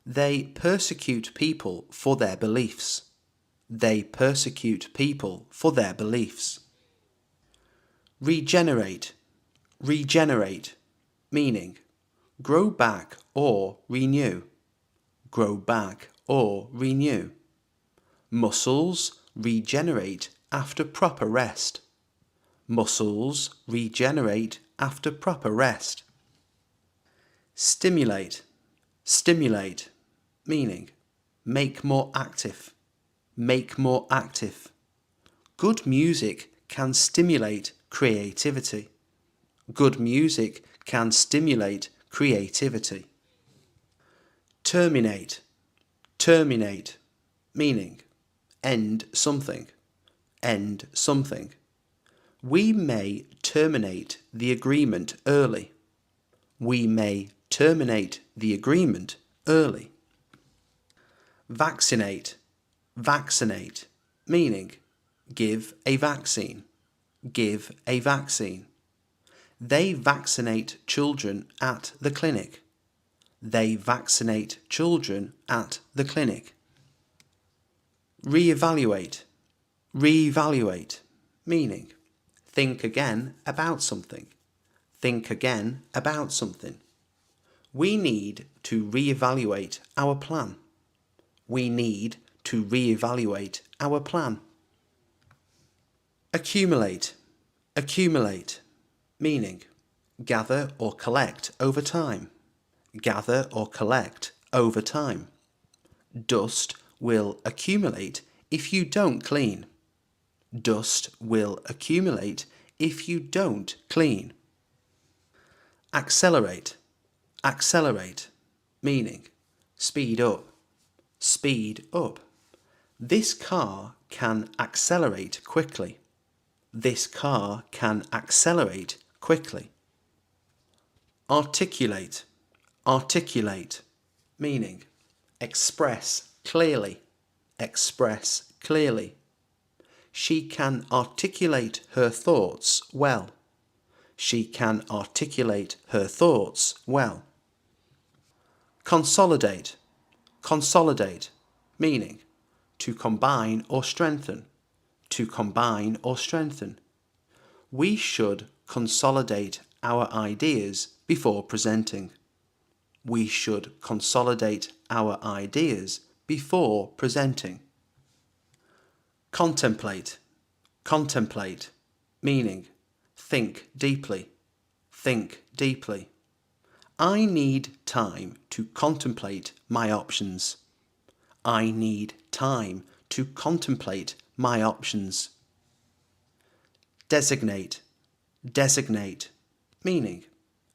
They persecute people for their beliefs. They persecute people for their beliefs. Regenerate. Regenerate. Meaning, grow back or renew. Grow back or renew. Muscles regenerate after proper rest. Muscles regenerate after proper rest. Stimulate. Stimulate. Meaning, make more active. Make more active. Good music can stimulate creativity. Good music can stimulate creativity. Terminate. Terminate. Meaning, end something. End something. We may terminate the agreement early. We may terminate the agreement early. Vaccinate. Vaccinate. Meaning, give a vaccine. Give a vaccine. They vaccinate children at the clinic. They vaccinate children at the clinic. Reevaluate. Reevaluate. Meaning, think again about something. Think again about something. We need to reevaluate our plan. We need to reevaluate our plan. Accumulate. Accumulate. Meaning, gather or collect over time. Gather or collect over time. Dust will accumulate if you don't clean. Dust will accumulate if you don't clean. Accelerate. Accelerate. Meaning, speed up. Speed up. This car can accelerate quickly. This car can accelerate quickly. Articulate. Articulate. Meaning, express clearly. Express clearly. She can articulate her thoughts well. She can articulate her thoughts well. Consolidate. Consolidate. Meaning, to combine or strengthen. To combine or strengthen. We should consolidate our ideas before presenting. We should consolidate our ideas before presenting. Contemplate. Contemplate. Meaning, think deeply. Think deeply. I need time to contemplate my options. I need time to contemplate my options. Designate, designate, meaning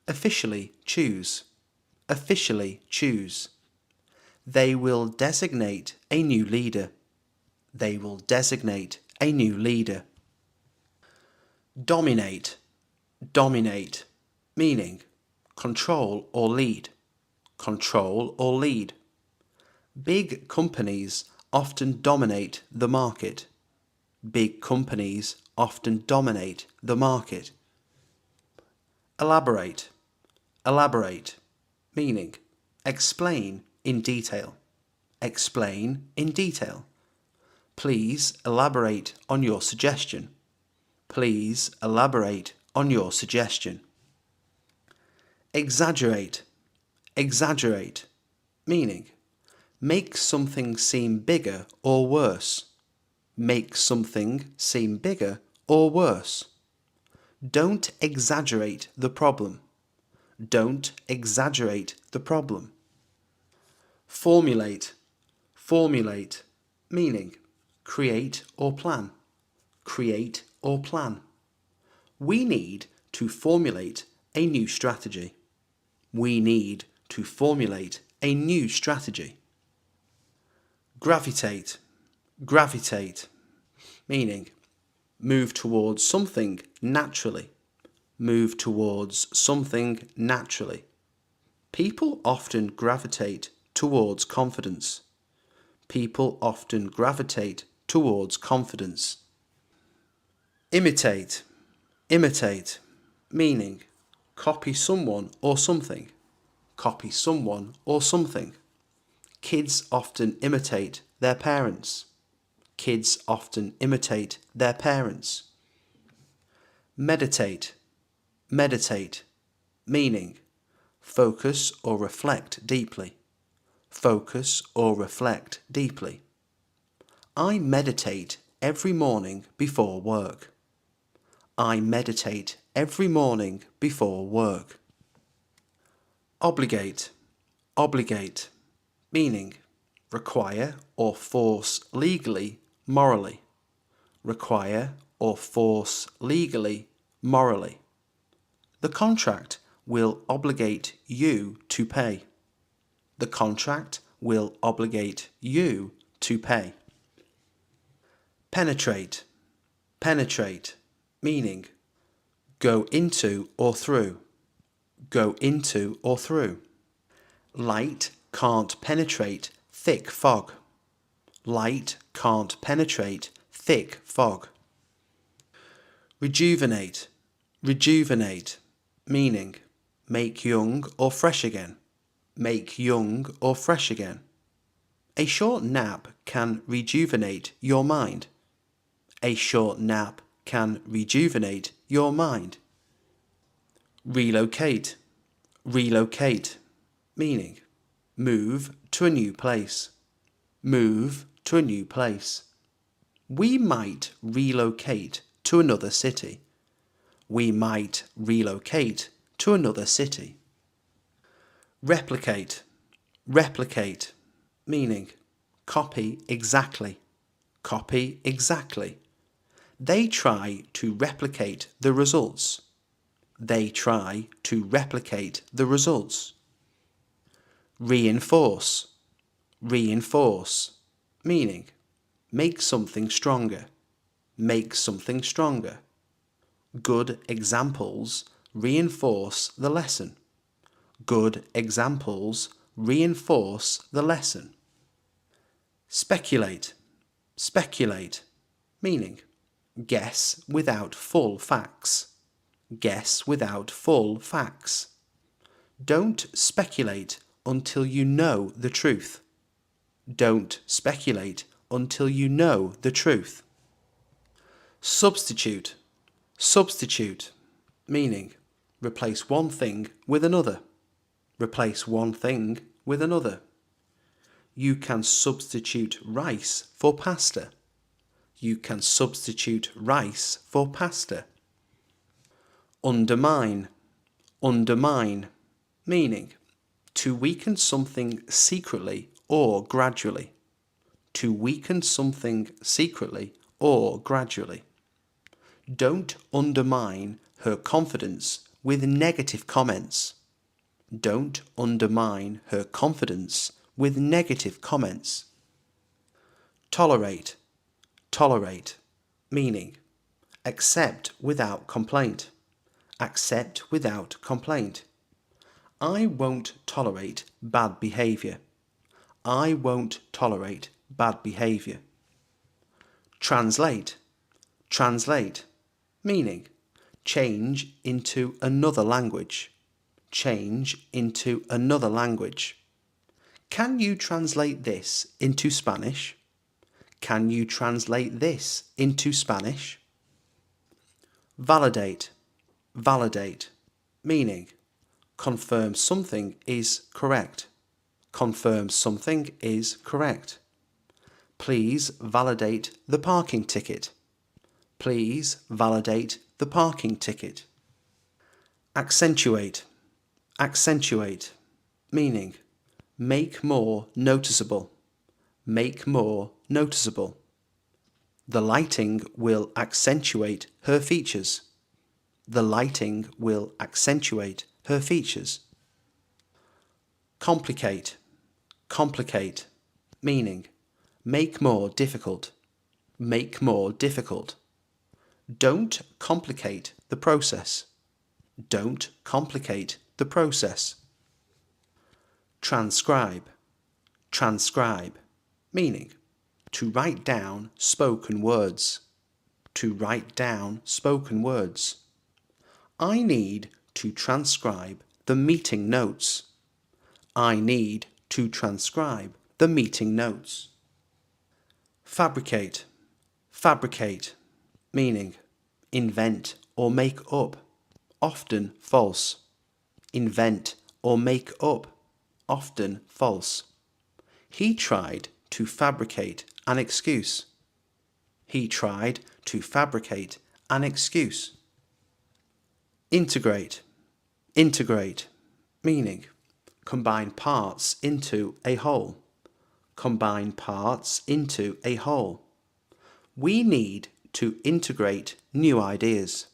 officially choose, officially choose. They will designate a new leader. They will designate a new leader. Dominate, dominate, meaning control or lead, control or lead. Big companies often dominate the market. Big companies often dominate the market. Elaborate, elaborate, meaning explain in detail. Explain in detail. Please elaborate on your suggestion. Please elaborate on your suggestion. Exaggerate, exaggerate, meaning make something seem bigger or worse. Make something seem bigger or worse. Don't exaggerate the problem. Don't exaggerate the problem. Formulate, formulate, meaning create or plan. Create or plan. We need to formulate a new strategy. We need to formulate a new strategy. Gravitate, gravitate, meaning move towards something naturally. Move towards something naturally. People often gravitate towards confidence. People often gravitate towards confidence. Imitate, imitate, meaning copy someone or something. Copy someone or something. Kids often imitate their parents. Kids often imitate their parents. Meditate, meditate, meaning focus or reflect deeply. Focus or reflect deeply. I meditate every morning before work. I meditate every morning before work. Obligate, obligate, meaning require or force legally, morally. Require or force legally, morally. The contract will obligate you to pay. The contract will obligate you to pay. Penetrate, penetrate, meaning go into or through. Go into or through. Light can't penetrate thick fog. Light can't penetrate thick fog. Rejuvenate, rejuvenate, meaning make young or fresh again. Make young or fresh again. A short nap can rejuvenate your mind. A short nap can rejuvenate your mind. Relocate, relocate, meaning move to a new place. Move to a new place. We might relocate to another city. We might relocate to another city. Replicate, replicate, meaning copy exactly. Copy exactly. They try to replicate the results. They try to replicate the results. Reinforce, reinforce, meaning make something stronger. Make something stronger. Good examples reinforce the lesson. Good examples reinforce the lesson. Speculate, speculate, meaning guess without full facts. Guess without full facts. Don't speculate until you know the truth. Don't speculate until you know the truth. Substitute, substitute, meaning replace one thing with another. Replace one thing with another. You can substitute rice for pasta. You can substitute rice for pasta. Undermine, undermine, meaning to weaken something secretly or gradually. to weaken something secretly or gradually. Don't undermine her confidence with negative comments. Don't undermine her confidence with negative comments. Tolerate. Tolerate. Meaning, accept without complaint. Accept without complaint. I won't tolerate bad behaviour. I won't tolerate bad behaviour. Translate. Translate. Meaning, change into another language. Change into another language. Can you translate this into Spanish? Can you translate this into Spanish? Validate. Validate. Meaning, confirm something is correct. Confirm something is correct. Please validate the parking ticket. Please validate the parking ticket. Accentuate. Accentuate. Meaning, make more noticeable. Make more noticeable. The lighting will accentuate her features. The lighting will accentuate her features. Complicate. Complicate. Meaning, make more difficult. Make more difficult. Don't complicate the process. Don't complicate the process. Transcribe. Transcribe. Meaning, to write down spoken words. To write down spoken words. I need to transcribe the meeting notes. I need to transcribe the meeting notes. Fabricate. Fabricate. Meaning, invent or make up. Often false. Invent or make up. Often false. He tried to fabricate an excuse. He tried to fabricate an excuse. Integrate. Integrate. Meaning, combine parts into a whole. Combine parts into a whole. We need to integrate new ideas.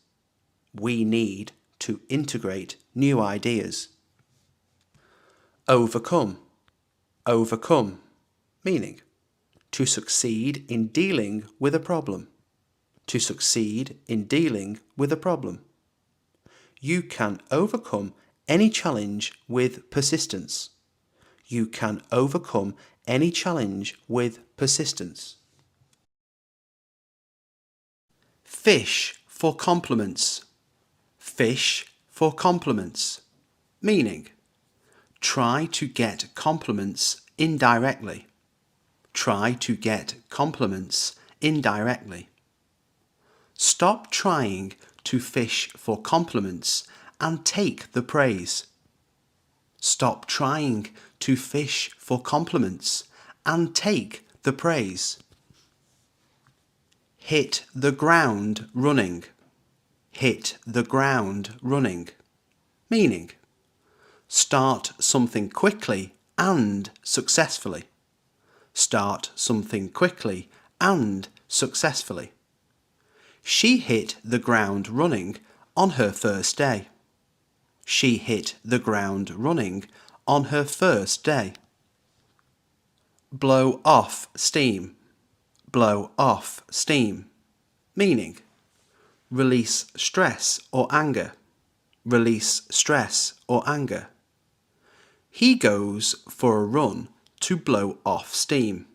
We need to integrate new ideas. Overcome. Overcome. Meaning, to succeed in dealing with a problem. To succeed in dealing with a problem. You can overcome any challenge with persistence. You can overcome any challenge with persistence. Fish for compliments. Fish for compliments. Meaning, try to get compliments indirectly. Try to get compliments indirectly. Stop trying to fish for compliments and take the praise. Stop trying to fish for compliments and take the praise. Hit the ground running. Hit the ground running. Meaning, start something quickly and successfully. Start something quickly and successfully. She hit the ground running on her first day. She hit the ground running on her first day. Blow off steam. Blow off steam. Meaning, release stress or anger. Release stress or anger. He goes for a run to blow off steam.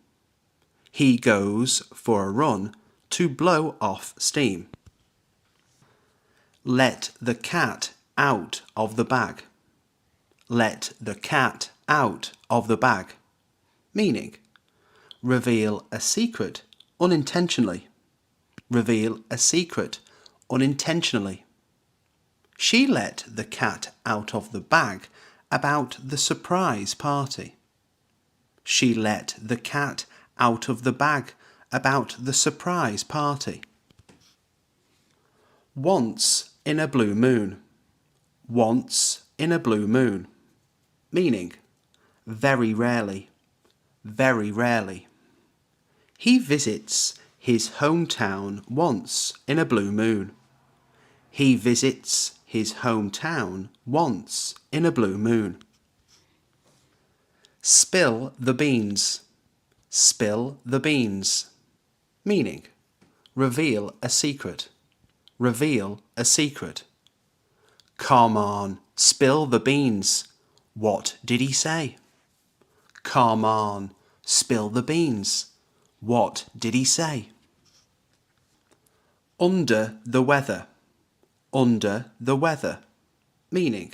He goes for a run to blow off steam. Let the cat out of the bag. Let the cat out of the bag. Meaning, reveal a secret unintentionally. Reveal a secret unintentionally. She let the cat out of the bag about the surprise party. She let the cat out of the bag about the surprise party. Once in a blue moon. Once in a blue moon. Meaning, very rarely. Very rarely. He visits his hometown once in a blue moon. He visits his hometown once in a blue moon. Spill the beans. Spill the beans. Meaning, reveal a secret. Reveal a secret. Come on, spill the beans. What did he say? Come on, spill the beans. What did he say? Under the weather. Under the weather. Meaning,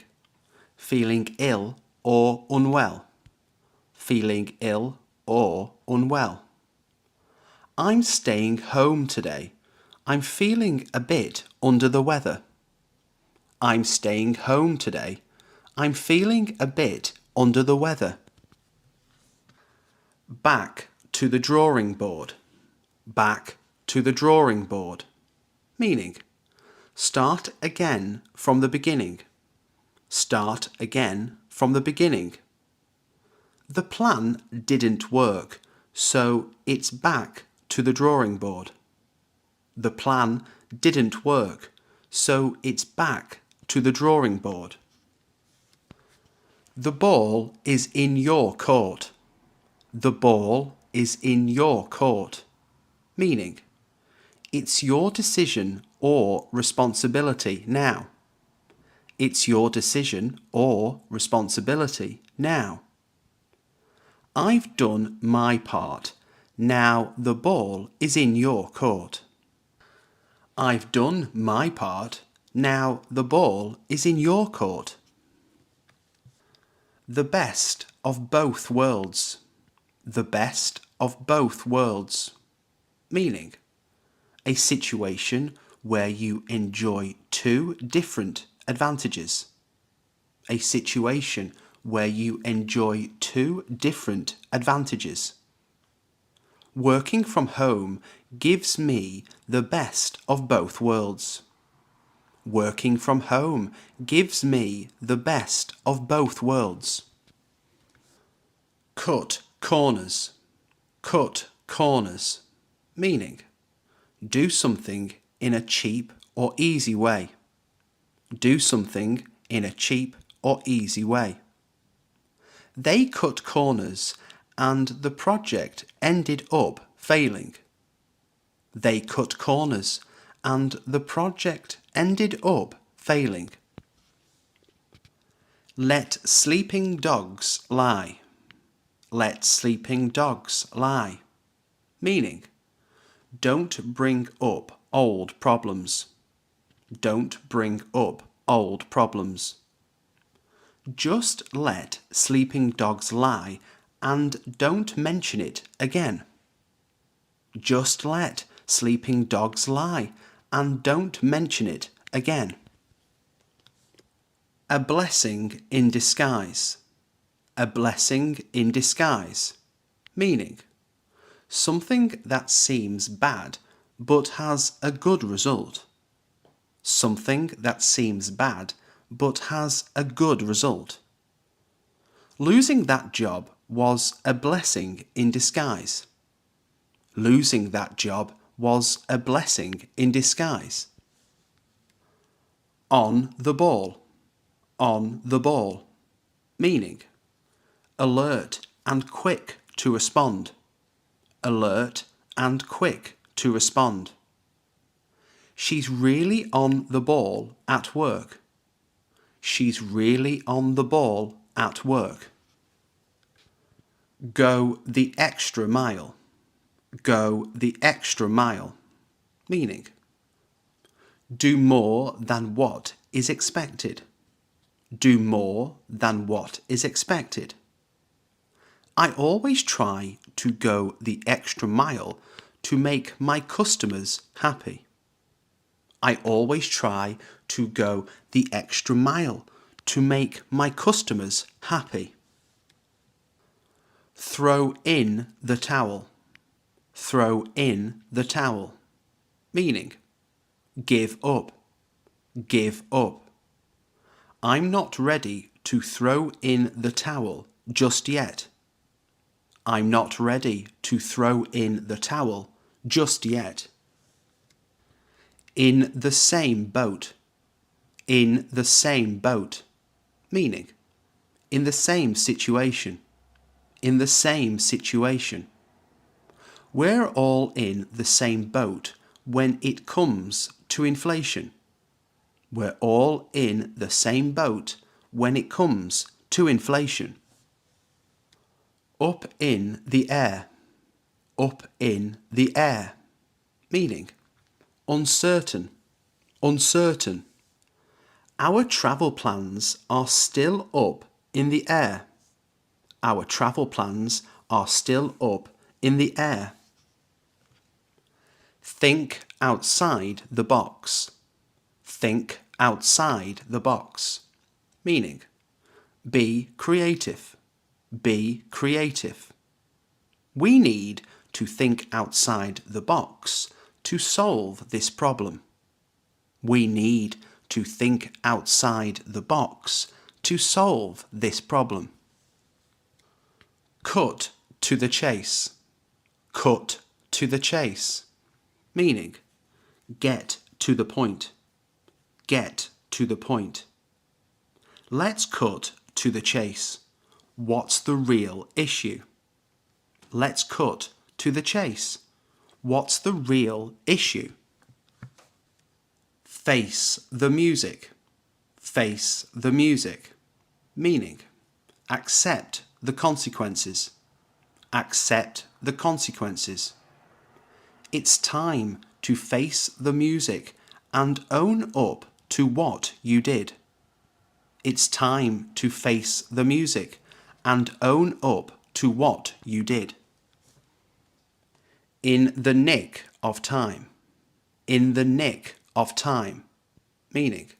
feeling ill or unwell. Feeling ill or unwell. I'm staying home today. I'm feeling a bit under the weather. I'm staying home today. I'm feeling a bit under the weather. Back to the drawing board. Back to the drawing board. Meaning, start again from the beginning. Start again from the beginning. The plan didn't work, so it's back to the drawing board. The plan didn't work, so it's back to the drawing board. The ball is in your court. The ball is in your court. Meaning, it's your decision or responsibility now. It's your decision or responsibility now. I've done my part. Now the ball is in your court. I've done my part. Now the ball is in your court. The best of both worlds. The best of both worlds. Meaning, a situation where you enjoy two different advantages. A situation where you enjoy two different advantages. Working from home gives me the best of both worlds. Working from home gives me the best of both worlds. Cut corners. Cut corners. Meaning, do something in a cheap or easy way. Do something in a cheap or easy way. They cut corners and the project ended up failing. They cut corners and the project ended up failing. Let sleeping dogs lie. Let sleeping dogs lie. Meaning, don't bring up old problems. Don't bring up old problems. Just let sleeping dogs lie and don't mention it again. Just let sleeping dogs lie and don't mention it again. A blessing in disguise. A blessing in disguise. Meaning, something that seems bad but has a good result. Something that seems bad but has a good result. Losing that job was a blessing in disguise. Losing that job was a blessing in disguise. On the ball. On the ball. Meaning, alert and quick to respond. Alert and quick to respond. She's really on the ball at work. She's really on the ball at work. Go the extra mile. Go the extra mile. Meaning, do more than what is expected. Do more than what is expected. I always try to go the extra mile to make my customers happy. I always try to go the extra mile to make my customers happy. Throw in the towel. Throw in the towel. Meaning, give up. Give up. I'm not ready to throw in the towel just yet. I'm not ready to throw in the towel just yet. In the same boat. In the same boat. Meaning, in the same situation. In the same situation. We're all in the same boat when it comes to inflation. We're all in the same boat when it comes to inflation. Up in the air. Up in the air. Meaning, uncertain. Uncertain. Our travel plans are still up in the air. Our travel plans are still up in the air. Think outside the box. Think outside the box. Meaning, be creative. Be creative. We need to think outside the box to solve this problem. We need to think outside the box to solve this problem. Cut to the chase. Cut to the chase. Meaning, get to the point. Get to the point. Let's cut to the chase. What's the real issue? Let's cut to the chase. What's the real issue? Face the music. Face the music. Meaning, accept the consequences. Accept the consequences. It's time to face the music and own up to what you did. It's time to face the music and own up to what you did. In the nick of time. In the nick of time. Meaning,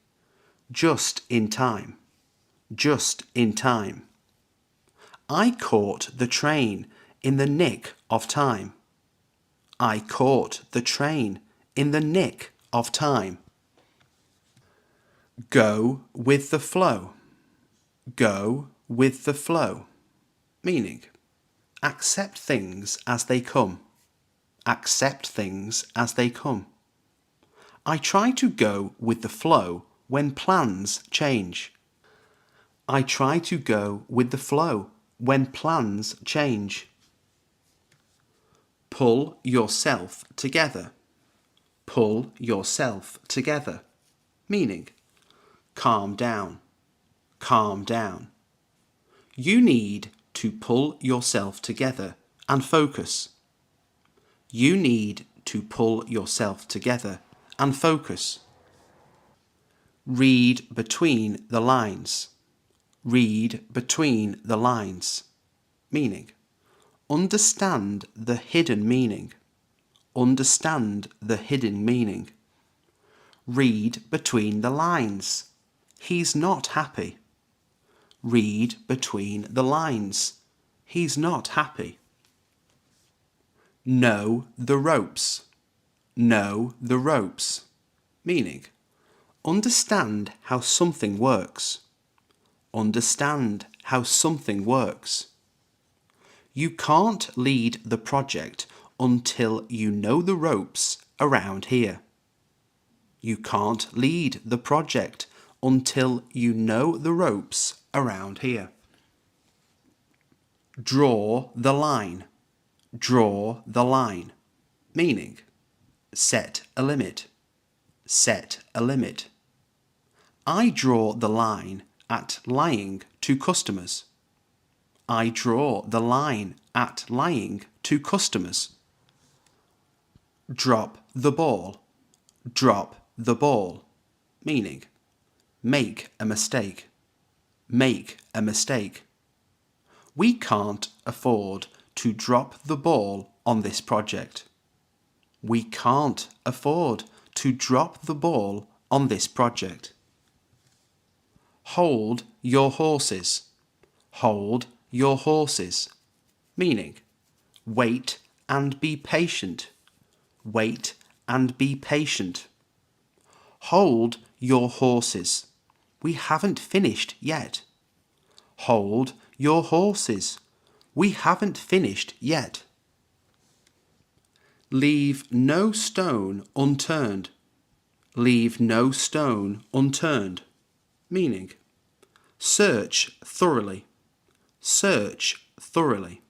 just in time. Just in time. I caught the train in the nick of time. I caught the train in the nick of time. Go with the flow. Go with the flow. Meaning, accept things as they come. Accept things as they come. I try to go with the flow when plans change. I try to go with the flow when plans change. Pull yourself together. Pull yourself together. Meaning, calm down. Calm down. You need to pull yourself together and focus. You need to pull yourself together and focus. Read between the lines. Read between the lines. Meaning, understand the hidden meaning. Understand the hidden meaning. Read between the lines. He's not happy. Read between the lines. He's not happy. Know the ropes. Know the ropes. Meaning, understand how something works. Understand how something works. You can't lead the project until you know the ropes around here. You can't lead the project until you know the ropes around here. Draw the line. Draw the line. Meaning, set a limit. Set a limit. I draw the line at lying to customers. I draw the line at lying to customers. Drop the ball. Drop the ball. Meaning, make a mistake. Make a mistake. We can't afford to drop the ball on this project. We can't afford to drop the ball on this project. Hold your horses. Hold your horses. Meaning, wait and be patient. Wait and be patient. Hold your horses. We haven't finished yet. Hold your horses. We haven't finished yet. Leave no stone unturned. Leave no stone unturned. Meaning, search thoroughly. Search thoroughly.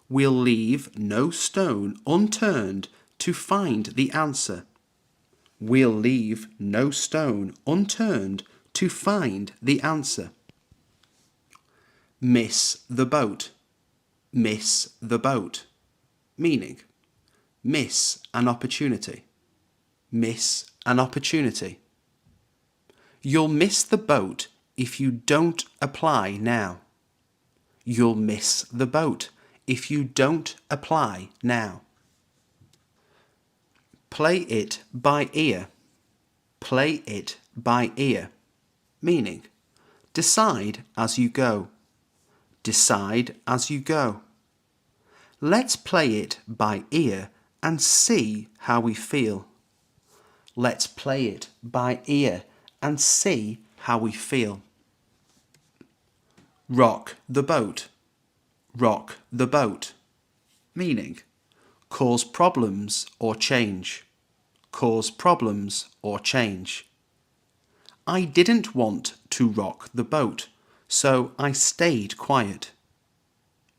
We'll leave no stone unturned to find the answer. We'll leave no stone unturned to find the answer. Miss the boat. Miss the boat. Meaning, miss an opportunity. Miss an opportunity. You'll miss the boat if you don't apply now. You'll miss the boat if you don't apply now. Play it by ear. Play it by ear. Meaning, decide as you go. Decide as you go. Let's play it by ear and see how we feel. Let's play it by ear and see how we feel. Rock the boat. Rock the boat. Meaning, cause problems or change. Cause problems or change. I didn't want to rock the boat, so I stayed quiet.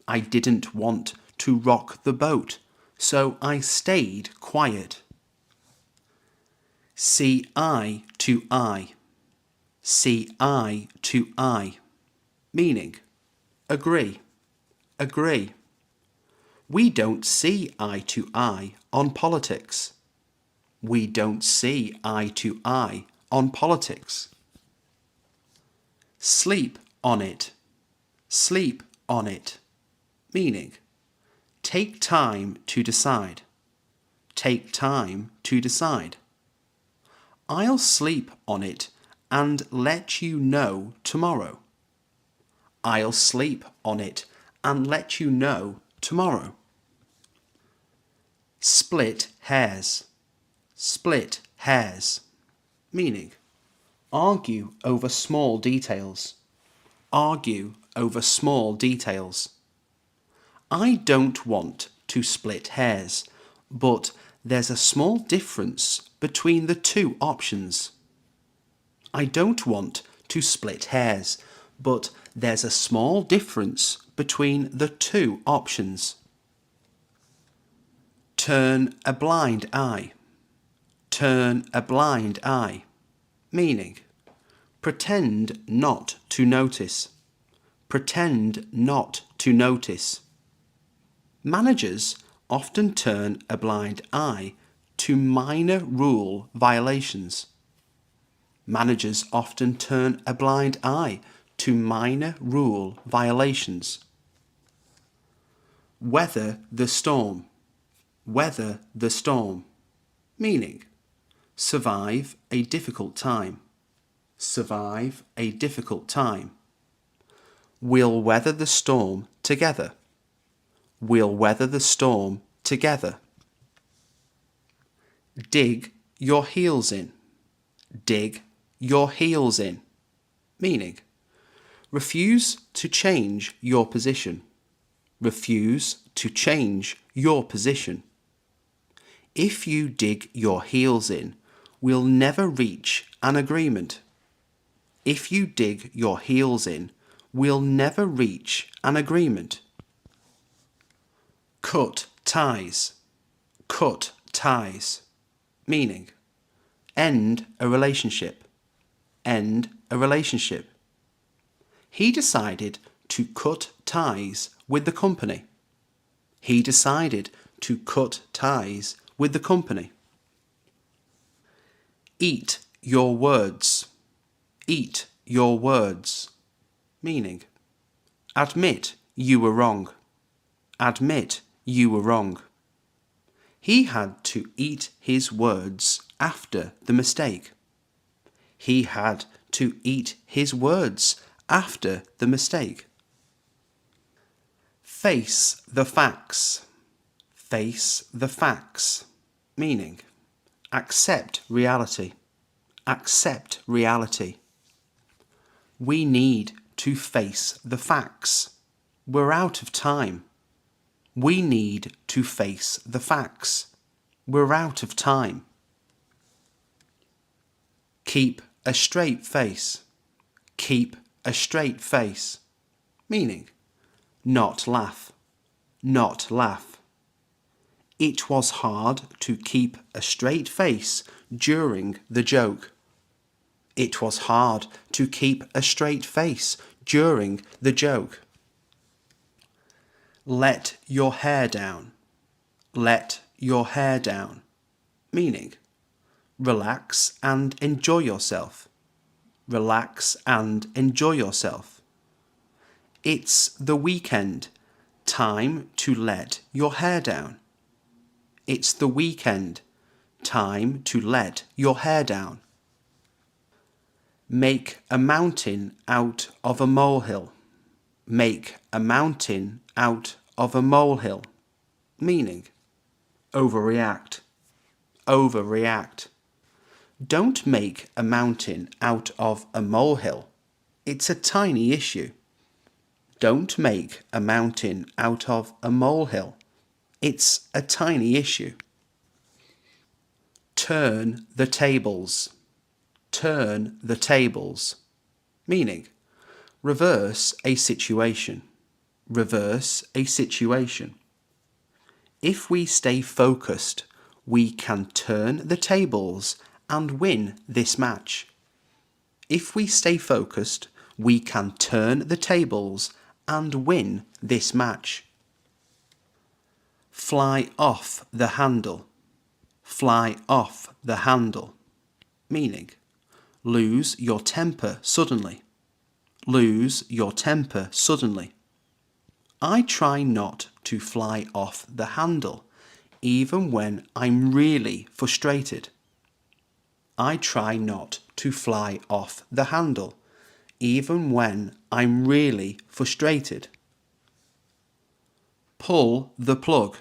I didn't want to rock the boat, so I stayed quiet. See eye to eye. See eye to eye. Meaning, agree. Agree. We don't see eye to eye on politics. We don't see eye to eye on politics. Sleep on it. Sleep on it. Meaning, take time to decide. Take time to decide. I'll sleep on it and let you know tomorrow. I'll sleep on it and let you know tomorrow. Split hairs. Split hairs. Meaning, argue over small details. Argue over small details. I don't want to split hairs, but there's a small difference between the two options. I don't want to split hairs, but there's a small difference between the two options. Turn a blind eye. Turn a blind eye. Meaning, pretend not to notice. Pretend not to notice. Managers often turn a blind eye to minor rule violations. Managers often turn a blind eye to minor rule violations. Weather the storm. Weather the storm. Meaning, survive a difficult time. Survive a difficult time. We'll weather the storm together. We'll weather the storm together. Dig your heels in. Dig your heels in. Meaning, refuse to change your position. Refuse to change your position. If you dig your heels in, we'll never reach an agreement. If you dig your heels in, we'll never reach an agreement. Cut ties. Cut ties. Meaning, end a relationship. End a relationship. He decided to cut ties with the company. He decided to cut ties with the company. Eat your words. Eat your words. Meaning, admit you were wrong. Admit you were wrong. He had to eat his words after the mistake. He had to eat his words after the mistake. Face the facts. Face the facts. Meaning, accept reality. Accept reality. We need to face the facts. We're out of time. We need to face the facts. We're out of time. Keep a straight face. Keep a straight face. Meaning, not laugh. Not laugh. It was hard to keep a straight face during the joke. It was hard to keep a straight face during the joke. Let your hair down. Let your hair down. Meaning, relax and enjoy yourself. Relax and enjoy yourself. It's the weekend. Time to let your hair down. It's the weekend. Time to let your hair down. Make a mountain out of a molehill. Make a mountain out of a molehill. Meaning, overreact. Overreact. Don't make a mountain out of a molehill. It's a tiny issue. Don't make a mountain out of a molehill. It's a tiny issue. Turn the tables. Turn the tables. Meaning, reverse a situation. Reverse a situation. If we stay focused, we can turn the tables and win this match. If we stay focused, we can turn the tables and win this match. Fly off the handle. Fly off the handle. Meaning, lose your temper suddenly. Lose your temper suddenly. I try not to fly off the handle, even when I'm really frustrated. I try not to fly off the handle, even when I'm really frustrated. Pull the plug.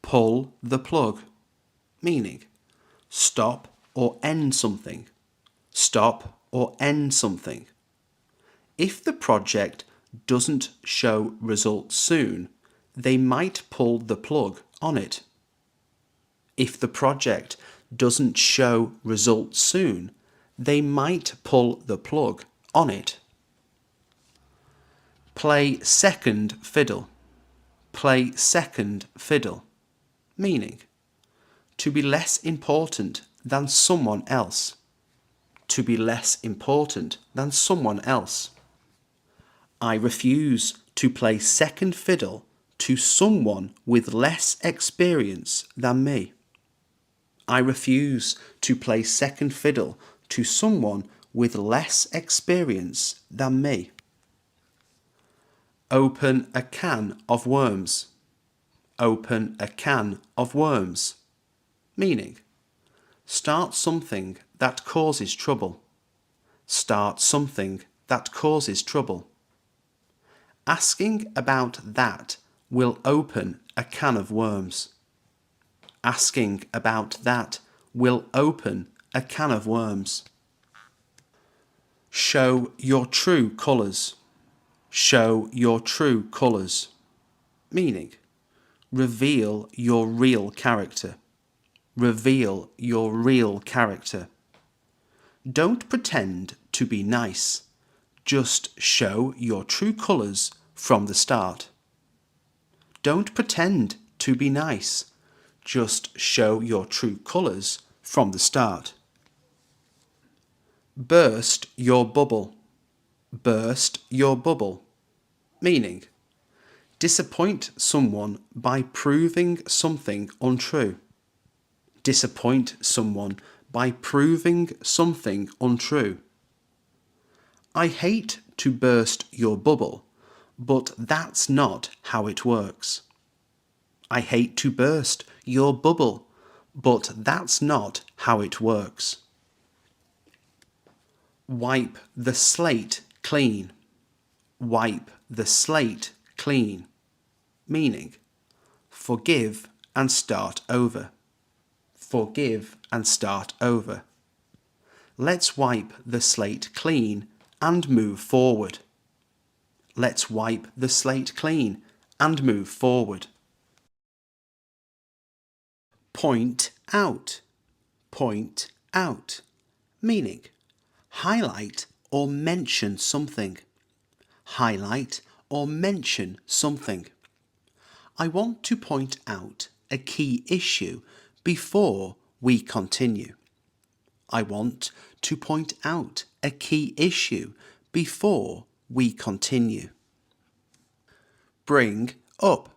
Pull the plug. Meaning, stop or end something. Stop or end something. If the project doesn't show results soon, they might pull the plug on it. If the project doesn't show results soon, they might pull the plug on it. Play second fiddle. Play second fiddle. Meaning, to be less important than someone else. To be less important than someone else. I refuse to play second fiddle to someone with less experience than me. I refuse to play second fiddle to someone with less experience than me. Open a can of worms. Open a can of worms. Meaning, start something that causes trouble. Start something that causes trouble. Asking about that will open a can of worms. Asking about that will open a can of worms. Show your true colours. Show your true colours. Meaning, reveal your real character. Reveal your real character. Don't pretend to be nice. Just show your true colours from the start. Don't pretend to be nice. Just show your true colours from the start. Burst your bubble. Burst your bubble. Meaning, disappoint someone by proving something untrue. Disappoint someone by proving something untrue. I hate to burst your bubble, but that's not how it works. I hate to burst your bubble, but that's not how it works. Wipe the slate clean. Wipe the slate clean. Meaning, forgive and start over. Forgive and start over. Let's wipe the slate clean and move forward. Let's wipe the slate clean and move forward. Point out. Point out. Meaning, highlight or mention something. Highlight or mention something. I want to point out a key issue before we continue. I want to point out a key issue before we continue. Bring up.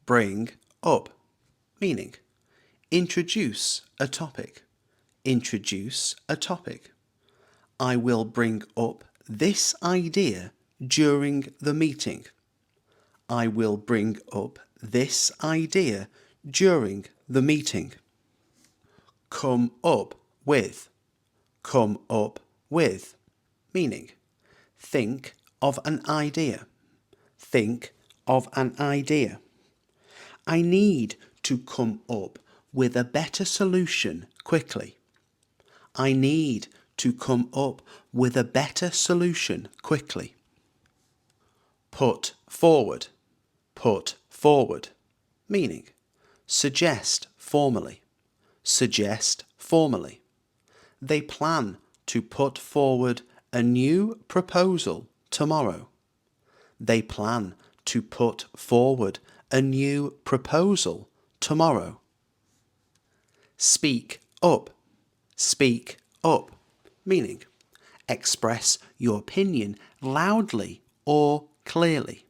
Bring up. Meaning, introduce a topic. Introduce a topic. I will bring up this idea during the meeting. I will bring up this idea during the meeting. Come up with. Come up with. Meaning, think of an idea. Think of an idea. I need to come up with a better solution quickly. I need to come up with a better solution quickly. Put forward. Put forward. Meaning, suggest formally. Suggest formally. They plan to put forward a new proposal tomorrow. They plan to put forward a new proposal tomorrow. Speak up. Speak up. Meaning, express your opinion loudly or clearly.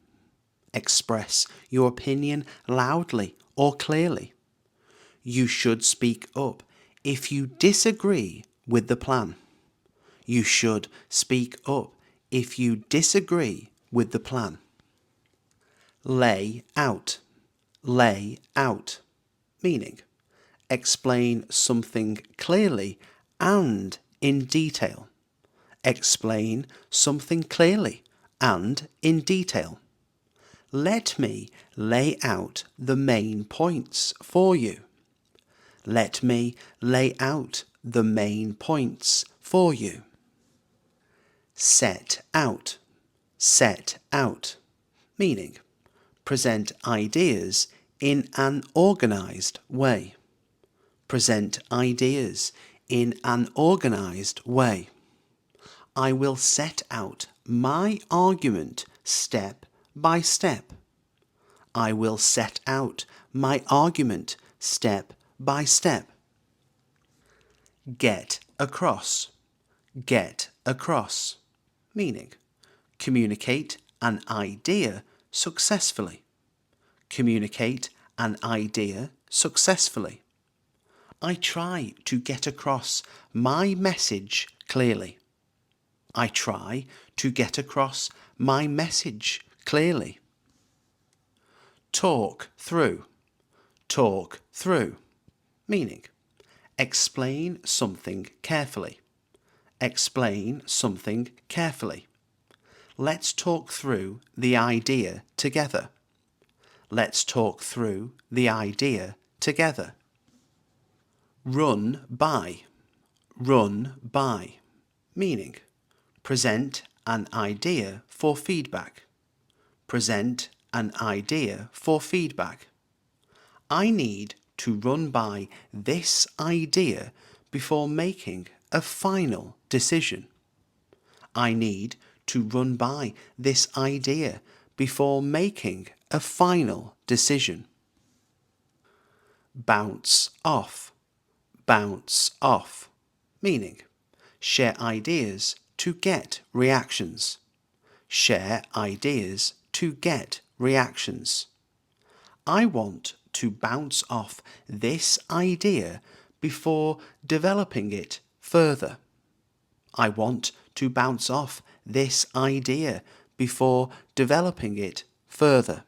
Express your opinion loudly or clearly. You should speak up if you disagree with the plan. You should speak up if you disagree with the plan. Lay out. Lay out. Meaning, explain something clearly and in detail. Explain something clearly and in detail. Let me lay out the main points for you. Let me lay out the main points for you. Set out. Set out. Meaning, present ideas in an organised way. Present ideas in an organised way. I will set out my argument step by step. I will set out my argument step by step. Get across. Get across. Meaning, communicate an idea successfully. Communicate an idea successfully. I try to get across my message clearly. I try to get across my message clearly. Talk through. Talk through. Meaning, explain something carefully. Explain something carefully. Let's talk through the idea together. Let's talk through the idea together. Run by. Run by. Meaning, present an idea for feedback. Present an idea for feedback. I need to run by this idea before making a final decision. I need to run by this idea before making a final decision. Bounce off. Bounce off. Meaning, share ideas to get reactions. Share ideas to get reactions. I want to bounce off this idea before developing it further. I want to bounce off this idea before developing it further.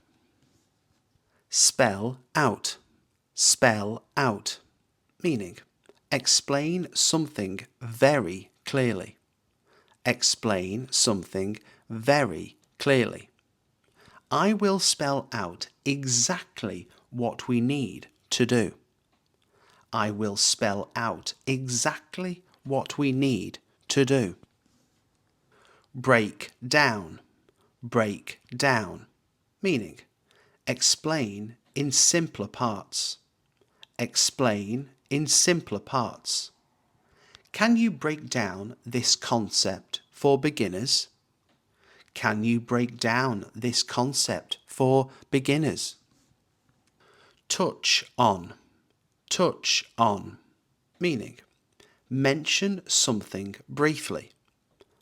Spell out. Spell out. Meaning, explain something very clearly. Explain something very clearly. I will spell out exactly what we need to do. I will spell out exactly what we need to do. Break down. break down, meaning explain in simpler parts. Explain in simpler parts. Can you break down this concept for beginners? Can you break down this concept for beginners? Touch on, meaning mention something briefly.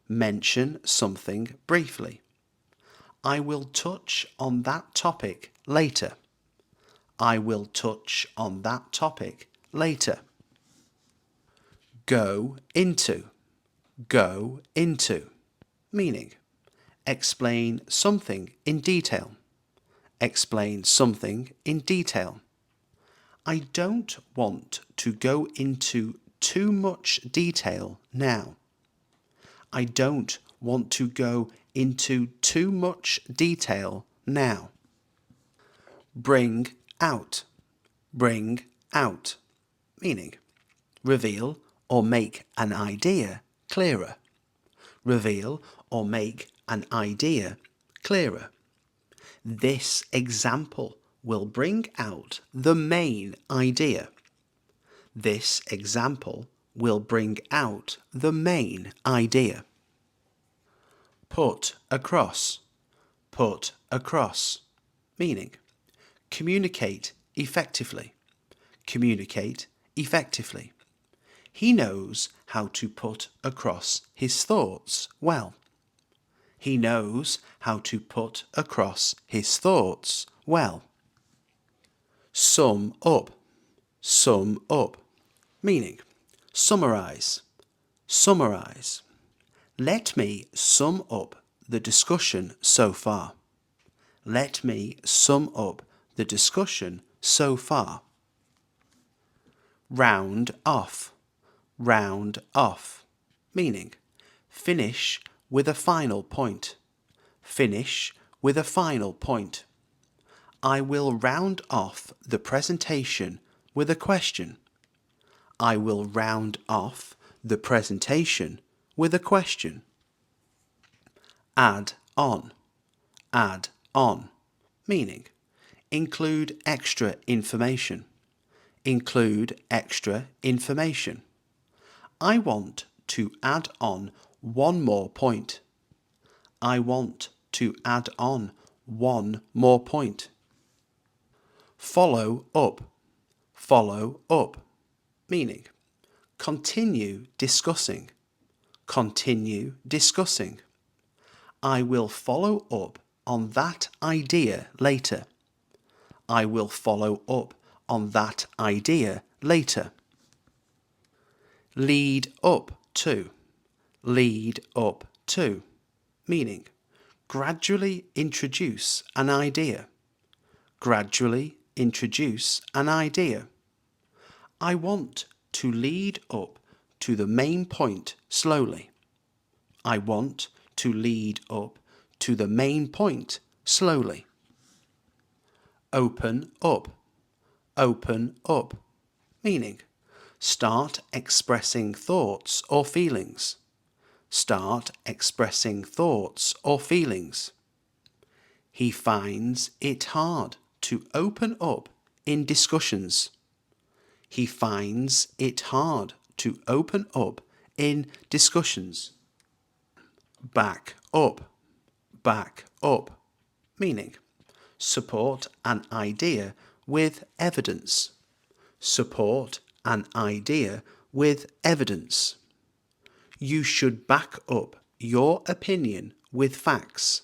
Mention something briefly. I will touch on that topic later. I will touch on that topic later. Go into, meaning explain something in detail. Explain something in detail. I don't want to go into too much detail now. I don't want to go into too much detail now. Bring out, meaning reveal or make an idea clearer. Reveal or make an idea clearer. This example will bring out the main idea. This example will bring out the main idea. Put across, meaning communicate effectively. Communicate effectively. He knows how to put across his thoughts well. He knows how to put across his thoughts well. Sum up, meaning summarize, Let me sum up the discussion so far. Let me sum up the discussion so far. Round off, meaning finish with a final point. Finish with a final point. I will round off the presentation with a question. I will round off the presentation with a question. Add on, meaning include extra information. Include extra information. I want to add on one more point. I want to add on one more point. Follow up, meaning continue discussing. Continue discussing. I will follow up on that idea later. I will follow up on that idea later. Lead up to, meaning gradually introduce an idea. Gradually introduce an idea. I want to lead up to the main point slowly. I want to lead up to the main point slowly. Open up, meaning start expressing thoughts or feelings. Start expressing thoughts or feelings. He finds it hard to open up in discussions. He finds it hard to open up in discussions. Back up, meaning support an idea with evidence. Support an idea with evidence. You should back up your opinion with facts.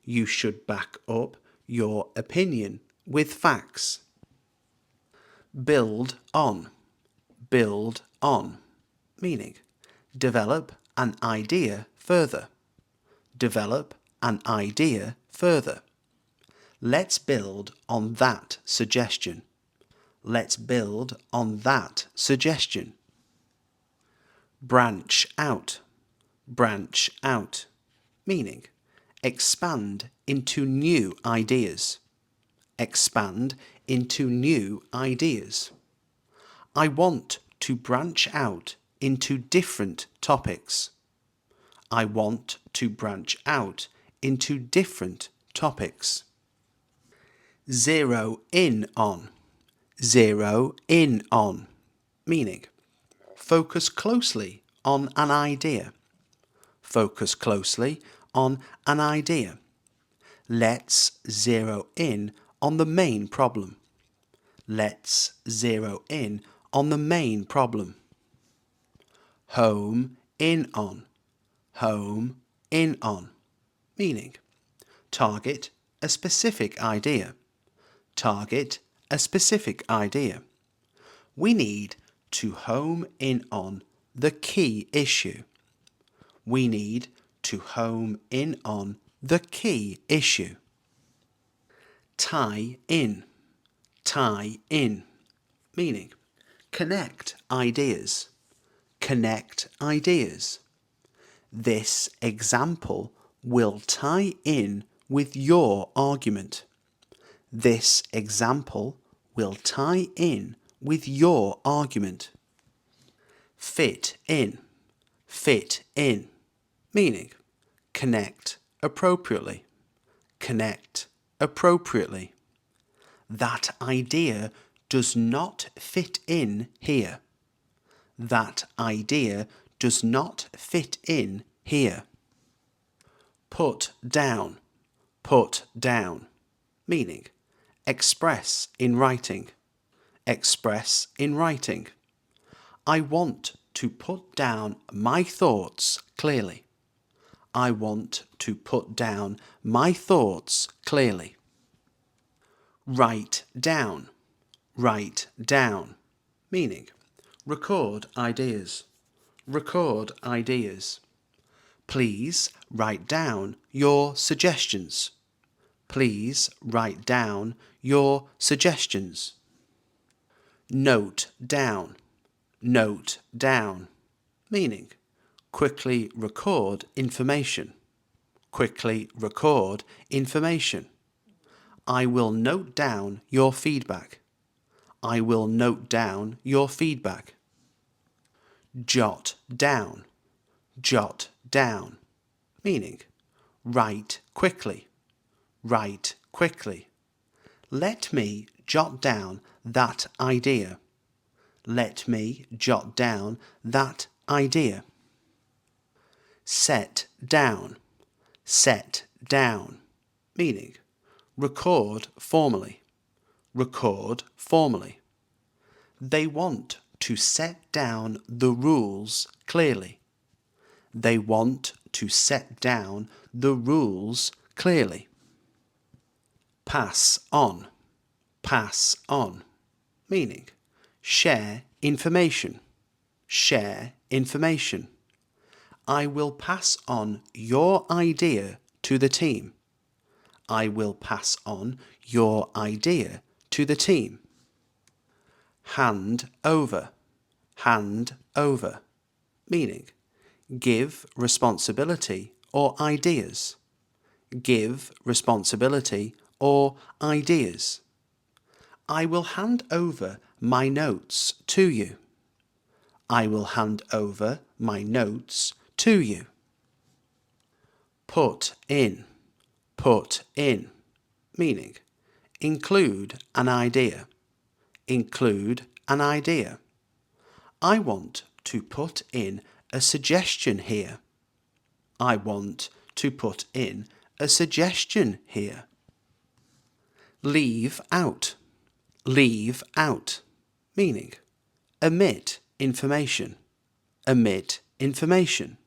You should back up your opinion with facts. Build on, meaning develop an idea further. Develop an idea further. Let's build on that suggestion. Let's build on that suggestion. Branch out, meaning expand into new ideas. Expand into new ideas. I want to branch out into different topics. I want to branch out into different topics. Zero in on. Zero in on. Meaning, focus closely on an idea. Focus closely on an idea. Let's zero in on the main problem. Let's zero in on the main problem. Home in on. Home in on. Meaning, target a specific idea. Target a specific idea. We need to home in on the key issue. We need to home in on the key issue. Tie in. Tie in. Meaning, connect ideas. Connect ideas. This example will tie in with your argument. This example will tie in with your argument. Fit in. Fit in. Meaning, connect appropriately. Connect appropriately. That idea does not fit in here. That idea does not fit in here. Put down. Put down. Meaning, express in writing. Express in writing. I want to put down my thoughts clearly. I want to put down my thoughts clearly. Write down. Write down. Meaning, record ideas. Record ideas. Please write down your suggestions. Please write down your suggestions. Note down. Note down. Meaning, quickly record information. Quickly record information. I will note down your feedback. I will note down your feedback. Jot down. Jot down. Meaning, write quickly. Write quickly. Let me jot down that idea. Let me jot down that idea. Set down. Set down. Meaning, record formally. Record formally. They want to set down the rules clearly. They want to set down the rules clearly. Pass on. Pass on. Meaning, share information. Share information. I will pass on your idea to the team. I will pass on your idea to the team. Hand over. Hand over. Meaning, give responsibility or ideas. Give responsibility or ideas. I will hand over my notes to you. I will hand over my notes to you. Put in. Put in. Meaning, include an idea. Include an idea. I want to put in a suggestion here. I want to put in a suggestion here. Leave out. Leave out. Meaning, omit information. Omit information.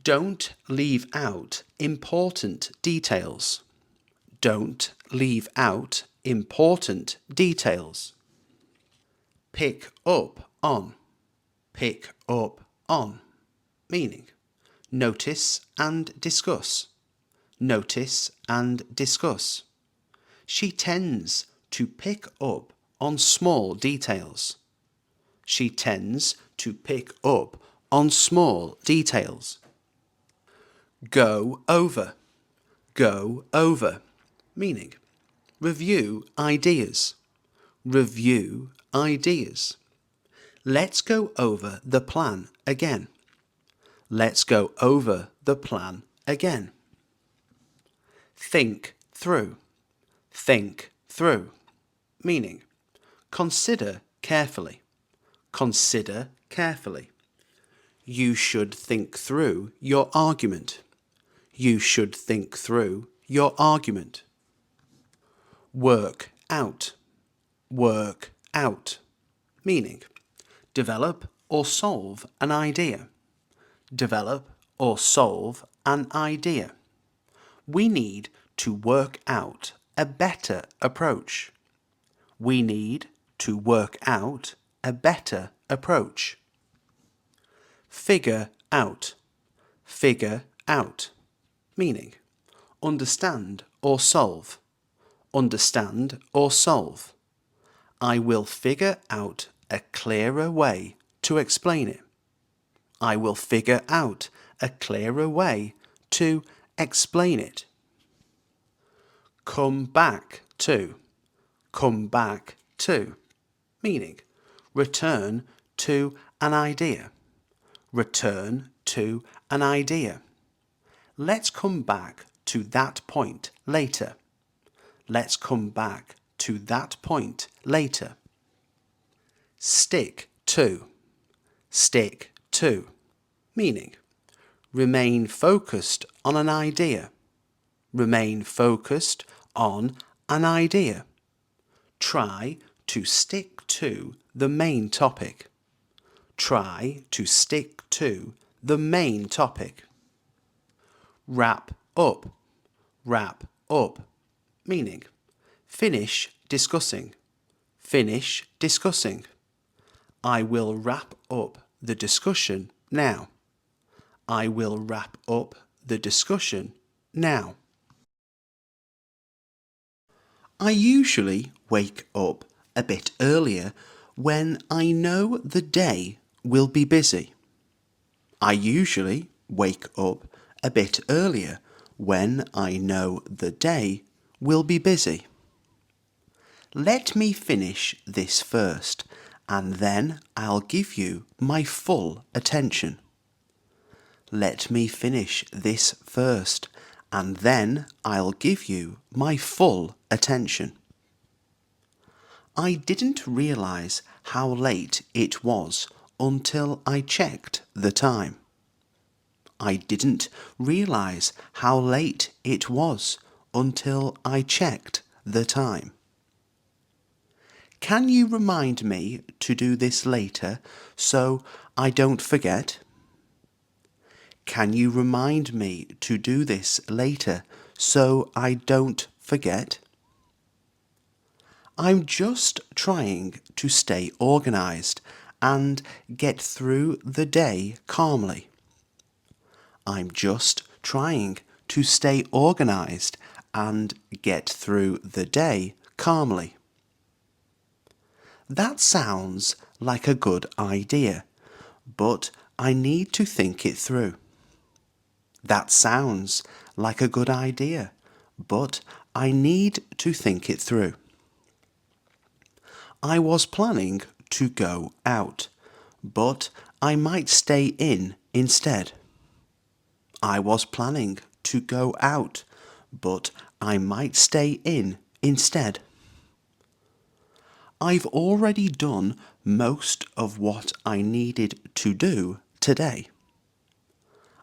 Don't leave out important details. Don't leave out important details. Pick up on. Pick up on. Meaning, notice and discuss. Notice and discuss. She tends to pick up on small details. She tends to pick up on small details. Go over. Go over. Meaning, review ideas. Review ideas. Let's go over the plan again. Let's go over the plan again. Think through. Think through. Meaning, consider carefully. Consider carefully. You should think through your argument. You should think through your argument. Work out. Work out. Meaning, develop or solve an idea. Develop or solve an idea. We need to work out a better approach. We need to work out a better approach. Figure out. Figure out. Meaning, understand or solve. Understand or solve. I will figure out a clearer way to explain it. I will figure out a clearer way to explain it. Come back to. Come back to. Meaning, return to an idea. Return to an idea. Let's come back to that point later. Let's come back to that point later. Stick to. Stick to. Meaning, remain focused on an idea. Remain focused on an idea. Try to stick to the main topic. Try to stick to the main topic. Wrap up. Wrap up. Meaning, finish discussing. Finish discussing. I will wrap up the discussion now. I will wrap up the discussion now. I usually wake up a bit earlier when I know the day will be busy. I usually wake up a bit earlier when I know the day will be busy. Let me finish this first, and then I'll give you my full attention. Let me finish this first, and then I'll give you my full attention. I didn't realise how late it was until I checked the time. I didn't realise how late it was until I checked the time. Can you remind me to do this later so I don't forget? Can you remind me to do this later so I don't forget? I'm just trying to stay organised and get through the day calmly. I'm just trying to stay organised and get through the day calmly. That sounds like a good idea, but I need to think it through. That sounds like a good idea, but I need to think it through. I was planning to go out, but I might stay in instead. I was planning to go out, but I might stay in instead. I've already done most of what I needed to do today.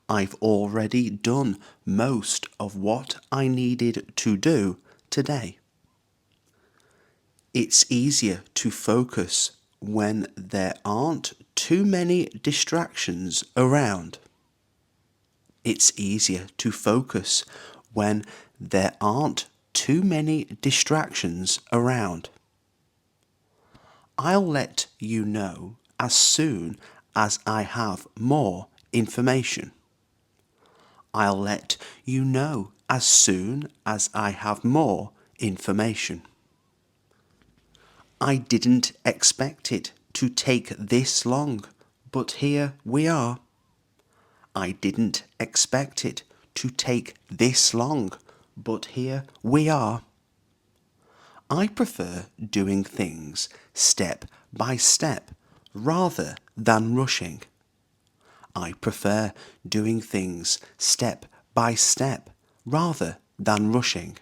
I've already done most of what I needed to do today. It's easier to focus when there aren't too many distractions around. It's easier to focus when there aren't too many distractions around. I'll let you know as soon as I have more information. I'll let you know as soon as I have more information. I didn't expect it to take this long, but here we are. I didn't expect it to take this long, but here we are. I prefer doing things step by step rather than rushing. I prefer doing things step by step rather than rushing.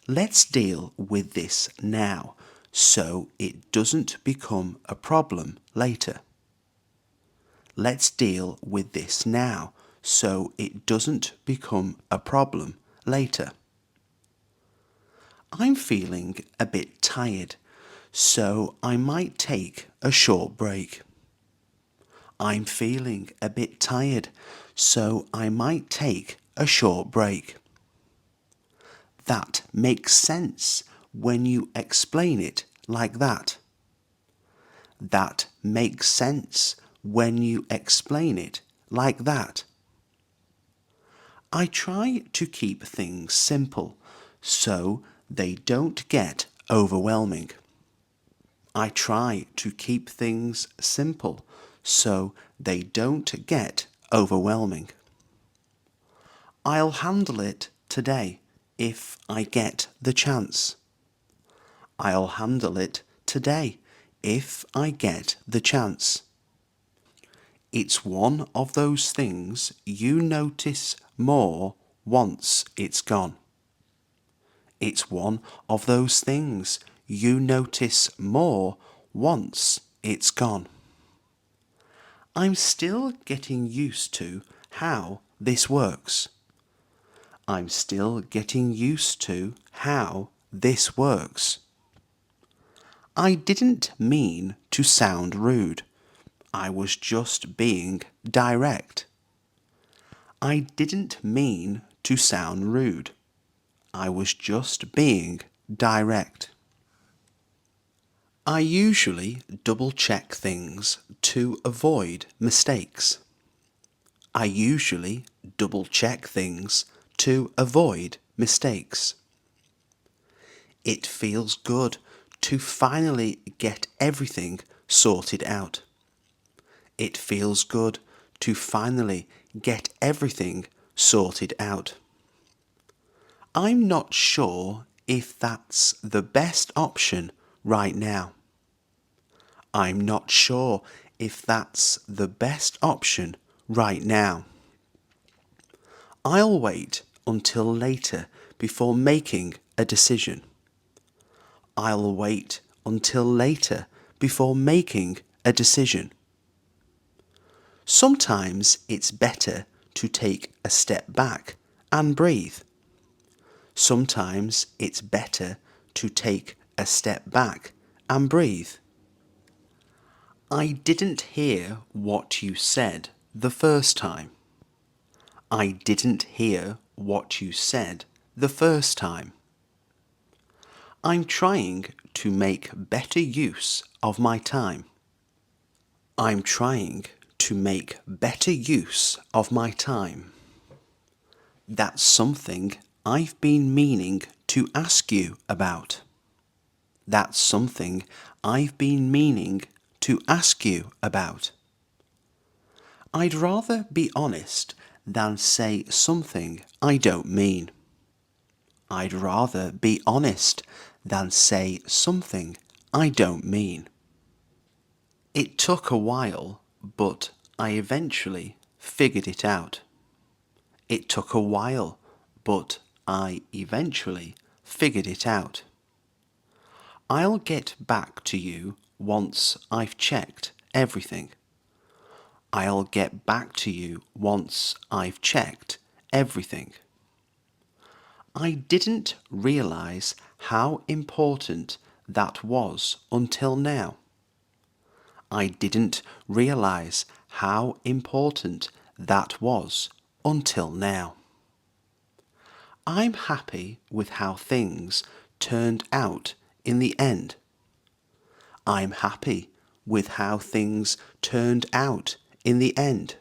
Let's deal with this now so it doesn't become a problem later. Let's deal with this now so it doesn't become a problem later. I'm feeling a bit tired, so I might take a short break. I'm feeling a bit tired, so I might take a short break. That makes sense when you explain it like that. That makes sense when you explain it like that. I try to keep things simple so they don't get overwhelming. I try to keep things simple so they don't get overwhelming. I'll handle it today if I get the chance. I'll handle it today if I get the chance. It's one of those things you notice more once it's gone. It's one of those things you notice more once it's gone. I'm still getting used to how this works. I'm still getting used to how this works. I didn't mean to sound rude. I was just being direct. I didn't mean to sound rude. I was just being direct. I usually double-check things to avoid mistakes. I usually double-check things to avoid mistakes. It feels good to finally get everything sorted out. It feels good to finally get everything sorted out. I'm not sure if that's the best option right now. I'm not sure if that's the best option right now. I'll wait until later before making a decision. I'll wait until later before making a decision. Sometimes it's better to take a step back and breathe. Sometimes it's better to take a step back and breathe. I didn't hear what you said the first time. I didn't hear what you said the first time. I'm trying to make better use of my time. I'm trying to make better use of my time. That's something I've been meaning to ask you about. That's something I've been meaning to ask you about. I'd rather be honest than say something I don't mean. I'd rather be honest than say something I don't mean. It took a while, but I eventually figured it out. It took a while, but I eventually figured it out. I'll get back to you once I've checked everything. I'll get back to you once I've checked everything. I didn't realize how important that was until now. I didn't realize how important that was until now. I'm happy with how things turned out in the end. I'm happy with how things turned out in the end.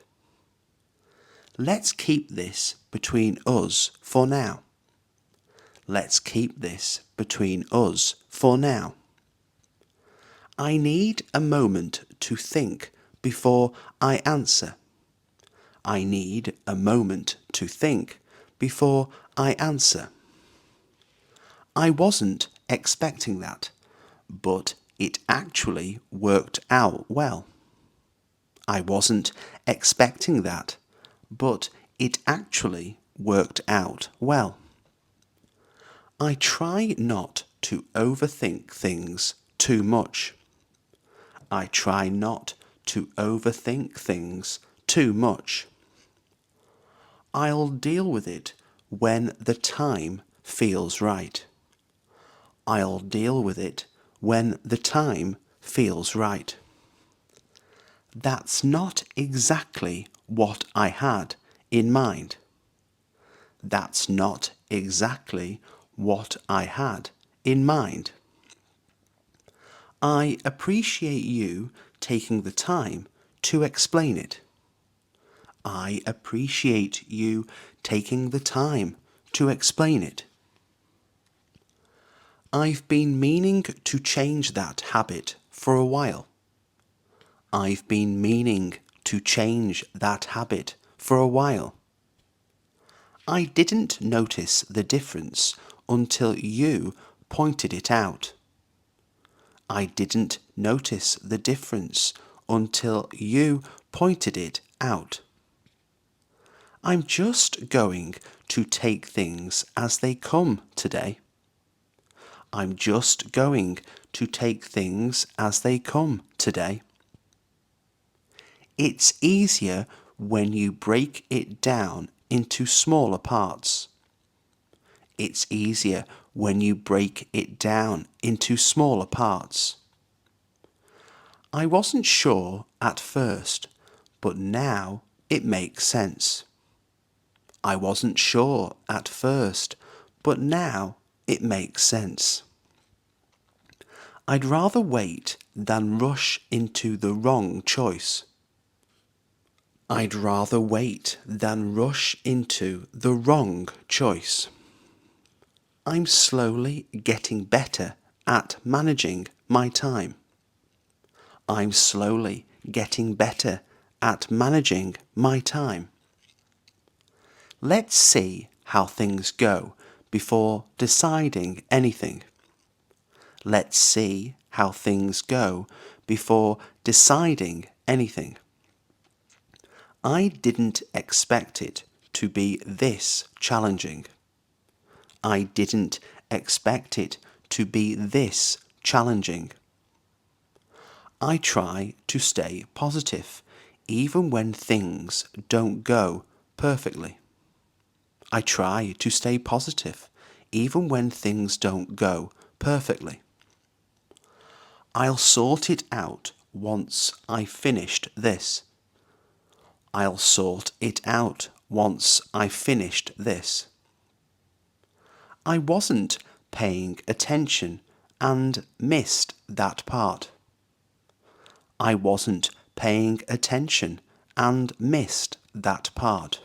Let's keep this between us for now. Let's keep this between us for now. I need a moment to think before I answer. I need a moment to think before I answer. I wasn't expecting that, but it actually worked out well. I wasn't expecting that, but it actually worked out well. I try not to overthink things too much. I try not to overthink things too much. I'll deal with it when the time feels right. I'll deal with it when the time feels right. That's not exactly what I had in mind. That's not exactly what I had in mind. I appreciate you taking the time to explain it. I appreciate you taking the time to explain it. I've been meaning to change that habit for a while. I've been meaning to change that habit for a while. I didn't notice the difference until you pointed it out. I didn't notice the difference until you pointed it out. I'm just going to take things as they come today. I'm just going to take things as they come today. It's easier when you break it down into smaller parts. It's easier when you break it down into smaller parts. I wasn't sure at first, but now it makes sense. I wasn't sure at first, but now it makes sense. I'd rather wait than rush into the wrong choice. I'd rather wait than rush into the wrong choice. I'm slowly getting better at managing my time. I'm slowly getting better at managing my time. Let's see how things go before deciding anything. Let's see how things go before deciding anything. I didn't expect it to be this challenging. I didn't expect it to be this challenging. I try to stay positive even when things don't go perfectly. I try to stay positive even when things don't go perfectly. I'll sort it out once I've finished this. I'll sort it out once I've finished this. I wasn't paying attention and missed that part. I wasn't paying attention and missed that part.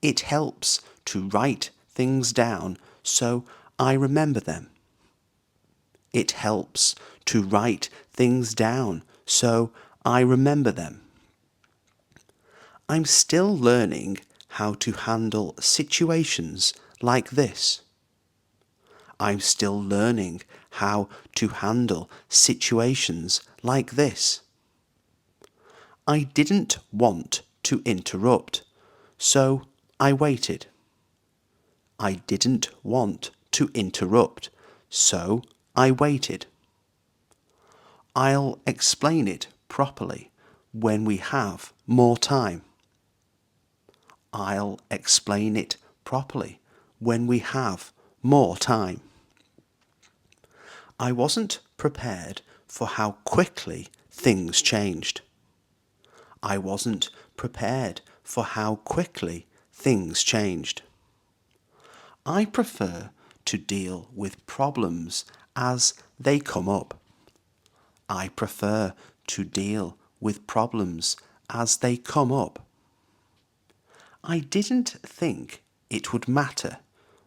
It helps to write things down so I remember them. It helps to write things down so I remember them. I'm still learning how to handle situations like this. I'm still learning how to handle situations like this. I didn't want to interrupt, so I waited. I didn't want to interrupt, so I waited. I'll explain it properly when we have more time. I'll explain it properly when we have more time. I wasn't prepared for how quickly things changed. I wasn't prepared for how quickly things changed. I prefer to deal with problems as they come up. I prefer to deal with problems as they come up. I didn't think it would matter,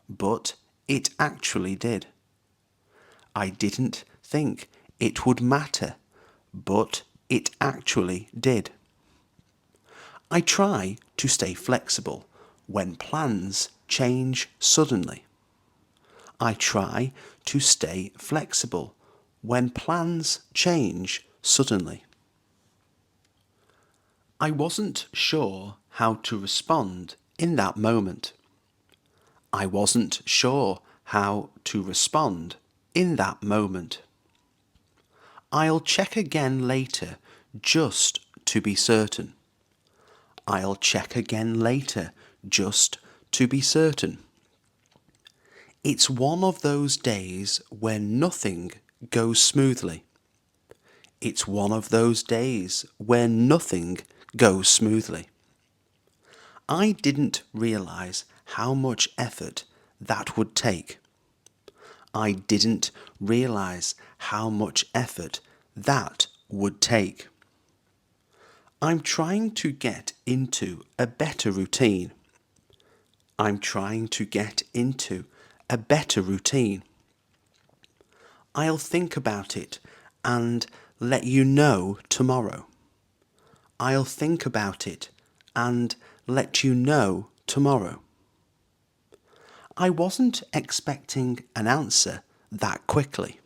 but it actually did. I didn't think it would matter, but it actually did. I try to stay flexible when plans change suddenly. I try to stay flexible when plans change suddenly. I wasn't sure how to respond in that moment. I wasn't sure how to respond in that moment. I'll check again later just to be certain. I'll check again later just to be certain. It's one of those days when nothing goes smoothly. It's one of those days where nothing goes smoothly. I didn't realise how much effort that would take. I didn't realise how much effort that would take. I'm trying to get into a better routine. I'm trying to get into a better routine. I'll think about it and let you know tomorrow. I'll think about it and let you know tomorrow. I wasn't expecting an answer that quickly.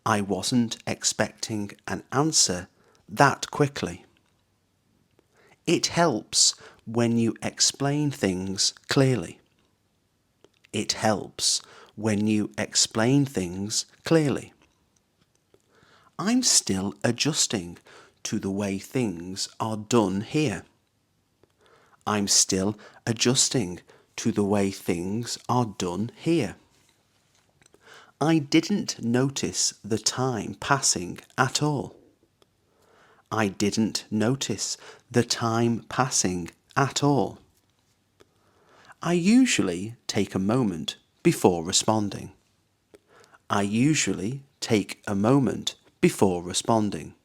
I wasn't expecting an answer that quickly. It helps when you explain things clearly. It helps when you explain things clearly. I'm still adjusting to the way things are done here. I'm still adjusting to the way things are done here. I didn't notice the time passing at all. I didn't notice the time passing at all. I usually take a moment before responding. I usually take a moment before responding.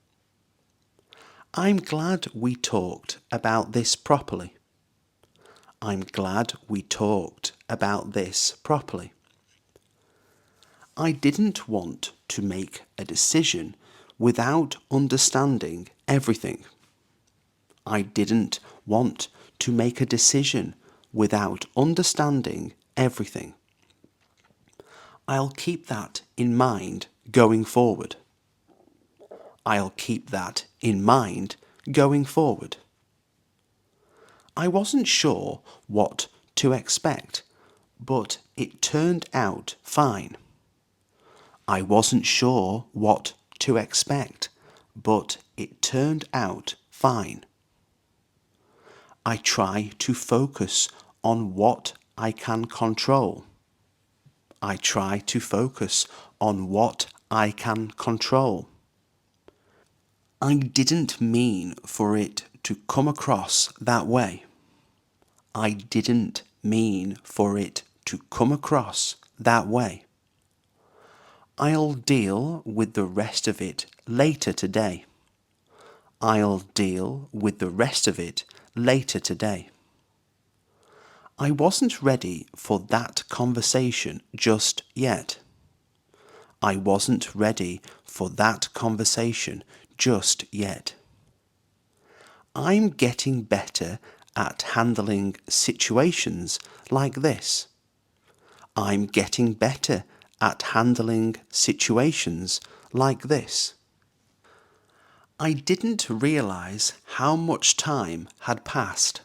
I'm glad we talked about this properly. I'm glad we talked about this properly. I didn't want to make a decision without understanding everything. I didn't want to make a decision without understanding everything. I'll keep that in mind going forward. I'll keep that in mind going forward. I wasn't sure what to expect, but it turned out fine. I wasn't sure what to expect, but it turned out fine. I try to focus on what I can control. I try to focus on what I can control. I didn't mean for it to come across that way. I didn't mean for it to come across that way. I'll deal with the rest of it later today. I'll deal with the rest of it later today. I wasn't ready for that conversation just yet. I wasn't ready for that conversation just yet. I'm getting better at handling situations like this. I'm getting better at handling situations like this. I didn't realise how much time had passed.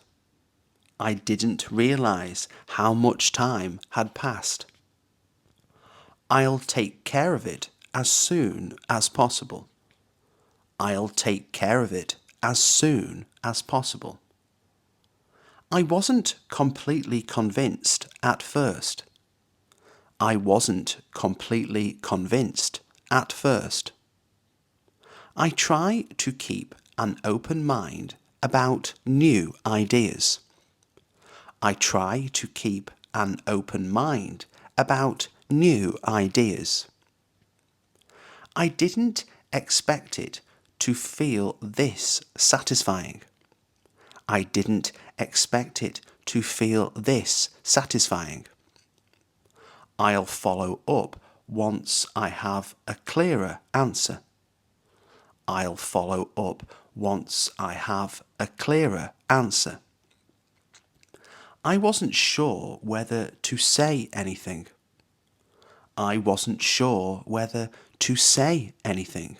I didn't realise how much time had passed. I'll take care of it as soon as possible. I'll take care of it as soon as possible. I wasn't completely convinced at first. I wasn't completely convinced at first. I try to keep an open mind about new ideas. I try to keep an open mind about new ideas. I didn't expect it to feel this satisfying. I didn't expect it to feel this satisfying. I'll follow up once I have a clearer answer. I'll follow up once I have a clearer answer. I wasn't sure whether to say anything. I wasn't sure whether to say anything.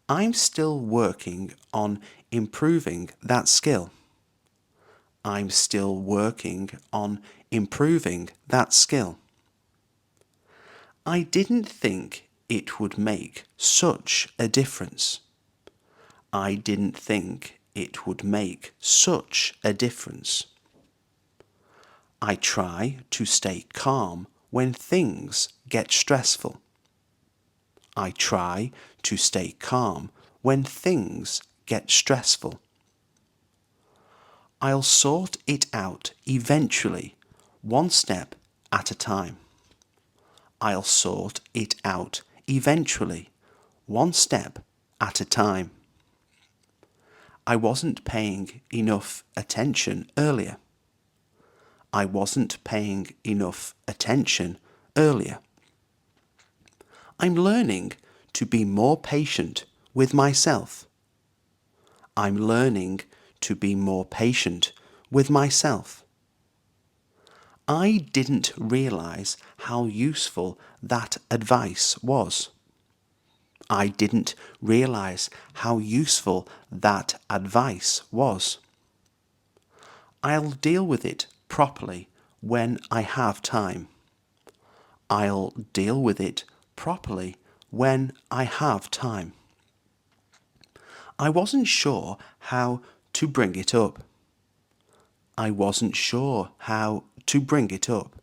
I'm still working on improving that skill. I'm still working on improving that skill. I didn't think it would make such a difference. I didn't think it would make such a difference. I try to stay calm when things get stressful. I try to stay calm when things get stressful. I'll sort it out eventually, one step at a time. I'll sort it out eventually, one step at a time. I wasn't paying enough attention earlier. I wasn't paying enough attention earlier. I'm learning to be more patient with myself. I'm learning to be more patient with myself. I didn't realize how useful that advice was. I didn't realize how useful that advice was. I'll deal with it properly when I have time. I'll deal with it properly when I have time. I wasn't sure how to bring it up. I wasn't sure how to bring it up.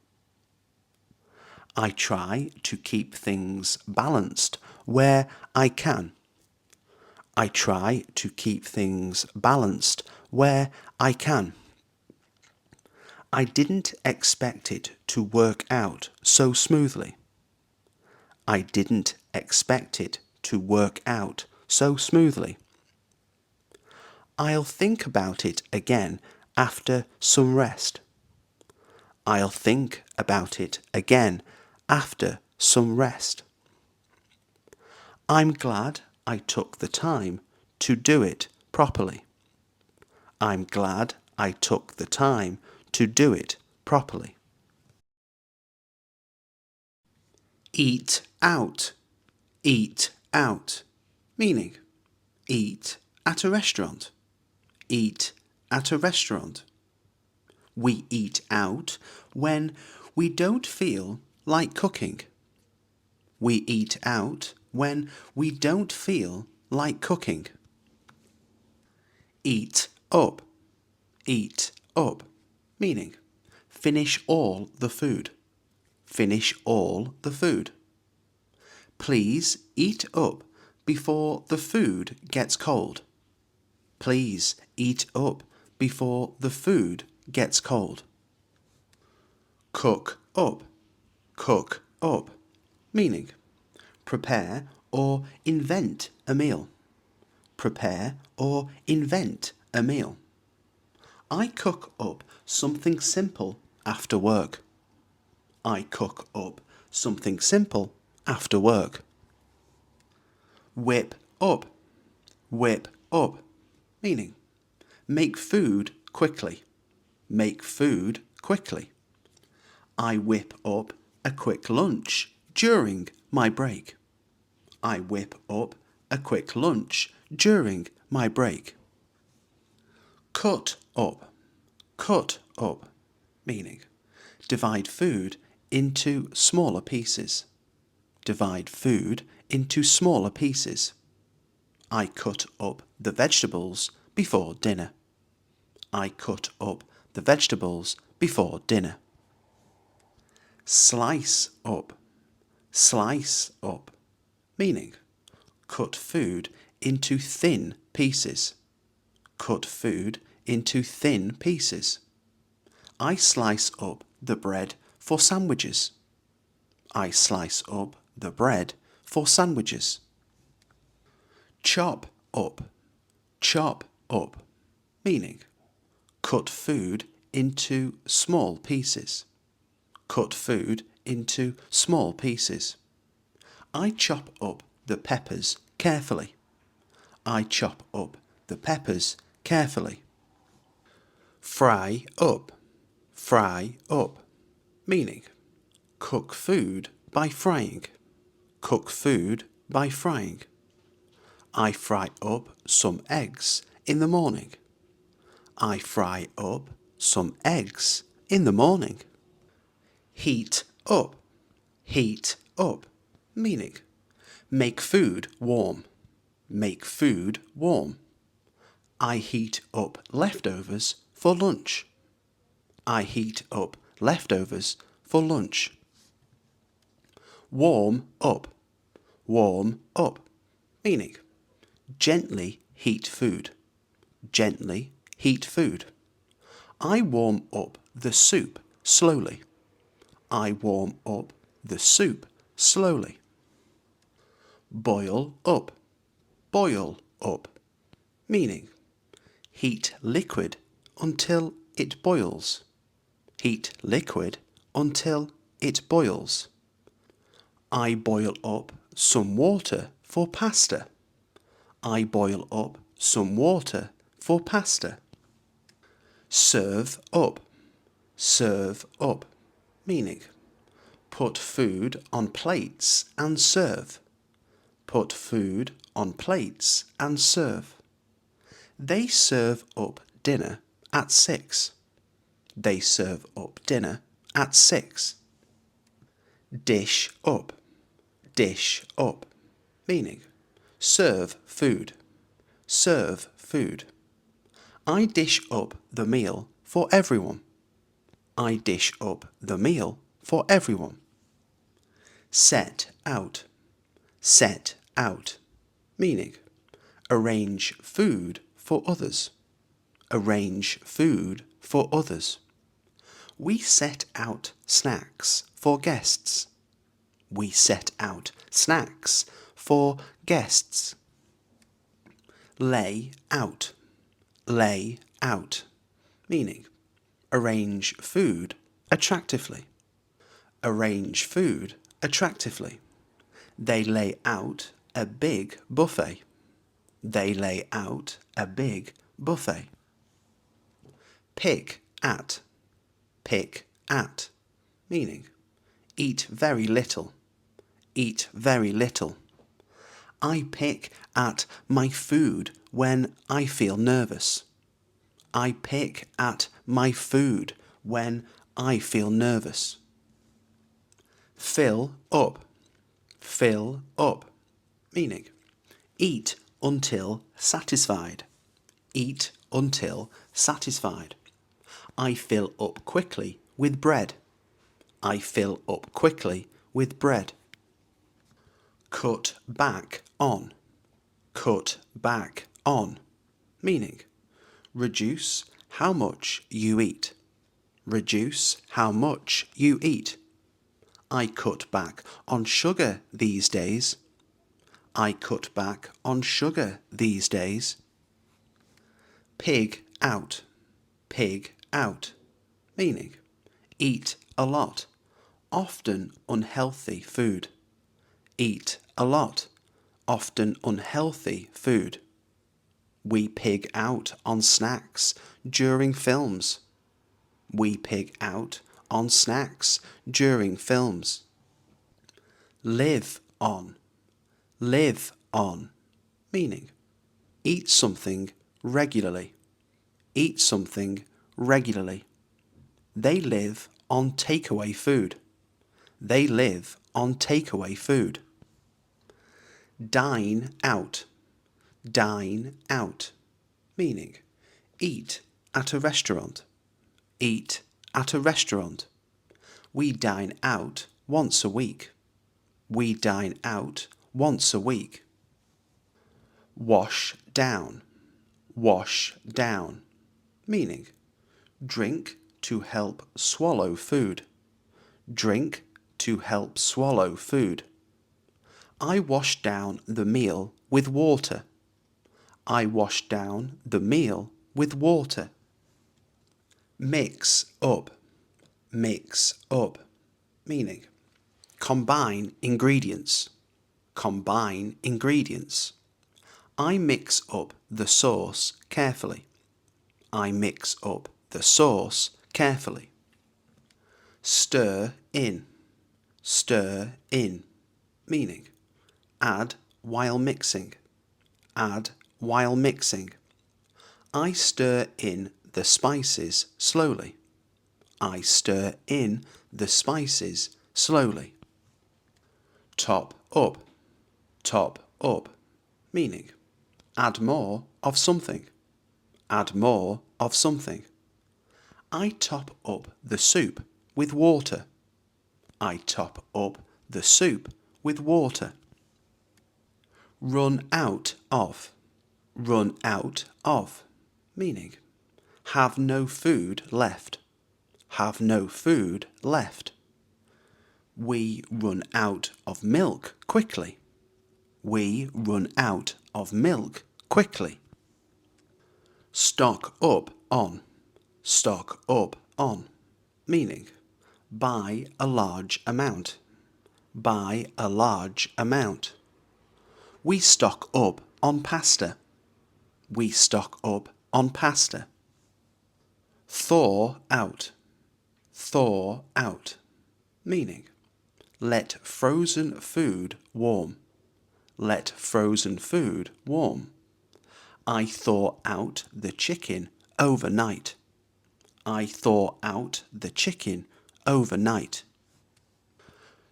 I try to keep things balanced where I can. I try to keep things balanced where I can. I didn't expect it to work out so smoothly. I didn't expect it to work out so smoothly. I'll think about it again after some rest. I'll think about it again after some rest. I'm glad I took the time to do it properly. I'm glad I took the time to do it properly. Eat out. Eat out. Meaning, eat at a restaurant. Eat at a restaurant. We eat out when we don't feel like cooking. We eat out when we don't feel like cooking. Eat up. Eat up. Meaning, finish all the food. Finish all the food. Please eat up before the food gets cold. Please eat up before the food gets cold. Cook up. Cook up. Meaning, prepare or invent a meal. Prepare or invent a meal. I cook up something simple after work. I cook up something simple after work. Whip up. Whip up. Meaning, make food quickly. Make food quickly. I whip up a quick lunch during my break. I whip up a quick lunch during my break. Cut up. Cut up. Meaning, divide food into smaller pieces. Divide food into smaller pieces. I cut up the vegetables before dinner. I cut up the vegetables before dinner. Slice up. Slice up. Meaning, cut food into thin pieces. Cut food into thin pieces. I slice up the bread for sandwiches. I slice up the bread for sandwiches. Chop up. Chop up. Meaning, cut food into small pieces. Cut food into small pieces. I chop up the peppers carefully. I chop up the peppers carefully. Fry up. Fry up. Meaning, cook food by frying. Cook food by frying. I fry up some eggs in the morning. I fry up some eggs in the morning. Heat up, heat up, meaning make food warm, make food warm. I heat up leftovers for lunch. I heat up leftovers for lunch. Warm up, meaning gently heat food, gently heat food. I warm up the soup slowly. I warm up the soup slowly. Boil up, meaning heat liquid until it boils. Heat liquid until it boils. I boil up some water for pasta. I boil up some water for pasta. Serve up, meaning put food on plates and serve. Put food on plates and serve. They serve up dinner at 6. They serve up dinner at 6. Dish up, meaning serve food, serve food. I dish up the meal for everyone. I dish up the meal for everyone. Set out, meaning arrange food for others. Arrange food for others. We set out snacks for guests. We set out snacks for guests. Lay out, meaning arrange food attractively. Arrange food attractively. They lay out a big buffet. They lay out a big buffet. Pick at, meaning eat very little. Eat very little. I pick at my food when I feel nervous. I pick at my food when I feel nervous. Fill up, meaning eat until satisfied. Eat until satisfied. I fill up quickly with bread. I fill up quickly with bread. Cut back on, meaning reduce how much you eat. Reduce how much you eat. I cut back on sugar these days. I cut back on sugar these days. Pig out, meaning eat a lot, often unhealthy food. Eat a lot, often unhealthy food. We pig out on snacks during films. We pig out on snacks during films. Live on, meaning eat something regularly. Eat something regularly. They live on takeaway food. They live on takeaway food. Dine out, meaning eat at a restaurant. Eat at a restaurant. We dine out once a week. We dine out once a week. Wash down, meaning drink to help swallow food. Drink to help swallow food. I wash down the meal with water. I wash down the meal with water. Mix up, meaning combine ingredients. Combine ingredients. I mix up the sauce carefully. I mix up the sauce carefully. Stir in, meaning add while mixing. Add while mixing. I stir in the spices slowly. I stir in the spices slowly. Top up, meaning add more of something. Add more of something. I top up the soup with water. I top up the soup with water. Run out of, meaning have no food left. Have no food left. We run out of milk quickly. We run out of milk quickly. Stock up on, meaning buy a large amount. Buy a large amount. We stock up on pasta. We stock up on pasta. Thaw out, meaning let frozen food warm. Let frozen food warm. I thaw out the chicken overnight. I thaw out the chicken overnight.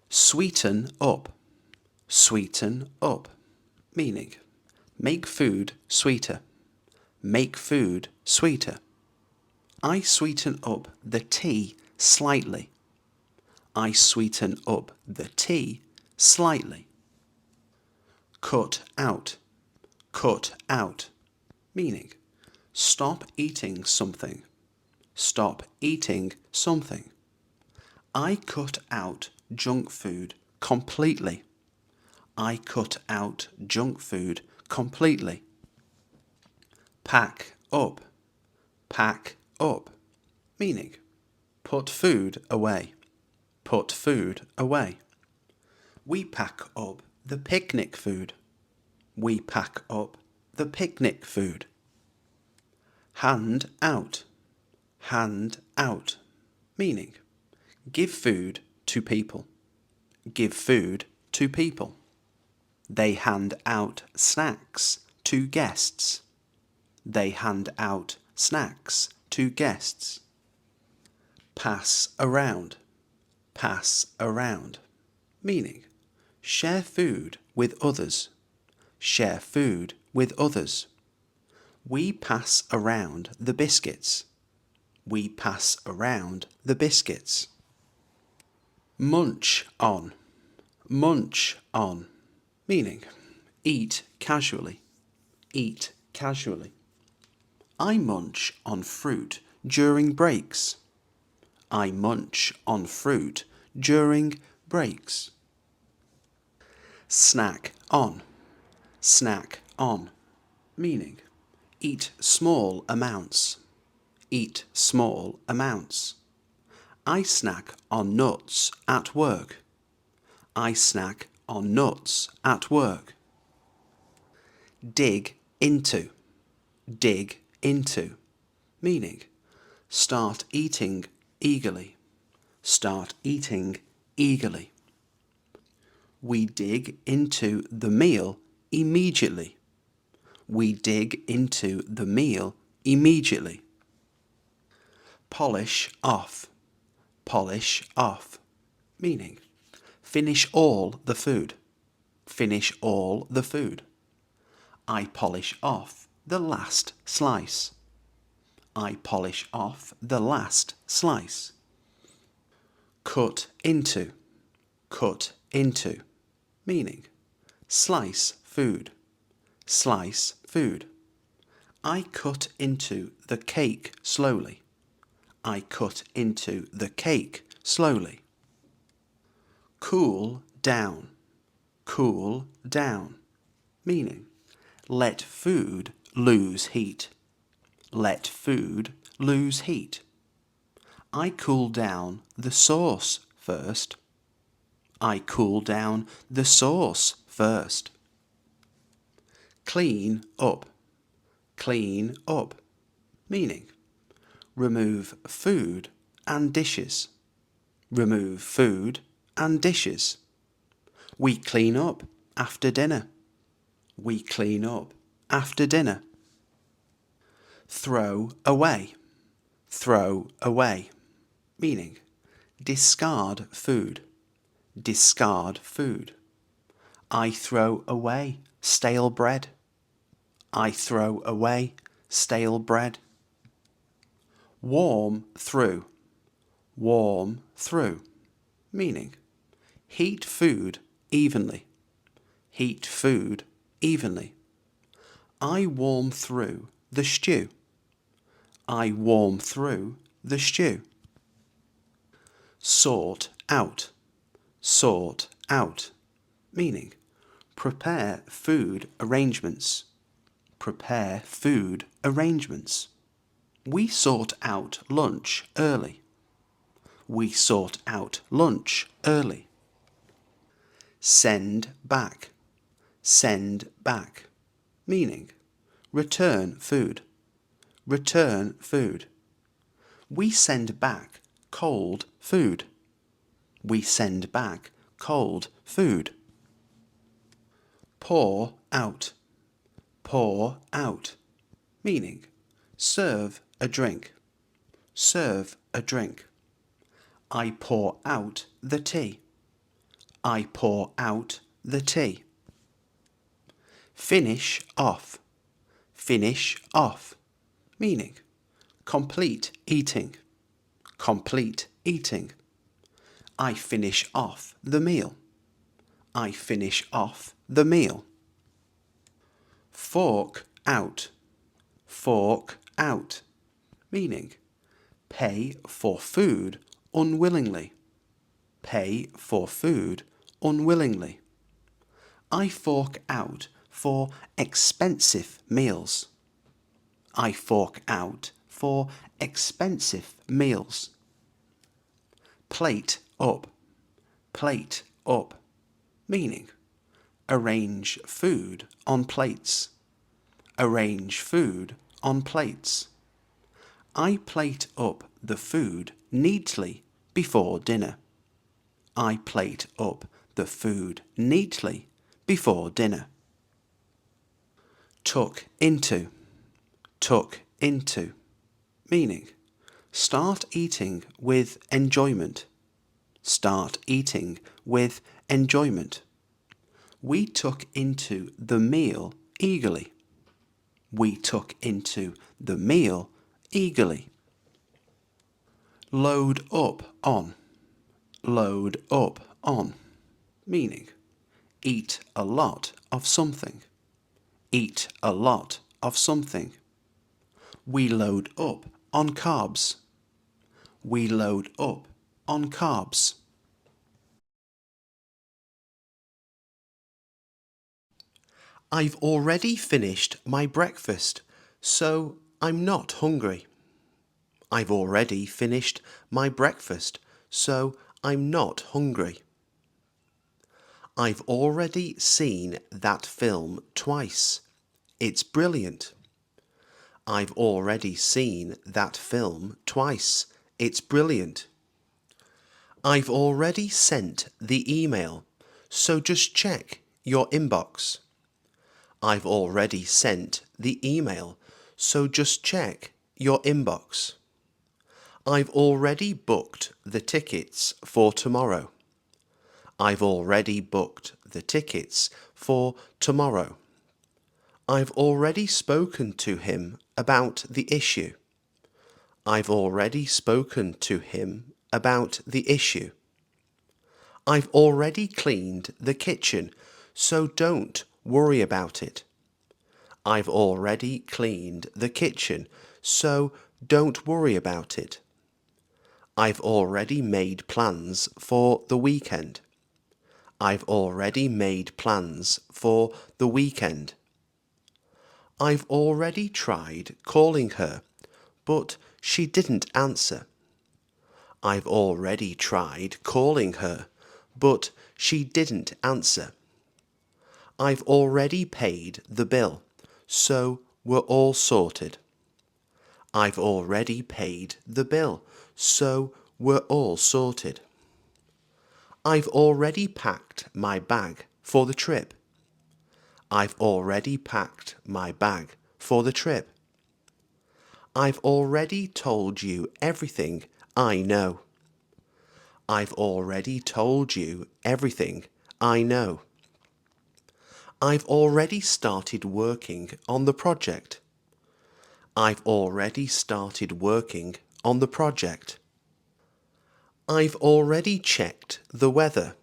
Sweeten up, meaning make food sweeter. Make food sweeter. I sweeten up the tea slightly. I sweeten up the tea slightly. Cut out, meaning stop eating something. Stop eating something. I cut out junk food completely. I cut out junk food completely. Pack up, meaning put food away. Put food away. We pack up the picnic food. We pack up the picnic food. Hand out, meaning give food to people. Give food to people. They hand out snacks to guests. They hand out snacks to guests. Pass around, meaning share food with others. Share food with others. We pass around the biscuits. We pass around the biscuits. Munch on, meaning eat casually. Eat casually. I munch on fruit during breaks. I munch on fruit during breaks. Snack on, meaning eat small amounts. Eat small amounts. I snack on nuts at work. I snack on nuts at work. Dig into, meaning start eating eagerly. Start eating eagerly. We dig into the meal immediately. We dig into the meal immediately. Polish off, meaning finish all the food. Finish all the food. I polish off the last slice. I polish off the last slice. Cut into, meaning slice food. Slice food. I cut into the cake slowly. I cut into the cake slowly. Cool down, meaning let food lose heat. Let food lose heat. I cool down the sauce first. I cool down the sauce first. Clean up, meaning remove food and dishes. Remove food and dishes. We clean up after dinner. We clean up after dinner. Throw away, throw away, meaning discard food, discard food. I throw away stale bread. I throw away stale bread. Warm through, meaning heat food evenly, heat food evenly. I warm through the stew. I warm through the stew. Sort out, meaning prepare food arrangements, prepare food arrangements. We sort out lunch early. We sort out lunch early. Send back, meaning return food, return food. We send back cold food. We send back cold food. Pour out, meaning serve a drink, serve a drink. I pour out the tea. I pour out the tea. Finish off, meaning complete eating, complete eating. I finish off the meal. I finish off the meal. Fork out, meaning pay for food unwillingly, pay for food unwillingly. I fork out for expensive meals. I fork out for expensive meals. Plate up, meaning arrange food on plates, arrange food on plates. I plate up the food neatly before dinner. I plate up the food neatly before dinner. Tuck into, meaning start eating with enjoyment. Start eating with enjoyment. We tuck into the meal eagerly. We tuck into the meal eagerly. Load up on, meaning eat a lot of something. Eat a lot of something. We load up on carbs. We load up on carbs. I've already finished my breakfast, so I'm not hungry. I've already finished my breakfast, so I'm not hungry. I've already seen that film twice. It's brilliant. I've already seen that film twice. It's brilliant. I've already sent the email, so just check your inbox. I've already sent the email, so just check your inbox. I've already booked the tickets for tomorrow. I've already booked the tickets for tomorrow. I've already spoken to him about the issue. I've already spoken to him about the issue. I've already cleaned the kitchen, so don't worry about it. I've already cleaned the kitchen, so don't worry about it. I've already made plans for the weekend. I've already made plans for the weekend. I've already tried calling her, but she didn't answer. I've already tried calling her, but she didn't answer. I've already paid the bill, so we're all sorted. I've already paid the bill, so we're all sorted. I've already packed my bag for the trip. I've already packed my bag for the trip. I've already told you everything I know. I've already told you everything I know. I've already started working on the project. I've already started working on the project. I've already checked the weather.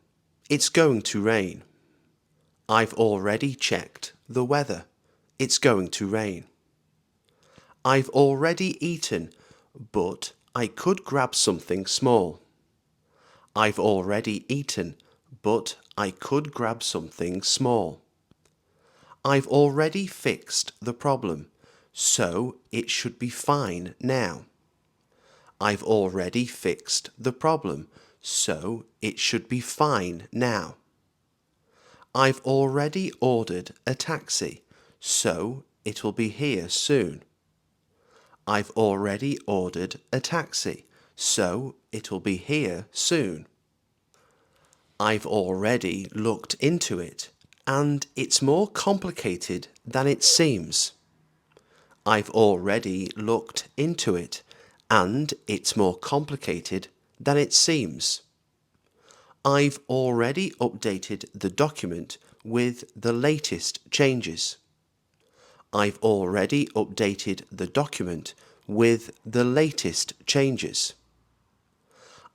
It's going to rain. I've already checked the weather. It's going to rain. I've already eaten, but I could grab something small. I've already eaten, but I could grab something small. I've already fixed the problem, so it should be fine now. I've already fixed the problem, so it should be fine now. I've already ordered a taxi, so it'll be here soon. I've already ordered a taxi, so it'll be here soon. I've already looked into it, and it's more complicated than it seems. I've already looked into it, and it's more complicated than it seems. I've already updated the document with the latest changes. I've already updated the document with the latest changes.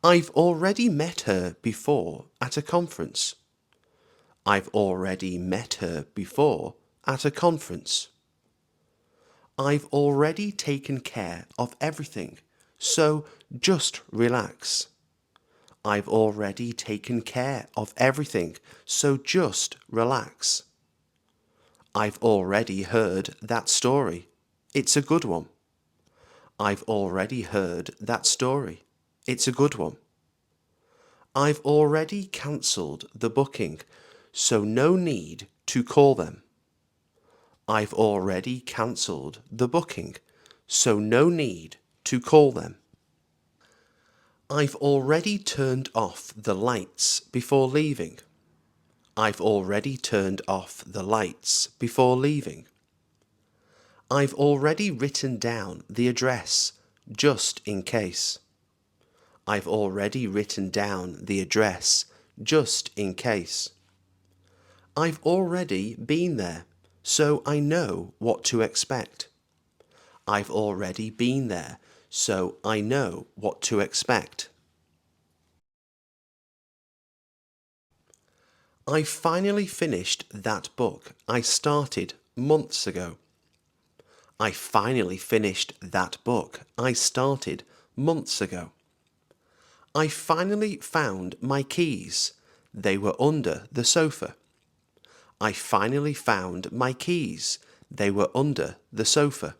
I've already met her before at a conference. I've already met her before at a conference. I've already taken care of everything, so just relax. I've already taken care of everything, so just relax. I've already heard that story. It's a good one. I've already heard that story. It's a good one. I've already cancelled the booking, so no need to call them. I've already cancelled the booking, so no need to call them. I've already turned off the lights before leaving. I've already turned off the lights before leaving. I've already written down the address, just in case. I've already written down the address, just in case. I've already been there, so I know what to expect. I've already been there, so I know what to expect. I finally finished that book I started months ago. I finally finished that book I started months ago. I finally found my keys. They were under the sofa. I finally found my keys. They were under the sofa.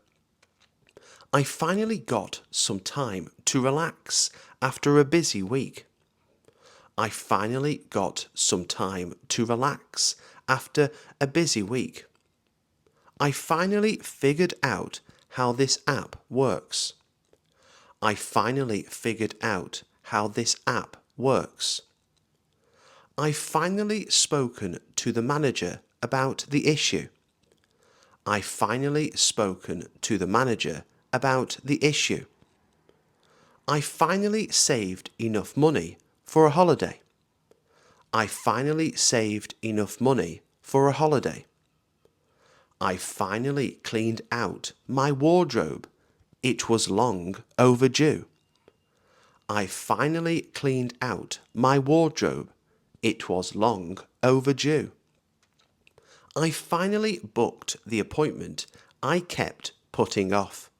I finally got some time to relax after a busy week. I finally got some time to relax after a busy week. I finally figured out how this app works. I finally figured out how this app works. I've finally spoken to the manager about the issue. I've finally spoken to the manager about the issue. I finally saved enough money for a holiday. I finally saved enough money for a holiday. I finally cleaned out my wardrobe. It was long overdue. I finally cleaned out my wardrobe. It was long overdue. I finally booked the appointment I kept putting off.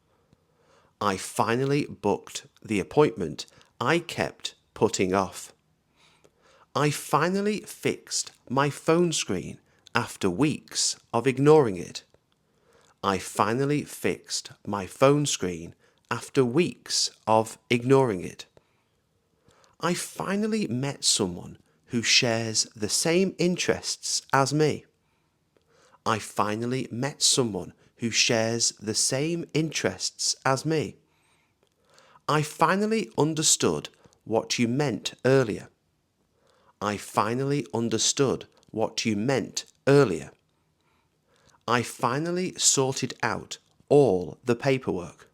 I finally booked the appointment I kept putting off. I finally fixed my phone screen after weeks of ignoring it. I finally fixed my phone screen after weeks of ignoring it. I finally met someone who shares the same interests as me. I finally met someone who shares the same interests as me. I finally understood what you meant earlier. I finally understood what you meant earlier. I finally sorted out all the paperwork.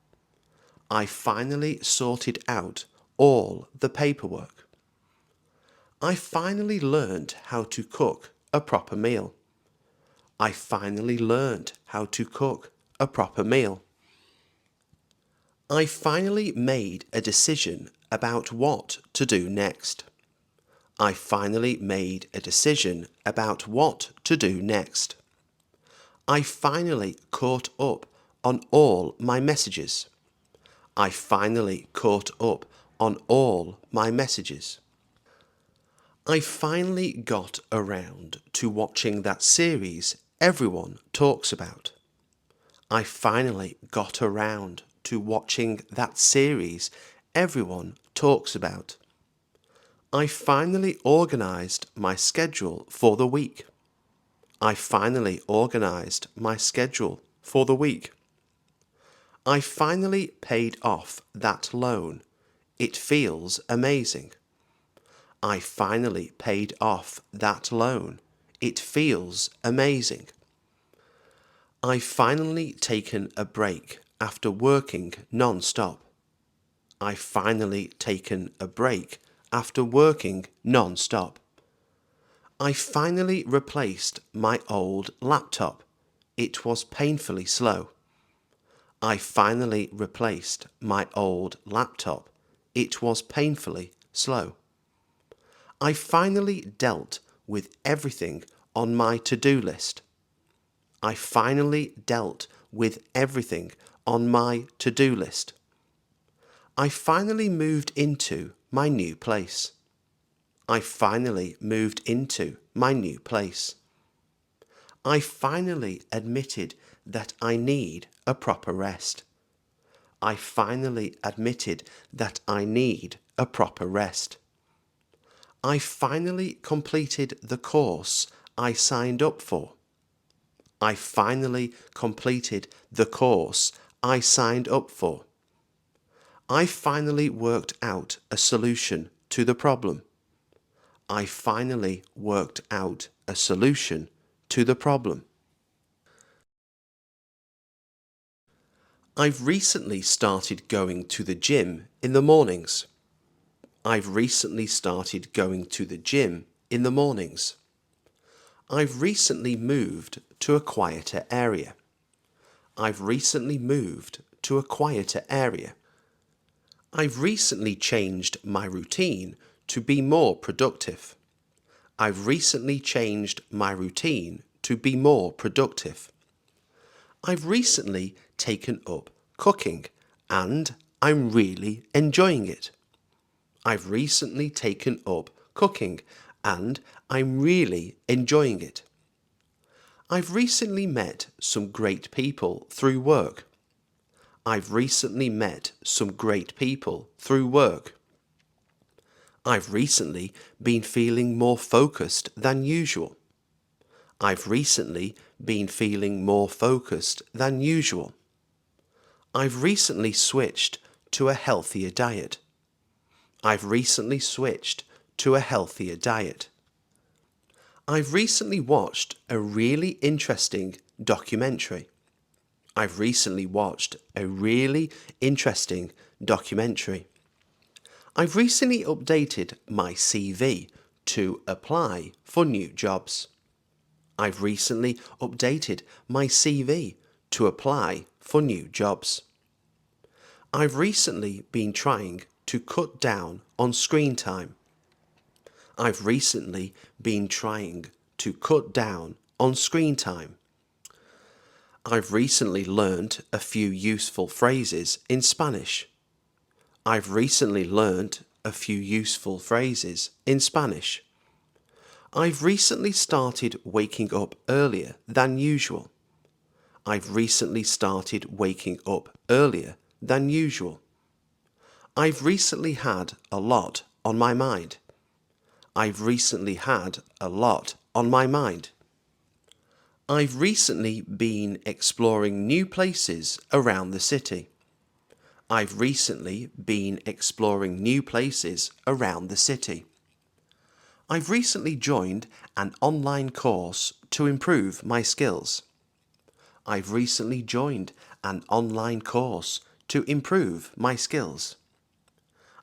I finally sorted out all the paperwork. I finally learned how to cook a proper meal. I finally learned how to cook a proper meal. I finally made a decision about what to do next. I finally made a decision about what to do next. I finally caught up on all my messages. I finally caught up on all my messages. I finally got around to watching that series everyone talks about. I finally got around to watching that series everyone talks about. I finally organized my schedule for the week. I finally organized my schedule for the week. I finally paid off that loan. It feels amazing. I finally paid off that loan. It feels amazing. I've finally taken a break after working non-stop. I've finally taken a break after working non-stop. I finally replaced my old laptop. It was painfully slow. I finally replaced my old laptop. It was painfully slow. I finally dealt with everything on my to-do list. I finally dealt with everything on my to-do list. I finally moved into my new place. I finally moved into my new place. I finally admitted that I need a proper rest. I finally admitted that I need a proper rest. I finally completed the course I signed up for. I finally completed the course I signed up for. I finally worked out a solution to the problem. I finally worked out a solution to the problem. I've recently started going to the gym in the mornings. I've recently started going to the gym in the mornings. I've recently moved to a quieter area. I've recently moved to a quieter area. I've recently changed my routine to be more productive. I've recently changed my routine to be more productive. I've recently taken up cooking and I'm really enjoying it. I've recently taken up cooking and I'm really enjoying it. I've recently met some great people through work. I've recently met some great people through work. I've recently been feeling more focused than usual. I've recently been feeling more focused than usual. I've recently switched to a healthier diet. I've recently switched to a healthier diet. I've recently watched a really interesting documentary. I've recently watched a really interesting documentary. I've recently updated my CV to apply for new jobs. I've recently updated my CV to apply for new jobs. I've recently been trying to cut down on screen time. I've recently been trying to cut down on screen time. I've recently learned a few useful phrases in Spanish. I've recently learned a few useful phrases in Spanish. I've recently started waking up earlier than usual. I've recently started waking up earlier than usual. I've recently had a lot on my mind. I've recently had a lot on my mind. I've recently been exploring new places around the city. I've recently been exploring new places around the city. I've recently joined an online course to improve my skills. I've recently joined an online course to improve my skills.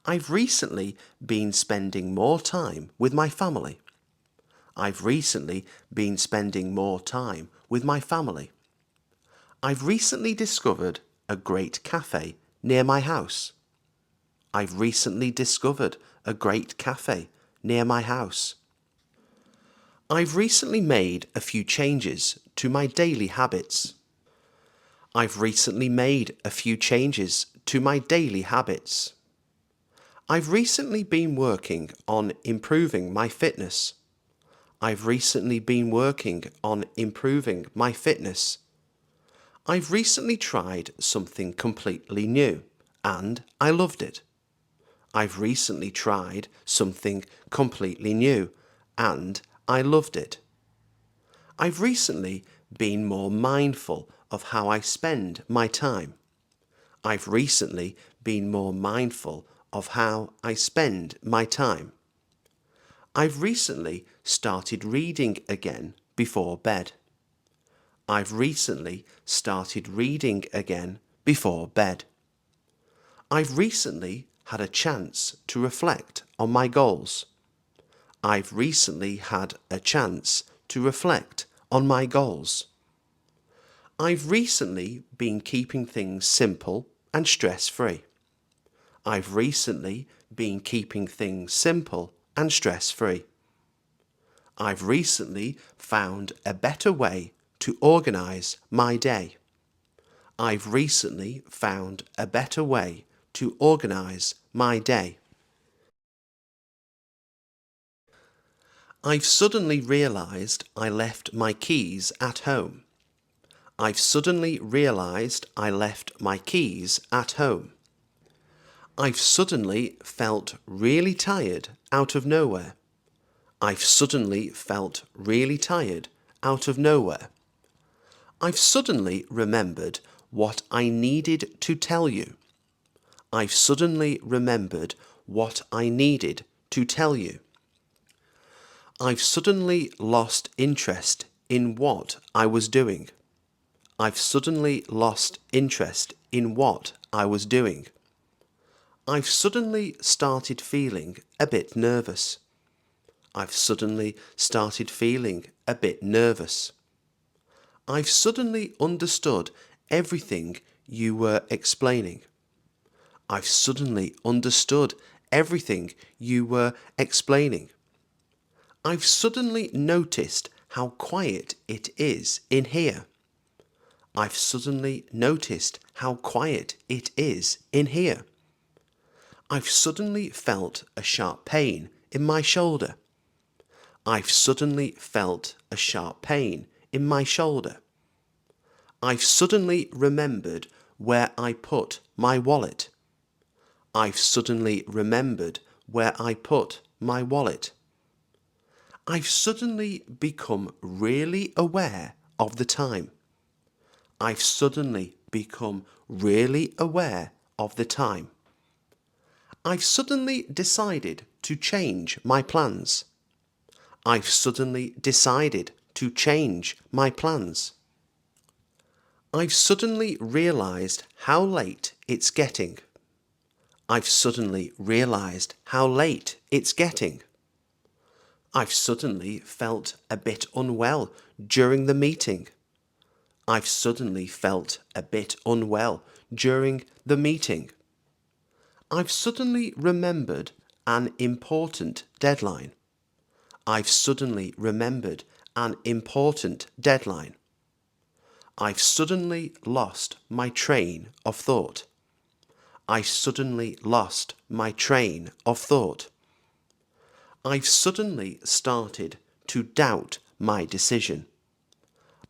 I've recently been spending more time with my family. I've recently been spending more time with my family. I've recently discovered a great cafe near my house. I've recently discovered a great cafe near my house. I've recently made a few changes to my daily habits. I've recently made a few changes to my daily habits. I've recently been working on improving my fitness. I've recently been working on improving my fitness. I've recently tried something completely new, and I loved it. I've recently tried something completely new, and I loved it. I've recently been more mindful of how I spend my time. I've recently been more mindful of how I spend my time. I've recently started reading again before bed. I've recently started reading again before bed. I've recently had a chance to reflect on my goals. I've recently had a chance to reflect on my goals. I've recently been keeping things simple and stress-free. I've recently been keeping things simple and stress-free. I've recently found a better way to organise my day. I've recently found a better way to organise my day. I've suddenly realised I left my keys at home. I've suddenly realised I left my keys at home. I've suddenly felt really tired out of nowhere. I've suddenly felt really tired out of nowhere. I've suddenly remembered what I needed to tell you. I've suddenly remembered what I needed to tell you. I've suddenly lost interest in what I was doing. I've suddenly lost interest in what I was doing. I've suddenly started feeling a bit nervous. I've suddenly started feeling a bit nervous. I've suddenly understood everything you were explaining. I've suddenly understood everything you were explaining. I've suddenly noticed how quiet it is in here. I've suddenly noticed how quiet it is in here. I've suddenly felt a sharp pain in my shoulder. I've suddenly felt a sharp pain in my shoulder. I've suddenly remembered where I put my wallet. I've suddenly remembered where I put my wallet. I've suddenly become really aware of the time. I've suddenly become really aware of the time. I've suddenly decided to change my plans. I've suddenly decided to change my plans. I've suddenly realised how late it's getting. I've suddenly realised how late it's getting. I've suddenly felt a bit unwell during the meeting. I've suddenly felt a bit unwell during the meeting. I've suddenly remembered an important deadline. I've suddenly remembered an important deadline. I've suddenly lost my train of thought. I suddenly lost my train of thought. I've suddenly started to doubt my decision.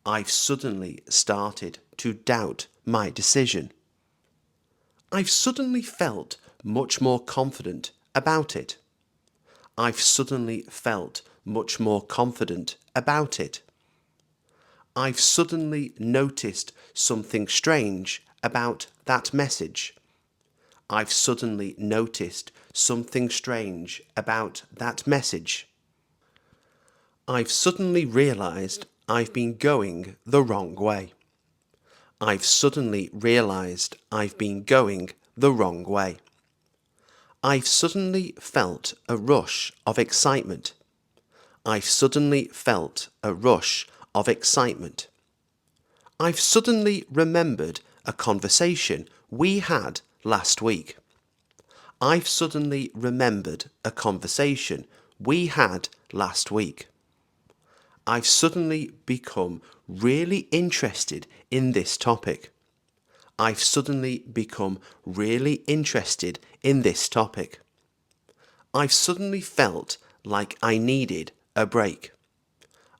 I've suddenly started to doubt my decision. I've suddenly felt much more confident about it. I've suddenly felt much more confident about it. I've suddenly noticed something strange about that message. I've suddenly noticed something strange about that message. I've suddenly realised I've been going the wrong way. I've suddenly realised I've been going the wrong way. I've suddenly felt a rush of excitement. I've suddenly felt a rush of excitement. I've suddenly remembered a conversation we had last week. I've suddenly remembered a conversation we had last week. I've suddenly become really interested in this topic. I've suddenly become really interested in this topic. I've suddenly felt like I needed a break.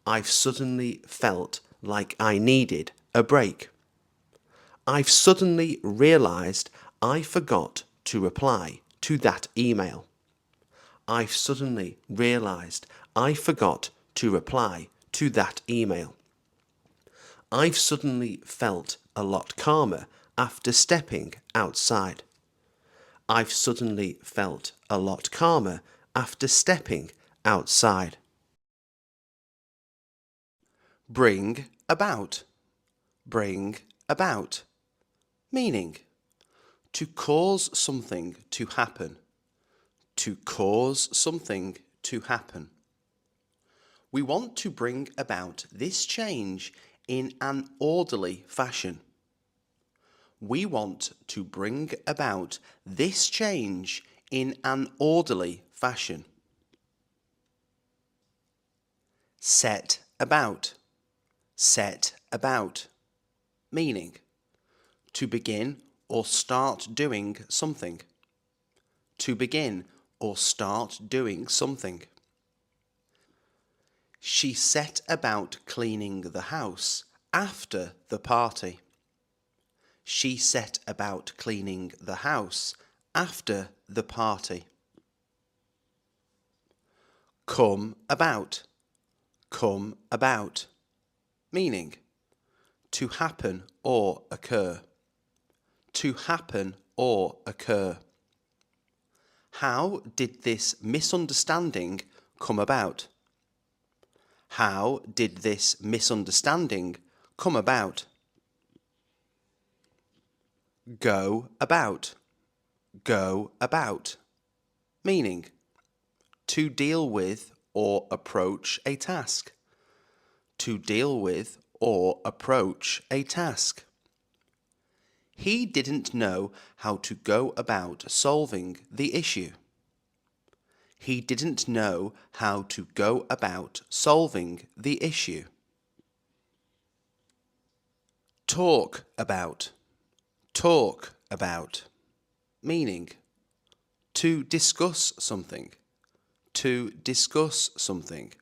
I've suddenly felt like I needed a break. I've suddenly realised I forgot to reply to that email. I've suddenly realised I forgot to reply to that email. I've suddenly felt a lot calmer after stepping outside. I've suddenly felt a lot calmer after stepping outside. Bring about. Bring about. Meaning, to cause something to happen. To cause something to happen. We want to bring about this change in an orderly fashion. We want to bring about this change in an orderly fashion. Set about. Set about. Meaning, to begin or start doing something. To begin or start doing something. She set about cleaning the house after the party. She set about cleaning the house after the party. Come about. Come about. Meaning, to happen or occur. To happen or occur. How did this misunderstanding come about? How did this misunderstanding come about? Go about. Go about. Meaning, to deal with or approach a task. To deal with or approach a task. He didn't know how to go about solving the issue. He didn't know how to go about solving the issue. Talk about. Talk about. Meaning, to discuss something. To discuss something.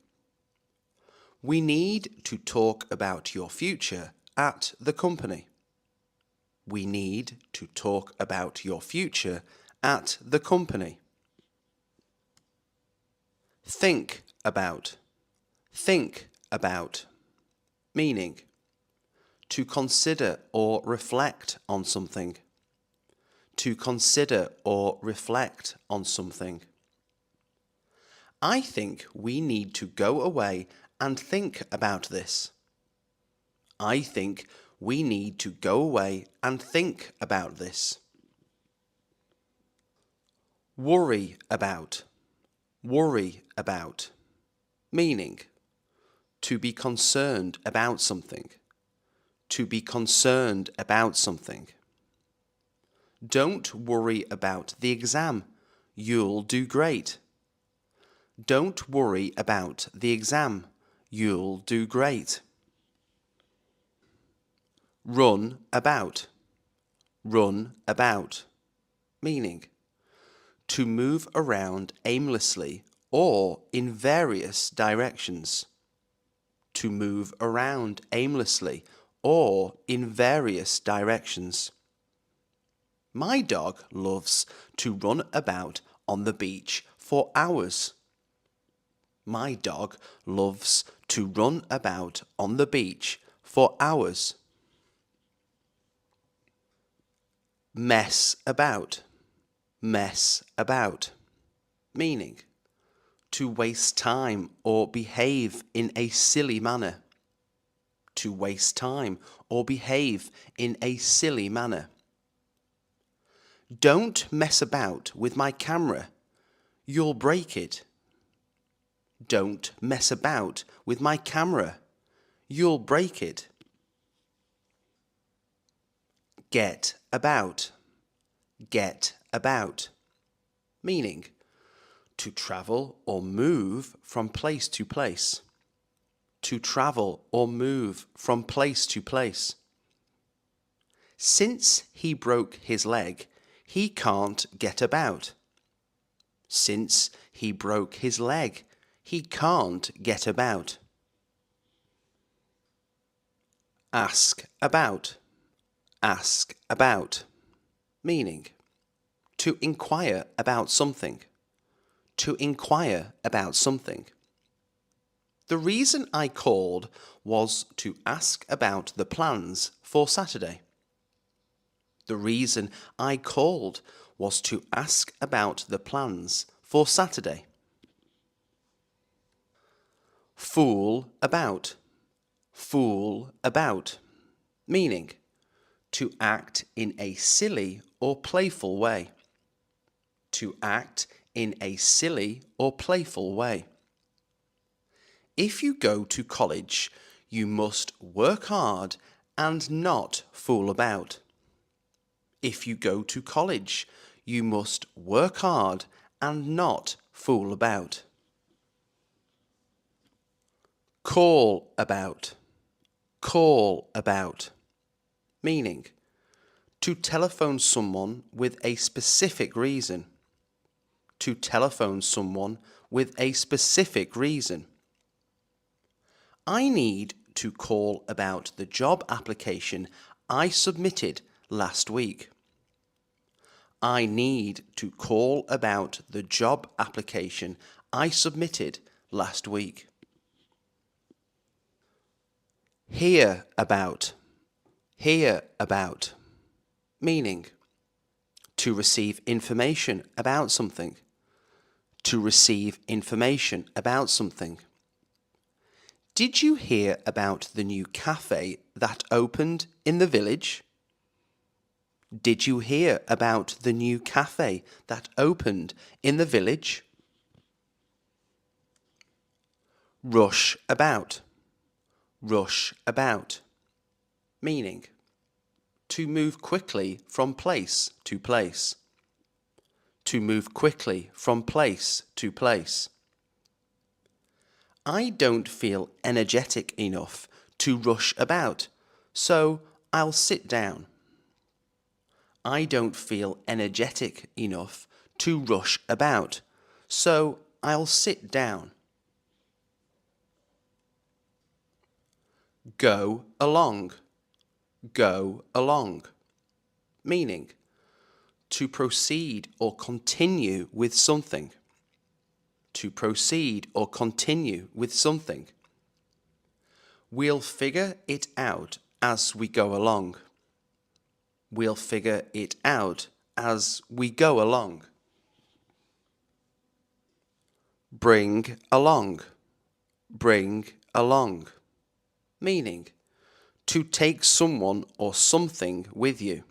We need to talk about your future at the company. We need to talk about your future at the company. Think about. Think about. Meaning, to consider or reflect on something. To consider or reflect on something. I think we need to go away and think about this. I think we need to go away and think about this. Worry about. Worry about. Meaning, to be concerned about something. To be concerned about something. Don't worry about the exam. You'll do great. Don't worry about the exam. You'll do great. Run about. Run about. Meaning, to move around aimlessly or in various directions. To move around aimlessly or in various directions. My dog loves to run about on the beach for hours. My dog loves to run about on the beach for hours. Mess about. Mess about. Meaning, to waste time or behave in a silly manner. to waste time or behave in a silly manner. Don't mess about with my camera. You'll break it. Don't mess about with my camera. You'll break it. Get about. Get about. Meaning, to travel or move from place to place. To travel or move from place to place. Since he broke his leg, he can't get about. Since he broke his leg, he can't get about. Ask about. Ask about. Meaning, to inquire about something. To inquire about something. The reason I called was to ask about the plans for Saturday. The reason I called was to ask about the plans for Saturday. Fool about. Fool about. Meaning, to act in a silly or playful way. To act in a silly or playful way. If you go to college, you must work hard and not fool about. If you go to college, you must work hard and not fool about. Call about. Call about. Meaning, to telephone someone with a specific reason. To telephone someone with a specific reason. I need to call about the job application I submitted last week. I need to call about the job application I submitted last week. Hear about. Hear about. Meaning, to receive information about something. To receive information about something. Did you hear about the new cafe that opened in the village? Did you hear about the new cafe that opened in the village? Rush about. Rush about. Meaning, to move quickly from place to place. To move quickly from place to place. I don't feel energetic enough to rush about, so I'll sit down. I don't feel energetic enough to rush about, so I'll sit down. Go along. Go along. Meaning, to proceed or continue with something. To proceed or continue with something. We'll figure it out as we go along. We'll figure it out as we go along. Bring along. Bring along. Meaning, to take someone or something with you.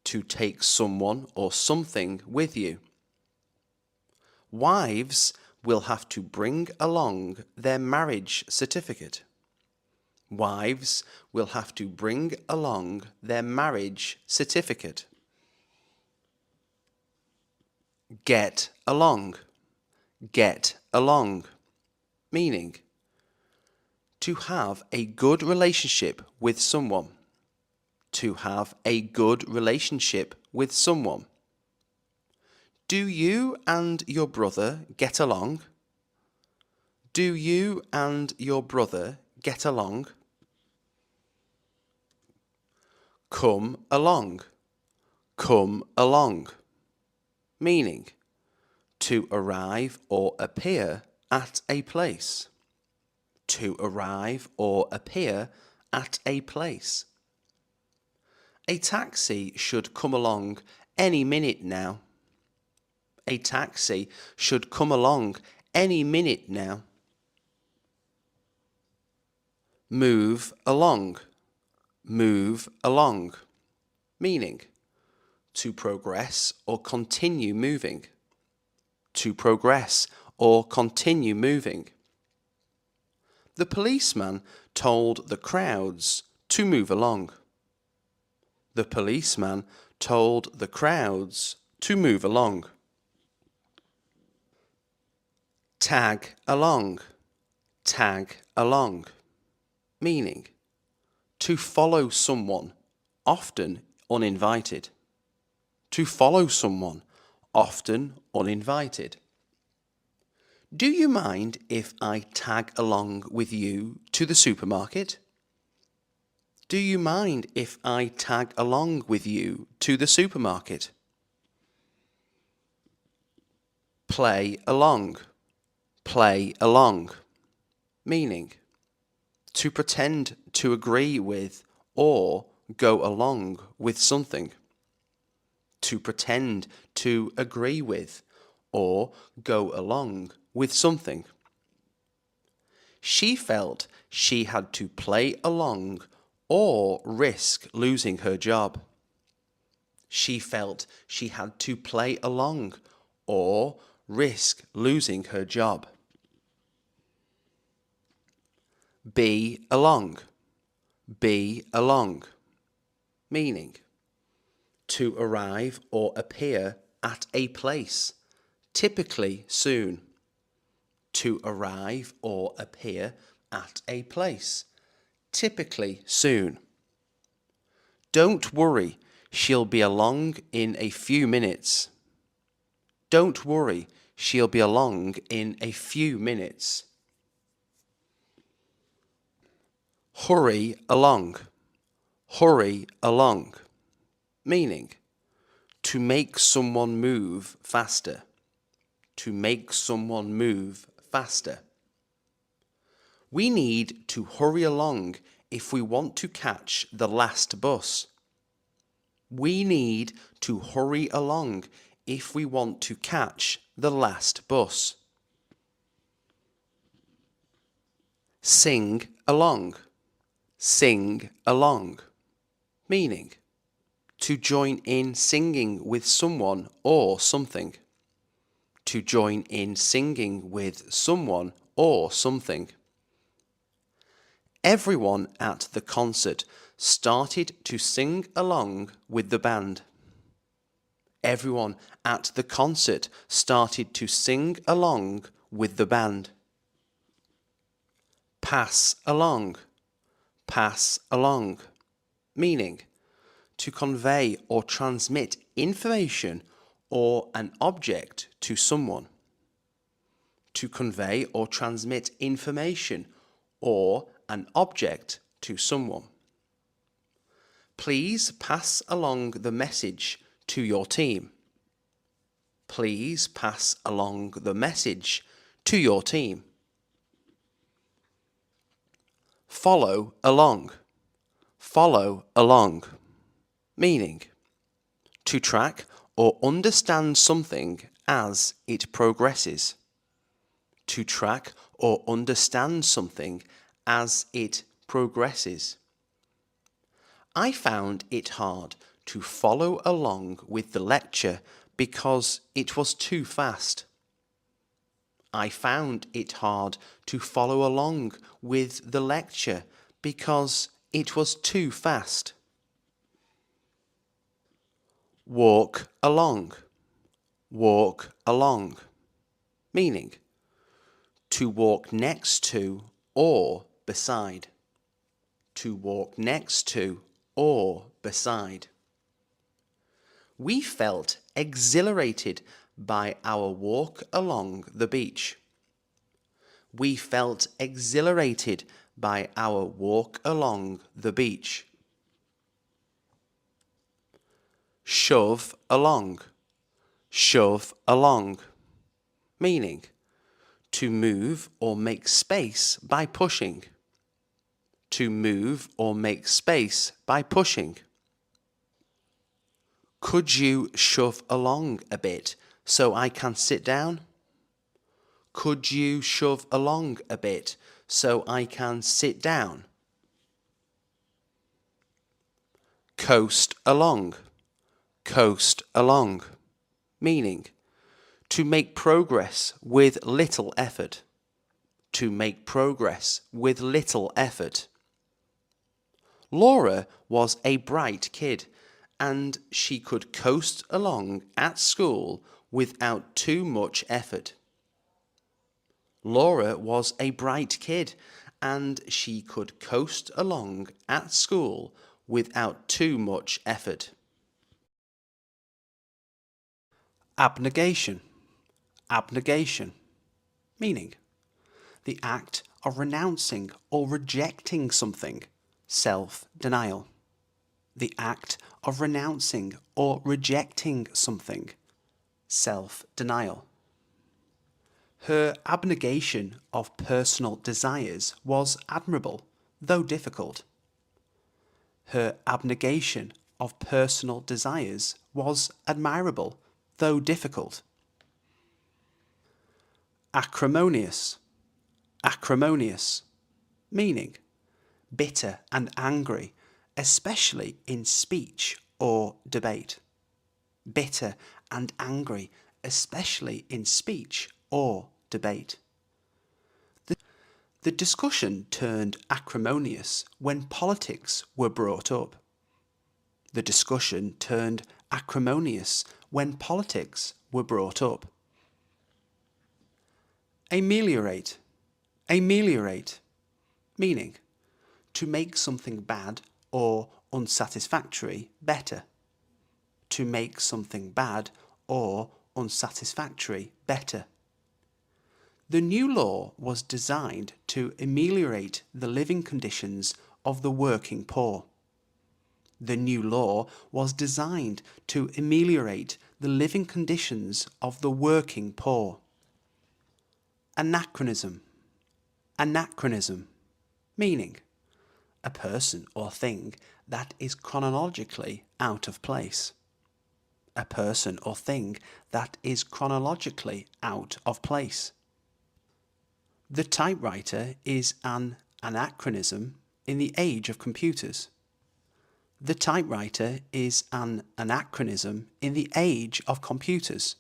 To take someone or something with you. Wives will have to bring along their marriage certificate. Wives will have to bring along their marriage certificate. Get along. Get along. Meaning, to have a good relationship with someone. To have a good relationship with someone. Do you and your brother get along? Do you and your brother get along? Come along. Come along. Meaning, to arrive or appear at a place. To arrive or appear at a place. A taxi should come along any minute now. A taxi should come along any minute now. Move along, move along. Meaning, to progress or continue moving. To progress or continue moving. The policeman told the crowds to move along. The policeman told the crowds to move along. Tag along, tag along. Meaning, to follow someone, often uninvited. To follow someone, often uninvited. Do you mind if I tag along with you to the supermarket? Do you mind if I tag along with you to the supermarket? Play along, play along. Meaning, to pretend to agree with or go along with something. To pretend to agree with or go along with something. She felt she had to play along or risk losing her job. She felt she had to play along or risk losing her job. Be along, be along. Meaning, to arrive or appear at a place, typically soon. To arrive or appear at a place, typically soon. Don't worry, she'll be along in a few minutes. Don't worry, she'll be along in a few minutes. Hurry along, hurry along. Meaning, to make someone move faster. To make someone move faster. We need to hurry along if we want to catch the last bus. We need to hurry along if we want to catch the last bus. Sing along, sing along. Meaning, to join in singing with someone or something. To join in singing with someone or something. Everyone at the concert started to sing along with the band. Everyone at the concert started to sing along with the band. Pass along, pass along. Meaning, to convey or transmit information or an object to someone. To convey or transmit information or an object to someone. Please pass along the message to your team. Please pass along the message to your team. Follow along, follow along. Meaning, to track or understand something as it progresses. To track or understand something as it progresses. I found it hard to follow along with the lecture because it was too fast. I found it hard to follow along with the lecture because it was too fast. Walk along, walk along. Meaning, to walk next to or beside. To walk next to or beside. We felt exhilarated by our walk along the beach. We felt exhilarated by our walk along the beach. Shove along, shove along. Meaning, to move or make space by pushing. To move or make space by pushing. Could you shove along a bit so I can sit down? Could you shove along a bit so I can sit down? Coast along. Coast along. Meaning, to make progress with little effort. To make progress with little effort. Laura was a bright kid, and she could coast along at school without too much effort. Laura was a bright kid, and she could coast along at school without too much effort. Abnegation. Abnegation. Meaning, the act of renouncing or rejecting something. Self-denial. The act of renouncing or rejecting something. Self-denial. Her abnegation of personal desires was admirable, though difficult. Her abnegation of personal desires was admirable, though difficult. Acrimonious. Acrimonious. Meaning, bitter and angry, especially in speech or debate. Bitter and angry, especially in speech or debate. The discussion turned acrimonious when politics were brought up. The discussion turned acrimonious when politics were brought up. Ameliorate. Ameliorate. Meaning, to make something bad or unsatisfactory better. To make something bad or unsatisfactory better. The new law was designed to ameliorate the living conditions of the working poor. The new law was designed to ameliorate the living conditions of the working poor. Anachronism. Anachronism. Meaning, a person or thing that is chronologically out of place. A person or thing that is chronologically out of place. The typewriter is an anachronism in the age of computers. The typewriter is an anachronism in the age of computers.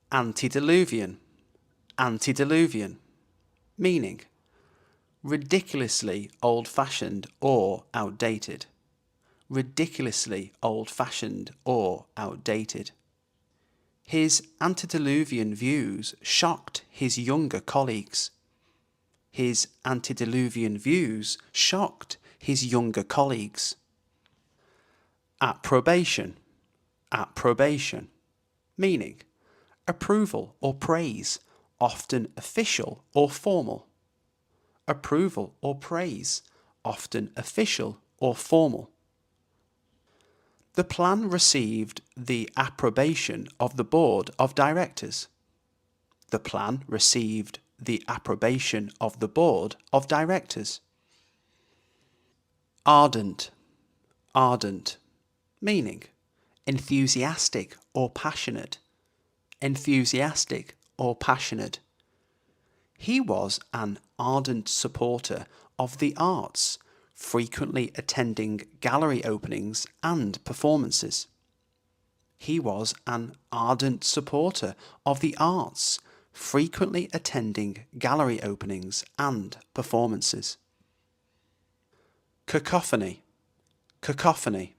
Antediluvian. Antediluvian. Meaning, ridiculously old-fashioned or outdated. Ridiculously old-fashioned or outdated. His antediluvian views shocked his younger colleagues. His antediluvian views shocked his younger colleagues. Approbation. Approbation. Meaning, approval or praise, often official or formal. Approval or praise, often official or formal. The plan received the approbation of the Board of Directors. The plan received the approbation of the Board of Directors. Ardent. Ardent. Meaning, enthusiastic or passionate. Enthusiastic or passionate. He was an ardent supporter of the arts, frequently attending gallery openings and performances. He was an ardent supporter of the arts, frequently attending gallery openings and performances. Cacophony. Cacophony.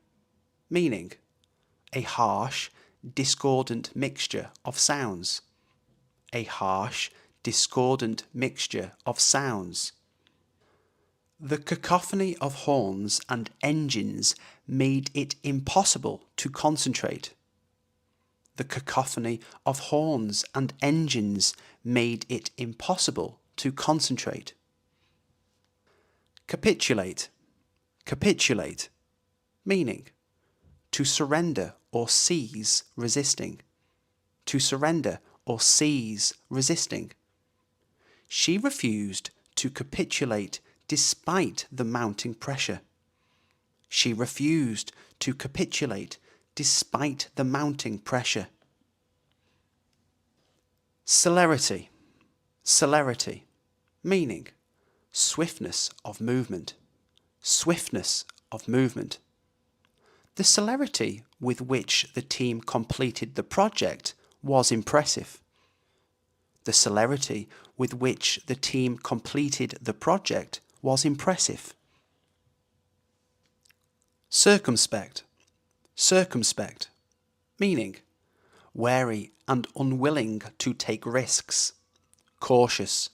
Meaning, a harsh, discordant mixture of sounds. A harsh, discordant mixture of sounds. The cacophony of horns and engines made it impossible to concentrate. The cacophony of horns and engines made it impossible to concentrate. Capitulate. Capitulate. Meaning, to surrender or cease resisting. To surrender or cease resisting. She refused to capitulate despite the mounting pressure. She refused to capitulate despite the mounting pressure. Celerity. Celerity. Meaning, swiftness of movement. Swiftness of movement. The celerity with which the team completed the project was impressive. The celerity with which the team completed the project was impressive. Circumspect. Circumspect. Meaning wary and unwilling to take risks. Cautious.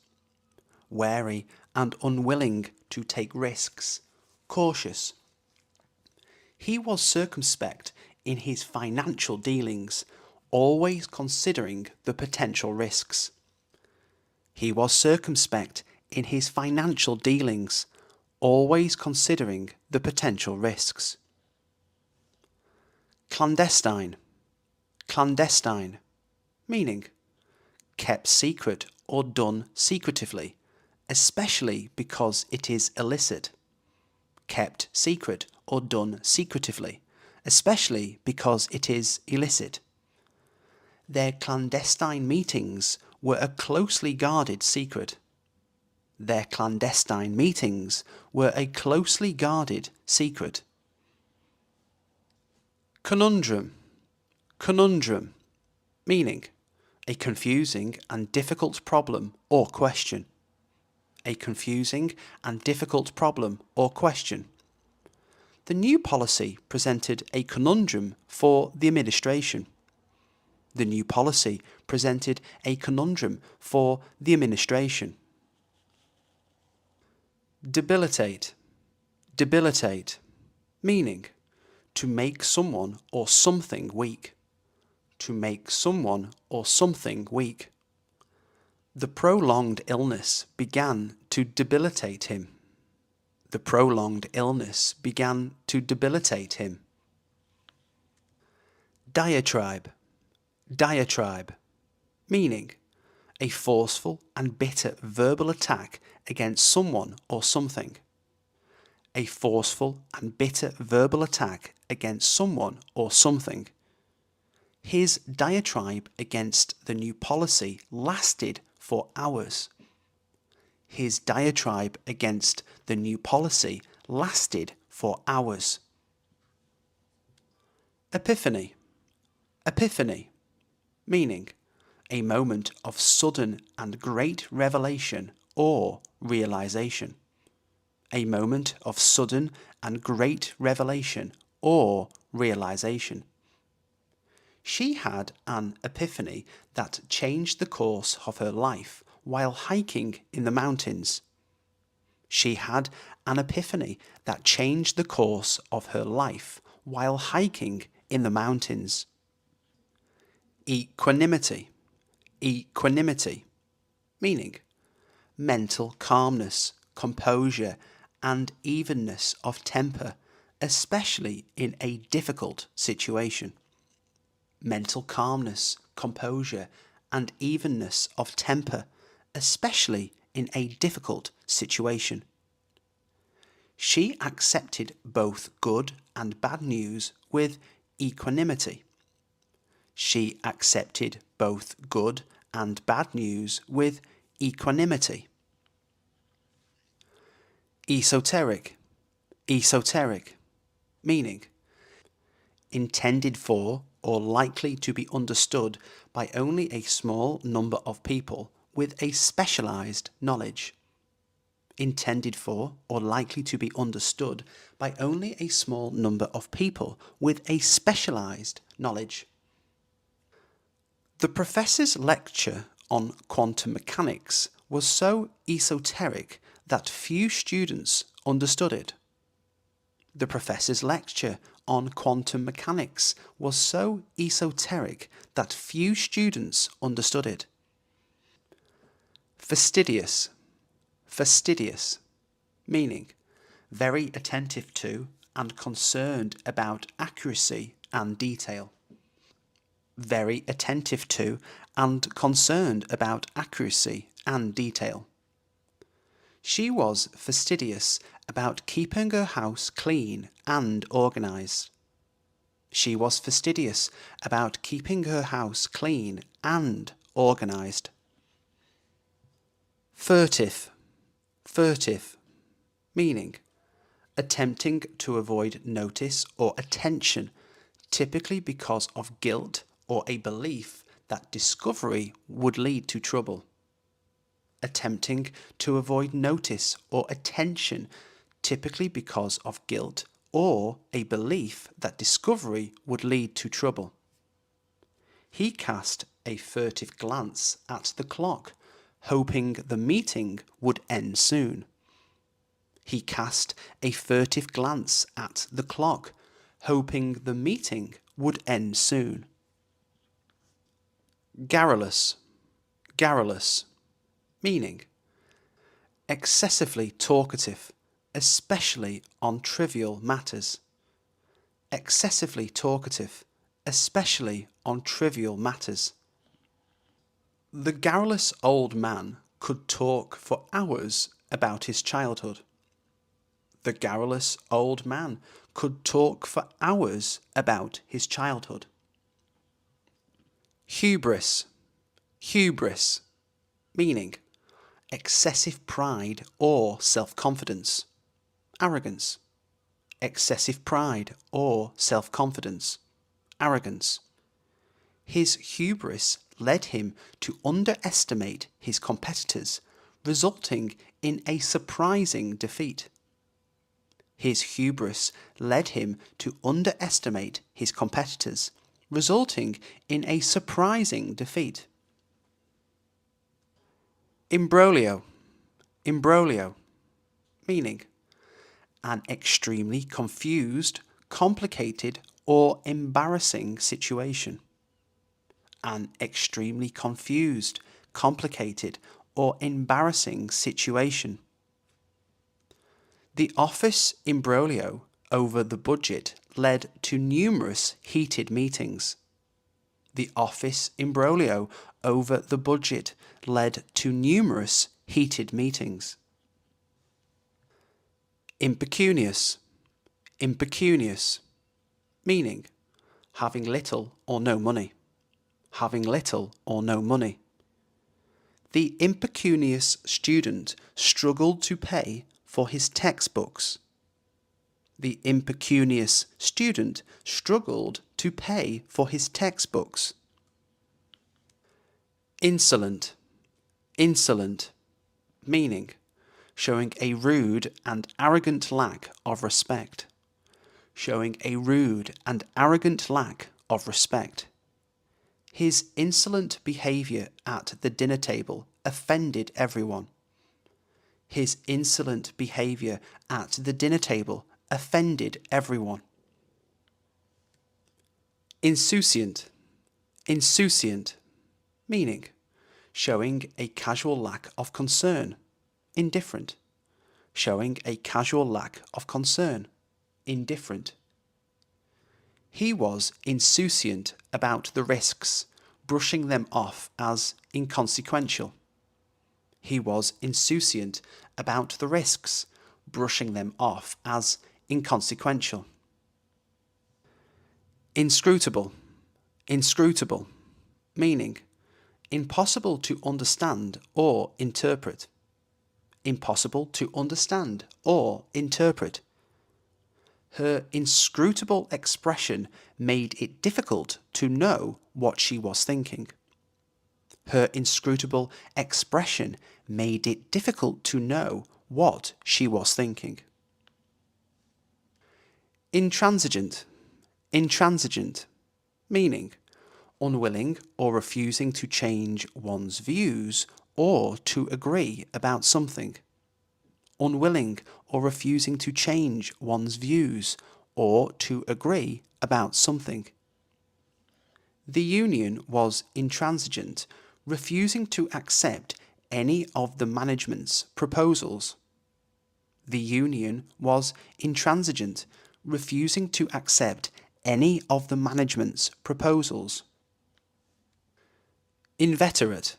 Wary and unwilling to take risks. Cautious. He was circumspect in his financial dealings, always considering the potential risks. He was circumspect in his financial dealings, always considering the potential risks. Clandestine. Clandestine. Meaning kept secret or done secretively, especially because it is illicit. Kept secret or done secretively, especially because it is illicit. Their clandestine meetings were a closely guarded secret. Their clandestine meetings were a closely guarded secret. Conundrum. Conundrum. Meaning a confusing and difficult problem or question. A confusing and difficult problem or question. The new policy presented a conundrum for the administration. The new policy presented a conundrum for the administration. Debilitate. Debilitate. Meaning to make someone or something weak. To make someone or something weak. The prolonged illness began to debilitate him. The prolonged illness began to debilitate him. Diatribe. Diatribe. Meaning a forceful and bitter verbal attack against someone or something. A forceful and bitter verbal attack against someone or something. His diatribe against the new policy lasted for hours. His diatribe against the new policy lasted for hours. Epiphany. Epiphany. Meaning a moment of sudden and great revelation or realization. A moment of sudden and great revelation or realization. She had an epiphany that changed the course of her life while hiking in the mountains. She had an epiphany that changed the course of her life while hiking in the mountains. Equanimity. Equanimity. Meaning mental calmness, composure, and evenness of temper, especially in a difficult situation. Mental calmness, composure, and evenness of temper, especially in a difficult situation. She accepted both good and bad news with equanimity. She accepted both good and bad news with equanimity. Esoteric. Esoteric. Meaning intended for or likely to be understood by only a small number of people with a specialized knowledge. Intended for or likely to be understood by only a small number of people with a specialized knowledge. The professor's lecture on quantum mechanics was so esoteric that few students understood it. The professor's lecture on quantum mechanics was so esoteric that few students understood it. Fastidious. Fastidious. Meaning very attentive to and concerned about accuracy and detail. Very attentive to and concerned about accuracy and detail. She was fastidious about keeping her house clean and organised. She was fastidious about keeping her house clean and organised. Furtive. Furtive. Meaning attempting to avoid notice or attention, typically because of guilt or a belief that discovery would lead to trouble. Attempting to avoid notice or attention, typically because of guilt or a belief that discovery would lead to trouble. He cast a furtive glance at the clock, hoping the meeting would end soon. He cast a furtive glance at the clock, hoping the meeting would end soon. Garrulous. Garrulous. Meaning excessively talkative, especially on trivial matters. Excessively talkative, especially on trivial matters. The garrulous old man could talk for hours about his childhood. The garrulous old man could talk for hours about his childhood. Hubris. Hubris. Meaning excessive pride or self-confidence. Arrogance. Excessive pride or self-confidence. Arrogance. His hubris led him to underestimate his competitors, resulting in a surprising defeat. His hubris led him to underestimate his competitors, resulting in a surprising defeat. Imbroglio. Imbroglio. Meaning an extremely confused, complicated, or embarrassing situation. An extremely confused, complicated, or embarrassing situation. The office imbroglio over the budget led to numerous heated meetings. The office imbroglio over the budget led to numerous heated meetings. Impecunious. Impecunious. Meaning having little or no money. Having little or no money. The impecunious student struggled to pay for his textbooks. The impecunious student struggled to pay for his textbooks. Insolent. Insolent. Meaning showing a rude and arrogant lack of respect. Showing a rude and arrogant lack of respect. His insolent behaviour at the dinner table offended everyone. His insolent behaviour at the dinner table offended everyone. Insouciant. Insouciant. Meaning showing a casual lack of concern. Indifferent. Showing a casual lack of concern. Indifferent. He was insouciant about the risks, brushing them off as inconsequential. He was insouciant about the risks, brushing them off as inconsequential. Inscrutable. Inscrutable. Meaning impossible to understand or interpret. Impossible to understand or interpret. Her inscrutable expression made it difficult to know what she was thinking. Her inscrutable expression made it difficult to know what she was thinking. Intransigent. Intransigent. Meaning unwilling or refusing to change one's views or to agree about something. Unwilling or refusing to change one's views or to agree about something. The union was intransigent, refusing to accept any of the management's proposals. The union was intransigent, refusing to accept any of the management's proposals. Inveterate.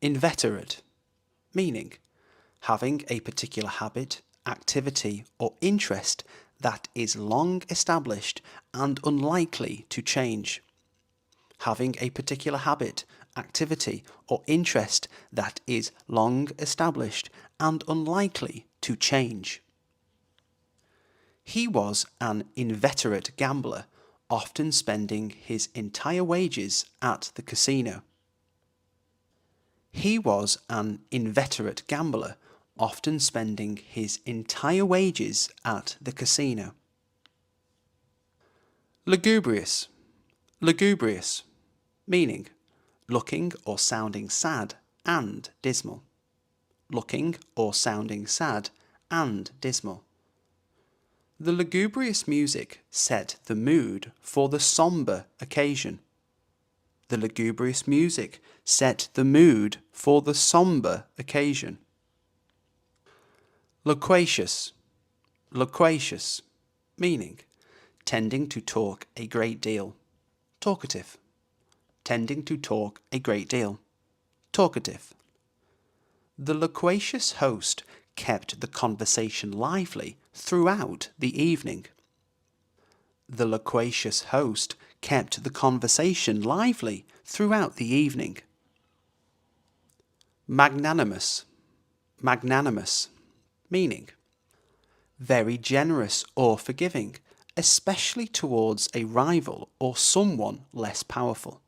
Inveterate. Meaning having a particular habit, activity, or interest that is long established and unlikely to change. Having a particular habit, activity, or interest that is long established and unlikely to change. He was an inveterate gambler, often spending his entire wages at the casino. He was an inveterate gambler, often spending his entire wages at the casino. Lugubrious. Lugubrious. Meaning, looking or sounding sad and dismal. Looking or sounding sad and dismal. The lugubrious music set the mood for the sombre occasion. The lugubrious music set the mood for the sombre occasion. Loquacious. Loquacious. Meaning, tending to talk a great deal. Talkative. Tending to talk a great deal. Talkative. The loquacious host kept the conversation lively throughout the evening. The loquacious host kept the conversation lively throughout the evening. Magnanimous. Magnanimous. Meaning, very generous or forgiving, especially towards a rival or someone less powerful.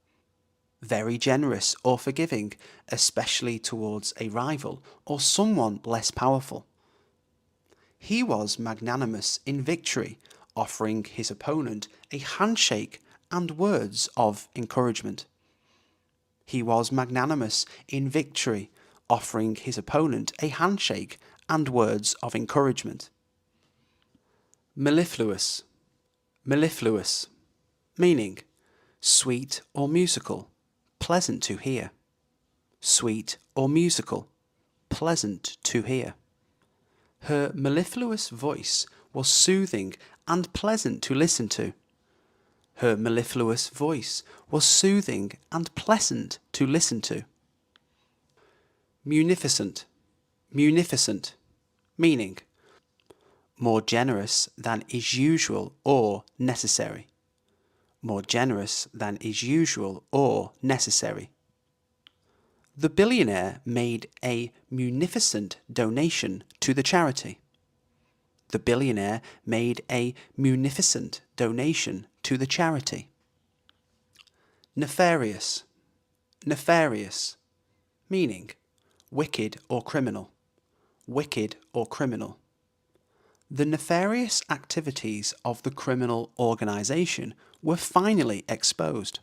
Very generous or forgiving, especially towards a rival or someone less powerful. He was magnanimous in victory, offering his opponent a handshake and words of encouragement. He was magnanimous in victory, offering his opponent a handshake and words of encouragement. Mellifluous. Mellifluous. Meaning, sweet or musical, pleasant to hear. Sweet or musical, pleasant to hear. Her mellifluous voice was soothing and pleasant to listen to. Her mellifluous voice was soothing and pleasant to listen to. Munificent. Munificent. Meaning, more generous than is usual or necessary. More generous than is usual or necessary. The billionaire made a munificent donation to the charity. The billionaire made a munificent donation to the charity. Nefarious. Nefarious. Meaning, wicked or criminal. Wicked or criminal. The nefarious activities of the criminal organisation were finally exposed.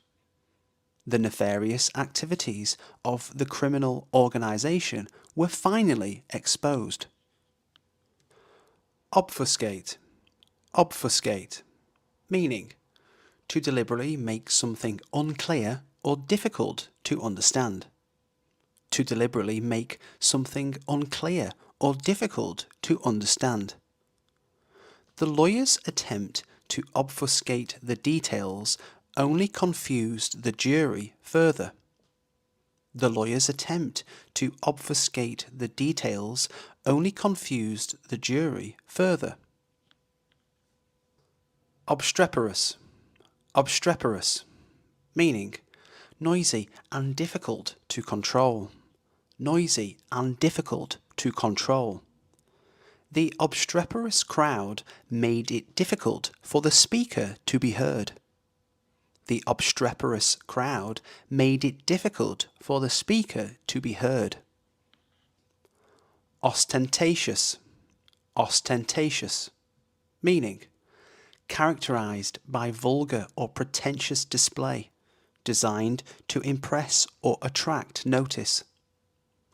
The nefarious activities of the criminal organisation were finally exposed. Obfuscate. Obfuscate. Meaning, to deliberately make something unclear or difficult to understand. To deliberately make something unclear or difficult to understand. The lawyer's attempt to obfuscate the details only confused the jury further. The lawyer's attempt to obfuscate the details only confused the jury further. Obstreperous. Obstreperous. Meaning, noisy and difficult to control. Noisy and difficult to control. The obstreperous crowd made it difficult for the speaker to be heard. The obstreperous crowd made it difficult for the speaker to be heard. Ostentatious. Ostentatious. Meaning, characterized by vulgar or pretentious display, designed to impress or attract notice.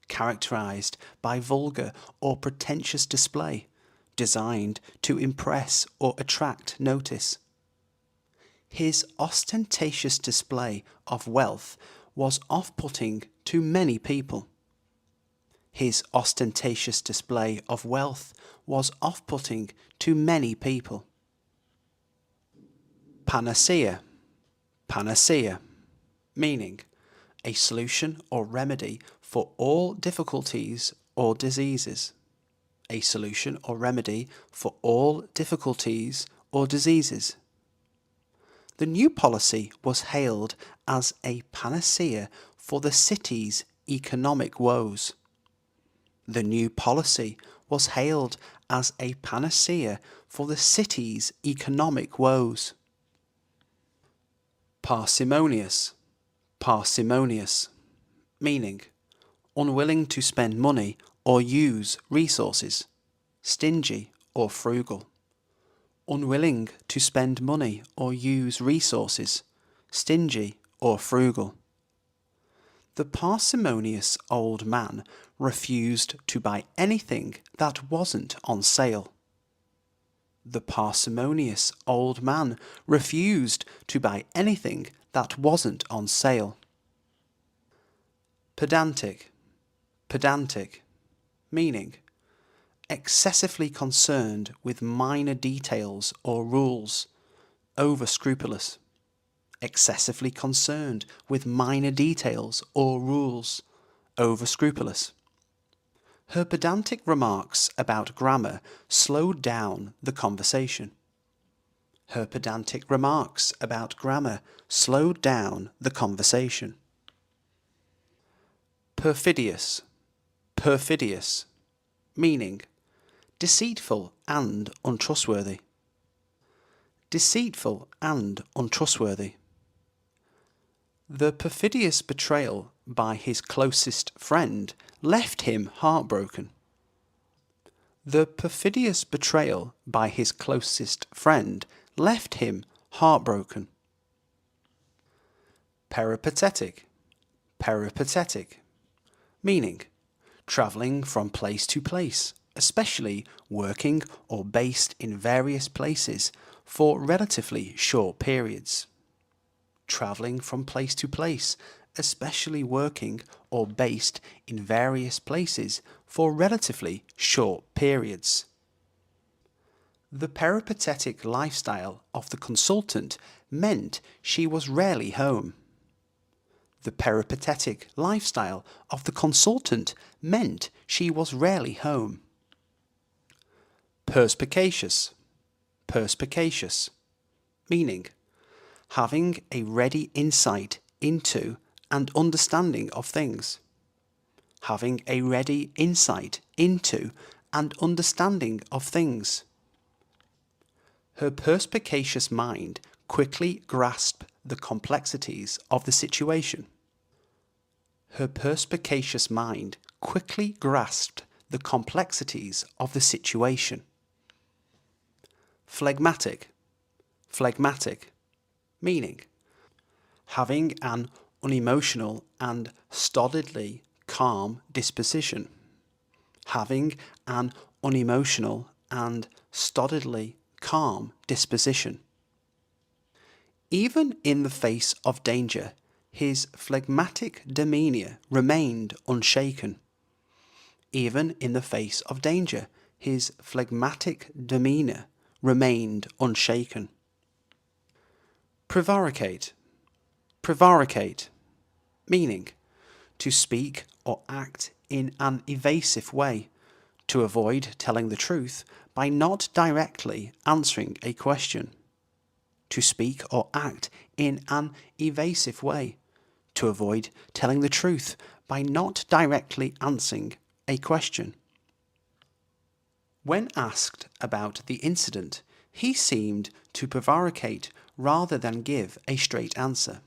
Characterized by vulgar or pretentious display, designed to impress or attract notice. His ostentatious display of wealth was off-putting to many people. His ostentatious display of wealth was off-putting to many people. Panacea. Panacea. Meaning, a solution or remedy for all difficulties or diseases. A solution or remedy for all difficulties or diseases. The new policy was hailed as a panacea for the city's economic woes. The new policy was hailed as a panacea for the city's economic woes. Parsimonious, parsimonious, meaning unwilling to spend money or use resources, stingy or frugal. Unwilling to spend money or use resources, stingy or frugal. The parsimonious old man refused to buy anything that wasn't on sale. The parsimonious old man refused to buy anything that wasn't on sale. Pedantic, pedantic, meaning excessively concerned with minor details or rules, over-scrupulous. Excessively concerned with minor details or rules, over-scrupulous. Her pedantic remarks about grammar slowed down the conversation. Her pedantic remarks about grammar slowed down the conversation. Perfidious, perfidious, meaning deceitful and untrustworthy. Deceitful and untrustworthy. The perfidious betrayal by his closest friend left him heartbroken. The perfidious betrayal by his closest friend left him heartbroken. Peripatetic, peripatetic, meaning travelling from place to place, especially working or based in various places for relatively short periods. Travelling from place to place, especially working or based in various places for relatively short periods. The peripatetic lifestyle of the consultant meant she was rarely home. The peripatetic lifestyle of the consultant meant she was rarely home. Perspicacious, perspicacious, meaning having a ready insight into and understanding of things. Having a ready insight into and understanding of things. Her perspicacious mind quickly grasped the complexities of the situation. Her perspicacious mind quickly grasped the complexities of the situation. Phlegmatic, phlegmatic, meaning having an unemotional and stolidly calm disposition. Having an unemotional and stolidly calm disposition. Even in the face of danger, his phlegmatic demeanour remained unshaken. Even in the face of danger, his phlegmatic demeanour remained unshaken. Prevaricate, prevaricate, meaning to speak or act in an evasive way, to avoid telling the truth by not directly answering a question. To speak or act in an evasive way, to avoid telling the truth by not directly answering a question. When asked about the incident, he seemed to prevaricate rather than give a straight answer.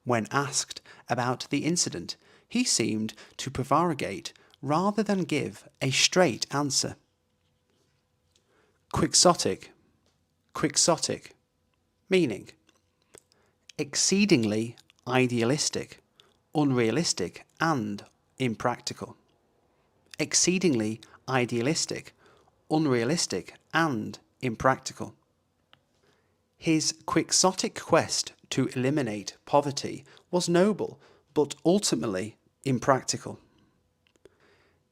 When asked about the incident, he seemed to prevaricate rather than give a straight answer. Quixotic, quixotic, meaning exceedingly idealistic, unrealistic and impractical. Exceedingly idealistic, unrealistic and impractical. His quixotic quest to eliminate poverty was noble but ultimately impractical.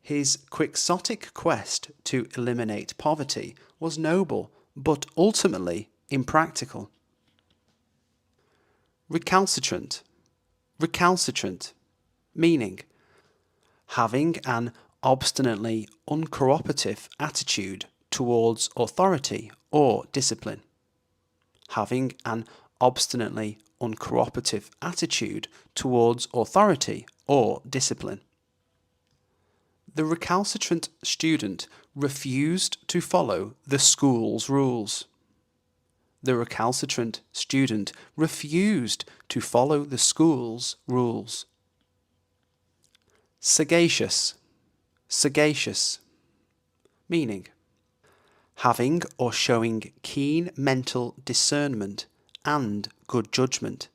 His quixotic quest to eliminate poverty was noble but ultimately impractical. Recalcitrant, recalcitrant, meaning having an obstinately uncooperative attitude towards authority or discipline. Having an obstinately uncooperative attitude towards authority or discipline. The recalcitrant student refused to follow the school's rules. The recalcitrant student refused to follow the school's rules. Sagacious, sagacious. Meaning: having or showing keen mental discernment and good judgment,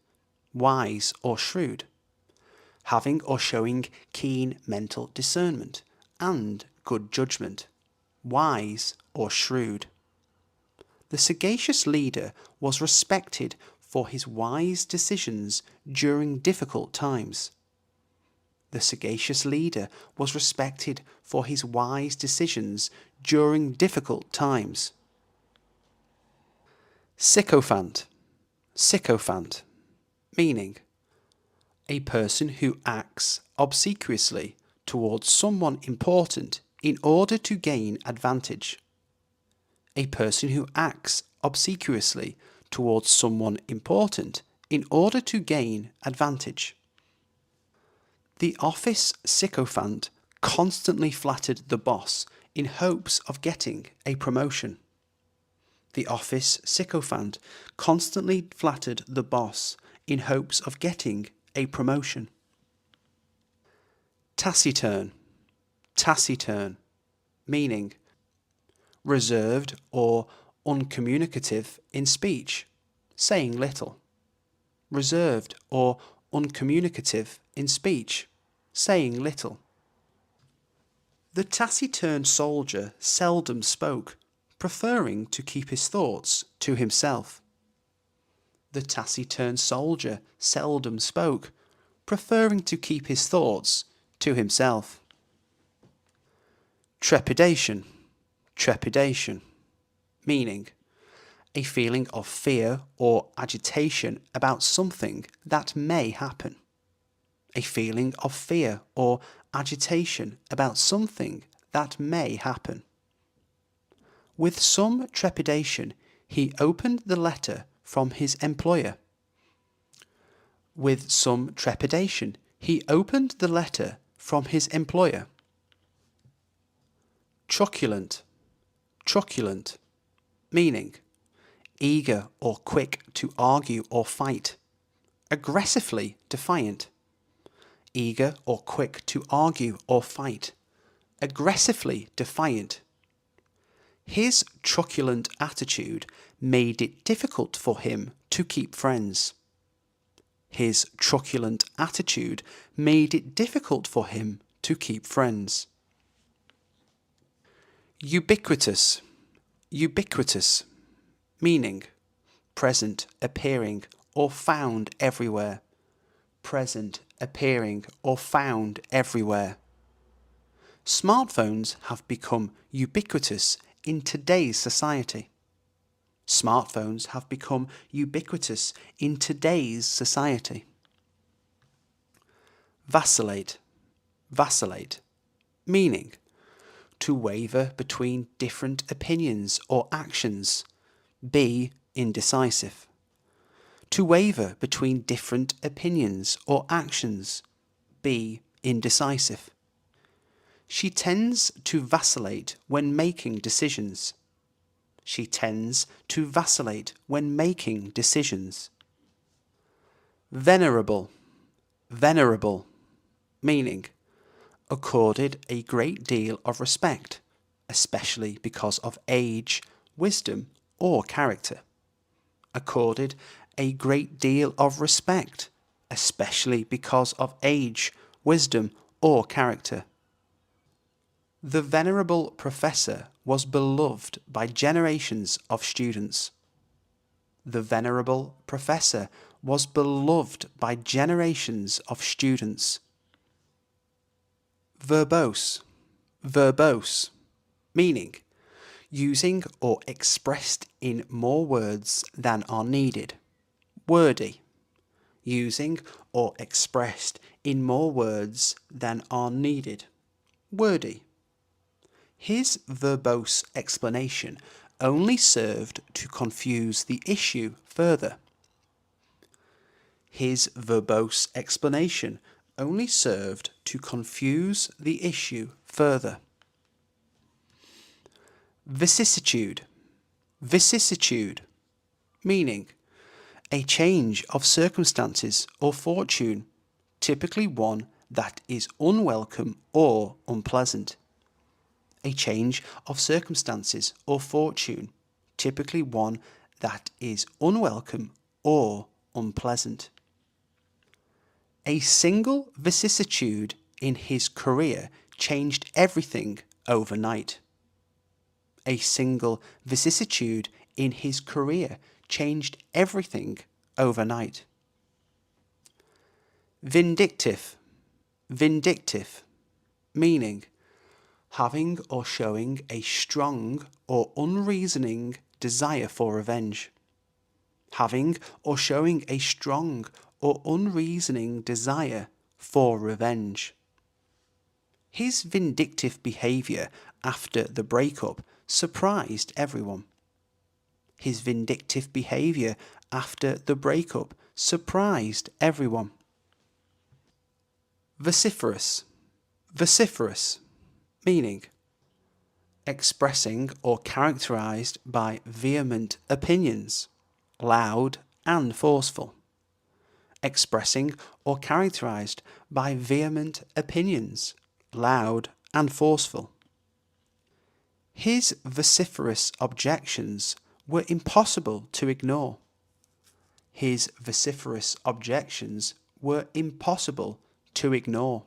wise or shrewd. Having or showing keen mental discernment and good judgment, wise or shrewd. The sagacious leader was respected for his wise decisions during difficult times. The sagacious leader was respected for his wise decisions during difficult times. Sycophant, sycophant. Meaning: a person who acts obsequiously towards someone important in order to gain advantage. A person who acts obsequiously towards someone important in order to gain advantage. The office sycophant constantly flattered the boss in hopes of getting a promotion. The office sycophant constantly flattered the boss in hopes of getting a promotion. Taciturn, taciturn. Meaning: reserved or uncommunicative in speech, saying little. Reserved or uncommunicative in speech, saying little. The taciturn soldier seldom spoke, preferring to keep his thoughts to himself. The taciturn soldier seldom spoke, preferring to keep his thoughts to himself. Trepidation, trepidation. Meaning: a feeling of fear or agitation about something that may happen. A feeling of fear or agitation about something that may happen. With some trepidation, he opened the letter from his employer. With some trepidation, he opened the letter from his employer. Truculent, truculent. Meaning: eager or quick to argue or fight. Aggressively defiant. Eager or quick to argue or fight. Aggressively defiant. His truculent attitude made it difficult for him to keep friends. His truculent attitude made it difficult for him to keep friends. Ubiquitous, ubiquitous. Meaning: present, appearing, or found everywhere. Present, appearing, or found everywhere. Smartphones have become ubiquitous in today's society. Smartphones have become ubiquitous in today's society. Vacillate, vacillate. Meaning: to waver between different opinions or actions. Be indecisive. To waver between different opinions or actions. Be indecisive. She tends to vacillate when making decisions. She tends to vacillate when making decisions. Venerable, venerable. Meaning: accorded a great deal of respect, especially because of age, wisdom, or character. Accorded a great deal of respect, especially because of age, wisdom, or character. The venerable professor was beloved by generations of students. The venerable professor was beloved by generations of students. Verbose, verbose. Meaning: using or expressed in more words than are needed. Wordy. Using or expressed in more words than are needed. Wordy. His verbose explanation only served to confuse the issue further. His verbose explanation only served to confuse the issue further. Vicissitude. Vicissitude, meaning a change of circumstances or fortune, typically one that is unwelcome or unpleasant. A change of circumstances or fortune, typically one that is unwelcome or unpleasant. A single vicissitude in his career changed everything overnight. A single vicissitude in his career changed everything overnight. Vindictive. Vindictive, meaning having or showing a strong or unreasoning desire for revenge. Having or showing a strong or unreasoning desire for revenge. His vindictive behaviour after the breakup surprised everyone. His vindictive behaviour after the breakup surprised everyone. Vociferous. Vociferous, meaning expressing or characterized by vehement opinions, loud and forceful. Expressing or characterized by vehement opinions, loud and forceful. His vociferous objections were impossible to ignore. His vociferous objections were impossible to ignore.